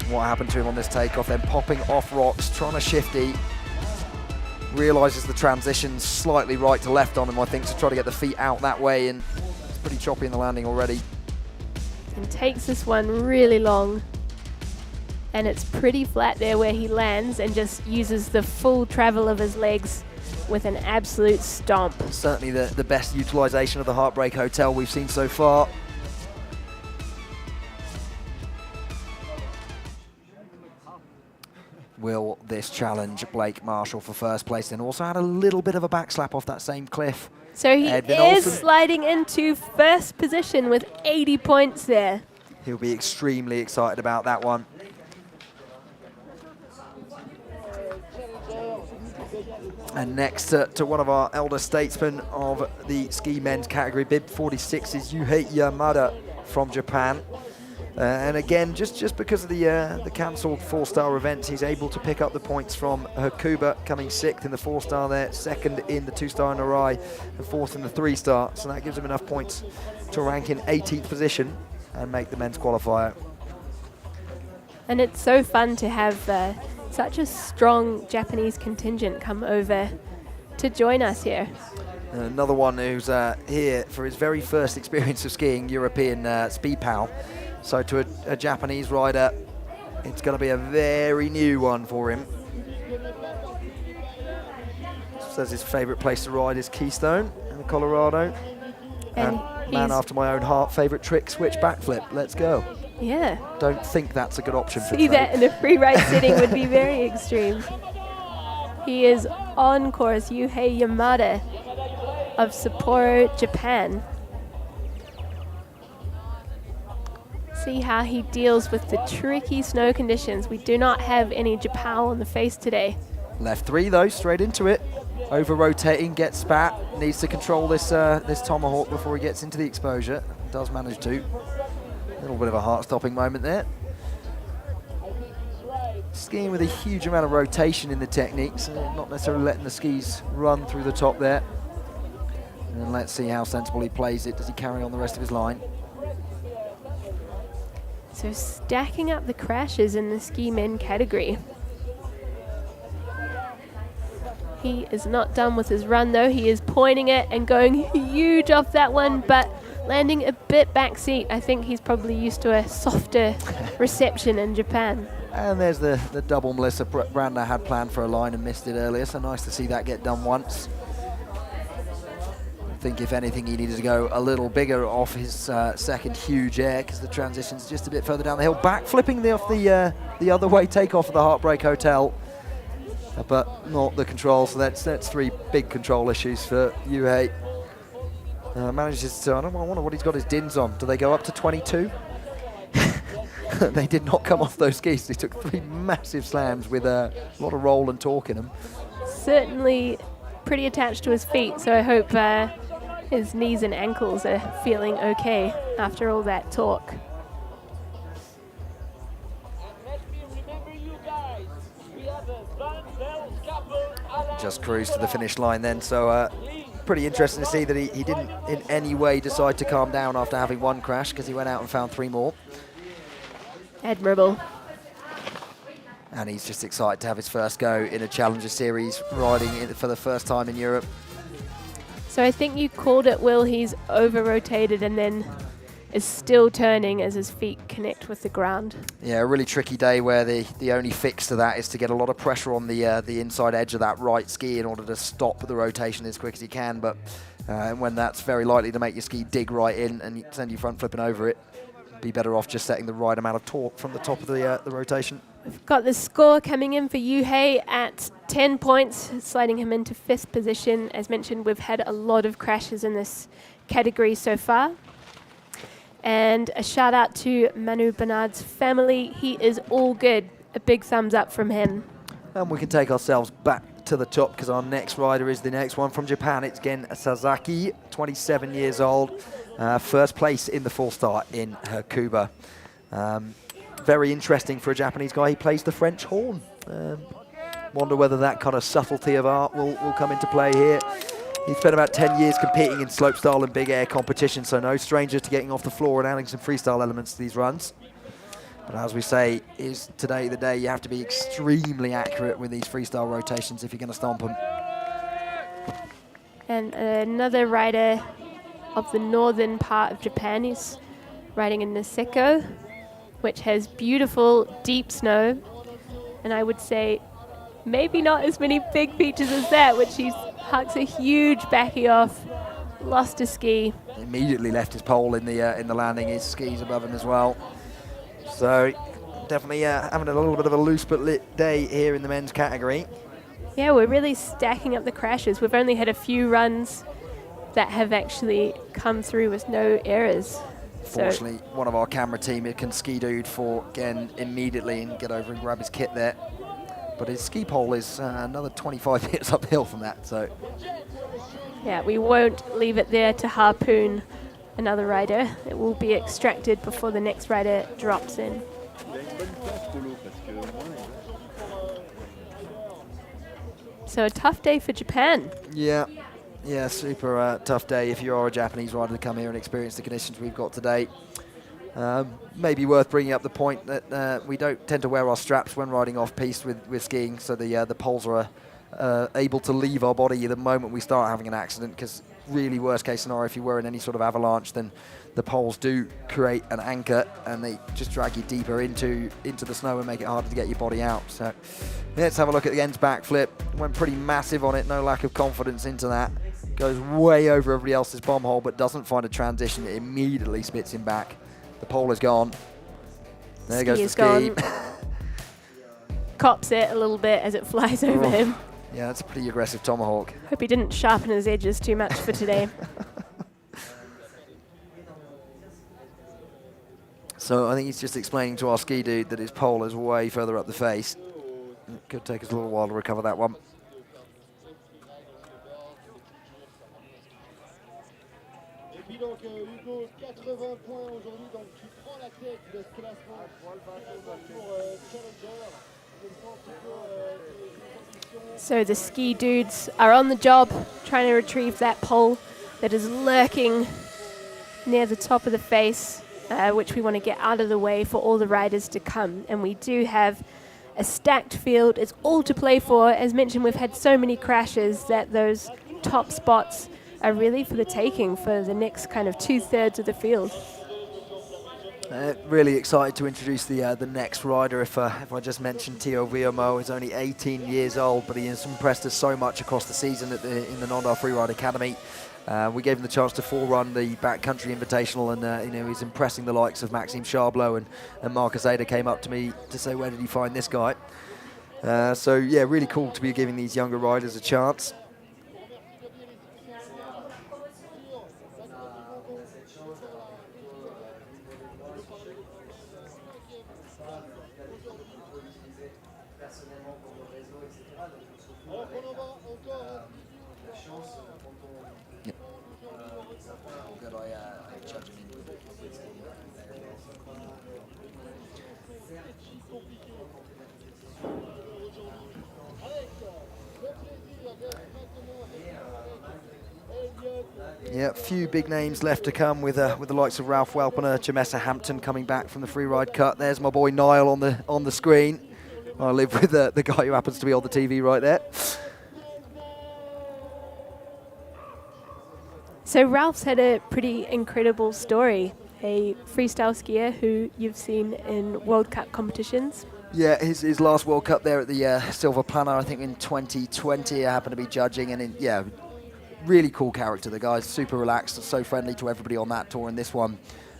What happened to him on this takeoff, then popping off rocks, trying to shifty. Realises the transition's slightly right to left on him, I think, to try to get the feet out that way, and it's pretty choppy in the landing already. And takes this one really long. And it's pretty flat there where he lands and just uses the full travel of his legs with an absolute stomp. Certainly the best utilisation of the Heartbreak Hotel we've seen so far. Will this challenge Blake Marshall for first place, and also had a little bit of a backslap off that same cliff. So he Edvin is Olsen. sliding into first position with 80 points there. He'll be extremely excited about that one. And next to one of our elder statesmen of the ski men's category, bib 46, is Yuhei Yamada from Japan. And again, just because of the cancelled 4-star events, he's able to pick up the points from Hakuba, coming 6th in the 4-star there, 2nd in the 2-star in Arai, and 4th in the 3-star. So that gives him enough points to rank in 18th position and make the men's qualifier. And it's so fun to have such a strong Japanese contingent come over to join us here. Another one who's here for his very first experience of skiing, European Speed Pal. So to a Japanese rider, it's going to be a very new one for him. Says his favourite place to ride is Keystone in Colorado. And man after my own heart, favourite trick, switch backflip. Let's go. Yeah. Don't think that's a good option for See Trey. that in a free ride setting would be very extreme. He is on course, Yuhei Yamada of Sapporo, Japan. See how he deals with the tricky snow conditions. We do not have any Japal on the face today. Left 3 though, straight into it. Over rotating, gets spat. Needs to control this this tomahawk before he gets into the exposure. Does manage to. A little bit of a heart-stopping moment there. Skiing with a huge amount of rotation in the techniques, not necessarily letting the skis run through the top there. And let's see how sensible he plays it. Does he carry on the rest of his line? So stacking up the crashes in the ski men category. He is not done with his run though. He is pointing it and going huge off that one, but landing a bit backseat. I think he's probably used to a softer reception in Japan. And there's the double Melissa Branda had planned for a line and missed it earlier, so nice to see that get done once. I think if anything he needed to go a little bigger off his second huge air, because the transition's just a bit further down the hill. Back flipping off the other way takeoff of the Heartbreak Hotel, but not the control, so that's 3 big control issues for Yuhei. Manages to, I wonder what he's got his DINs on. Do they go up to 22? They did not come off those skis. He took 3 massive slams with a lot of roll and torque in them. Certainly pretty attached to his feet, so I hope his knees and ankles are feeling okay after all that torque. Just cruised to the finish line then, so pretty interesting to see that he didn't in any way decide to calm down after having 1 crash, because he went out and found 3 more. Admirable. And he's just excited to have his first go in a Challenger Series, riding it for the first time in Europe. So I think you called it, Will. He's over-rotated and then is still turning as his feet connect with the ground. Yeah, a really tricky day where the only fix to that is to get a lot of pressure on the inside edge of that right ski in order to stop the rotation as quick as you can. But when that's very likely to make your ski dig right in and send you front flipping over it, be better off just setting the right amount of torque from the top of the rotation. We've got the score coming in for Yuhei at 10 points, sliding him into 5th position. As mentioned, we've had a lot of crashes in this category so far. And a shout out to Manu Bernard's family. He is all good. A big thumbs up from him. And we can take ourselves back to the top, because our next rider is the next one from Japan. It's Gen Sasaki, 27 years old. First place in the 4-star in Hakuba. Very interesting for a Japanese guy. He plays the French horn. Wonder whether that kind of subtlety of art will come into play here. He spent about 10 years competing in slopestyle and big air competition, so no stranger to getting off the floor and adding some freestyle elements to these runs. But as we say, is today the day you have to be extremely accurate with these freestyle rotations if you're going to stomp them. And another rider of the northern part of Japan is riding in Niseko. which has beautiful deep snow, and I would say maybe not as many big features as that, which he hucks a huge backie off, lost a ski. Immediately left his pole in the landing, his skis above him as well. So definitely having a little bit of a loose but lit day here in the men's category. Yeah, we're really stacking up the crashes. We've only had a few runs that have actually come through with no errors. Fortunately, one of our camera team can ski dude for again immediately and get over and grab his kit there. But his ski pole is another 25 meters uphill from that, so. Yeah, we won't leave it there to harpoon another rider. It will be extracted before the next rider drops in. So a tough day for Japan. Yeah, super tough day if you are a Japanese rider to come here and experience the conditions we've got today. Maybe worth bringing up the point that we don't tend to wear our straps when riding off-piste with skiing, so the poles are able to leave our body the moment we start having an accident, because really worst case scenario, if you were in any sort of avalanche, then the poles do create an anchor and they just drag you deeper into the snow and make it harder to get your body out. So let's have a look at the ends backflip. Went pretty massive on it, no lack of confidence into that. Goes way over everybody else's bomb hole, but doesn't find a transition. It immediately spits him back. The pole is gone. There goes the ski. Cops it a little bit as it flies over him. Yeah, that's a pretty aggressive tomahawk. Hope he didn't sharpen his edges too much for today. So I think he's just explaining to our ski dude that his pole is way further up the face. It could take us a little while to recover that one. So the ski dudes are on the job trying to retrieve that pole that is lurking near the top of the face, which we want to get out of the way for all the riders to come. And we do have a stacked field. It's all to play for. As mentioned, we've had so many crashes that those top spots are really for the taking for the next kind of 2/3 of the field. Really excited to introduce the next rider. If I just mentioned Tio Viomo, he's only 18 years old, but he has impressed us so much across the season in the Nendaz Freeride Academy. We gave him the chance to forerun the Backcountry Invitational, and he's impressing the likes of Maxime Charbleau and Marcus Ada came up to me to say, where did he find this guy? So yeah, really cool to be giving these younger riders a chance. Yeah, a few big names left to come with the likes of Ralph Welpener, Jamessa Hampton coming back from the freeride cut. There's my boy Niall on the screen. I live with the guy who happens to be on the TV right there. So Ralph's had a pretty incredible story. A freestyle skier who you've seen in World Cup competitions. Yeah, his last World Cup there at the Silver Planner, I think in 2020, I happened to be judging, and really cool character. The guy's super relaxed, so friendly to everybody on that tour. And this one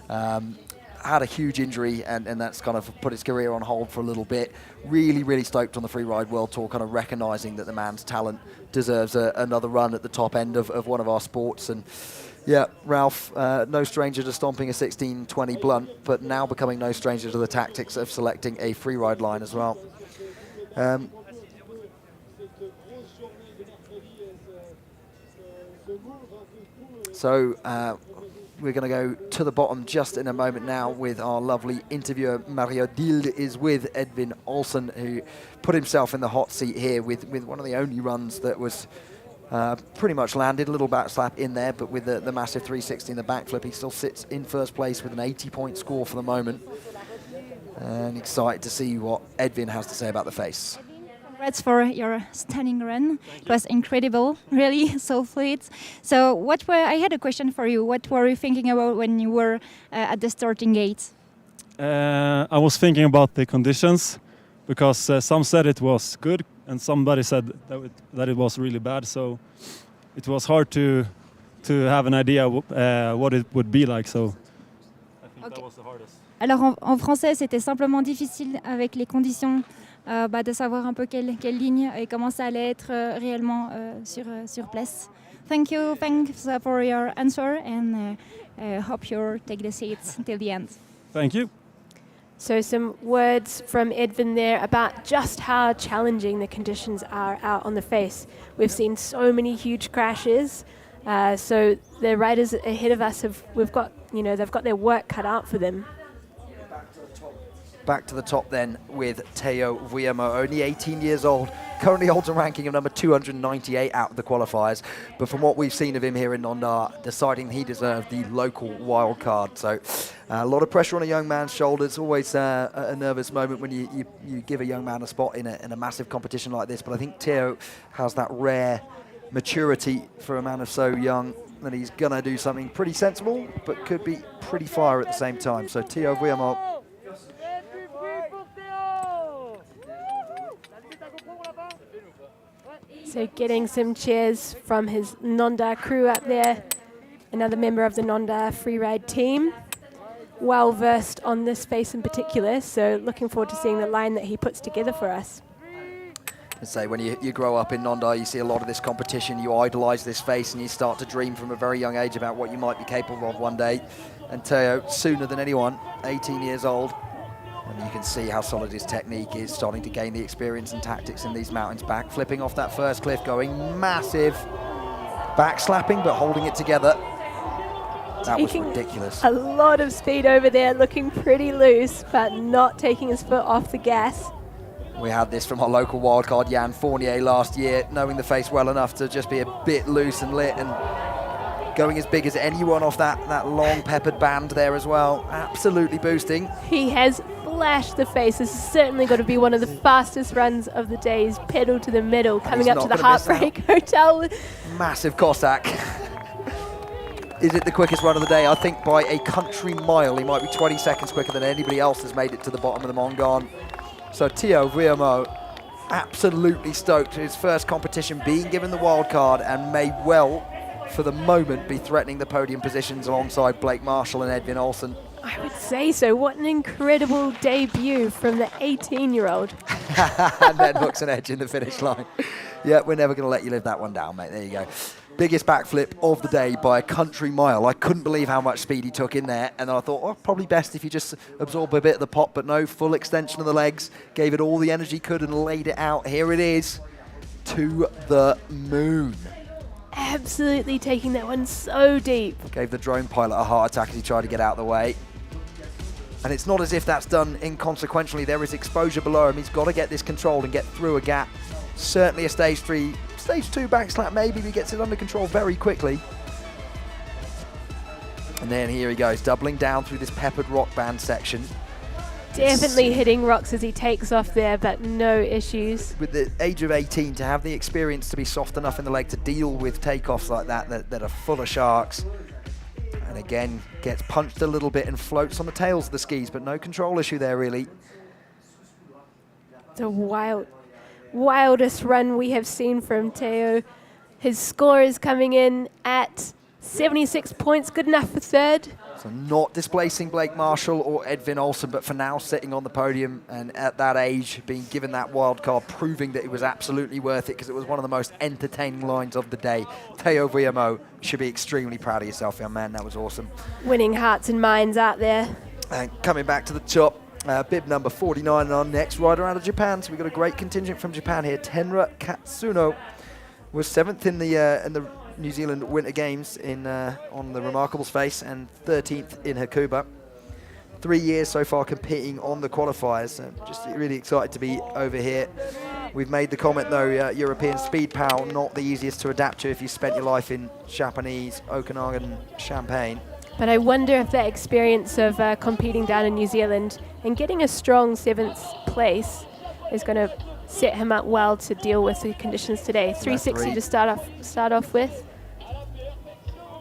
had a huge injury, and that's kind of put his career on hold for a little bit. Really stoked on the Freeride World Tour, kind of recognising that the man's talent deserves another run at the top end of one of our sports. And yeah, Ralph, no stranger to stomping a 1620 blunt, but now becoming no stranger to the tactics of selecting a freeride line as well. So we're going to go to the bottom just in a moment now with our lovely interviewer. Mario Dilde is with Edvin Olsen, who put himself in the hot seat here with one of the only runs that was pretty much landed. A little back slap in there, but with the massive 360 in the backflip, he still sits in first place with an 80-point score for the moment. And excited to see what Edvin has to say about the face. Congrats for your stunning run. It was incredible, really, so fluid. So I had a question for you. What were you thinking about when you were at the starting gate? I was thinking about the conditions because some said it was good and somebody said that it was really bad. So it was hard to have an idea what it would be like. So I think that was the hardest. Alors en français, c'était simplement difficile avec les conditions de savoir un peu quelle ligne et comment ça allait être réellement sur place. Thanks for your answer and hope you take the seats till the end. Thank you. So some words from Edvin there about just how challenging the conditions are out on the face. We've seen so many huge crashes. So the riders ahead of us they've got their work cut out for them. Back to the top then with Teo Vuillermo, only 18 years old, currently holds a ranking of number 298 out of the qualifiers. But from what we've seen of him here in Nondar, deciding he deserved the local wild card. So a lot of pressure on a young man's shoulders. Always a nervous moment when you give a young man a spot in a massive competition like this. But I think Teo has that rare maturity for a man of so young that he's going to do something pretty sensible, but could be pretty fire at the same time. So Teo Vuillermo. So getting some cheers from his Nondar crew up there. Another member of the Nondar Freeride team. Well versed on this face in particular, so looking forward to seeing the line that he puts together for us. I say when you grow up in Nondar, you see a lot of this competition, you idolise this face and you start to dream from a very young age about what you might be capable of one day. And Teo, sooner than anyone, 18 years old, and you can see how solid his technique is, starting to gain the experience and tactics in these mountains. Back flipping off that first cliff, going massive, back slapping but holding it together. That was ridiculous. A lot of speed over there, looking pretty loose, but not taking his foot off the gas. We had this from our local wildcard, Jan Fournier, last year, knowing the face well enough to just be a bit loose and lit and going as big as anyone off that long peppered band there as well. Absolutely boosting. He has flashed the face. This is certainly going to be one of the fastest runs of the day. He's pedal to the middle, coming up to the Heartbreak Hotel. Massive Cossack. Is it the quickest run of the day? I think by a country mile. He might be 20 seconds quicker than anybody else has made it to the bottom of the Montgom. So Teo Vuillermo, absolutely stoked. His first competition, being given the wild card, and may well, for the moment, be threatening the podium positions alongside Blake Marshall and Edvin Olsen. I would say so. What an incredible debut from the 18-year-old. And then hooks an edge in the finish line. Yeah, we're never going to let you live that one down, mate. There you go. Biggest backflip of the day by a country mile. I couldn't believe how much speed he took in there. And then I thought, well, probably best if you just absorb a bit of the pop, but no, full extension of the legs. Gave it all the energy he could and laid it out. Here it is, to the moon. Absolutely taking that one so deep. Gave the drone pilot a heart attack as he tried to get out of the way. And it's not as if that's done inconsequentially. There is exposure below him. He's got to get this controlled and get through a gap. Certainly a stage 3, stage 2 backslap maybe, but he gets it under control very quickly. And then here he goes, doubling down through this peppered rock band section. Definitely hitting rocks as he takes off there, but no issues. With the age of 18, to have the experience to be soft enough in the leg to deal with takeoffs like that are full of sharks. And again, gets punched a little bit and floats on the tails of the skis, but no control issue there really. The wildest run we have seen from Teo. His score is coming in at 76 points, good enough for third. So not displacing Blake Marshall or Edvin Olsen, but for now sitting on the podium and at that age being given that wild card, proving that it was absolutely worth it because it was one of the most entertaining lines of the day. Teo Vuillermo, should be extremely proud of yourself, young man. That was awesome. Winning hearts and minds out there. And coming back to the top, bib number 49, our next rider out of Japan. So we've got a great contingent from Japan here. Tenra Katsuno was 7th in the New Zealand Winter Games on the Remarkables face and 13th in Hakuba. 3 years so far competing on the qualifiers. Just really excited to be over here. We've made the comment though, European speed power, not the easiest to adapt to if you spent your life in Japanese, Okanagan, Champagne. But I wonder if that experience of competing down in New Zealand and getting a strong 7th place is going to set him up well to deal with the conditions today. 360 to start off with.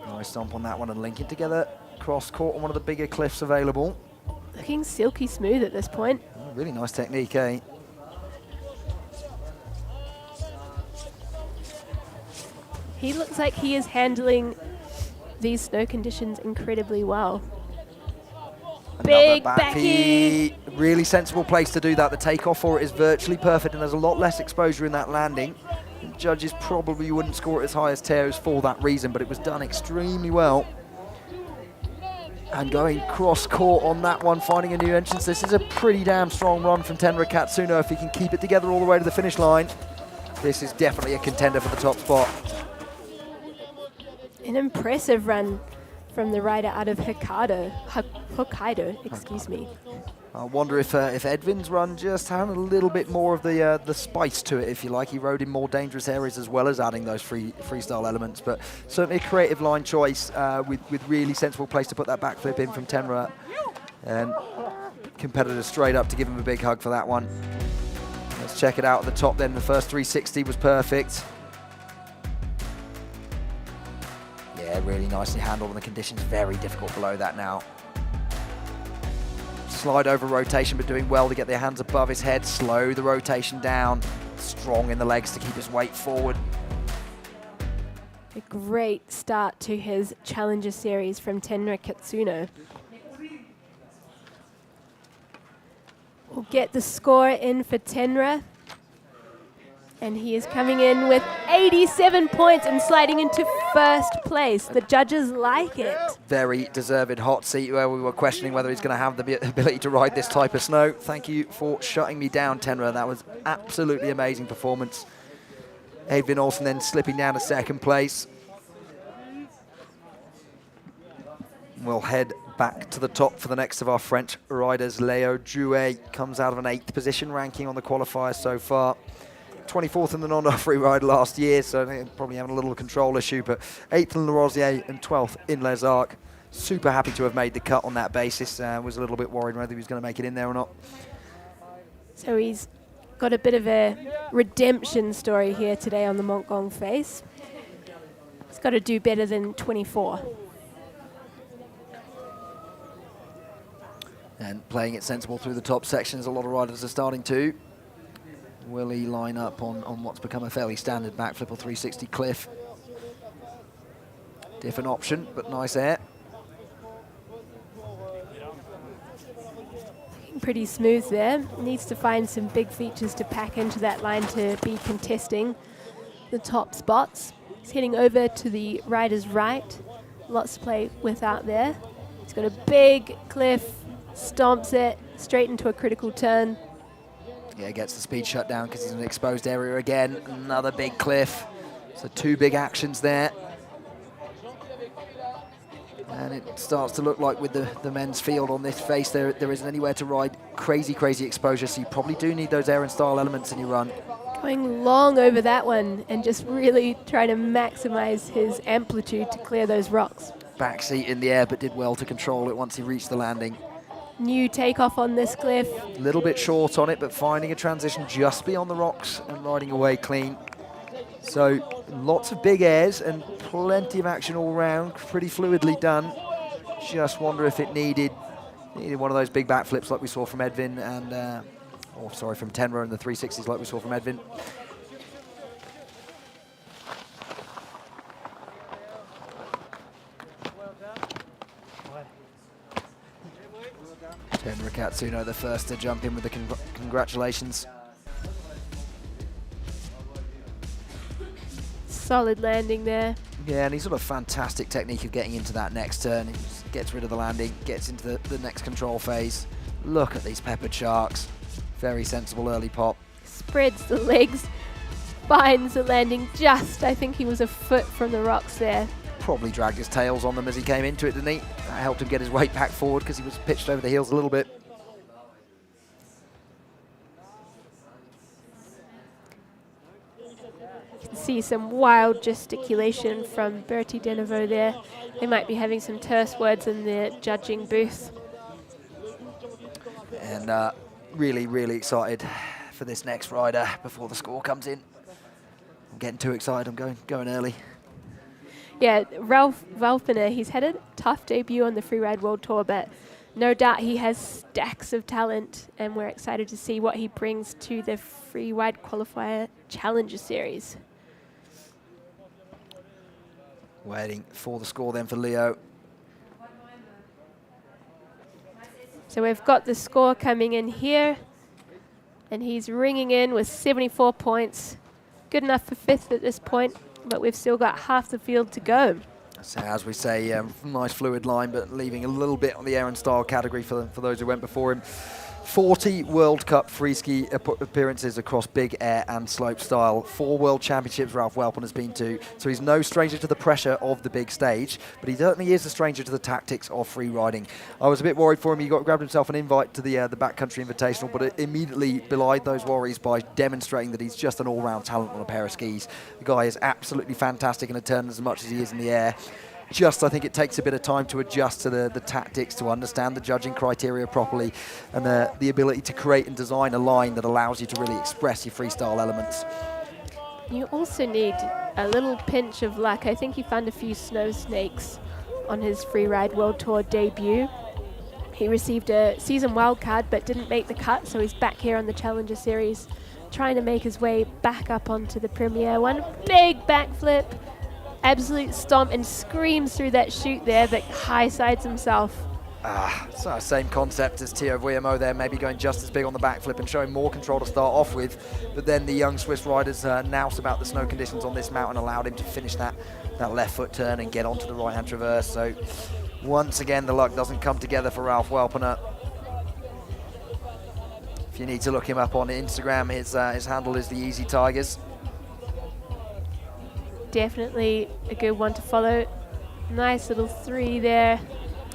Nice stomp on that one and link it together. Cross court on one of the bigger cliffs available. Looking silky smooth at this point. Oh, really nice technique, eh? He looks like he is handling these snow conditions incredibly well. Big backy. Really sensible place to do that. The takeoff for it is virtually perfect, and there's a lot less exposure in that landing. The judges probably wouldn't score it as high as Teo's for that reason, but it was done extremely well. And going cross-court on that one, finding a new entrance. This is a pretty damn strong run from Tenra Katsuno. If he can keep it together all the way to the finish line, this is definitely a contender for the top spot. An impressive run from the rider out of Hokkaido, excuse me. I wonder if Edvin's run just had a little bit more of the spice to it, if you like. He rode in more dangerous areas as well as adding those freestyle elements, but certainly a creative line choice with really sensible place to put that backflip in from Tenra. And competitors straight up to give him a big hug for that one. Let's check it out at the top then. The first 360 was perfect. Yeah, really nicely handled, and the conditions very difficult below that now. Slide over rotation, but doing well to get their hands above his head, slow the rotation down, strong in the legs to keep his weight forward. A great start to his Challenger series from Tenra Katsuno. We'll get the score in for Tenra. And he is coming in with 87 points and sliding into first place. The judges like it. Very deserved hot seat where we were questioning whether he's going to have the ability to ride this type of snow. Thank you for shutting me down, Tenra. That was absolutely amazing performance. Edvin Olsen then slipping down to second place. We'll head back to the top for the next of our French riders. Leo Drouet comes out of an 8th position ranking on the qualifiers so far. 24th in the non freeride last year, so they're probably having a little control issue, but 8th in Le Rosier and 12th in Les Arcs. Super happy to have made the cut on that basis. Was a little bit worried whether he was going to make it in there or not. So he's got a bit of a redemption story here today on the Montgom face. He's got to do better than 24. And playing it sensible through the top sections, a lot of riders are starting to. Will he line up on what's become a fairly standard backflip or 360 cliff? Different option, but nice air. Pretty smooth there. Needs to find some big features to pack into that line to be contesting the top spots. He's heading over to the rider's right. Lots to play with out there. He's got a big cliff, stomps it straight into a critical turn. Yeah, gets the speed shut down because he's in an exposed area again. Another big cliff. So 2 big actions there. And it starts to look like with the men's field on this face, there isn't anywhere to ride crazy exposure. So you probably do need those air and style elements in your run. Going long over that one and just really trying to maximize his amplitude to clear those rocks. Backseat in the air, but did well to control it once he reached the landing. New takeoff on this cliff. A little bit short on it, but finding a transition just beyond the rocks and riding away clean. So lots of big airs and plenty of action all round, pretty fluidly done. Just wonder if it needed one of those big backflips like we saw from Edvin and, from Tenra and the 360s like we saw from Edvin. Tenra Katsuno, the first to jump in with the congratulations. Solid landing there. Yeah, and he's got a fantastic technique of getting into that next turn. He just gets rid of the landing, gets into the next control phase. Look at these peppered sharks. Very sensible early pop. Spreads the legs, finds the landing just, I think he was a foot from the rocks there. Probably dragged his tails on them as he came into it, didn't he? That helped him get his weight back forward because he was pitched over the heels a little bit. You can see some wild gesticulation from Bertie Denevaux there. They might be having some terse words in their judging booth. And really excited for this next rider before the score comes in. I'm getting too excited, I'm going early. Yeah, Ralph Valpiner, he's had a tough debut on the Freeride World Tour, but no doubt he has stacks of talent, and we're excited to see what he brings to the Freeride Qualifier Challenger Series. Waiting for the score then for Leo. So we've got the score coming in here, and he's ringing in with 74 points. Good enough for 5th at this point, but we've still got half the field to go. So as we say, nice fluid line, but leaving a little bit on the air and style category for those who went before him. 40 World Cup free ski appearances across big air and slope style. 4 World Championships Ralph Welpon has been to, so he's no stranger to the pressure of the big stage, but he certainly is a stranger to the tactics of free riding. I was a bit worried for him. He grabbed himself an invite to the Backcountry Invitational, but it immediately belied those worries by demonstrating that he's just an all-round talent on a pair of skis. The guy is absolutely fantastic in a turn as much as he is in the air. Just, I think it takes a bit of time to adjust to the tactics, to understand the judging criteria properly, and the ability to create and design a line that allows you to really express your freestyle elements. You also need a little pinch of luck. I think he found a few snow snakes on his Freeride World Tour debut. He received a season wildcard but didn't make the cut, so he's back here on the Challenger Series, trying to make his way back up onto the Premier. One big backflip. Absolute stomp and screams through that chute there, but high sides himself. So same concept as Theo Vuillamo there, maybe going just as big on the backflip and showing more control to start off with. But then the young Swiss riders nous about the snow conditions on this mountain, allowed him to finish that left foot turn and get onto the right hand traverse. So once again, the luck doesn't come together for Ralph Welpon. If you need to look him up on Instagram, his handle is the Easy Tigers. Definitely a good one to follow. Nice little 3 there.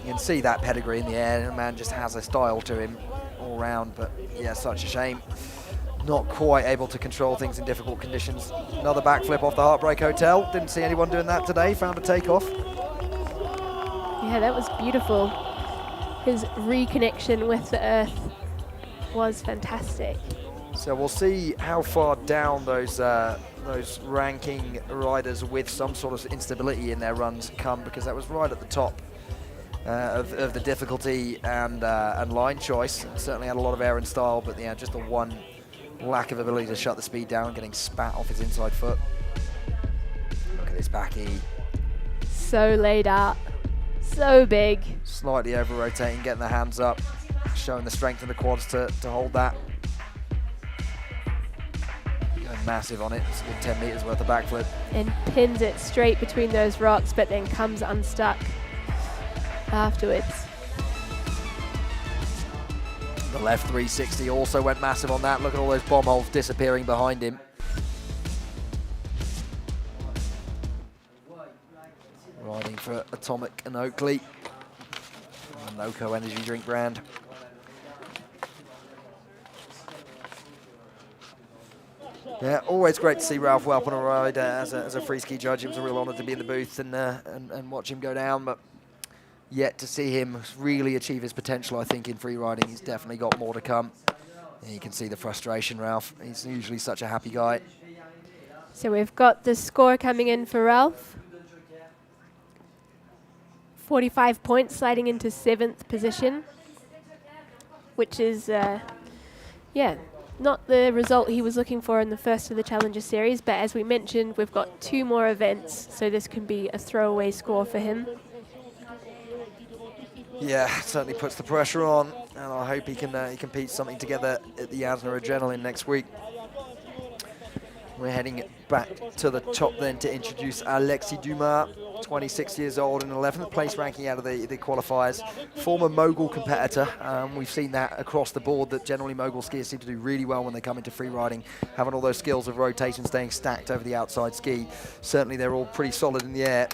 You can see that pedigree in the air, and the man just has a style to him all round, but yeah, such a shame. Not quite able to control things in difficult conditions. Another backflip off the Heartbreak Hotel. Didn't see anyone doing that today, found a takeoff. Yeah, that was beautiful. His reconnection with the earth was fantastic. So we'll see how far down those ranking riders with some sort of instability in their runs come, because that was right at the top of the difficulty and line choice. It certainly had a lot of air and style, but yeah, just the one lack of ability to shut the speed down, getting spat off his inside foot. Look at this back E. So laid out, so big. Slightly over rotating, getting the hands up, showing the strength in the quads to hold that. Going massive on it. It's a good 10 meters worth of backflip. And pins it straight between those rocks, but then comes unstuck afterwards. The left 360 also went massive on that. Look at all those bomb holes disappearing behind him. Riding for Atomic and Oakley, a NOCO energy drink brand. Yeah, always great to see Ralph Welpon ride as a free ski judge. It was a real honour to be in the booth and watch him go down, but yet to see him really achieve his potential, I think, in free riding. He's definitely got more to come. And you can see the frustration, Ralph. He's usually such a happy guy. So we've got the score coming in for Ralph. 45 points, sliding into 7th position, which is, yeah, not the result he was looking for in the first of the Challenger Series, but as we mentioned, we've got 2 more events, so this can be a throwaway score for him. Yeah, certainly puts the pressure on, and I hope he can piece something together at the Asner Adrenaline next week. We're heading back to the top then to introduce Alexis Dumas, 26 years old, in 11th place ranking out of the qualifiers. Former mogul competitor. We've seen that across the board, that generally mogul skiers seem to do really well when they come into free riding, having all those skills of rotation, staying stacked over the outside ski. Certainly they're all pretty solid in the air.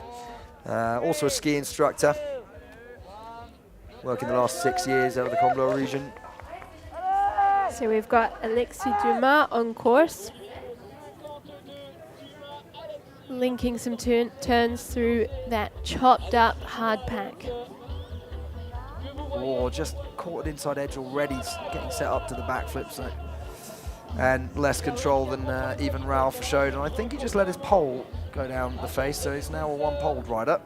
Also a ski instructor, working the last 6 years out of the Combloux region. So we've got Alexis Dumas on course, linking some turns through that chopped up hard pack. Oh, just caught an inside edge already, getting set up to the backflip, so, and less control than even Ralph showed. And I think he just let his pole go down the face, so he's now a one-poled rider.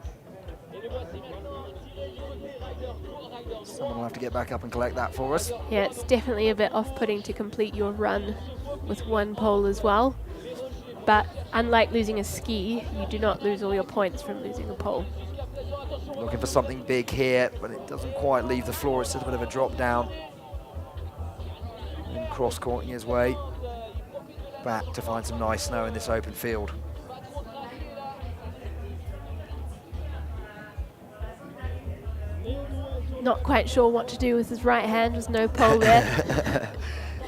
Someone will have to get back up and collect that for us. Yeah, it's definitely a bit off-putting to complete your run with one pole as well. But unlike losing a ski, you do not lose all your points from losing a pole. Looking for something big here, but it doesn't quite leave the floor. It's a bit of a drop down. And cross-courting his way back to find some nice snow in this open field. Not quite sure what to do with his right hand. There's no pole there.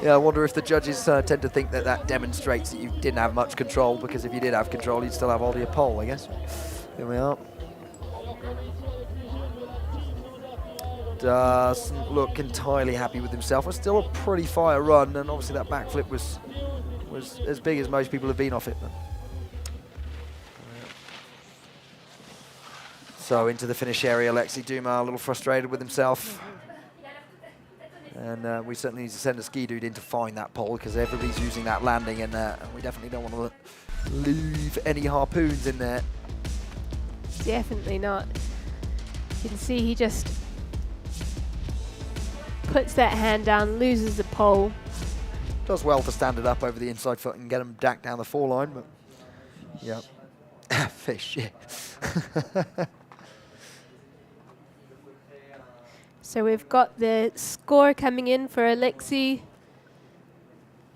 Yeah, I wonder if the judges tend to think that that demonstrates that you didn't have much control, because if you did have control, you'd still have hold of your pole, I guess. Here we are. Doesn't look entirely happy with himself. It's still a pretty fire run, and obviously that backflip was as big as most people have been off it. So into the finish area, Alexei Dumas a little frustrated with himself. And we certainly need to send a ski dude in to find that pole, because everybody's using that landing, and we definitely don't want to leave any harpoons in there. Definitely not. You can see he just puts that hand down, loses the pole. Does well to stand it up over the inside foot and get him back down the foreline, but yeah. Fish, yeah. So we've got the score coming in for Alexei.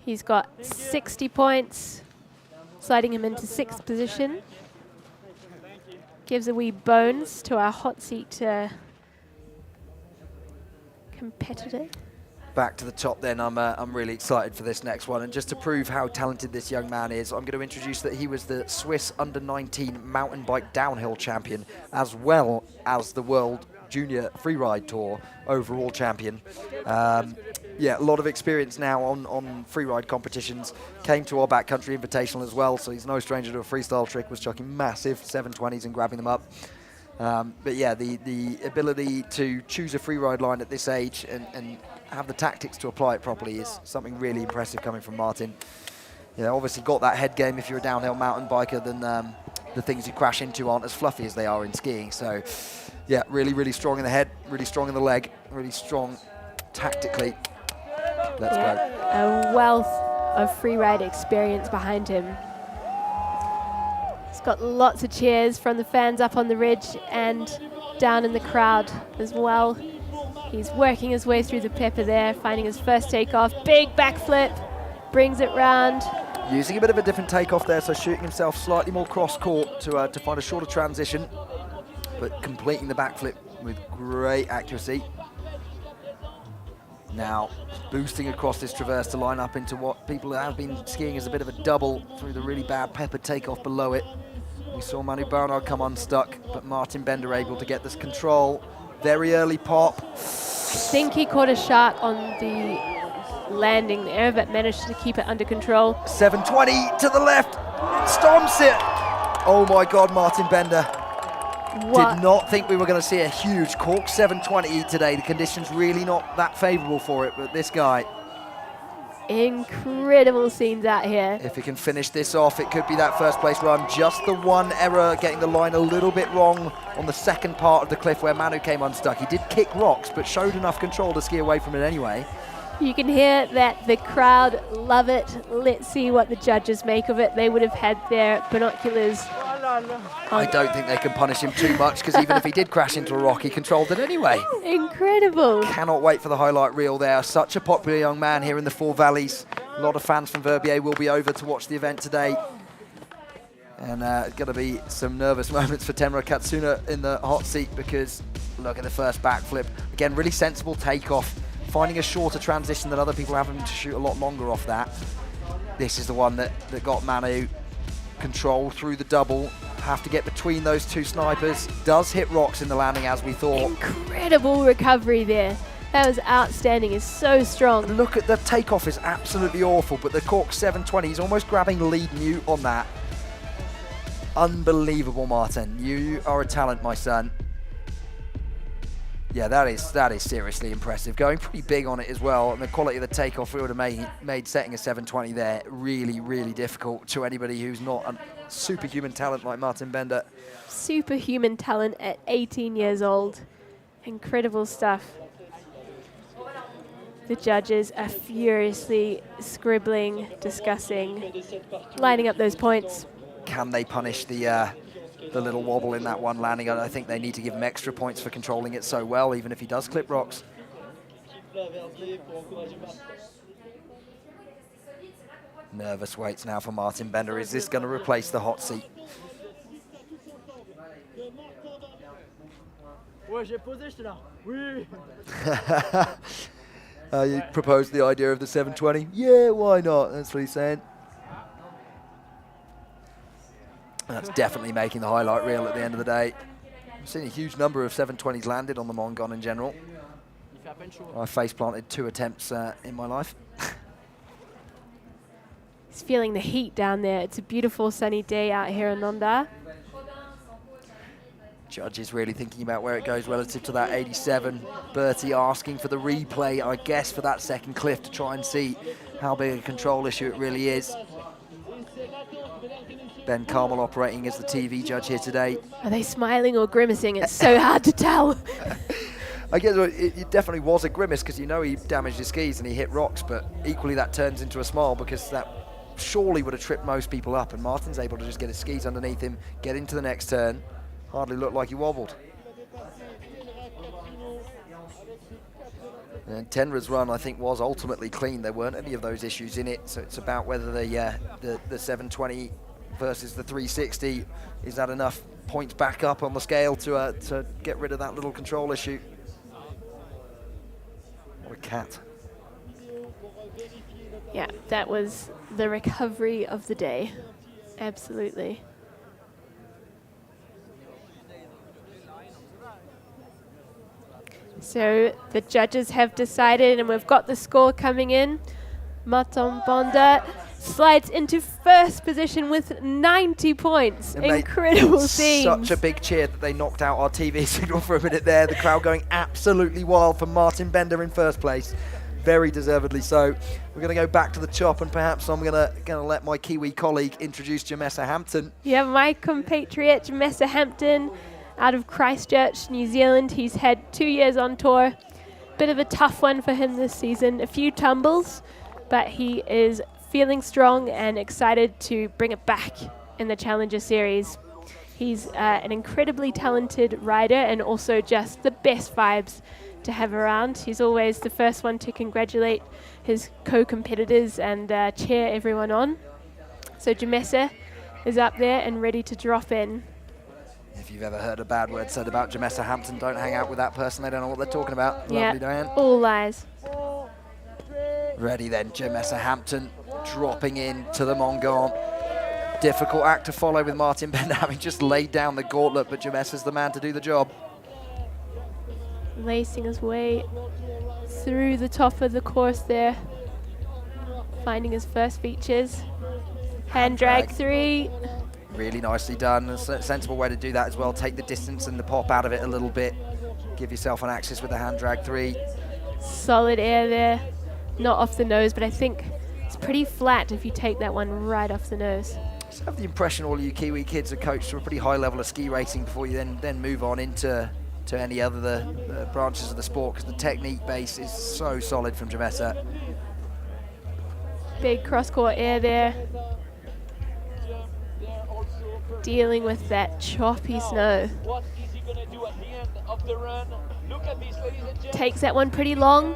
He's got 60 points, sliding him into 6th position. Gives a wee bonus to our hot seat competitor. Back to the top then, I'm really excited for this next one. And just to prove how talented this young man is, I'm going to introduce that he was the Swiss Under-19 mountain bike downhill champion, as well as the World Junior Freeride Tour overall champion. Yeah, a lot of experience now on freeride competitions. Came to our Backcountry Invitational as well, so he's no stranger to a freestyle trick. Was chucking massive 720s and grabbing them up. But yeah, the ability to choose a freeride line at this age and have the tactics to apply it properly is something really impressive coming from Martin. Yeah, obviously got that head game. If you're a downhill mountain biker, then the things you crash into aren't as fluffy as they are in skiing. So yeah, really, really strong in the head, really strong in the leg, really strong tactically. Let's go. A wealth of freeride experience behind him. He's got lots of cheers from the fans up on the ridge and down in the crowd as well. He's working his way through the pepper there, finding his first takeoff. Big backflip, brings it round. Using a bit of a different takeoff there, so shooting himself slightly more cross-court to find a shorter transition, but completing the backflip with great accuracy. Now, boosting across this traverse to line up into what people have been skiing as a bit of a double through the really bad pepper takeoff below it. We saw Manu Bernard come unstuck, but Martin Bender able to get this control. Very early pop. I think he caught a shark on the landing there, but managed to keep it under control. 720 to the left, stomps it. Oh my God, Martin Bender. What? Did not think we were going to see a huge cork 720 today. The conditions really not that favourable for it, but this guy. Incredible scenes out here. If he can finish this off, it could be that first place run. Just the one error, getting the line a little bit wrong on the second part of the cliff where Manu came unstuck. He did kick rocks, but showed enough control to ski away from it anyway. You can hear that the crowd love it. Let's see what the judges make of it. They would have had their binoculars. I don't think they can punish him too much, because even if he did crash into a rock, he controlled it anyway. Incredible. Cannot wait for the highlight reel there. Such a popular young man here in the Four Valleys. A lot of fans from Verbier will be over to watch the event today. And it's going to be some nervous moments for Temura Katsuna in the hot seat, because look at the first backflip. Again, really sensible takeoff. Finding a shorter transition than other people, having to shoot a lot longer off that. This is the one that got Manu. Control through the double, have to get between those two snipers. Does hit rocks in the landing as we thought. Incredible recovery there. That was outstanding, is so strong. Look at the takeoff, is absolutely awful, but the cork 720, he's almost grabbing lead mute on that. Unbelievable, Martin. You are a talent, my son. Yeah, that is seriously impressive. Going pretty big on it as well, and the quality of the takeoff we would have made setting a 720 there really, really difficult to anybody who's not a superhuman talent like Martin Bender. Superhuman talent at 18 years old. Incredible stuff. The judges are furiously scribbling, discussing, lining up those points. Can they punish the little wobble in that one landing? I think they need to give him extra points for controlling it so well, even if he does clip rocks. Nervous waits now for Martin Bender. Is this going to replace the hot seat? You proposed the idea of the 720? Yeah, why not? That's what he's saying. That's definitely making the highlight reel at the end of the day. I've seen a huge number of 720s landed on the Montgom in general. I face planted 2 attempts in my life. He's feeling the heat down there. It's a beautiful sunny day out here in Nendaz. Judge is really thinking about where it goes relative to that 87. Bertie asking for the replay, I guess, for that second cliff to try and see how big a control issue it really is. Ben Carmel operating as the TV judge here today. Are they smiling or grimacing? It's so hard to tell. I guess it definitely was a grimace because you know he damaged his skis and he hit rocks, but equally that turns into a smile because that surely would have tripped most people up, and Martin's able to just get his skis underneath him, get into the next turn. Hardly looked like he wobbled. And Tenra's run, I think, was ultimately clean. There weren't any of those issues in it, so it's about whether the 720 versus the 360, is that enough points back up on the scale to get rid of that little control issue? What a cat. Yeah, that was the recovery of the day. Absolutely. So the judges have decided, and we've got the score coming in. Martin Bender slides into first position with 90 points. Incredible scenes. Such a big cheer that they knocked out our TV signal for a minute there. The crowd going absolutely wild for Martin Bender in first place. Very deservedly so. We're going to go back to the chop, and perhaps I'm going to let my Kiwi colleague introduce Jamessa Hampton. Yeah, my compatriot Jamessa Hampton, out of Christchurch, New Zealand. He's had 2 years on tour. Bit of a tough one for him this season. A few tumbles, but he is feeling strong and excited to bring it back in the Challenger Series. He's an incredibly talented rider and also just the best vibes to have around. He's always the first one to congratulate his co-competitors and cheer everyone on. So Jamessa is up there and ready to drop in. If you've ever heard a bad word said about Jamessa Hampton, don't hang out with that person. They don't know what they're talking about. Yeah, lovely, Diane. all lies. Ready then, Jamessa Hampton dropping into the Montgom. Difficult act to follow with Martin Bender having just laid down the gauntlet, but Jamessa's the man to do the job. Lacing his way through the top of the course there. Finding his first features. Hand drag 3. Really nicely done. A sensible way to do that as well. Take the distance and the pop out of it a little bit. Give yourself an axis with the hand drag 3. Solid air there. Not off the nose, but I think it's pretty flat if you take that one right off the nose. So I have the impression all you Kiwi kids are coached to a pretty high level of ski racing before you then move on into any other the branches of the sport, because the technique base is so solid from Jamessa. Big cross-court air there. Dealing with that choppy snow. Takes that one pretty long.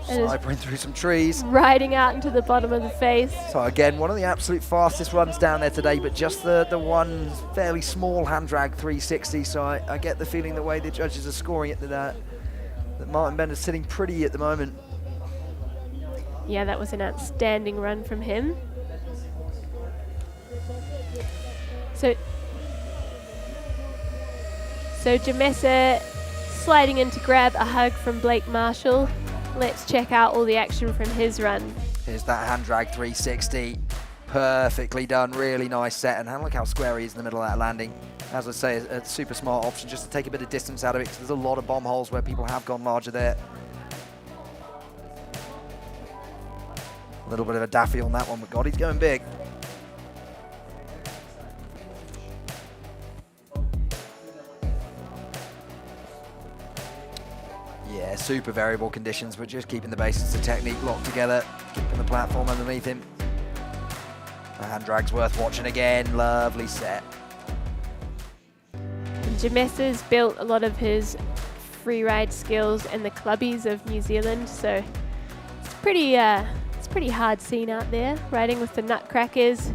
Snipering through some trees. Riding out into the bottom of the face. So again, one of the absolute fastest runs down there today, but just the one fairly small hand drag 360. So I get the feeling the way the judges are scoring it that Martin Bender's sitting pretty at the moment. Yeah, that was an outstanding run from him. So Jamessa sliding in to grab a hug from Blake Marshall. Let's check out all the action from his run. Here's that hand drag 360. Perfectly done, really nice set. And look how square he is in the middle of that landing. As I say, a super smart option just to take a bit of distance out of it, because there's a lot of bomb holes where people have gone larger there. A little bit of a daffy on that one, but God, he's going big. Yeah, super variable conditions, but just keeping the basics of technique locked together, keeping the platform underneath him. The hand drag's worth watching again. Lovely set. Jamessa's built a lot of his free ride skills in the clubbies of New Zealand, so it's pretty hard scene out there, riding with the nutcrackers.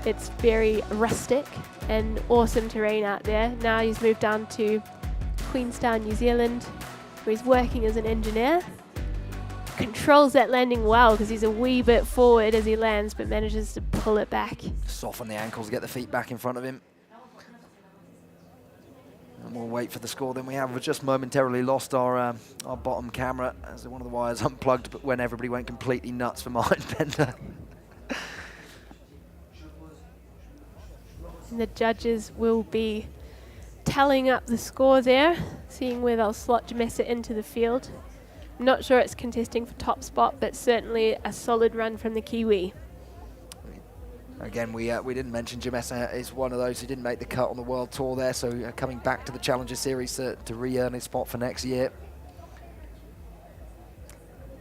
It's very rustic and awesome terrain out there. Now he's moved down to Queenstown, New Zealand, where he's working as an engineer. Controls that landing well because he's a wee bit forward as he lands, but manages to pull it back. Soften the ankles, get the feet back in front of him. And we'll wait for the score. Then we have just momentarily lost our bottom camera as one of the wires unplugged, but when everybody went completely nuts for Martin Bender. And the judges will be tallying up the score there, seeing where they'll slot Jamessa into the field. I'm not sure it's contesting for top spot, but certainly a solid run from the Kiwi. Again, we didn't mention Jamessa is one of those who didn't make the cut on the World Tour there, so coming back to the Challenger Series to re-earn his spot for next year.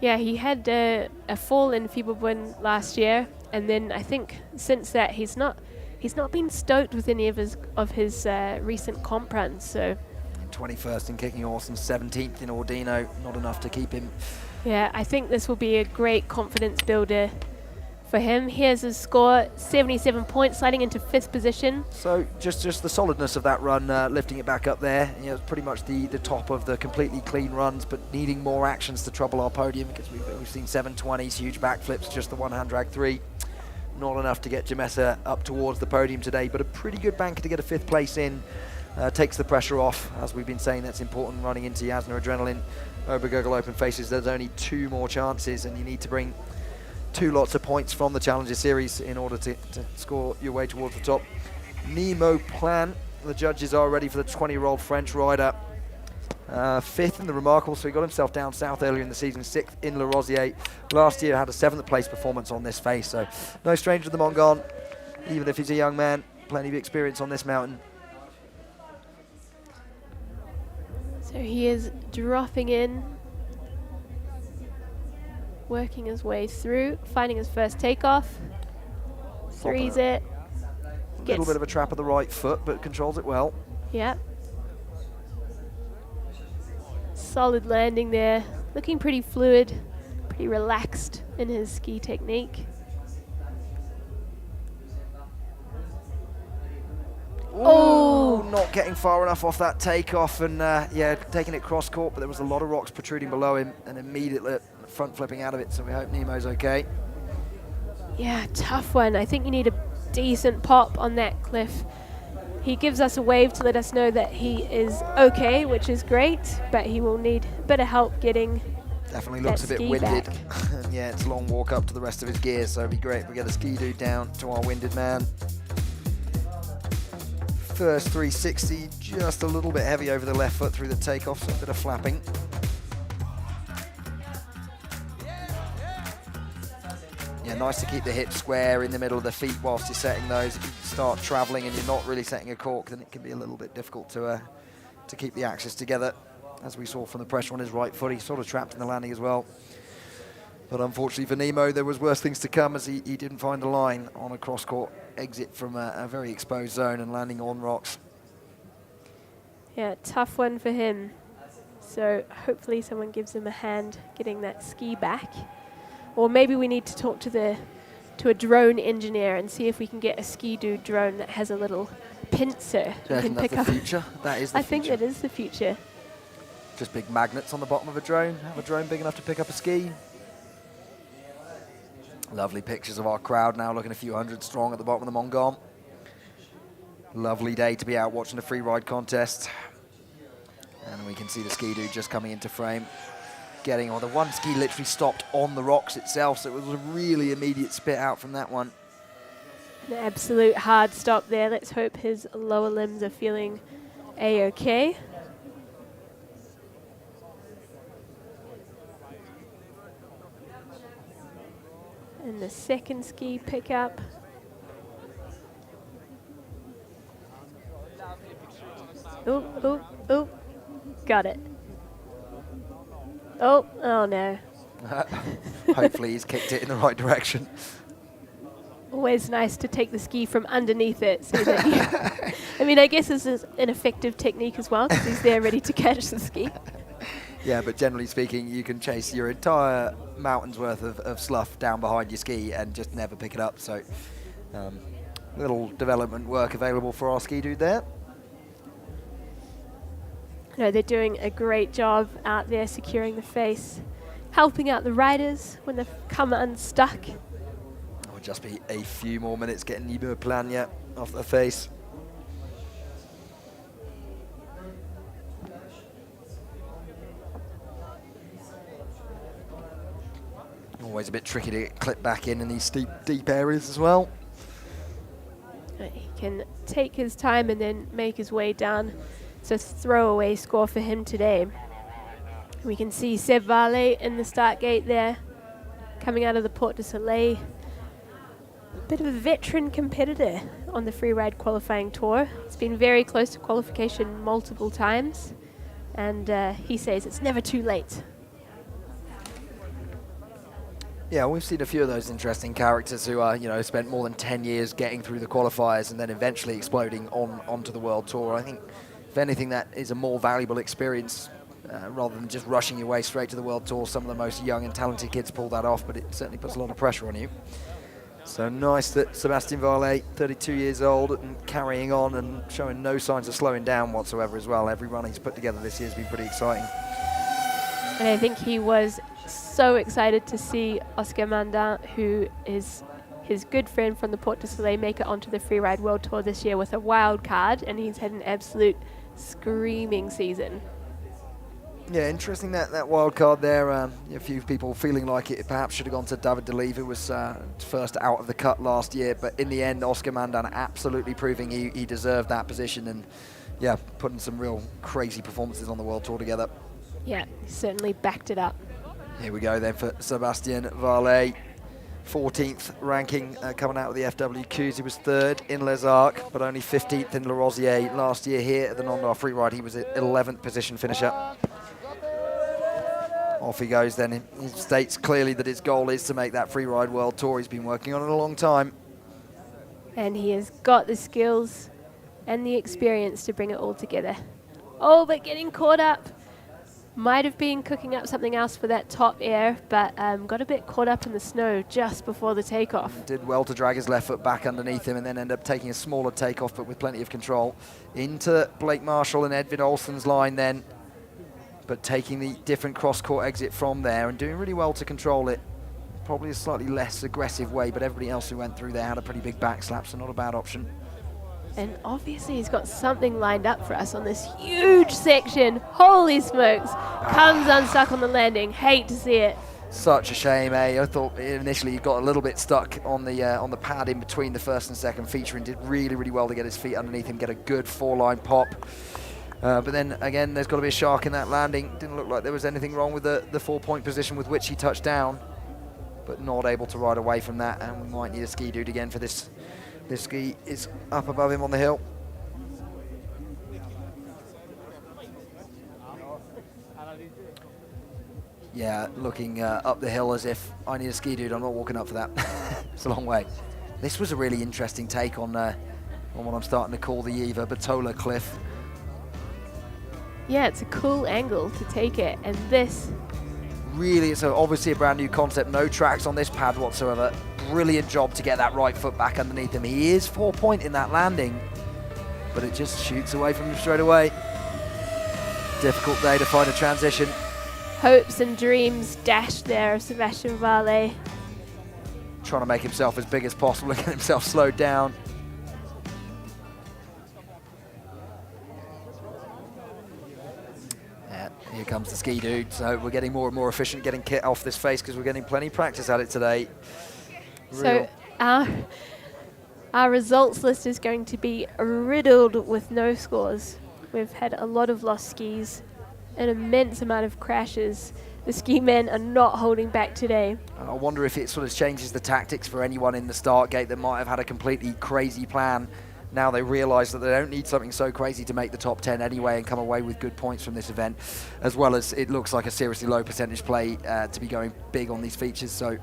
Yeah, he had a fall in Fieberbrunn last year, and then I think since that he's not been stoked with any of his recent comp runs. So 21st in kicking horse and 17th in Ordino, not enough to keep him. Yeah, I think this will be a great confidence builder for him. Here's his score, 77 points, sliding into 5th position. So just the solidness of that run, lifting it back up there. You know, it's pretty much the top of the completely clean runs, but needing more actions to trouble our podium, because we've seen 720s, huge backflips, just the one hand drag 3. Not enough to get Jamessa up towards the podium today, but a pretty good banker to get a 5th place in. Takes the pressure off. As we've been saying, that's important running into Jasna Adrenaline. Obergurgel Open Faces, there's only 2 more chances, and you need to bring 2 lots of points from the Challenger Series in order to score your way towards the top. Nemo Plan, the judges are ready for the 20-year-old French rider. 5th in the Remarkable, so he got himself down south earlier in the season, 6th in Le Rosier. Last year had a 7th place performance on this face, so no stranger to the Montgom, even if he's a young man, plenty of experience on this mountain. So he is dropping in, working his way through, finding his first takeoff, threes it. A little bit of a trap of the right foot, but controls it well. Yeah. Solid landing there, looking pretty fluid, pretty relaxed in his ski technique. Oh, not getting far enough off that takeoff, and yeah, taking it cross court, but there was a lot of rocks protruding below him, and immediately front flipping out of it, so we hope Nemo's okay. Yeah, tough one. I think you need a decent pop on that cliff. He gives us a wave to let us know that he is okay, which is great, but he will need a bit of help getting Definitely looks a bit winded. Yeah, it's a long walk up to the rest of his gear, so it'd be great if we get a ski dude down to our winded man. First 360, just a little bit heavy over the left foot through the takeoff, so a bit of flapping. Yeah, nice to keep the hips square in the middle of the feet whilst you're setting those. If you start traveling and you're not really setting a cork, then it can be a little bit difficult to keep the axis together. As we saw from the pressure on his right foot, he's sort of trapped in the landing as well. But unfortunately for Nemo, there was worse things to come as he didn't find a line on a cross-court exit from a very exposed zone and landing on rocks. Yeah, tough one for him. So hopefully someone gives him a hand getting that ski back. Or maybe we need to talk to a drone engineer and see if we can get a ski-doo drone that has a little pincer. I think that's the future. That is the future. I think that is the future. Just big magnets on the bottom of a drone. Have a drone big enough to pick up a ski. Lovely pictures of our crowd now, looking a few hundred strong at the bottom of the Montgom. Lovely day to be out watching the free ride contest. And we can see the ski dude just coming into frame. The one ski literally stopped on the rocks itself, so it was a really immediate spit out from that one. An absolute hard stop there. Let's hope his lower limbs are feeling a-okay. And the second ski pickup. Oh, got it. Oh no. Hopefully he's kicked it in the right direction. Always nice to take the ski from underneath it. So that I mean, I guess this is an effective technique as well, because he's there ready to catch the ski. Yeah, but generally speaking, you can chase your entire mountain's worth of slough down behind your ski and just never pick it up. So little development work available for our ski dude there. No, they're doing a great job out there securing the face, helping out the riders when they've come unstuck. It'll just be a few more minutes getting Nibur Plania off the face. Always a bit tricky to get clipped back in these steep, deep areas as well. He can take his time and then make his way down. So throwaway score for him today. We can see Seb Varley in the start gate there, coming out of the Porte du Soleil. A bit of a veteran competitor on the freeride qualifying tour. He's been very close to qualification multiple times, and he says it's never too late. Yeah, we've seen a few of those interesting characters who are, spent more than 10 years getting through the qualifiers and then eventually exploding onto the World Tour. I think, if anything, that is a more valuable experience rather than just rushing your way straight to the World Tour. Some of the most young and talented kids pull that off, but it certainly puts a lot of pressure on you. So nice that Sébastien Varlet, 32 years old, and carrying on and showing no signs of slowing down whatsoever as well. Every run he's put together this year has been pretty exciting. And I think he was so excited to see Oscar Mandin, who is his good friend from the Porte du Soleil, make it onto the Freeride World Tour this year with a wild card, and he's had an absolute screaming season. Yeah, interesting that wild card there. A few people feeling like it perhaps should have gone to David Delive, who was first out of the cut last year, but in the end, Oscar Mandin absolutely proving he deserved that position, and yeah, putting some real crazy performances on the World Tour together. Yeah, he certainly backed it up. Here we go then for Sébastien Varlet. 14th ranking coming out of the FWQs. He was 3rd in Les Arcs, but only 15th in Le Rosier last year here at the Nendaz Freeride. He was at 11th position finisher. Off he goes then. He states clearly that his goal is to make that Freeride World Tour. He's been working on it a long time. And he has got the skills and the experience to bring it all together. Oh, but getting caught up. Might have been cooking up something else for that top air, but got a bit caught up in the snow just before the takeoff. Did well to drag his left foot back underneath him and then end up taking a smaller takeoff, but with plenty of control. Into Blake Marshall and Edvin Olsen's line then, but taking the different cross-court exit from there and doing really well to control it. Probably a slightly less aggressive way, but everybody else who went through there had a pretty big backslap, so not a bad option. And obviously he's got something lined up for us on this huge section. Holy smokes. Comes unstuck on the landing. Hate to see it. Such a shame, eh? I thought initially he got a little bit stuck on the pad in between the first and second feature and did really, really well to get his feet underneath him, get a good four-line pop. But then, again, there's got to be a shark in that landing. Didn't look like there was anything wrong with the 4-point position with which he touched down, but not able to ride away from that, and we might need a ski dude again for this. This ski is up above him on the hill. Yeah, looking up the hill as if I need a ski dude. I'm not walking up for that. It's a long way. This was a really interesting take on what I'm starting to call the Eva Batola cliff. Yeah, it's a cool angle to take it, and this really is obviously a brand new concept. No tracks on this pad whatsoever. Brilliant job to get that right foot back underneath him. He is 4-point in that landing, but it just shoots away from him straight away. Difficult day to find a transition. hopes and dreams dashed there of Sébastien Varlet. Trying to make himself as big as possible and get himself slowed down. Here comes the ski dude, so we're getting more and more efficient getting kit off this face because we're getting plenty of practice at it today. So our results list is going to be riddled with no scores. We've had a lot of lost skis, an immense amount of crashes. The ski men are not holding back today. I wonder if it sort of changes the tactics for anyone in the start gate that might have had a completely crazy plan now they realise that they don't need something so crazy to make the top 10 anyway and come away with good points from this event, as well as it looks like a seriously low percentage play to be going big on these features. So,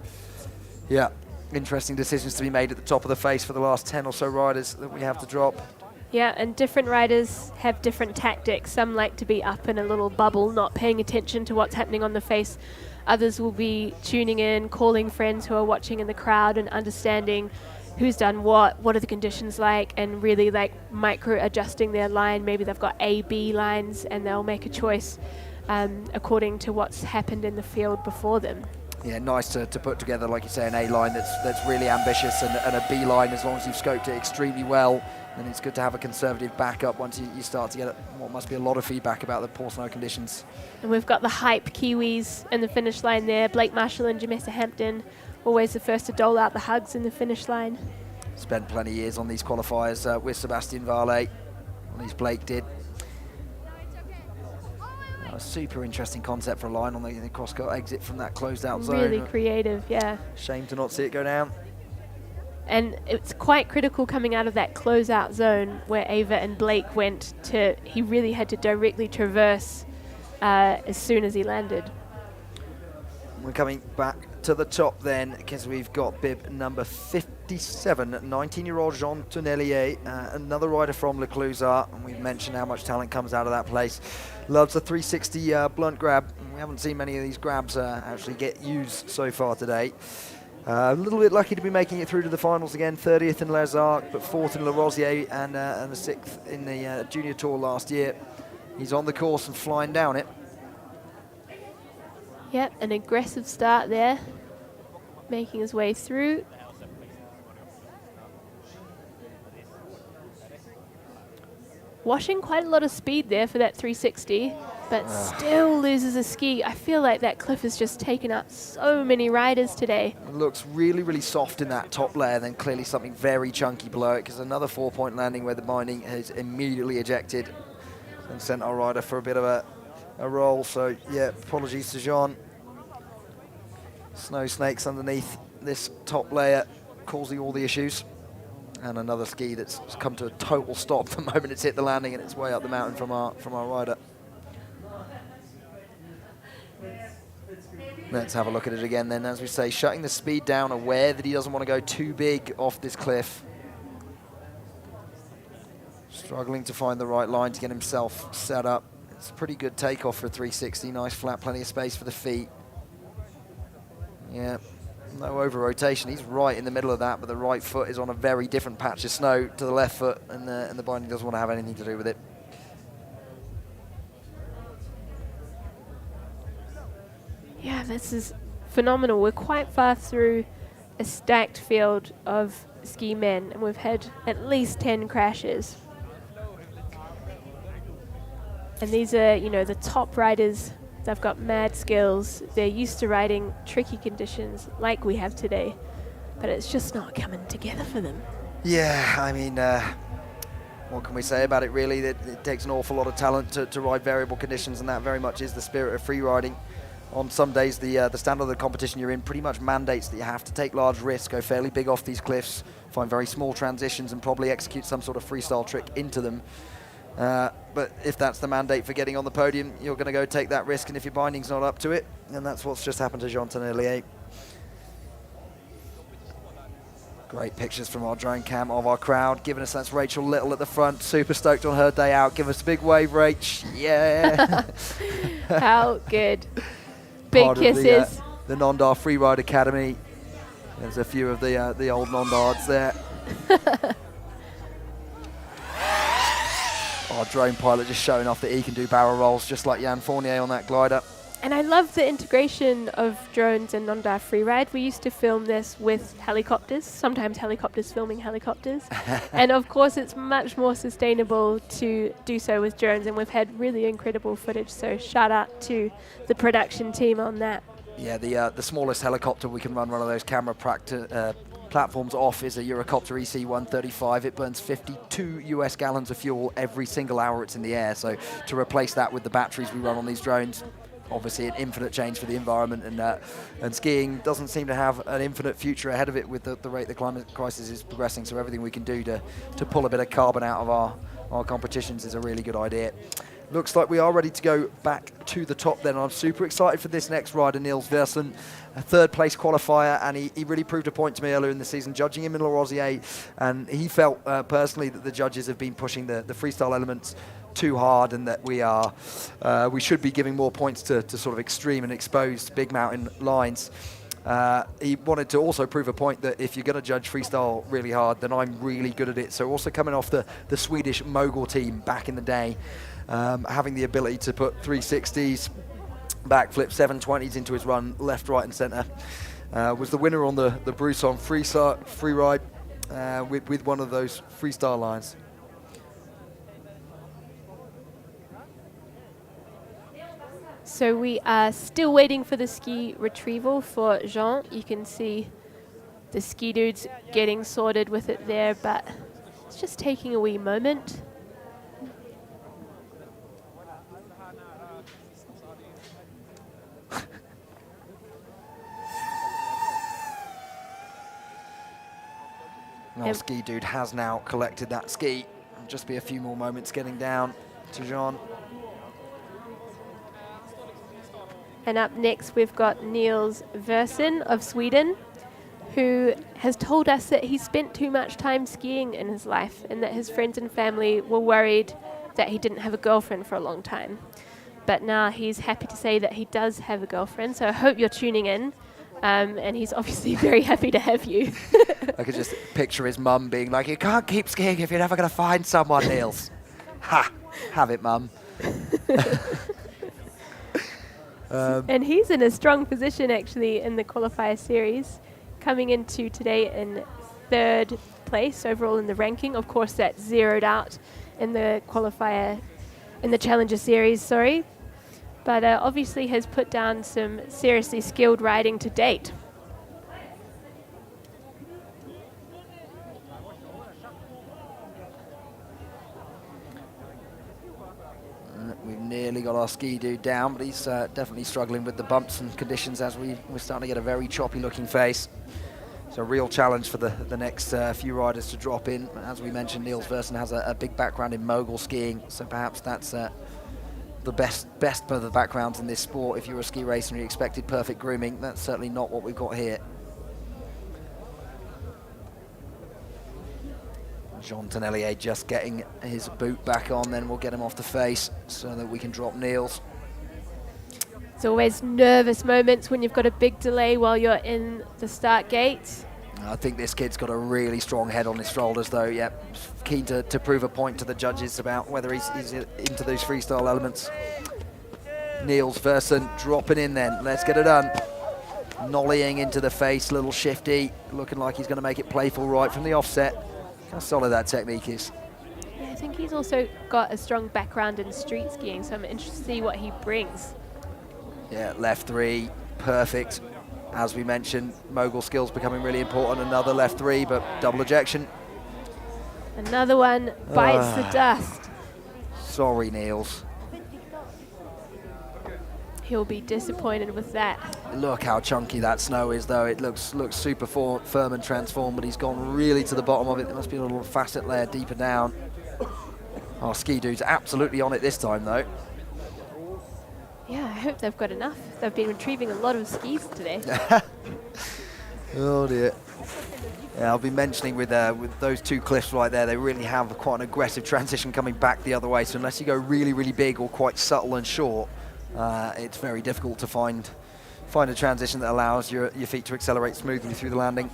yeah, interesting decisions to be made at the top of the face for the last 10 or so riders that we have to drop. Yeah, and different riders have different tactics. Some like to be up in a little bubble, not paying attention to what's happening on the face. Others will be tuning in, calling friends who are watching in the crowd and understanding who's done what are the conditions like, and really like micro adjusting their line. Maybe they've got A, B lines and they'll make a choice according to what's happened in the field before them. Yeah, nice to put together, like you say, an A line that's really ambitious and a B line as long as you've scoped it extremely well. And it's good to have a conservative backup once you start to get what must be a lot of feedback about the poor snow conditions. And we've got the hype Kiwis in the finish line there. Blake Marshall and Jamessa Hampton, always the first to dole out the hugs in the finish line. Spent plenty of years on these qualifiers with Sebastian Varley, at least Blake did. A super interesting concept for a line on the cross-cut exit from that closed-out zone. Really creative, yeah. Shame to not see it go down. And it's quite critical coming out of that close-out zone where Ava and Blake went to, he really had to directly traverse as soon as he landed. We're coming back to the top then, because we've got bib number 57, 19-year-old Jean Tonnelier, another rider from Le Clouzard, and we've mentioned how much talent comes out of that place. Loves a 360 blunt grab. We haven't seen many of these grabs actually get used so far today. A little bit lucky to be making it through to the finals again, 30th in Les Arcs, but 4th in Le Rosier and a 6th in the Junior Tour last year. He's on the course and flying down it. Yep, an aggressive start there, making his way through. Washing quite a lot of speed there for that 360, but still loses a ski. I feel like that cliff has just taken up so many riders today. It looks really, really soft in that top layer, then clearly something very chunky below it, because another 4-point landing where the binding has immediately ejected and sent our rider for a bit of a roll. So, yeah, apologies to Jean. Snow snakes underneath this top layer causing all the issues. And another ski that's come to a total stop the moment it's hit the landing and it's way up the mountain from our rider. Let's have a look at it again then. As we say, shutting the speed down, aware that he doesn't want to go too big off this cliff. Struggling to find the right line to get himself set up. It's a pretty good takeoff for a 360. Nice flat, plenty of space for the feet. Yeah. No over rotation. He's right in the middle of that, but the right foot is on a very different patch of snow to the left foot, and the binding doesn't want to have anything to do with it. Yeah, this is phenomenal. We're quite far through a stacked field of ski men, and we've had at least 10 crashes. And these are, you know, the top riders. They've got mad skills. They're used to riding tricky conditions like we have today, but it's just not coming together for them. Yeah, I mean, what can we say about it really? It takes an awful lot of talent to ride variable conditions, and that very much is the spirit of free riding. On some days, the standard of the competition you're in pretty much mandates that you have to take large risks, go fairly big off these cliffs, find very small transitions, and probably execute some sort of freestyle trick into them. But if that's the mandate for getting on the podium, you're going to go take that risk, and if your binding's not up to it, and that's what's just happened to Jean Tonnelier. Great pictures from our drone cam of our crowd, giving us that's Rachel Little at the front, super stoked on her day out. Give us a big wave, Rach. Yeah. How good. Big Part kisses. Of the Nendaz Freeride Academy. There's a few of the old Nendards there. Our drone pilot just showing off that he can do barrel rolls just like Jan Fournier on that glider. And I love the integration of drones and Nendaz Freeride. We used to film this with helicopters, sometimes helicopters filming helicopters. And of course it's much more sustainable to do so with drones, and we've had really incredible footage, so shout out to the production team on that. Yeah, the smallest helicopter we can run one of those camera platforms off is a Eurocopter EC-135. It burns 52 US gallons of fuel every single hour it's in the air, so to replace that with the batteries we run on these drones, obviously an infinite change for the environment, and skiing doesn't seem to have an infinite future ahead of it with the rate the climate crisis is progressing. So everything we can do to pull a bit of carbon out of our competitions is a really good idea. Looks like we are ready to go back to the top then. I'm super excited for this next rider, Niels Versen, a third place qualifier, and he really proved a point to me earlier in the season, judging him in La Rosier, and he felt personally that the judges have been pushing the freestyle elements too hard, and that we should be giving more points to sort of extreme and exposed big mountain lines. He wanted to also prove a point that if you're going to judge freestyle really hard, then I'm really good at it. So also coming off the Swedish mogul team back in the day, having the ability to put 360s, backflip 720s into his run, left, right and centre. Was the winner on the Brouson Freeride with one of those freestyle lines. So we are still waiting for the ski retrieval for Jean. You can see the ski dudes getting sorted with it there, but it's just taking a wee moment. Our ski dude has now collected that ski. It'll just be a few more moments getting down to Jean. And up next, we've got Niels Versen of Sweden, who has told us that he spent too much time skiing in his life and that his friends and family were worried that he didn't have a girlfriend for a long time. But now he's happy to say that he does have a girlfriend, so I hope you're tuning in. And he's obviously very happy to have you. I could just picture his mum being like, "You can't keep skiing if you're never going to find someone, Niels." Ha! Have it, mum. And he's in a strong position actually in the qualifier series, coming into today in third place overall in the ranking. Of course, that's zeroed out in the qualifier, in the Challenger series, sorry. But obviously has put down some seriously skilled riding to date. We've nearly got our ski dude down, but he's definitely struggling with the bumps and conditions as we're starting to get a very choppy looking face. So a real challenge for the next few riders to drop in. As we mentioned, Niels Versen has a big background in mogul skiing, so perhaps that's the best of the backgrounds in this sport. If you're a ski racer and you expected perfect grooming, that's certainly not what we've got here. Jean Tonnelier just getting his boot back on, then we'll get him off the face so that we can drop Niels. It's always nervous moments when you've got a big delay while you're in the start gate. I think this kid's got a really strong head on his shoulders though, yep. Keen to prove a point to the judges about whether he's into those freestyle elements. Niels Versen dropping in then, let's get it done. Nollying into the face, little shifty, looking like he's going to make it playful right from the offset. How solid that technique is. Yeah, I think he's also got a strong background in street skiing, so I'm interested to see what he brings. Yeah, left three, perfect. As we mentioned, mogul skills becoming really important. Another left three, but double ejection. Another one bites the dust. Sorry, Niels. He'll be disappointed with that. Look how chunky that snow is, though. It looks super firm and transformed, but he's gone really to the bottom of it. There must be a little facet layer deeper down. Our ski dude's absolutely on it this time, though. Yeah, I hope they've got enough. They've been retrieving a lot of skis today. Oh dear. Yeah, I'll be mentioning with those two cliffs right there, they really have quite an aggressive transition coming back the other way. So unless you go really, really big or quite subtle and short, it's very difficult to find a transition that allows your feet to accelerate smoothly through the landing.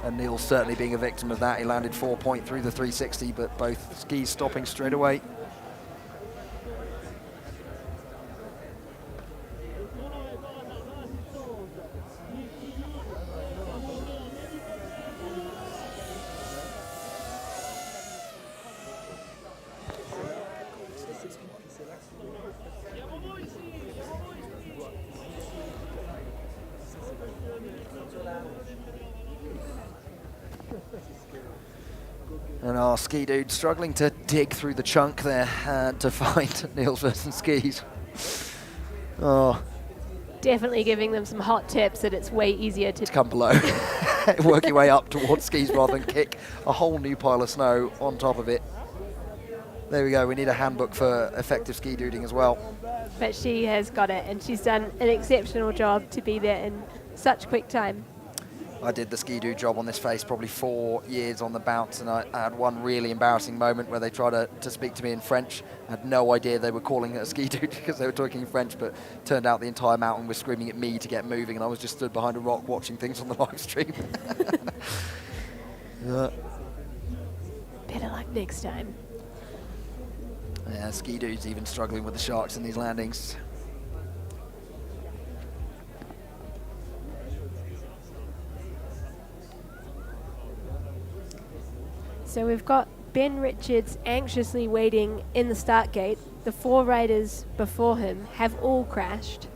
And Niels certainly being a victim of that. He landed 4 point through the 360, but both skis stopping straight away. And our ski dude struggling to dig through the chunk there to find Niels Versen skis. Oh, Definitely giving them some hot tips that it's way easier to come below. Work your way up towards skis rather than kick a whole new pile of snow on top of it. There we go. We need a handbook for effective ski doodling as well. But she has got it, and she's done an exceptional job to be there in such quick time. I did the ski-doo job on this face probably 4 years on the bounce, and I had one really embarrassing moment where they tried to speak to me in French. I had no idea they were calling it a ski-doo because they were talking in French, but turned out the entire mountain was screaming at me to get moving, and I was just stood behind a rock watching things on the live stream. Yeah. Better luck next time. Yeah, ski-doo's even struggling with the sharks in these landings. So we've got Ben Richards anxiously waiting in the start gate. The 4 riders before him have all crashed.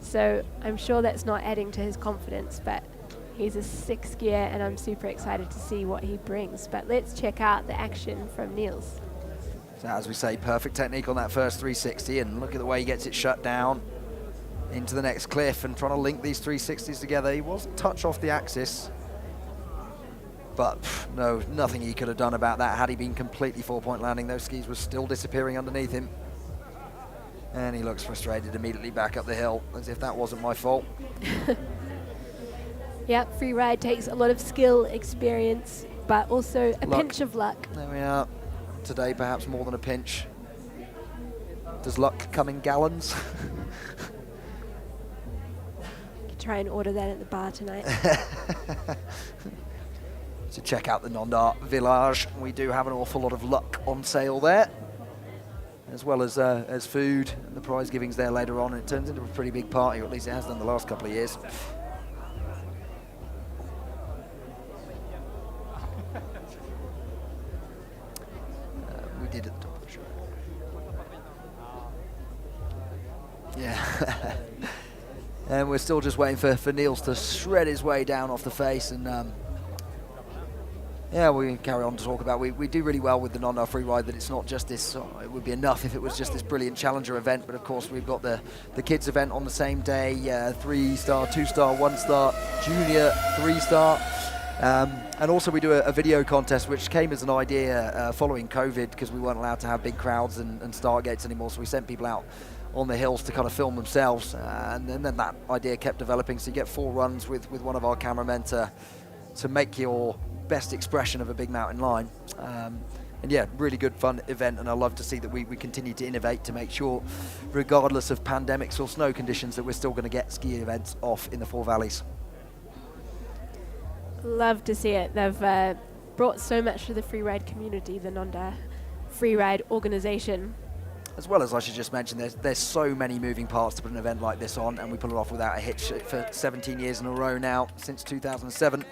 So I'm sure that's not adding to his confidence, but he's a 6th skier and I'm super excited to see what he brings. But let's check out the action from Niels. So as we say, perfect technique on that first 360, and look at the way he gets it shut down into the next cliff and trying to link these 360s together. He was a touch off the axis, but no, nothing he could have done about that. Had he been completely 4-point landing, those skis were still disappearing underneath him. And he looks frustrated immediately back up the hill, as if that wasn't my fault. Yep, free ride takes a lot of skill, experience, but also a pinch of luck. There we are. Today, perhaps more than a pinch. Does luck come in gallons? Could try and order that at the bar tonight. To check out the Nendaz village, we do have an awful lot of luck on sale there, as well as food. And the prize giving's there later on, and it turns into a pretty big party, or at least it has done the last couple of years. We did at the top of the show. Yeah. And we're still just waiting for Niels to shred his way down off the face, and yeah, we carry on to talk about, we do really well with the Nendaz Freeride, that it's not just this, it would be enough if it was just this brilliant Challenger event, but of course we've got the kids event on the same day, 3-star, 2-star, 1-star, junior, 3-star. And also we do a video contest, which came as an idea following COVID, because we weren't allowed to have big crowds and start gates anymore, so we sent people out on the hills to kind of film themselves, and then that idea kept developing, so you get 4 runs with one of our cameramen to make your best expression of a big mountain line. And yeah, really good fun event, and I love to see that we continue to innovate to make sure, regardless of pandemics or snow conditions, that we're still going to get ski events off in the 4 valleys. Love to see it. They've brought so much to the freeride community, the Nendaz Freeride organization. As well as, I should just mention, there's so many moving parts to put an event like this on, and we pull it off without a hitch for 17 years in a row now, since 2007.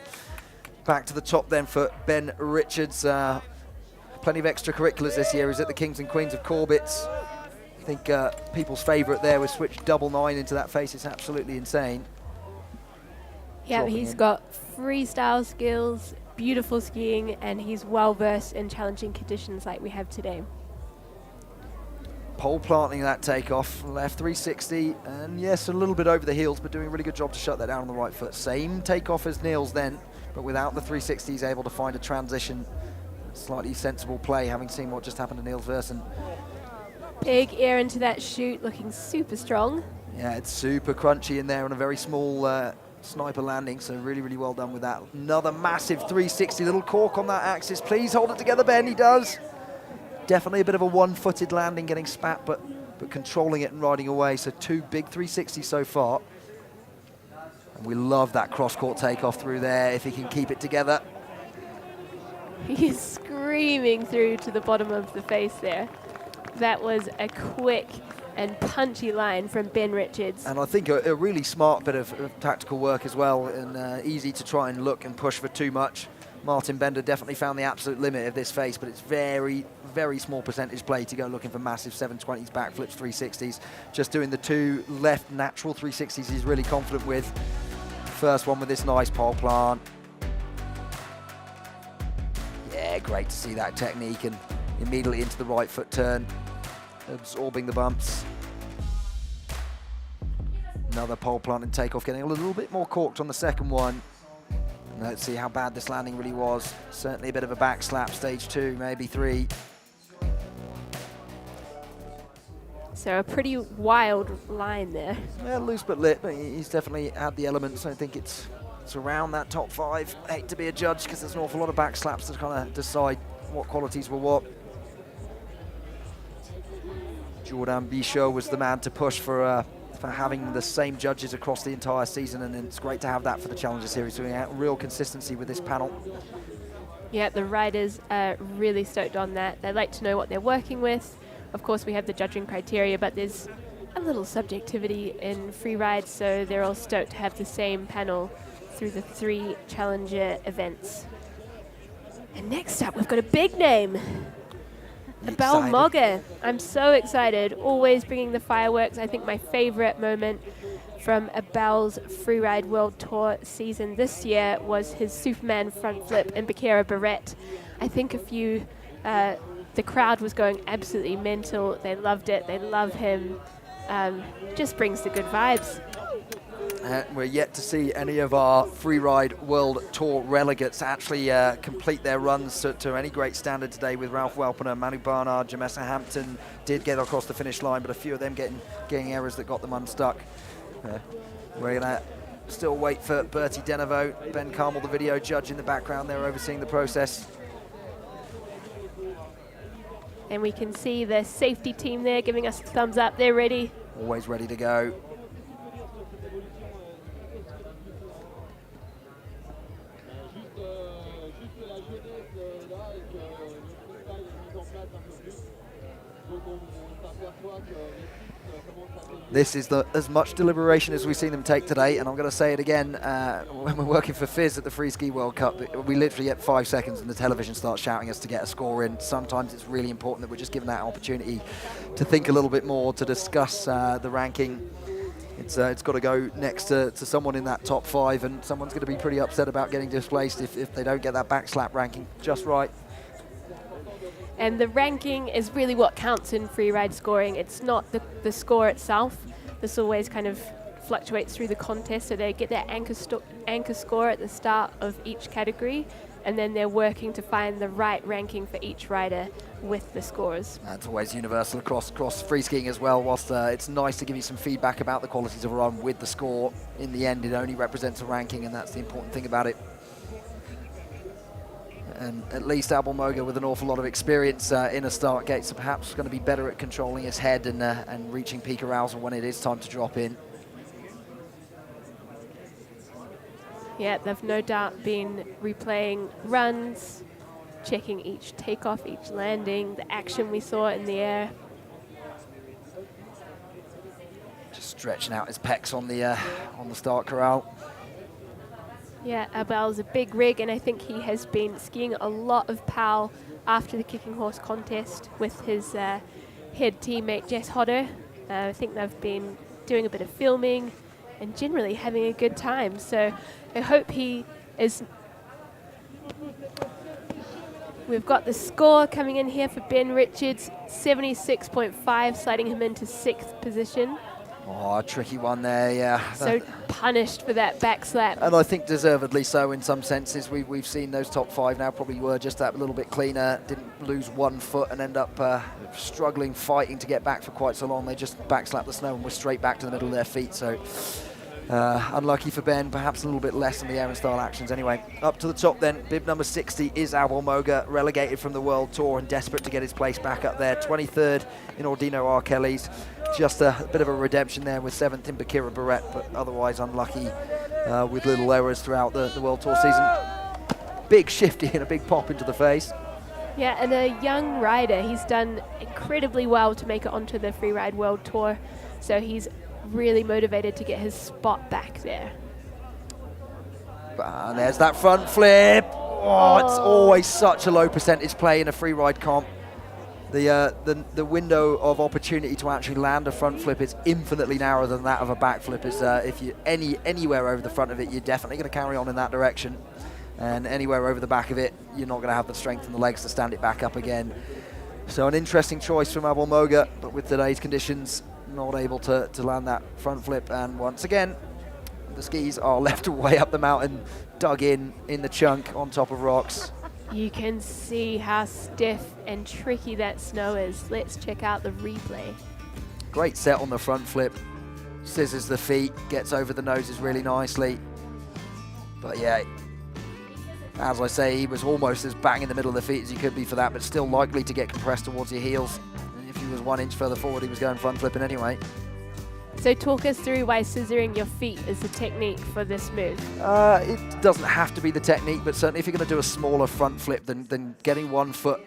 Back to the top then for Ben Richards. Plenty of extracurriculars this year. He's at the Kings and Queens of Corbett's. I think people's favourite there was switch double 9 into that face. It's absolutely insane. Yeah, he's got freestyle skills, beautiful skiing, and he's well versed in challenging conditions like we have today. Pole planting that takeoff, left 360, and yes, a little bit over the heels, but doing a really good job to shut that down on the right foot. Same takeoff as Niels then, but without the 360, he's able to find a transition. Slightly sensible play, having seen what just happened to Niels Versen. Big air into that chute, looking super strong. Yeah, it's super crunchy in there on a very small sniper landing, so really, really well done with that. Another massive 360, little cork on that axis. Please hold it together, Ben, he does. Definitely a bit of a one-footed landing, getting spat, but controlling it and riding away. So 2 big 360s so far. And we love that cross-court takeoff through there, if he can keep it together. He's screaming through to the bottom of the face there. That was a quick and punchy line from Ben Richards. And I think a really smart bit of tactical work as well, and easy to try and look and push for too much. Martin Bender definitely found the absolute limit of this face, but it's very, very small percentage play to go looking for massive 720s, backflips, 360s. Just doing the 2 left natural 360s he's really confident with. First one with this nice pole plant. Yeah, great to see that technique, and immediately into the right foot turn, absorbing the bumps. Another pole plant and takeoff, getting a little bit more corked on the second one. Let's see how bad this landing really was. Certainly a bit of a back slap, stage 2, maybe 3. So a pretty wild line there. Yeah, loose but lit, but he's definitely had the elements. I think it's around that top 5. I hate to be a judge because there's an awful lot of back slaps to kind of decide what qualities were what. Jordan Bichot was the man to push for having the same judges across the entire season, and it's great to have that for the Challenger Series. So we have real consistency with this panel. Yeah, the riders are really stoked on that. They like to know what they're working with. Of course, we have the judging criteria, but there's a little subjectivity in free ride, so they're all stoked to have the same panel through the 3 Challenger events. And next up, we've got a big name. Abel Moga. I'm so excited, always bringing the fireworks. I think my favorite moment from Abel's Freeride World Tour season this year was his Superman front flip in Bakira Barrette. I think the crowd was going absolutely mental. They loved it, they love him. Just brings the good vibes. We're yet to see any of our Freeride World Tour relegates actually complete their runs to any great standard today, with Ralph Welpener, Manu Barnard, Jamessa Hampton did get across the finish line, but a few of them getting errors that got them unstuck. We're going to still wait for Bertie Denevo, Ben Carmel, the video judge in the background there, overseeing the process. And we can see the safety team there giving us a thumbs up. They're ready. Always ready to go. This is as much deliberation as we've seen them take today, and I'm going to say it again, when we're working for Fizz at the Free Ski World Cup, we literally get 5 seconds and the television starts shouting us to get a score in. Sometimes it's really important that we're just given that opportunity to think a little bit more, to discuss the ranking. It's got to go next to someone in that top 5, and someone's going to be pretty upset about getting displaced if they don't get that back slap ranking just right. And the ranking is really what counts in freeride scoring. It's not the score itself. This always kind of fluctuates through the contest, so they get their anchor score at the start of each category, and then they're working to find the right ranking for each rider with the scores. That's always universal across free skiing as well. Whilst it's nice to give you some feedback about the qualities of a run with the score, in the end it only represents a ranking, and that's the important thing about it. And at least Abel Moga, with an awful lot of experience in a start gate, so perhaps going to be better at controlling his head and reaching peak arousal when it is time to drop in. Yeah, they've no doubt been replaying runs, checking each takeoff, each landing, the action we saw in the air. Just stretching out his pecs on the start corral. Yeah, Abel's a big rig, and I think he has been skiing a lot of PAL after the kicking horse contest with his head teammate Jess Hodder. I think they've been doing a bit of filming and generally having a good time. So I hope he is... We've got the score coming in here for Ben Richards, 76.5, sliding him into 6th position. Oh, a tricky one there, yeah. So punished for that back slap. And I think deservedly so in some senses. We've seen those top 5 now probably were just that little bit cleaner, didn't lose 1 foot and end up struggling, fighting to get back for quite so long. They just backslapped the snow and were straight back to the middle of their feet. So unlucky for Ben, perhaps a little bit less in the air and style actions. Anyway, up to the top then, bib number 60 is Abel Moga, relegated from the World Tour and desperate to get his place back up there. 23rd in Ordino Arkelly's. Just a bit of a redemption there with 7th in Bakira Barrette, but otherwise unlucky with little errors throughout the World Tour season. Big shifty and a big pop into the face. Yeah, and a young rider. He's done incredibly well to make it onto the Freeride World Tour, so he's really motivated to get his spot back there. And there's that front flip. Oh, it's always such a low percentage play in a freeride comp. The window of opportunity to actually land a front flip is infinitely narrower than that of a back flip. It's, if you anywhere over the front of it, you're definitely going to carry on in that direction, and anywhere over the back of it, you're not going to have the strength in the legs to stand it back up again. So an interesting choice from Abel Moga, but with today's conditions, not able to land that front flip. And once again, the skis are left way up the mountain, dug in the chunk on top of rocks. You can see how stiff and tricky that snow is. Let's check out the replay. Great set on the front flip. Scissors the feet, gets over the noses really nicely. But yeah, as I say, he was almost as bang in the middle of the feet as he could be for that, but still likely to get compressed towards your heels. And if he was 1 inch further forward, he was going front flipping anyway. So talk us through why scissoring your feet is the technique for this move. It doesn't have to be the technique, but certainly if you're going to do a smaller front flip, then getting 1 foot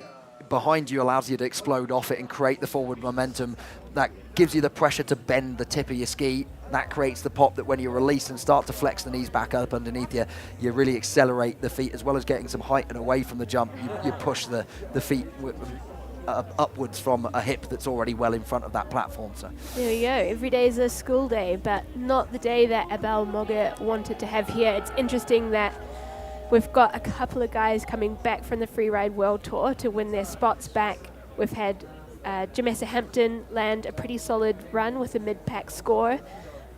behind you allows you to explode off it and create the forward momentum. That gives you the pressure to bend the tip of your ski. That creates the pop that when you release and start to flex the knees back up underneath you, you really accelerate the feet, as well as getting some height and away from the jump. You push the feet upwards from a hip that's already well in front of that platform. So there we go. Every day is a school day, but not the day that Abel Moga wanted to have here. It's interesting that we've got a couple of guys coming back from the Freeride World Tour to win their spots back. We've had Jamessa Hampton land a pretty solid run with a mid-pack score,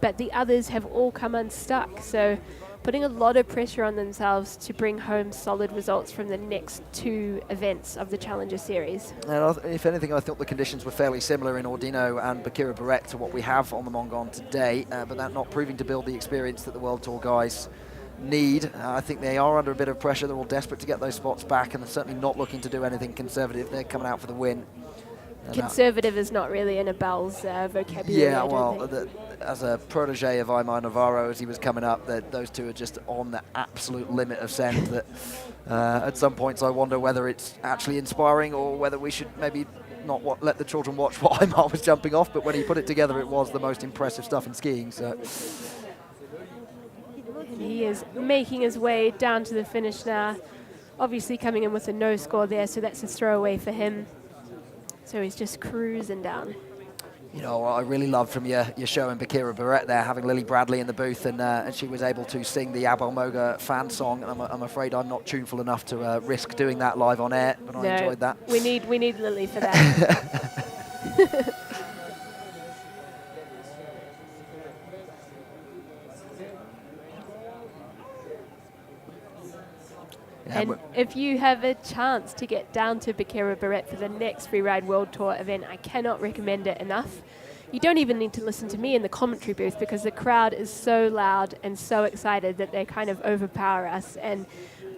but the others have all come unstuck. So putting a lot of pressure on themselves to bring home solid results from the next 2 events of the Challenger Series. And if anything, I thought the conditions were fairly similar in Ordino and Bakira Barrett to what we have on the Montgom today, but that not proving to build the experience that the World Tour guys need. I think they are under a bit of pressure. They're all desperate to get those spots back, and they're certainly not looking to do anything conservative. They're coming out for the win. Conservative is not really in Abel's vocabulary. Yeah, well, as a protege of Aymar Navarro, as he was coming up, those two are just on the absolute limit of send. That at some points I wonder whether it's actually inspiring or whether we should maybe not let the children watch what Aymar was jumping off. But when he put it together, it was the most impressive stuff in skiing. So he is making his way down to the finish now. Obviously coming in with a no score there, so that's a throwaway for him. So he's just cruising down. You know, what I really loved from your show in Bakira Barrett there, having Lily Bradley in the booth, and she was able to sing the Abel Moga fan song. And I'm afraid I'm not tuneful enough to risk doing that live on air, but I enjoyed that. We need Lily for that. And if you have a chance to get down to Bakira Barrett for the next Freeride World Tour event, I cannot recommend it enough. You don't even need to listen to me in the commentary booth because the crowd is so loud and so excited that they kind of overpower us. And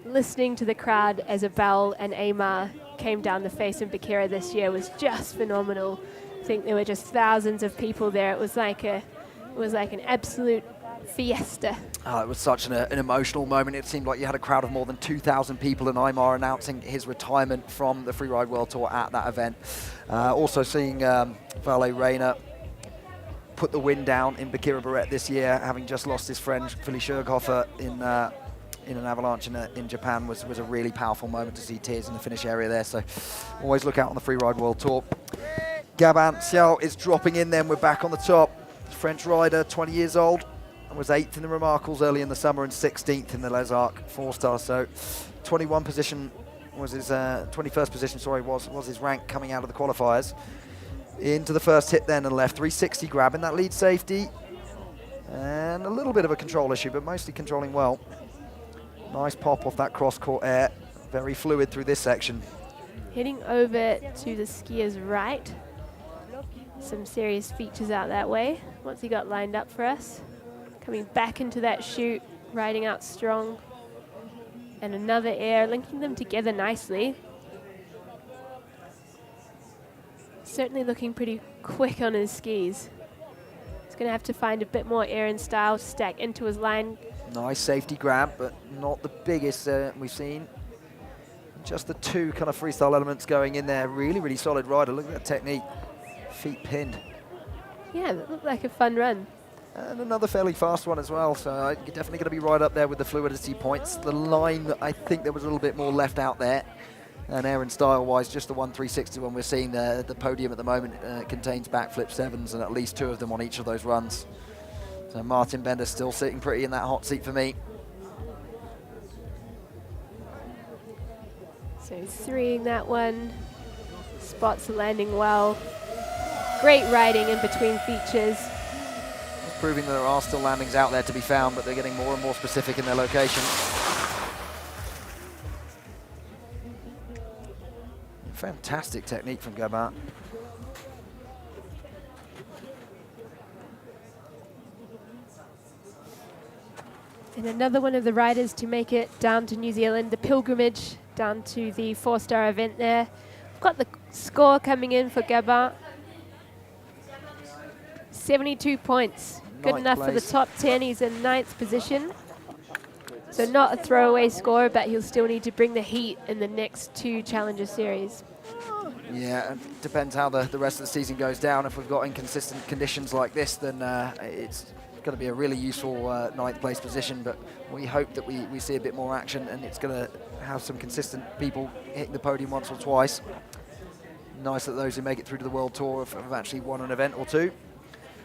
listening to the crowd as Abel and Aymar came down the face in Bakira this year was just phenomenal. I think there were just thousands of people there. It was like an absolute fiesta. Oh, it was such an emotional moment. It seemed like you had a crowd of more than 2,000 people, and Aymar announcing his retirement from the Freeride World Tour at that event. Also seeing Valle Reina put the win down in Bakira Barrett this year, having just lost his friend Philly Scherghofer in an avalanche in Japan was a really powerful moment to see tears in the finish area there. So always look out on the Freeride World Tour. Gabin Xiao is dropping in then. We're back on the top. French rider, 20 years old. Was 8th in the Remarkables early in the summer and 16th in the Les Arcs 4-star. So 21 position was his 21st position. Sorry, was his rank coming out of the qualifiers. Into the first hit then and left 360 grab in that lead safety, and a little bit of a control issue, but mostly controlling well. Nice pop off that cross court air. Very fluid through this section. Heading over to the skier's right. Some serious features out that way. What's he got lined up for us? Coming back into that chute, riding out strong. And another air, linking them together nicely. Certainly looking pretty quick on his skis. He's going to have to find a bit more air and style to stack into his line. Nice safety grab, but not the biggest we've seen. Just the 2 kind of freestyle elements going in there. Really, really solid rider. Look at that technique. Feet pinned. Yeah, that looked like a fun run. And another fairly fast one as well, so you're definitely going to be right up there with the fluidity points. The line, I think there was a little bit more left out there. And air and style-wise, just the 1 360 one we're seeing there. The podium at the moment contains backflip 7s and at least 2 of them on each of those runs. So Martin Bender still sitting pretty in that hot seat for me. So 3ing that one. Spots are landing well. Great riding in between features. It's proving that there are still landings out there to be found, but they're getting more and more specific in their location. Fantastic technique from Gabin. And another one of the riders to make it down to New Zealand, the pilgrimage down to the 4-star event there. We've got the score coming in for Gabin. 72 points. Good Ninth enough for the place. top 10. He's in 9th position. So not a throwaway score, but he'll still need to bring the heat in the next 2 Challenger Series. Yeah, it depends how the rest of the season goes down. If we've got inconsistent conditions like this, then it's going to be a really useful 9th place position, but we hope that we see a bit more action and it's going to have some consistent people hitting the podium once or twice. Nice that those who make it through to the World Tour have actually won an event or two.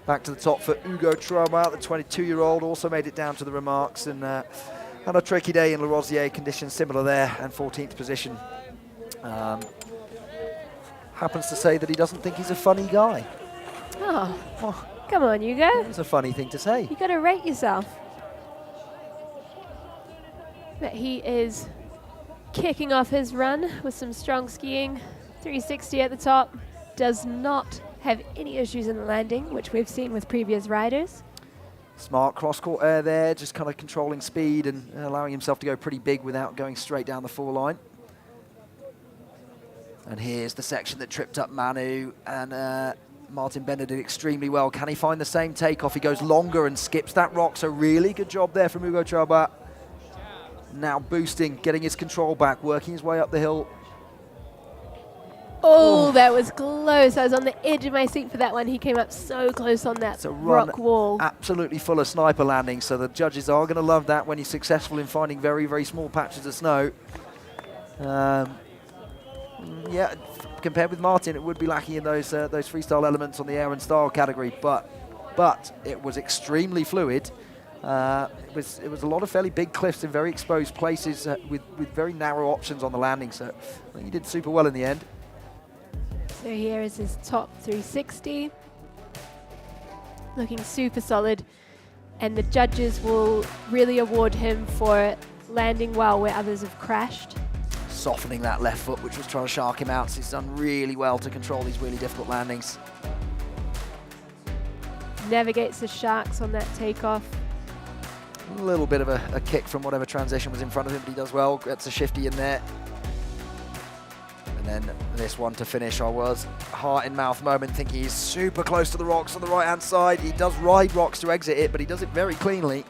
Back to the top for Hugo Trauma, the 22-year-old, also made it down to the remarks and had a tricky day in La Rosière, conditions similar there, and 14th position. Happens to say that he doesn't think he's a funny guy. Oh, come on, Hugo. It's a funny thing to say. You got to rate yourself. But he is kicking off his run with some strong skiing. 360 at the top. Does not have any issues in the landing, which we've seen with previous riders. Smart cross-court air there, just kind of controlling speed and allowing himself to go pretty big without going straight down the full line. And here's the section that tripped up Manu, and Martin Bender did extremely well. Can he find the same takeoff? He goes longer and skips that rock, so really good job there from Hugo Trauma. Now boosting, getting his control back, working his way up the hill. Oh, that was close. I was on the edge of my seat for that one. He came up so close on that rock wall. Absolutely full of sniper landings, so the judges are going to love that when you're successful in finding very, very small patches of snow. Yeah, compared with Martin, it would be lacking in those freestyle elements on the air and style category, but it was extremely fluid. It was a lot of fairly big cliffs in very exposed places with very narrow options on the landing, so I think he did super well in the end. So here is his top 360. Looking super solid. And the judges will really award him for landing well where others have crashed. Softening that left foot, which was trying to shark him out, so he's done really well to control these really difficult landings. Navigates the sharks on that takeoff. A little bit of a kick from whatever transition was in front of him, but he does well, gets a shifty in there. And then this one to finish, I was heart in mouth moment, thinking he's super close to the rocks on the right hand side. He does ride rocks to exit it, but he does it very cleanly.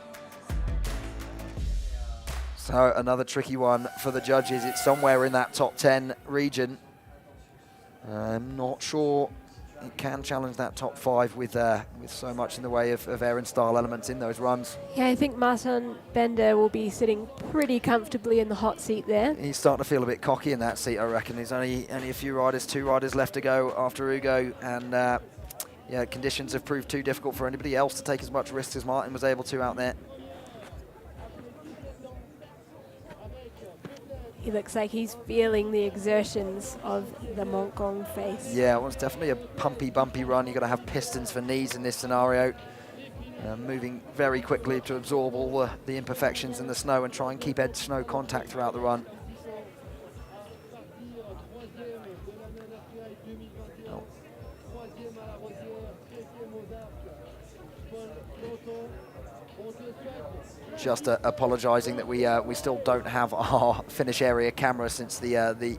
So another tricky one for the judges. It's somewhere in that top 10 region. I'm not sure it can challenge that top 5 with so much in the way of air and style elements in those runs. Yeah, I think Martin Bender will be sitting pretty comfortably in the hot seat there. He's starting to feel a bit cocky in that seat, I reckon. There's only a few riders, 2 riders left to go after Hugo, and yeah, conditions have proved too difficult for anybody else to take as much risk as Martin was able to out there. He looks like he's feeling the exertions of the Montgom face. Yeah, it was definitely a pumpy, bumpy run. You've got to have pistons for knees in this scenario. Moving very quickly to absorb all the imperfections in the snow and try and keep edge snow contact throughout the run. Just apologising that we still don't have our finish area camera, since the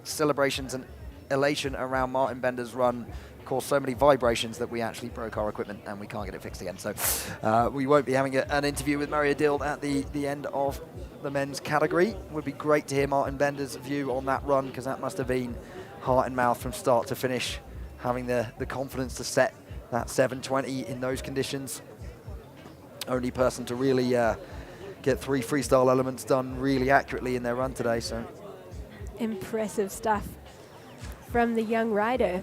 celebrations and elation around Martin Bender's run caused so many vibrations that we actually broke our equipment and we can't get it fixed again. So we won't be having an interview with Mario Dild at the end of the men's category. It would be great to hear Martin Bender's view on that run, because that must have been heart and mouth from start to finish, having the confidence to set that 720 in those conditions. Only person to really get 3 freestyle elements done really accurately in their run today. So impressive stuff from the young rider.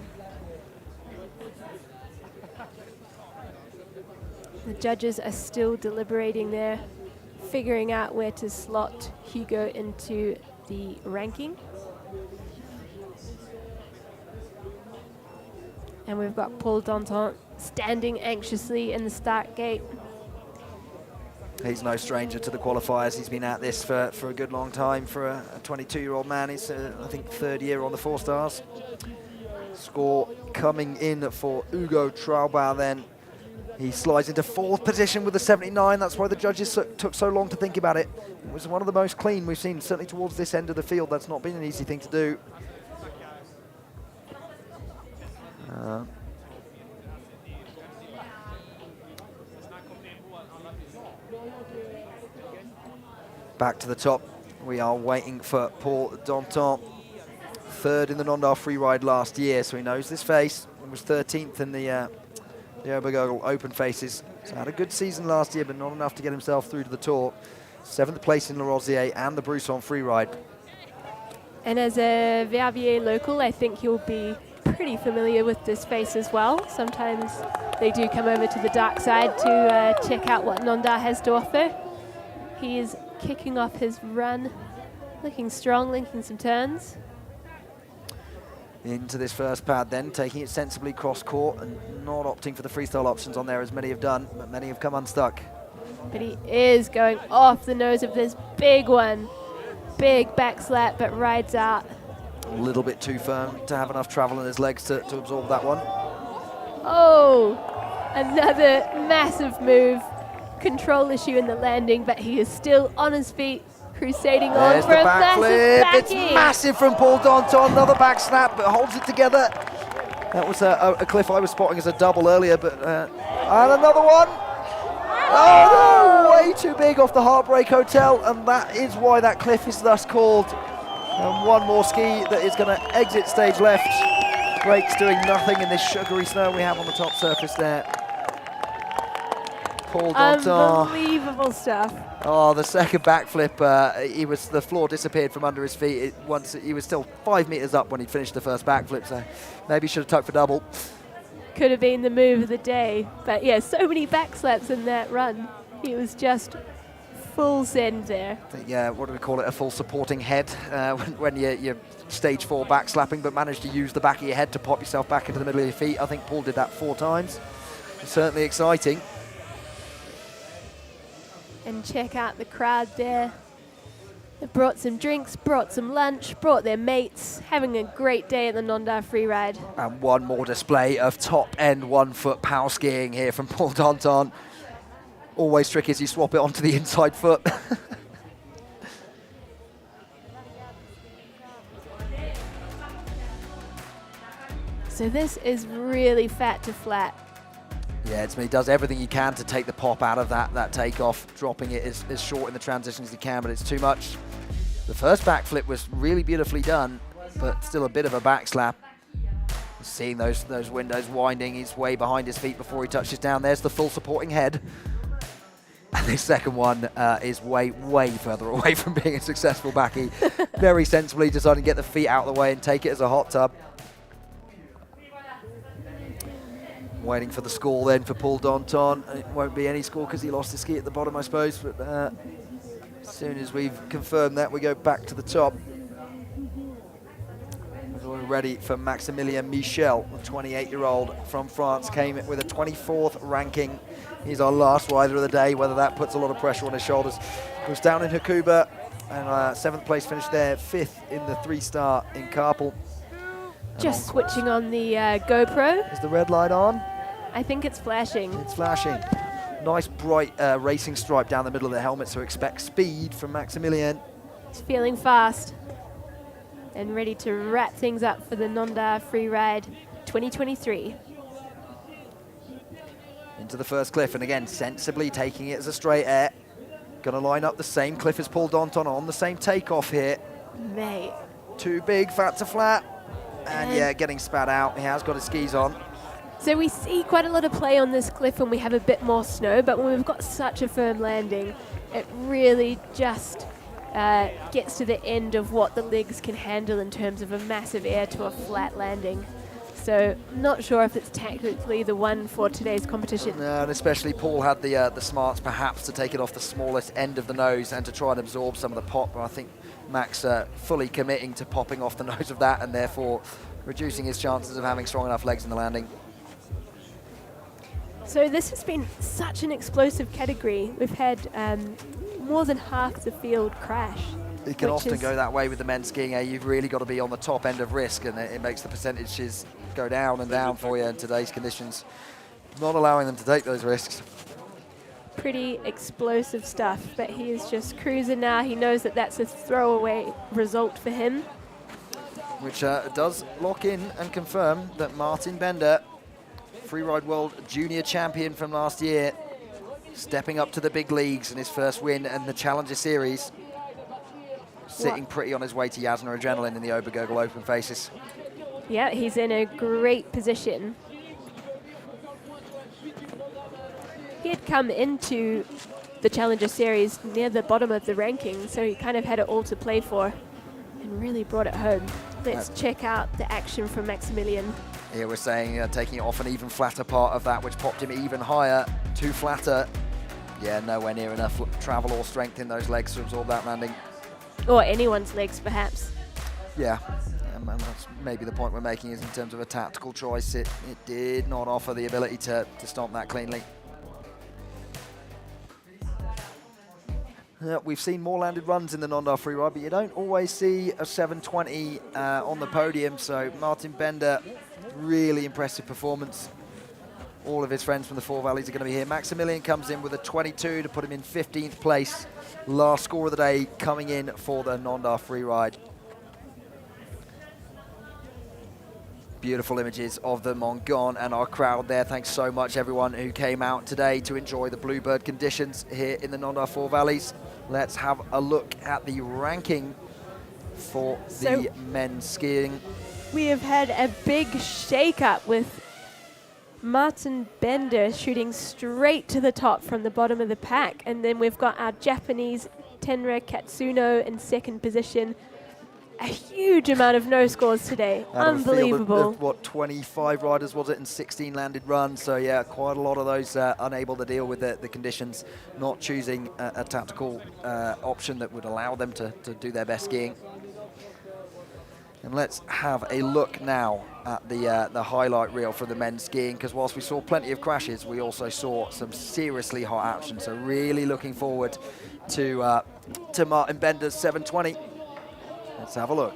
The judges are still deliberating there, figuring out where to slot Hugo into the ranking. And we've got Paul Danton standing anxiously in the start gate. He's no stranger to the qualifiers. He's been at this for a good long time for a 22-year-old man. He's, I think, third year on the 4 stars. Score coming in for Hugo Traubau then. He slides into 4th position with a 79. That's why the judges took so long to think about it. It was one of the most clean we've seen, certainly towards this end of the field. That's not been an easy thing to do. Back to the top. We are waiting for Paul Danton. 3rd in the Nendaz Freeride last year, so he knows this face. He was 13th in the Obergurgl Open Faces. So had a good season last year, but not enough to get himself through to the Tour. 7th place in La Rosière and the Broussard Freeride. And as a Verviers local, I think you'll be pretty familiar with this face as well. Sometimes they do come over to the dark side to check out what Nendaz has to offer. He is kicking off his run, looking strong, linking some turns. Into this first pad then, taking it sensibly cross-court and not opting for the freestyle options on there as many have done, but many have come unstuck. But he is going off the nose of this big one. Big back slap, but rides out. A little bit too firm to have enough travel in his legs to absorb that one. Oh, another massive move. Control issue in the landing, but he is still on his feet, crusading on for a massive back. It's massive from Paul Danton. Another back snap, but holds it together. That was a cliff I was spotting as a double earlier, but and another one. Oh no, way too big off the Heartbreak Hotel, and that is why that cliff is thus called. And one more ski that is going to exit stage left. Brakes doing nothing in this sugary snow we have on the top surface there. Paul Danton. Unbelievable stuff. Oh, the second backflip, the floor disappeared from under his feet. He was still 5 meters up when he finished the first backflip, so maybe he should have tucked for double. Could have been the move of the day, but yeah, so many back slaps in that run. He was just full send there. I think, yeah, what do we call it? A full supporting head when you're stage 4 back slapping, but managed to use the back of your head to pop yourself back into the middle of your feet. I think Paul did that 4 times. It's certainly exciting. And check out the crowd there. They brought some drinks, brought some lunch, brought their mates, having a great day at the Nendaz Freeride. And one more display of top-end 1-foot power skiing here from Paul Danton. Always tricky as you swap it onto the inside foot. So this is really fat to flat. Yeah, he does everything he can to take the pop out of that takeoff, dropping it as short in the transition as he can, but it's too much. The first backflip was really beautifully done, but still a bit of a back slap. Seeing those windows winding, he's way behind his feet before he touches down. There's the full supporting head. And this second one is way, way further away from being a successful backie. Very sensibly deciding to get the feet out of the way and take it as a hot tub. Waiting for the score then for Paul Danton. It won't be any score because he lost his ski at the bottom, I suppose. But as soon as we've confirmed that, we go back to the top. We're ready for Maximilien Michel, the 28-year-old from France, came with a 24th ranking. He's our last rider of the day, whether that puts a lot of pressure on his shoulders. He was down in Hakuba, and 7th place finish there, 5th in the 3-star in Karpel. Just switching on the GoPro. Is the red light on? I think it's flashing. It's flashing. Nice bright racing stripe down the middle of the helmet, so expect speed from Maximilien. He's feeling fast and ready to wrap things up for the Nendaz Freeride 2023. Into the first cliff, and again, sensibly taking it as a straight air. Gonna line up the same cliff as Paul Danton on the same takeoff here. Mate. Too big, fat to flat. And yeah, getting spat out. He has got his skis on. So we see quite a lot of play on this cliff when we have a bit more snow, but when we've got such a firm landing, it really just gets to the end of what the legs can handle in terms of a massive air to a flat landing. So not sure if it's technically the one for today's competition. No, and especially Paul had the smarts perhaps to take it off the smallest end of the nose and to try and absorb some of the pop. I think Max fully committing to popping off the nose of that, and therefore reducing his chances of having strong enough legs in the landing. So this has been such an explosive category. We've had more than half the field crash. It can often go that way with the men's skiing. You've really got to be on the top end of risk, and it makes the percentages go down and down for you in today's conditions, not allowing them to take those risks. Pretty explosive stuff, but he is just cruising now. He knows that that's a throwaway result for him. Which does lock in and confirm that Martin Bender, Freeride World Junior Champion from last year, stepping up to the big leagues in his first win in the Challenger Series, sitting pretty on his way to Jasna Adrenaline in the Obergurgl Open Faces. Yeah, he's in a great position. He had come into the Challenger Series near the bottom of the ranking, so he kind of had it all to play for and really brought it home. Let's check out the action from Maximilian. Here we're saying taking it off an even flatter part of that, which popped him even higher. Too flatter. Yeah, nowhere near enough travel or strength in those legs to absorb that landing. Or anyone's legs, perhaps. Yeah, and that's maybe the point we're making is in terms of a tactical choice. It did not offer the ability to stomp that cleanly. We've seen more landed runs in the Nendaz Freeride, but you don't always see a 720 on the podium. So Martin Bender, really impressive performance. All of his friends from the Four Valleys are going to be here. Maximilian comes in with a 22 to put him in 15th place. Last score of the day coming in for the Nendaz Freeride. Beautiful images of the Montgom and our crowd there. Thanks so much everyone who came out today to enjoy the Bluebird conditions here in the Nendaz Four Valleys. Let's have a look at the ranking for the men's skiing. We have had a big shake-up with Martin Bender shooting straight to the top from the bottom of the pack, and then we've got our Japanese Tenra Katsuno in second position. A huge amount of no scores today. Unbelievable. What, 25 riders was it, and 16 landed runs? So yeah, quite a lot of those unable to deal with the conditions, not choosing a tactical option that would allow them to do their best skiing. And let's have a look now at the highlight reel for the men's skiing, because whilst we saw plenty of crashes, we also saw some seriously hot action. So really looking forward to Martin Bender's 720. Let's have a look.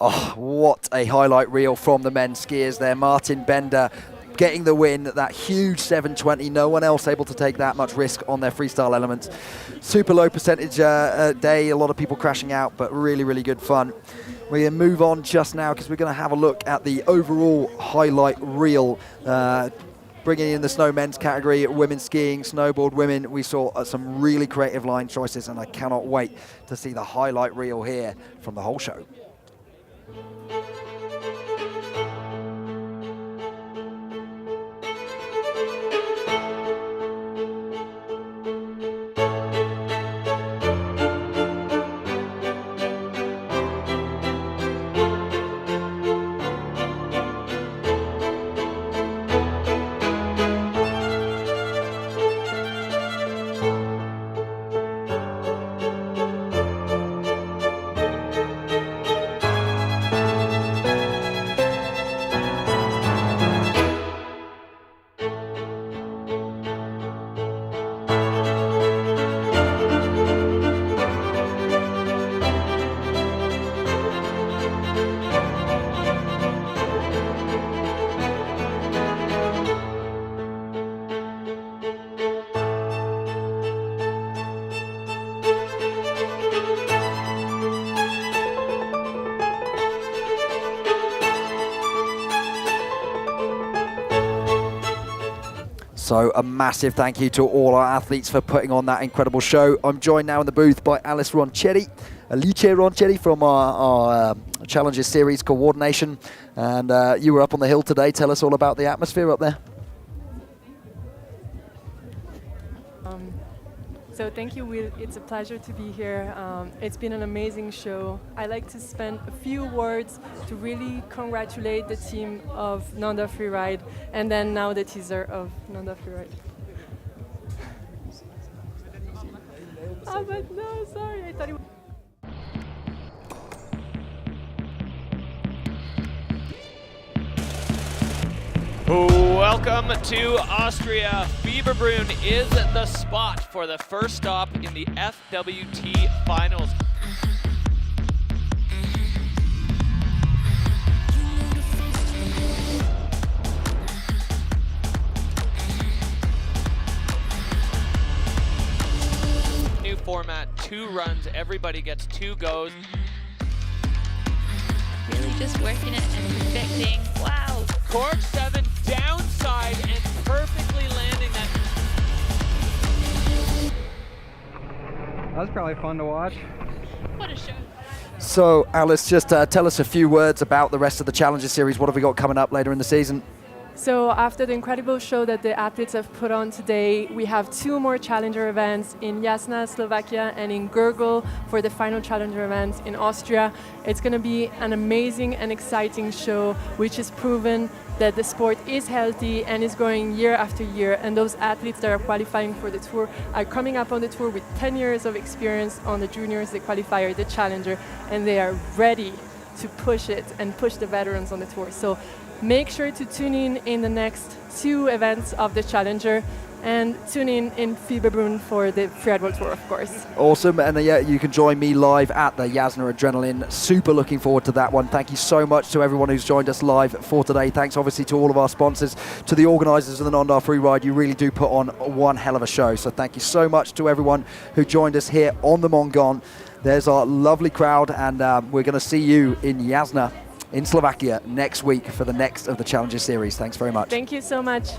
Oh, what a highlight reel from the men's skiers there. Martin Bender getting the win, that huge 720. No one else able to take that much risk on their freestyle elements. Super low percentage day, a lot of people crashing out, but really, really good fun. We're going to move on just now because we're going to have a look at the overall highlight reel. Bringing in the snow men's category, women's skiing, snowboard women, we saw some really creative line choices, and I cannot wait to see the highlight reel here from the whole show. So a massive thank you to all our athletes for putting on that incredible show. I'm joined now in the booth by Alice Ronchetti from our Challenger Series coordination. And you were up on the hill today. Tell us all about the atmosphere up there. So thank you, Will. It's a pleasure to be here. It's been an amazing show. I like to spend a few words to really congratulate the team of Nendaz Freeride, and then now the teaser of Nendaz Freeride. But no, sorry, I thought it was... Welcome to Austria. Fieberbrunn is the spot for the first stop in the FWT finals. New format, 2 runs, everybody gets 2 goes. Really just working it and perfecting. Wow. Cork 7 downside and perfectly landing that. That was probably fun to watch. What a show. So Alice, just tell us a few words about the rest of the Challenger Series. What have we got coming up later in the season? So after the incredible show that the athletes have put on today, we have 2 more Challenger events in Jasna, Slovakia, and in Gurgel for the final Challenger events in Austria. It's going to be an amazing and exciting show, which has proven that the sport is healthy and is growing year after year. And those athletes that are qualifying for the tour are coming up on the tour with 10 years of experience on the juniors, the qualifier, the Challenger, and they are ready to push it and push the veterans on the tour. So make sure to tune in the next 2 events of the Challenger, and tune in Fieberbrunn for the Freeride World Tour, of course. Awesome, and yeah, you can join me live at the Jasna Adrenaline. Super looking forward to that one. Thank you so much to everyone who's joined us live for today. Thanks obviously to all of our sponsors, to the organisers of the Nendaz Freeride. You really do put on one hell of a show. So thank you so much to everyone who joined us here on the Montgom. There's our lovely crowd, and we're going to see you in Jasna in Slovakia next week for the next of the Challenger Series. Thanks very much. Thank you so much.